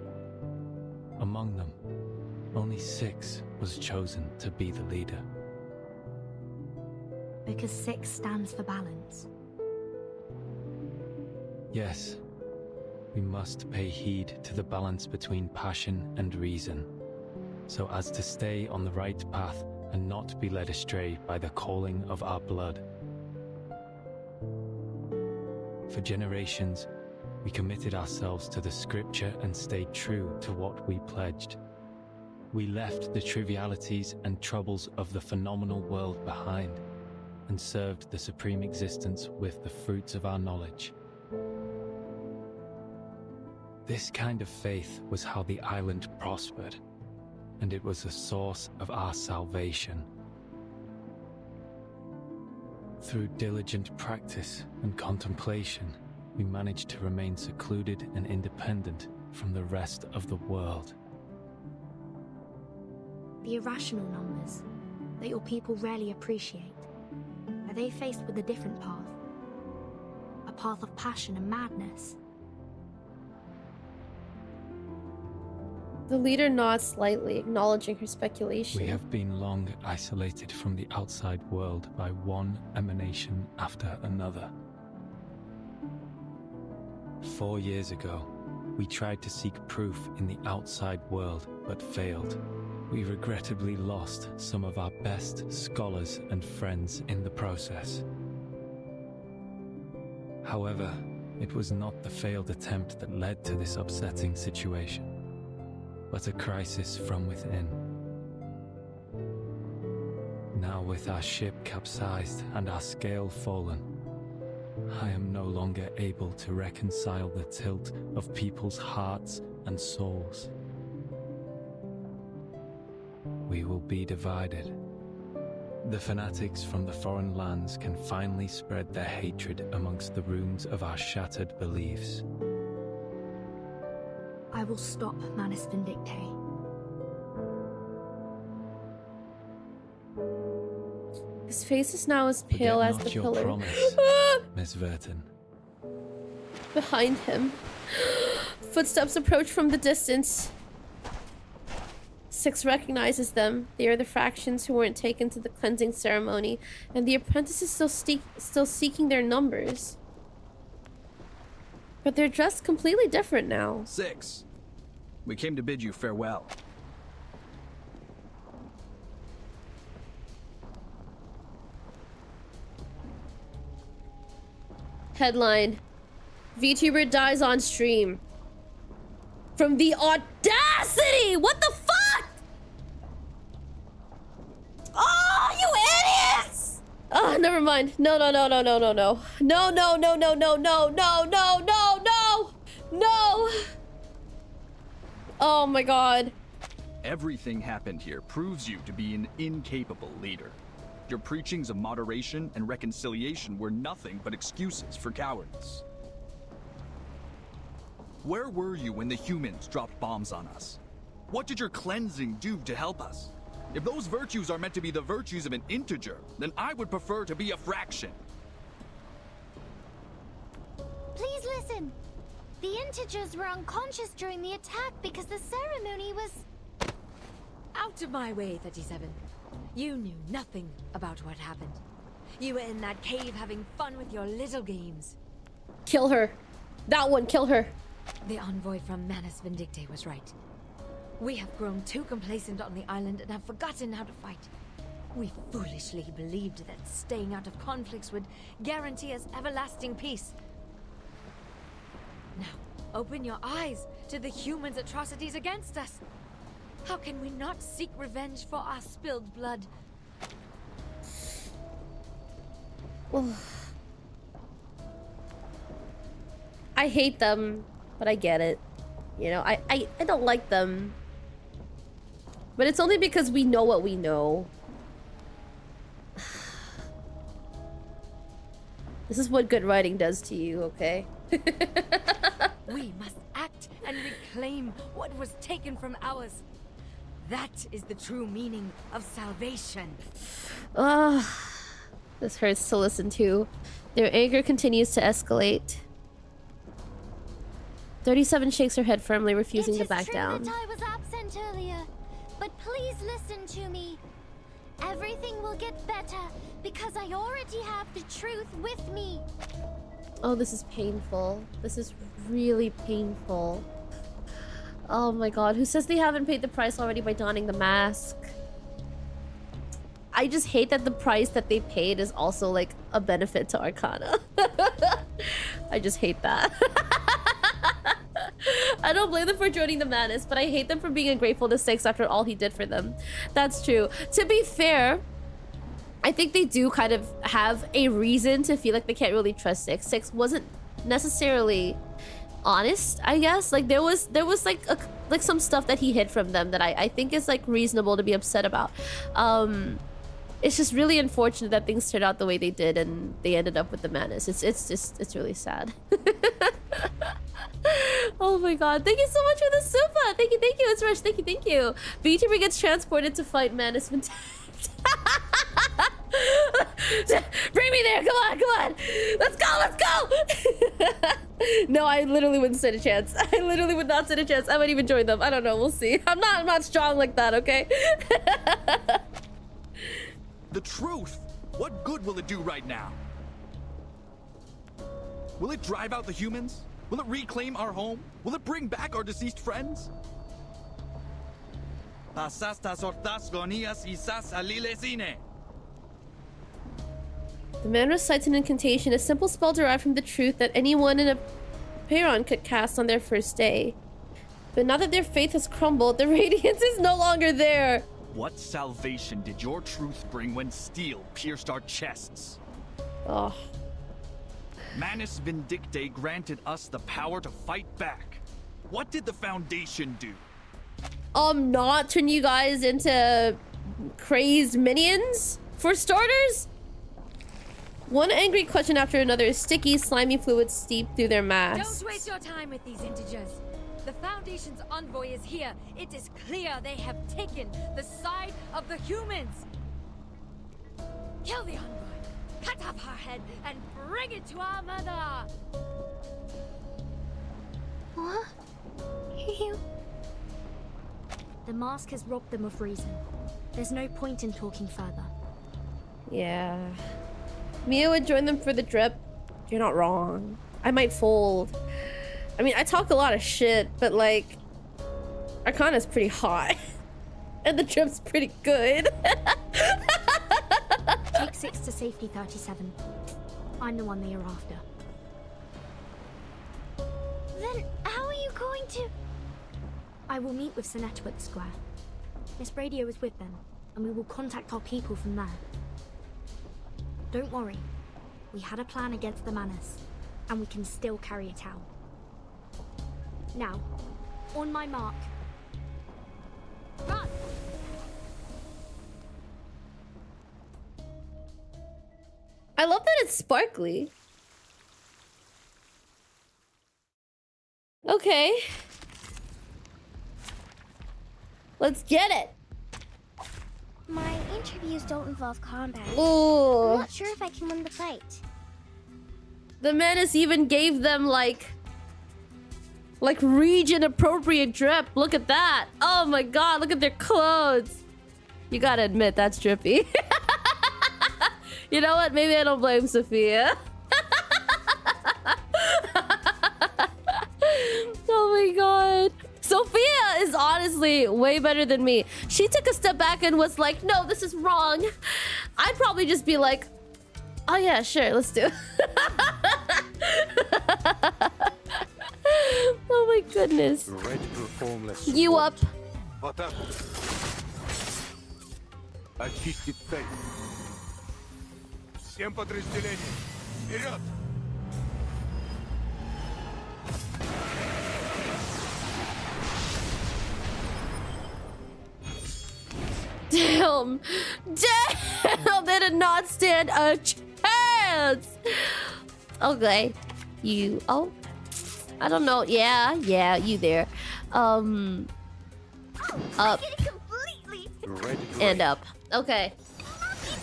Among them, only 6 was chosen to be the leader. Because 6 stands for balance. Yes, we must pay heed to the balance between passion and reason, so as to stay on the right path and not be led astray by the calling of our blood. For generations, we committed ourselves to the scripture and stayed true to what we pledged. We left the trivialities and troubles of the phenomenal world behind, and served the supreme existence with the fruits of our knowledge. This kind of faith was how the island prospered, and it was the source of our salvation. Through diligent practice and contemplation, we managed to remain secluded and independent from the rest of the world. The irrational numbers that your people rarely appreciate. Are they faced with a different path? A path of passion and madness? The leader nods slightly, acknowledging her speculation. We have been long isolated from the outside world by one emanation after another. 4 years ago, we tried to seek proof in the outside world, but failed. We regrettably lost some of our best scholars and friends in the process. However, it was not the failed attempt that led to this upsetting situation, but a crisis from within. Now with our ship capsized and our scale fallen, I am no longer able to reconcile the tilt of people's hearts and souls. We will be divided. The fanatics from the foreign lands can finally spread their hatred amongst the ruins of our shattered beliefs. I will stop Manus Vindictae. His face is now as pale Forget as not the your pillar. promise, Miss Verton. Behind him, footsteps approach from the distance. Six recognizes them. They are the fractions who weren't taken to the cleansing ceremony, and the apprentice is still seeking their numbers. But they're dressed completely different now. Six. We came to bid you farewell. Headline: VTuber dies on stream. From the audacity! What the fuck? Oh, you idiots! Oh, never mind. No. Oh my god. Everything happened here proves you to be an incapable leader. Your preachings of moderation and reconciliation were nothing but excuses for cowardice. Where were you when the humans dropped bombs on us? What did your cleansing do to help us? If those virtues are meant to be the virtues of an integer, then I would prefer to be a fraction. Please listen. The integers were unconscious during the attack because the ceremony was... Out of my way, 37. You knew nothing about what happened. You were in that cave having fun with your little games. Kill her. That one, kill her. The envoy from Manus Vindictae was right. We have grown too complacent on the island and have forgotten how to fight. We foolishly believed that staying out of conflicts would guarantee us everlasting peace. Now, open your eyes to the humans' atrocities against us. How can we not seek revenge for our spilled blood? I hate them, but I get it. You know, I don't like them. But it's only because we know what we know. This is what good writing does to you, okay? We must act and reclaim what was taken from ours. That is the true meaning of salvation. This hurts to listen to. Their anger continues to escalate. 37 shakes her head firmly, refusing to back down. It is true that I was absent earlier, but please listen to me. Everything will get better because I already have the truth with me. Oh, this is painful. This is really painful. Oh my god, who says they haven't paid the price already by donning the mask? I just hate that the price that they paid is also like a benefit to Arcana. I just hate that. I don't blame them for joining the Manus, but I hate them for being ungrateful to Six after all he did for them. That's true. To be fair, I think they do kind of have a reason to feel like they can't really trust Six. Six wasn't necessarily honest, I guess. Like there was like some stuff that he hid from them that I think is like reasonable to be upset about. It's just really unfortunate that things turned out the way they did and they ended up with the Manus. It's really sad. Oh my god, thank you so much for the super. Thank you, it's Rush. Thank you. VTuber gets transported to fight Manus. Bring me there, come on. Let's go. No, I literally wouldn't stand a chance. I literally would not stand a chance. I might even join them. I don't know, we'll see. I'm not strong like that, okay? The truth! What good will it do right now? Will it drive out the humans? Will it reclaim our home? Will it bring back our deceased friends? The man recites an incantation, a simple spell derived from the truth that anyone in a Peyron could cast on their first day. But now that their faith has crumbled, the radiance is no longer there. What salvation did your truth bring when steel pierced our chests? Oh. Manus Vindictae granted us the power to fight back. What did the Foundation do? Not turn you guys into crazed minions? For starters? One angry question after another, sticky, slimy fluid steeped through their masks. Don't waste your time with these integers. The Foundation's envoy is here. It is clear they have taken the side of the humans. Kill the envoy, cut off her head, and bring it to our mother. What? You... The mask has robbed them of reason. There's no point in talking further. Yeah. Mia would join them for the drip. You're not wrong. I might fold. I mean, I talk a lot of shit, but like, Arcana's pretty hot. And the drip's pretty good. Take 6 to safety 37. I'm the one they are after. Then how are you going to... I will meet with Sinetta at the square. Miss Radio is with them, and we will contact our people from there. Don't worry. We had a plan against the Manus, and we can still carry it out. Now, on my mark. Run! I love that it's sparkly. Okay. Let's get it. My interviews don't involve combat. Ooh. I'm not sure if I can win the fight. The Menace even gave them like region appropriate drip. Look at that. Oh my god, look at their clothes. You gotta admit that's drippy. You know what? Maybe I don't blame Sophia. Oh my god. Sophia is honestly way better than me. She took a step back and was like, no, this is wrong. I'd probably just be like, oh yeah, sure, let's do it. Oh my goodness. You up? Очистить цель. Всем подразделениям. Вперед! Damn. Damn, they did not stand a chance. Okay. You, oh. I don't know. Yeah, you there. Up. And up. Okay.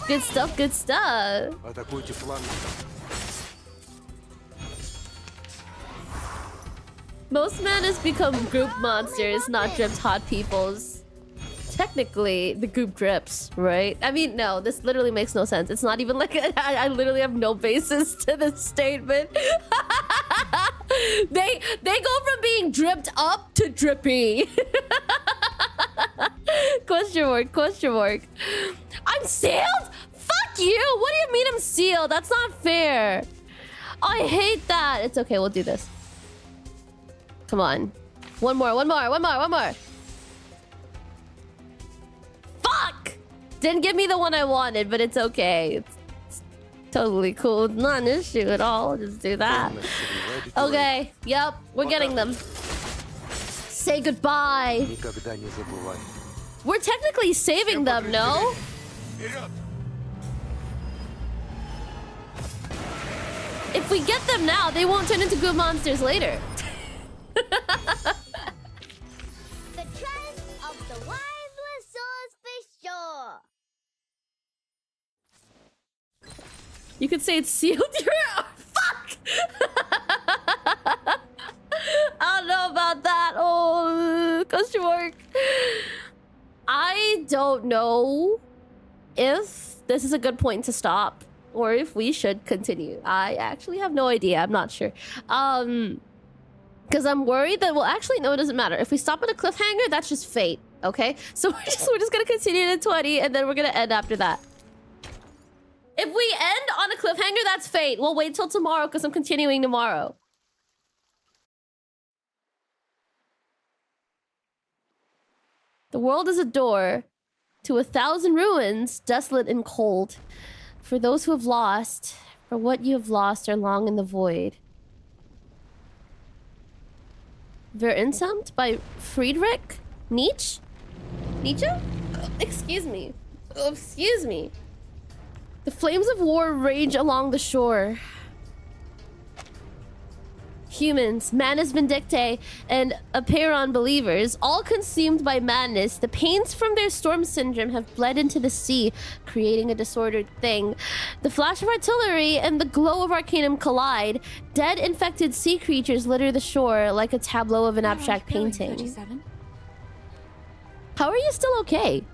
Good stuff, good stuff. Атакуйте фланг. Most Manas become group monsters, not dripped hot peoples. Technically, the group drips, right? I mean, no, this literally makes no sense. It's not even like I literally have no basis to this statement. They go from being dripped up to drippy. Question mark, question mark. I'm sealed? Fuck you! What do you mean I'm sealed? That's not fair. Oh, I hate that. It's okay, we'll do this. Come on. One more. Fuck! Didn't give me the one I wanted, but it's okay. It's totally cool. It's not an issue at all. Just do that. Okay. Yep. We're getting them. Say goodbye. We're technically saving them, no? If we get them now, they won't turn into good monsters later. The trend of the wireless source for sure. You could say it's sealed. Fuck! I don't know about that. Oh, question mark. I don't know if this is a good point to stop or if we should continue. I actually have no idea. I'm not sure. Because I'm worried that, well, actually, no, it doesn't matter. If we stop at a cliffhanger, that's just fate, okay? So we're just gonna continue to 20, and then we're gonna end after that. If we end on a cliffhanger, that's fate. We'll wait till tomorrow, because I'm continuing tomorrow. The world is a door to 1,000 ruins, desolate and cold. For those who have lost, for what you have lost are long in the void. Vereinsamt by Friedrich Nietzsche? Nietzsche? Excuse me. Excuse me. The flames of war rage along the shore. Humans, Manus Vindictae, and Aperon believers, all consumed by madness, the pains from their storm syndrome have bled into the sea, creating a disordered thing. The flash of artillery and the glow of Arcanum collide. Dead, infected sea creatures litter the shore like a tableau of an abstract painting. 37? How are you still okay?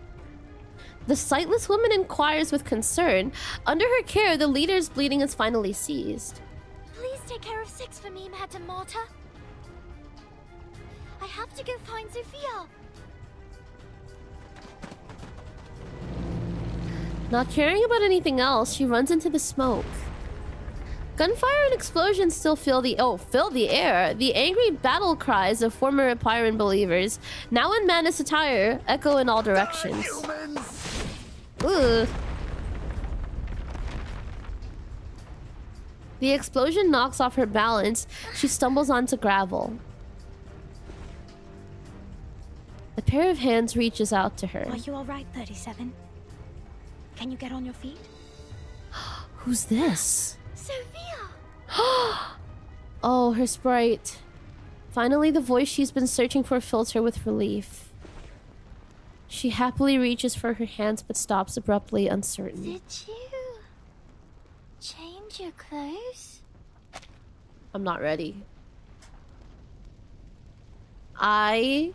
The sightless woman inquires with concern. Under her care, the leader's bleeding is finally ceased. Please take care of 6 for me, Madam Morta. I have to go find Sophia. Not caring about anything else, she runs into the smoke. Gunfire and explosions still fill the air. The angry battle cries of former Epiron believers, now in Manus attire, echo in all directions. Ugh. The explosion knocks off her balance. She stumbles onto gravel. A pair of hands reaches out to her. Are you alright, 37? Can you get on your feet? Who's this? Sophia! Oh, her sprite. Finally, the voice she's been searching for fills her with relief. She happily reaches for her hands but stops abruptly, uncertain. Did you change your clothes? I'm not ready. I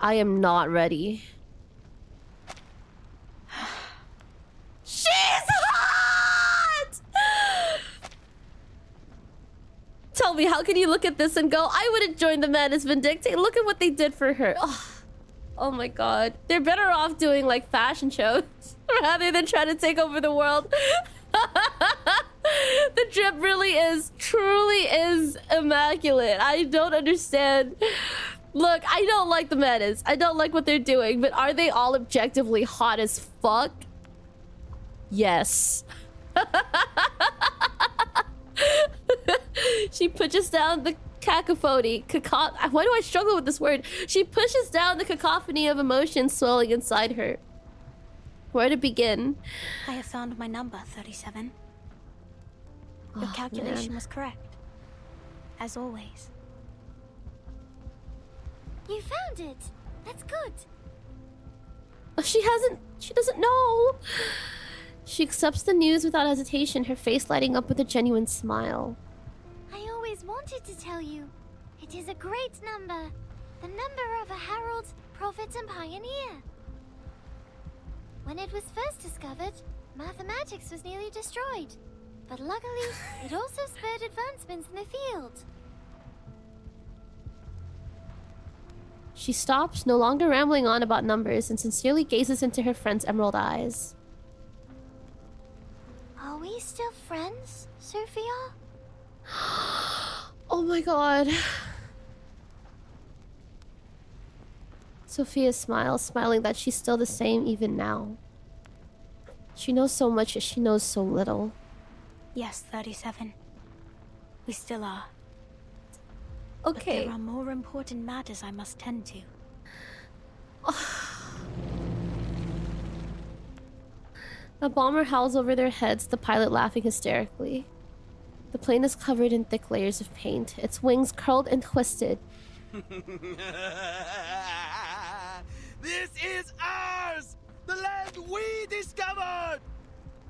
am not ready. She's hot! Tell me, how can you look at this and go, I wouldn't join the Manus Vindictae. Look at what they did for her. Oh my god. They're better off doing like fashion shows rather than trying to take over the world. The drip really is, truly is immaculate. I don't understand. Look, I don't like the Manus. I don't like what they're doing, but are they all objectively hot as fuck? Yes. She pushes down the cacophony. Why do I struggle with this word? She pushes down the cacophony of emotions swelling inside her. Where to begin? I have found my number, 37. Your calculation was correct. As always. You found it! That's good! She doesn't know. She accepts the news without hesitation, her face lighting up with a genuine smile. I always wanted to tell you. It is a great number. The number of a herald, prophet, and pioneer. When it was first discovered, mathematics was nearly destroyed. But luckily, it also spurred advancements in the field. She stops, no longer rambling on about numbers, and sincerely gazes into her friend's emerald eyes. Are we still friends, Sophia? Oh my god. Sophia smiles, smiling that she's still the same even now. She knows so much, yet she knows so little. Yes, 37. We still are. Okay. But there are more important matters I must tend to. A bomber howls over their heads, the pilot laughing hysterically. The plane is covered in thick layers of paint, its wings curled and twisted. This is ours! The land we discovered!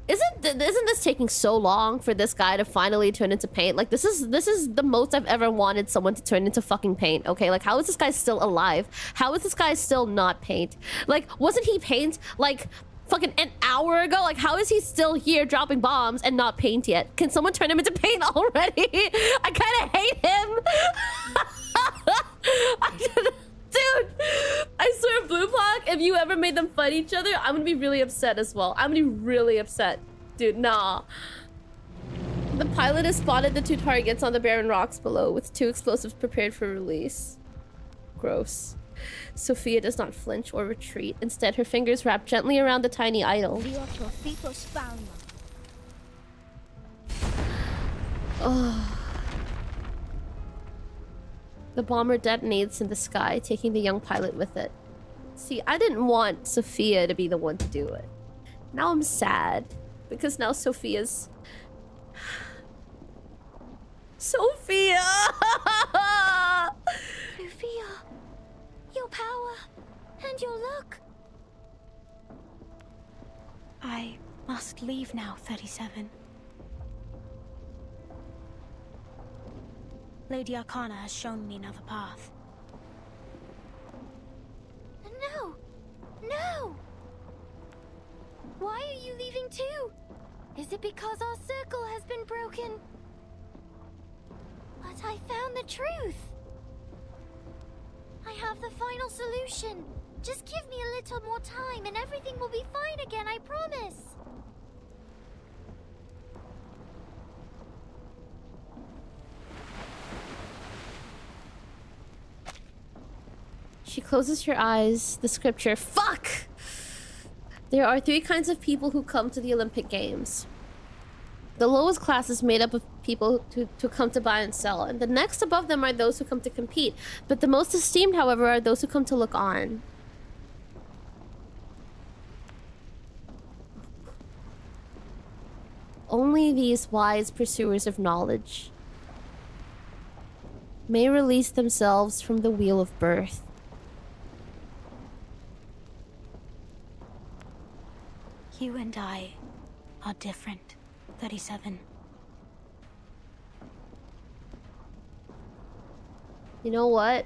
Isn't this taking so long for this guy to finally turn into paint? Like, this is the most I've ever wanted someone to turn into fucking paint, okay? Like, how is this guy still alive? How is this guy still not paint? Like, wasn't he paint, like, fucking an hour ago? Like, how is he still here dropping bombs and not paint yet? Can someone turn him into paint already? I kind of hate him. Dude, I swear, Blue Block, if you ever made them fight each other, I'm gonna be really upset as well. I'm gonna be really upset. Dude, nah. The pilot has spotted the 2 targets on the barren rocks below, with 2 explosives prepared for release. Gross. Sophia does not flinch or retreat. Instead, her fingers wrap gently around the tiny idol. Oh. The bomber detonates in the sky, taking the young pilot with it. See, I didn't want Sophia to be the one to do it. Now I'm sad, because now Sophia's... Sophia! Sophia, your power and your luck. I must leave now, 37. Lady Arcana has shown me another path. No! No! Why are you leaving too? Is it because our circle has been broken? But I found the truth. I have the final solution. Just give me a little more time and everything will be fine again, I promise. She closes her eyes. The scripture. Fuck! There are 3 kinds of people who come to the Olympic Games. The lowest class is made up of people to come to buy and sell, and the next above them are those who come to compete. But the most esteemed, however, are those who come to look on. Only these wise pursuers of knowledge may release themselves from the wheel of birth. You and I are different, 37. You know what?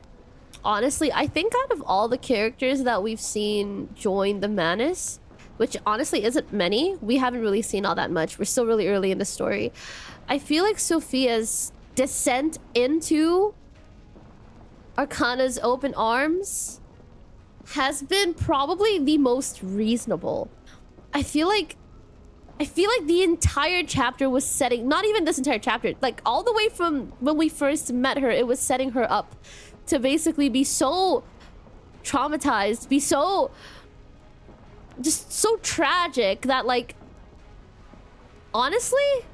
Honestly, I think out of all the characters that we've seen join the Manus, which honestly isn't many, we haven't really seen all that much. We're still really early in the story. I feel like Sophia's descent into Arcana's open arms has been probably the most reasonable. I feel like the entire chapter was setting, not even this entire chapter, like all the way from when we first met her, it was setting her up to basically be so traumatized, be so just so tragic that, like, honestly,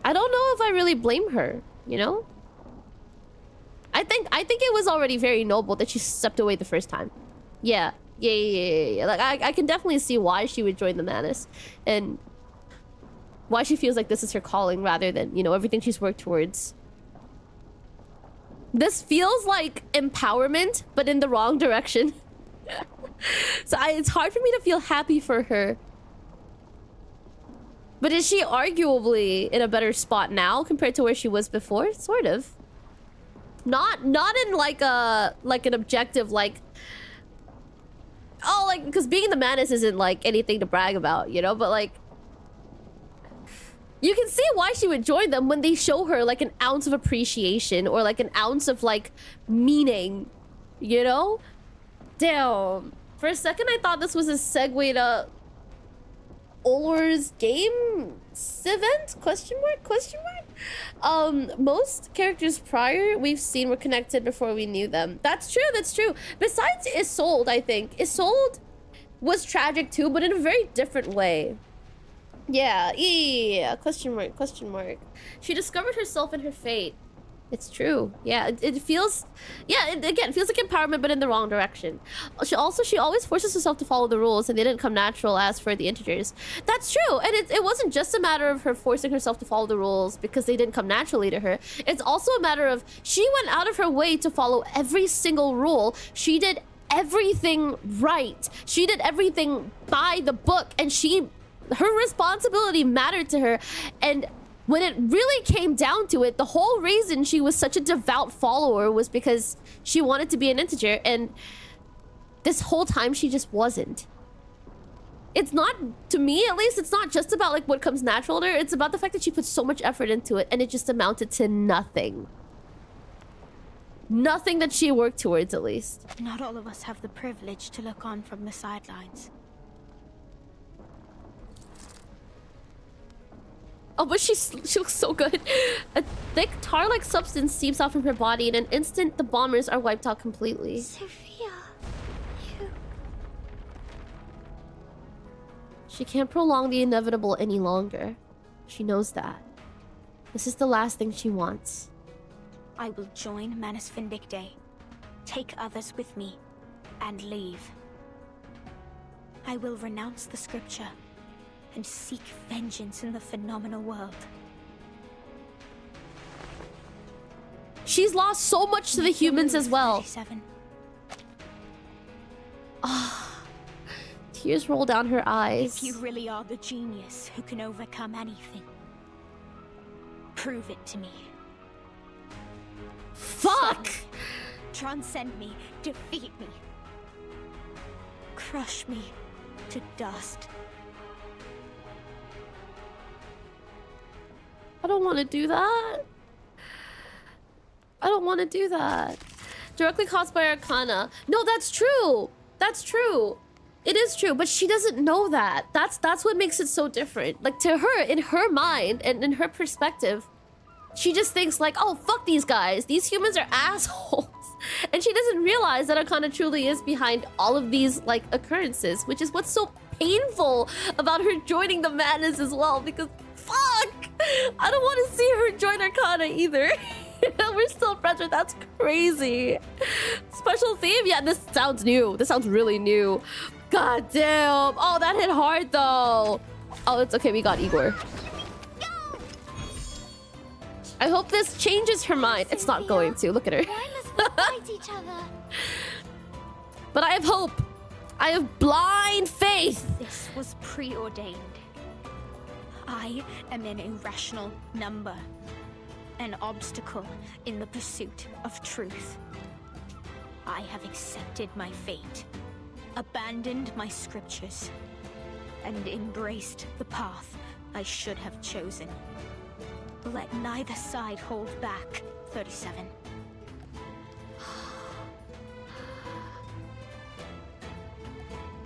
I don't know if I really blame her, you know? I think it was already very noble that she stepped away the first time. Yeah. Like, I can definitely see why she would join the Manus and why she feels like this is her calling rather than, you know, everything she's worked towards. This feels like empowerment, but in the wrong direction. So it's hard for me to feel happy for her. But is she arguably in a better spot now compared to where she was before? Sort of. Not in like an objective, like, oh, like, because being the Manus isn't like anything to brag about, you know, but like you can see why she would join them when they show her like an ounce of appreciation or like an ounce of like meaning, you know? Damn. For a second I thought this was a segue to Olor's game event? Question mark? Most characters prior we've seen were connected before we knew them. That's true. Besides Isolde, I think. Isolde was tragic too, but in a very different way. Yeah. Question mark. She discovered herself and her fate. It's true. Yeah, it feels... Yeah, it feels like empowerment, but in the wrong direction. She always forces herself to follow the rules, and they didn't come natural as for the integers. That's true, and it wasn't just a matter of her forcing herself to follow the rules because they didn't come naturally to her. It's also a matter of she went out of her way to follow every single rule. She did everything right. She did everything by the book, and her responsibility mattered to her, and when it really came down to it, the whole reason she was such a devout follower was because she wanted to be an integer, and this whole time she just wasn't. It's not, to me at least, it's not just about like what comes natural to her, it's about the fact that she put so much effort into it and it just amounted to nothing. Nothing that she worked towards, at least. Not all of us have the privilege to look on from the sidelines. Oh, but she looks so good. A thick tar-like substance seeps out from her body. In an instant, the bombers are wiped out completely. Sophia, She can't prolong the inevitable any longer. She knows that. This is the last thing she wants. I will join Manus Vindictae, take others with me, and leave. I will renounce the scripture and seek vengeance in the phenomenal world. She's lost so much to the humans as well. 37. Tears roll down her eyes. If you really are the genius who can overcome anything, prove it to me. Fuck! Transcend me, defeat me. Crush me to dust. I don't want to do that. I don't want to do that. Directly caused by Arcana. No, that's true. That's true. It is true, but she doesn't know that. That's what makes it so different. Like, to her, in her mind and in her perspective, she just thinks like, oh, fuck these guys. These humans are assholes. And she doesn't realize that Arcana truly is behind all of these, like, occurrences, which is what's so painful about her joining the madness as well, because fuck! I don't want to see her join Arcana either. We're still friends with that's crazy. Special theme? Yeah, this sounds new. This sounds really new. God damn. Oh, that hit hard though. Oh, it's okay. We got Igor. I hope this changes her mind. It's not going to. Look at her. Why must we fight each other? But I have hope. I have blind faith. This was preordained. I am an irrational number. An obstacle in the pursuit of truth. I have accepted my fate, abandoned my scriptures, and embraced the path I should have chosen. Let neither side hold back, 37.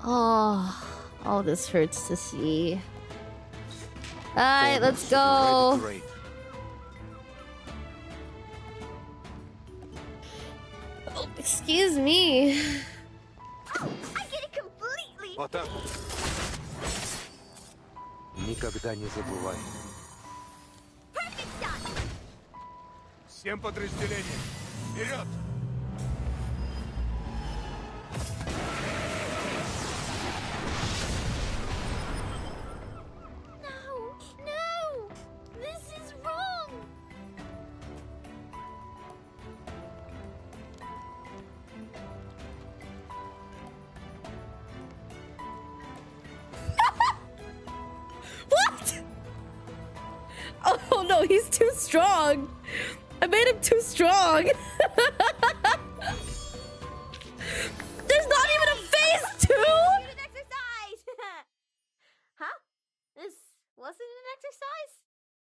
Oh, this hurts to see. Alright, let's go. Oh, excuse me. I get it completely. Вот так вот. Никогда не забывай. Всем подразделениям. Вперед! No! This is wrong! What? Oh no, he's too strong. I made him too strong. There's not even a phase 2? An exercise! Huh? This wasn't an exercise?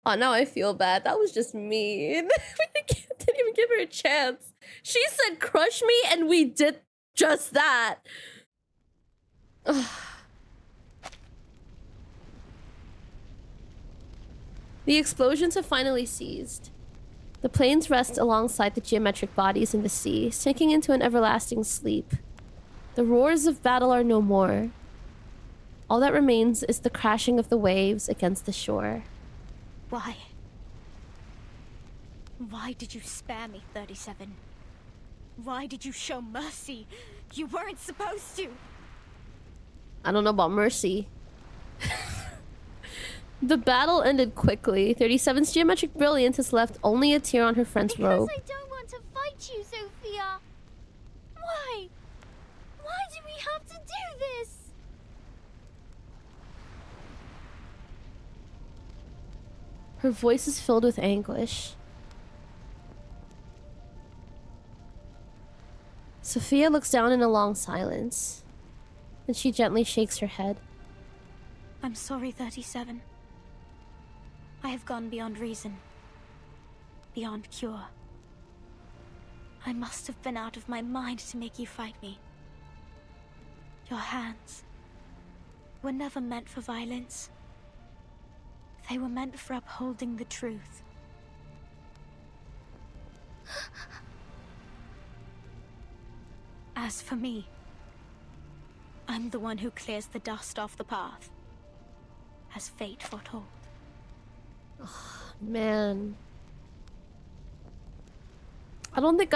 Oh, now I feel bad. That was just mean. We didn't even give her a chance. She said crush me and we did just that. The explosions have finally ceased. The planes rest alongside the geometric bodies in the sea, sinking into an everlasting sleep. The roars of battle are no more. All that remains is the crashing of the waves against the shore. Why? Why did you spare me, 37? Why did you show mercy? You weren't supposed to. I don't know about mercy. The battle ended quickly. 37's geometric brilliance has left only a tear on her friend's robe. Because I don't want to fight you, Sophia. Why? Why do we have to do this? Her voice is filled with anguish. Sophia looks down in a long silence. Then she gently shakes her head. I'm sorry, 37. I have gone beyond reason. Beyond cure. I must have been out of my mind to make you fight me. Your hands were never meant for violence. They were meant for upholding the truth. As for me, I'm the one who clears the dust off the path, as fate foretold. Oh, man. I don't think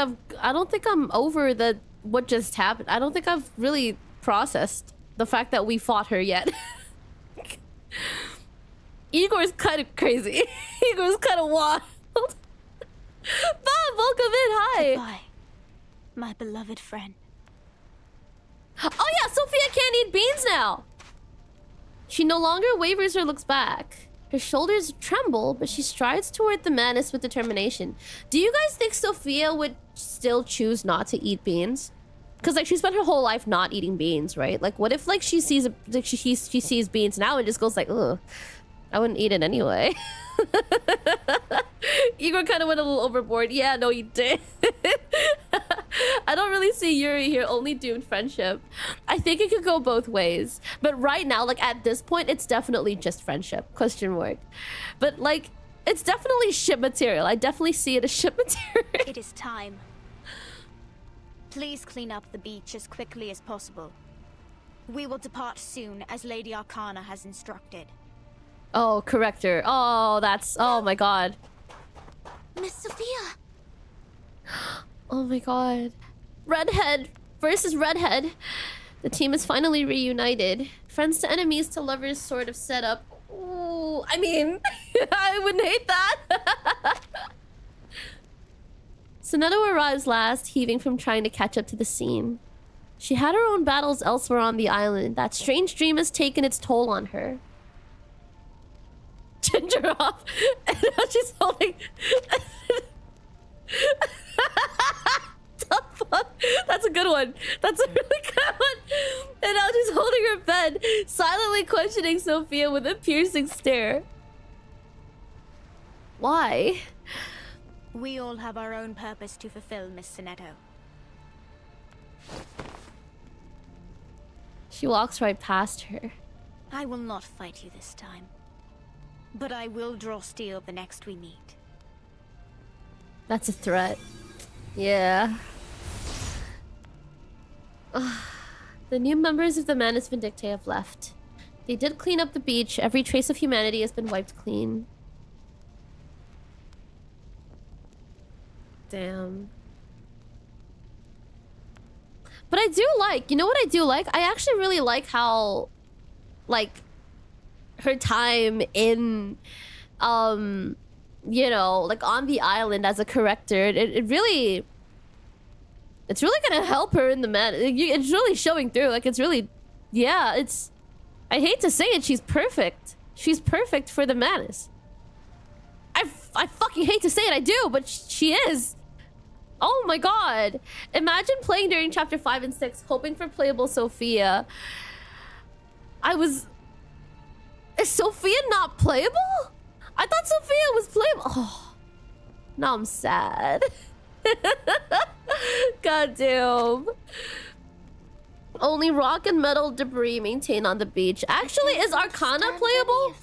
I'm over what just happened. I don't think I've really processed the fact that we fought her yet. Igor's kind of crazy. Igor's kind of wild. Bob, welcome in. Hi. Goodbye, my beloved friend. Oh yeah, Sophia can't eat beans now. She no longer wavers or looks back. Her shoulders tremble, but she strides toward the madness with determination. Do you guys think Sophia would still choose not to eat beans? Because like she spent her whole life not eating beans, right? Like what if like she sees she sees beans now and just goes like, ugh, I wouldn't eat it anyway. Igor kind of went a little overboard. Yeah, no, he did. I don't really see Yuri here, only doomed friendship. I think it could go both ways. But right now, like at this point, it's definitely just friendship, question mark. But like, it's definitely ship material. I definitely see it as ship material. It is time. Please clean up the beach as quickly as possible. We will depart soon, as Lady Arcana has instructed. Oh, corrector. Oh, that's... Oh my god. Miss Sophia! Oh my god. Redhead versus Redhead. The team is finally reunited. Friends to enemies to lovers sort of set up. Ooh, I mean, I wouldn't hate that. Sonetto arrives last, heaving from trying to catch up to the scene. She had her own battles elsewhere on the island. That strange dream has taken its toll on her. Ginger off, and now she's holding. The fuck? That's a good one. That's a really good one. And now she's holding her pen, silently questioning Sophia with a piercing stare. Why? We all have our own purpose to fulfill, Miss Sonetto. She walks right past her. I will not fight you this time. But I will draw steel the next we meet. That's a threat. Yeah. The new members of the Manus Vindictae have left. They did clean up the beach. Every trace of humanity has been wiped clean. Damn. But I do like, you know what I do like? I actually really like how, like, her time in, you know, like on the island as a corrector, it really, it's really gonna help her in the man. It's really showing through. Like, it's really, yeah, it's, I hate to say it, she's perfect. She's perfect for the Manus. I fucking hate to say it, I do, but she is. Oh my god. Imagine playing during chapter 5 and 6, hoping for playable Sophia. Is Sophia not playable? I thought Sophia was playable. Oh, now I'm sad. God damn. Only rock and metal debris maintained on the beach. Actually, is Arcana playable?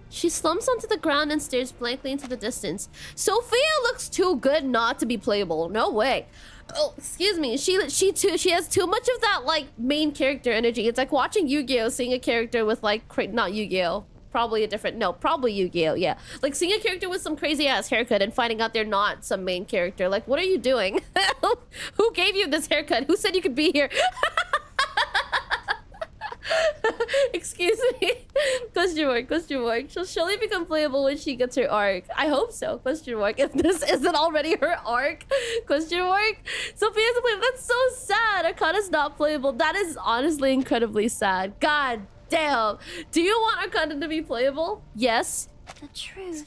She slumps onto the ground and stares blankly into the distance. Sophia looks too good not to be playable. No way. Oh, excuse me. She has too much of that like main character energy. It's like watching Yu-Gi-Oh, seeing a character with like not Yu-Gi-Oh, probably a different, no, probably Yu-Gi-Oh, yeah. Like seeing a character with some crazy ass haircut and finding out they're not some main character. Like, what are you doing? Who gave you this haircut? Who said you could be here? Excuse me. Question mark, question mark. She'll surely become playable when she gets her arc. I hope so. Question mark. If this isn't already her arc. Question mark. Sophia's playable. That's so sad. Arcana's not playable. That is honestly incredibly sad. God damn. Do you want Arcana to be playable? Yes. The truth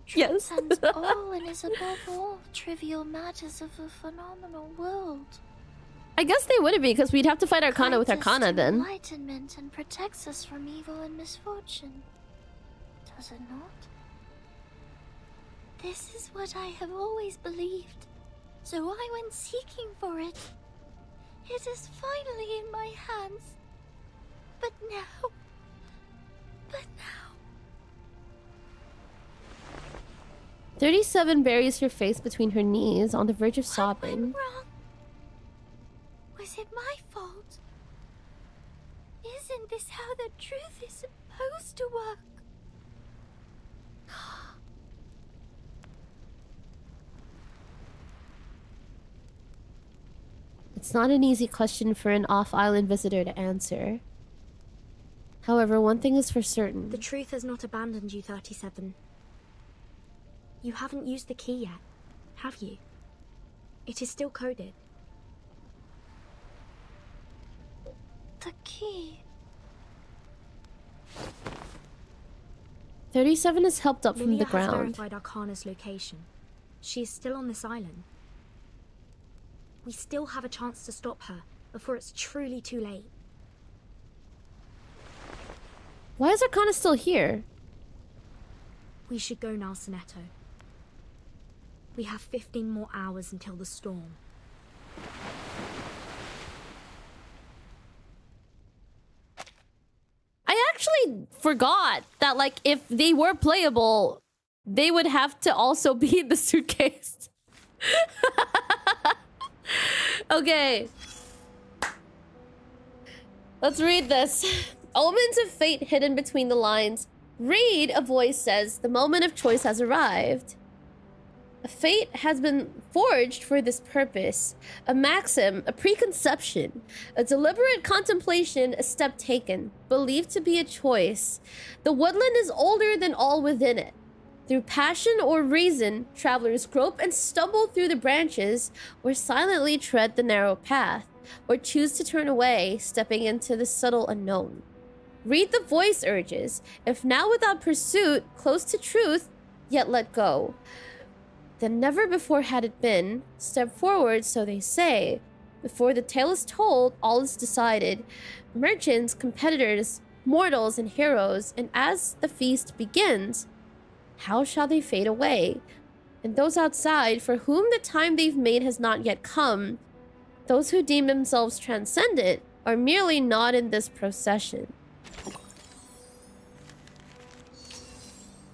yes. transcends all and is above all trivial matters of a phenomenal world. I guess they wouldn't be, because we'd have to fight Arcana with Arcana then. Enlightenment and protects us from evil and misfortune. Does it not? This is what I have always believed. So I went seeking for it. It is finally in my hands. But now... 37 buries her face between her knees, on the verge of sobbing. Was it my fault? Isn't this how the truth is supposed to work? It's not an easy question for an off-island visitor to answer. However, one thing is for certain. The truth has not abandoned you, 37. You haven't used the key yet, have you? It is still coded. The key. 37 is helped up from Lilia the has ground. verified Arcana's location. She is still on this island. We still have a chance to stop her before it's truly too late. Why is Arcana still here? We should go now, Sonetto. We have 15 more hours until the storm. I actually forgot that, like, if they were playable, they would have to also be in the suitcase. Okay. Let's read this. Omens of fate hidden between the lines. Read, a voice says, the moment of choice has arrived. A fate has been forged for this purpose. A maxim, a preconception, a deliberate contemplation, a step taken, believed to be a choice. The woodland is older than all within it. Through passion or reason, travelers grope and stumble through the branches, or silently tread the narrow path, or choose to turn away, stepping into the subtle unknown. Read, the voice urges, if now without pursuit, close to truth, yet let go. Then never before had it been. Step forward, so they say. Before the tale is told, all is decided. Merchants, competitors, mortals, and heroes, and as the feast begins, how shall they fade away? And those outside, for whom the time they've made has not yet come, those who deem themselves transcendent, are merely not in this procession.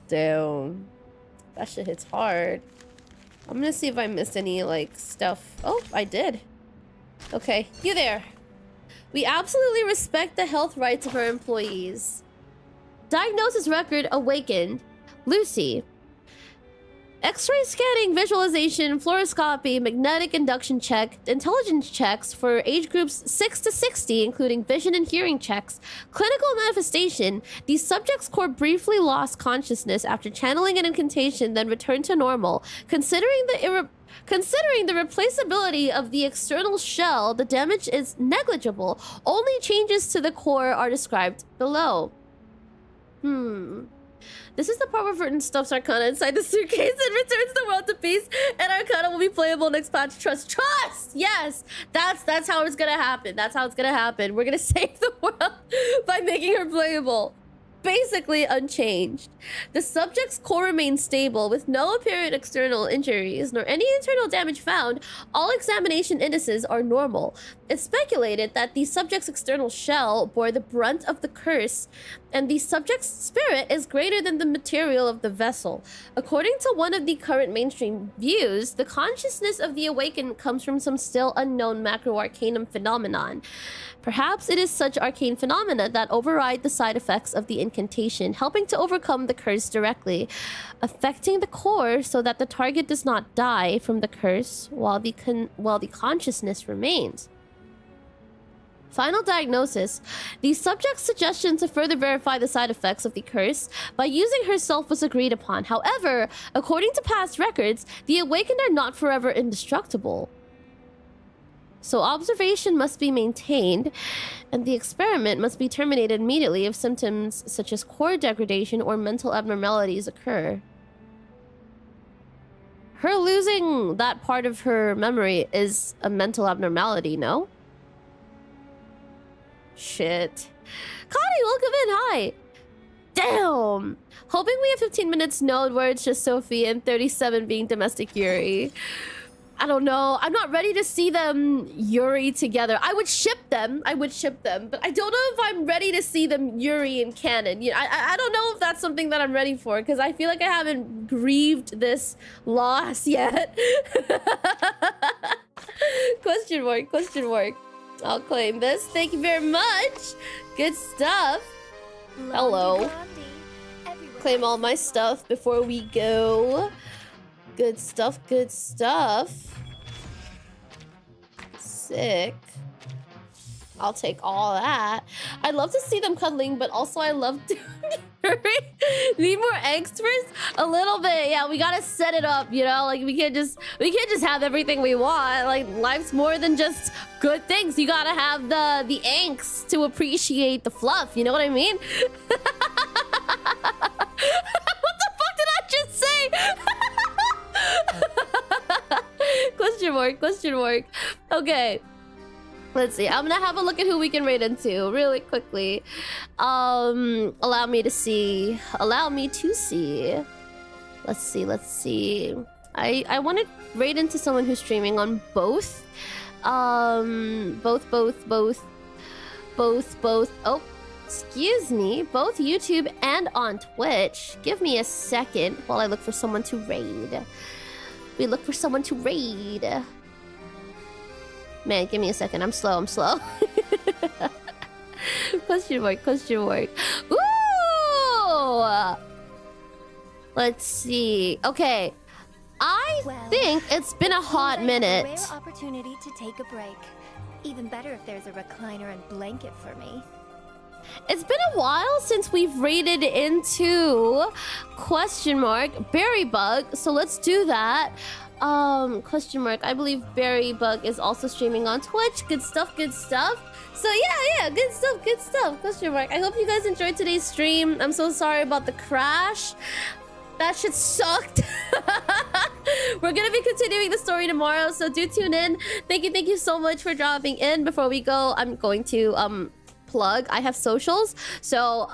Damn. That shit hits hard. I'm gonna see if I missed any, like, stuff. Oh, I did. Okay, you there. We absolutely respect the health rights of our employees. Diagnosis record awakened. Lucy. X-ray scanning, visualization, fluoroscopy, magnetic induction check, intelligence checks for age groups 6 to 60, including vision and hearing checks. Clinical manifestation. These subjects' core briefly lost consciousness after channeling an incantation, then returned to normal. Considering the replaceability of the external shell, the damage is negligible. Only changes to the core are described below. This is the part where Verton stuffs Arcana inside the suitcase and returns the world to peace, and Arcana will be playable next patch. Trust! Yes! That's how it's gonna happen. That's how it's gonna happen. We're gonna save the world by making her playable. Basically unchanged. The subject's core remains stable with no apparent external injuries nor any internal damage found. All examination indices are normal. It's speculated that the subject's external shell bore the brunt of the curse, and the subject's spirit is greater than the material of the vessel. According to one of the current mainstream views, the consciousness of the awakened comes from some still unknown macro-arcanum phenomenon. Perhaps it is such arcane phenomena that override the side effects of the incantation, helping to overcome the curse directly, affecting the core so that the target does not die from the curse while the consciousness remains. Final diagnosis. The subject's suggestion to further verify the side effects of the curse by using herself was agreed upon. However, according to past records, the awakened are not forever indestructible. So observation must be maintained, and the experiment must be terminated immediately if symptoms such as core degradation or mental abnormalities occur. Her losing that part of her memory is a mental abnormality, no? Shit. Connie, welcome in. Hi. Damn. Hoping we have 15 minutes node where it's just Sophie and 37 being domestic Yuri. I don't know. I'm not ready to see them Yuri together. I would ship them. But I don't know if I'm ready to see them Yuri in canon. I don't know if that's something that I'm ready for, because I feel like I haven't grieved this loss yet. Question mark. I'll claim this. Thank you very much. Good stuff. Hello. Claim all my stuff before we go. Good stuff. Sick. I'll take all that. I love to see them cuddling, but also I love to need more angst first. A little bit, yeah. We gotta set it up, you know. Like we can't just have everything we want. Like life's more than just good things. You gotta have the angst to appreciate the fluff. You know what I mean? What the fuck did I just say? Question mark, question mark. Okay. Let's see. I'm gonna have a look at who we can raid into really quickly. Allow me to see. Allow me to see. Let's see. Let's see. I want to raid into someone who's streaming on both. Both. Oh, excuse me. Both YouTube and on Twitch. Give me a second while I look for someone to raid. We look for someone to raid. Man, give me a second. I'm slow. Question mark, question mark. Ooh! Let's see. Okay. I think it's been a hot minute. A rare opportunity to take a break. Even better if there's a recliner and blanket for me. It's been a while since we've raided into question mark Berry Bug, so let's do that. Question mark. I believe Berry Bug is also streaming on Twitch. Good stuff, good stuff. So yeah, good stuff. Question mark. I hope you guys enjoyed today's stream. I'm so sorry about the crash. That shit sucked. We're gonna be continuing the story tomorrow, so do tune in. Thank you so much for dropping in. Before we go, I'm going to plug. I have socials, so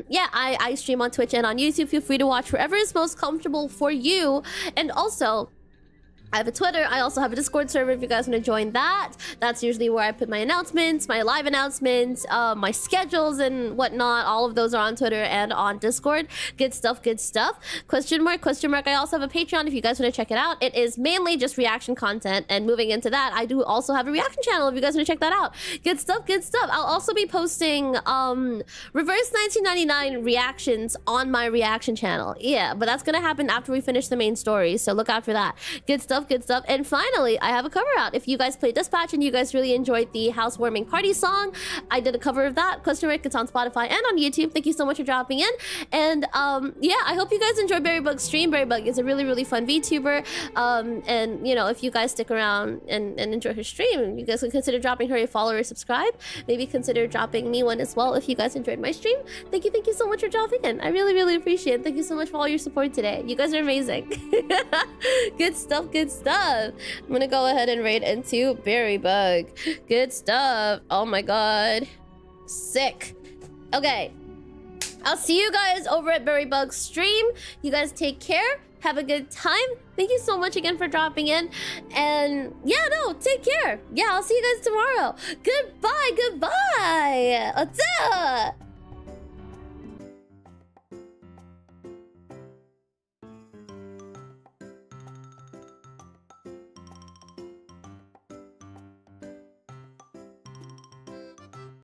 yeah, I stream on Twitch and on YouTube. Feel free to watch wherever is most comfortable for you. And also, I have a Twitter. I also have a Discord server if you guys want to join that. That's usually where I put my announcements, my live announcements, my schedules and whatnot. All of those are on Twitter and on Discord. Good stuff, good stuff. Question mark, question mark. I also have a Patreon if you guys want to check it out. It is mainly just reaction content. And moving into that, I do also have a reaction channel if you guys want to check that out. Good stuff, good stuff. I'll also be posting reverse 1999 reactions on my reaction channel. Yeah, but that's going to happen after we finish the main story. So look out for that. Good stuff. Good stuff. And finally, I have a cover out. If you guys played Dispatch and you guys really enjoyed the housewarming party song, I did a cover of that. Question mark. It's on Spotify and on YouTube. Thank you so much for dropping in. And yeah, I hope you guys enjoy Berry Bug's stream. Berry Bug is a really fun VTuber. And you know, if you guys stick around and enjoy her stream, you guys can consider dropping her a follow or subscribe. Maybe consider dropping me one as well if you guys enjoyed my stream. Thank you so much for dropping in. I really appreciate it. Thank you so much for all your support today. You guys are amazing. Good stuff, good stuff. I'm gonna go ahead and raid into Berry Bug. Good stuff. Oh my god. Sick. Okay. I'll see you guys over at Berry Bug's stream. You guys take care. Have a good time. Thank you so much again for dropping in. And yeah, no, take care. Yeah, I'll see you guys tomorrow. Goodbye. What's up?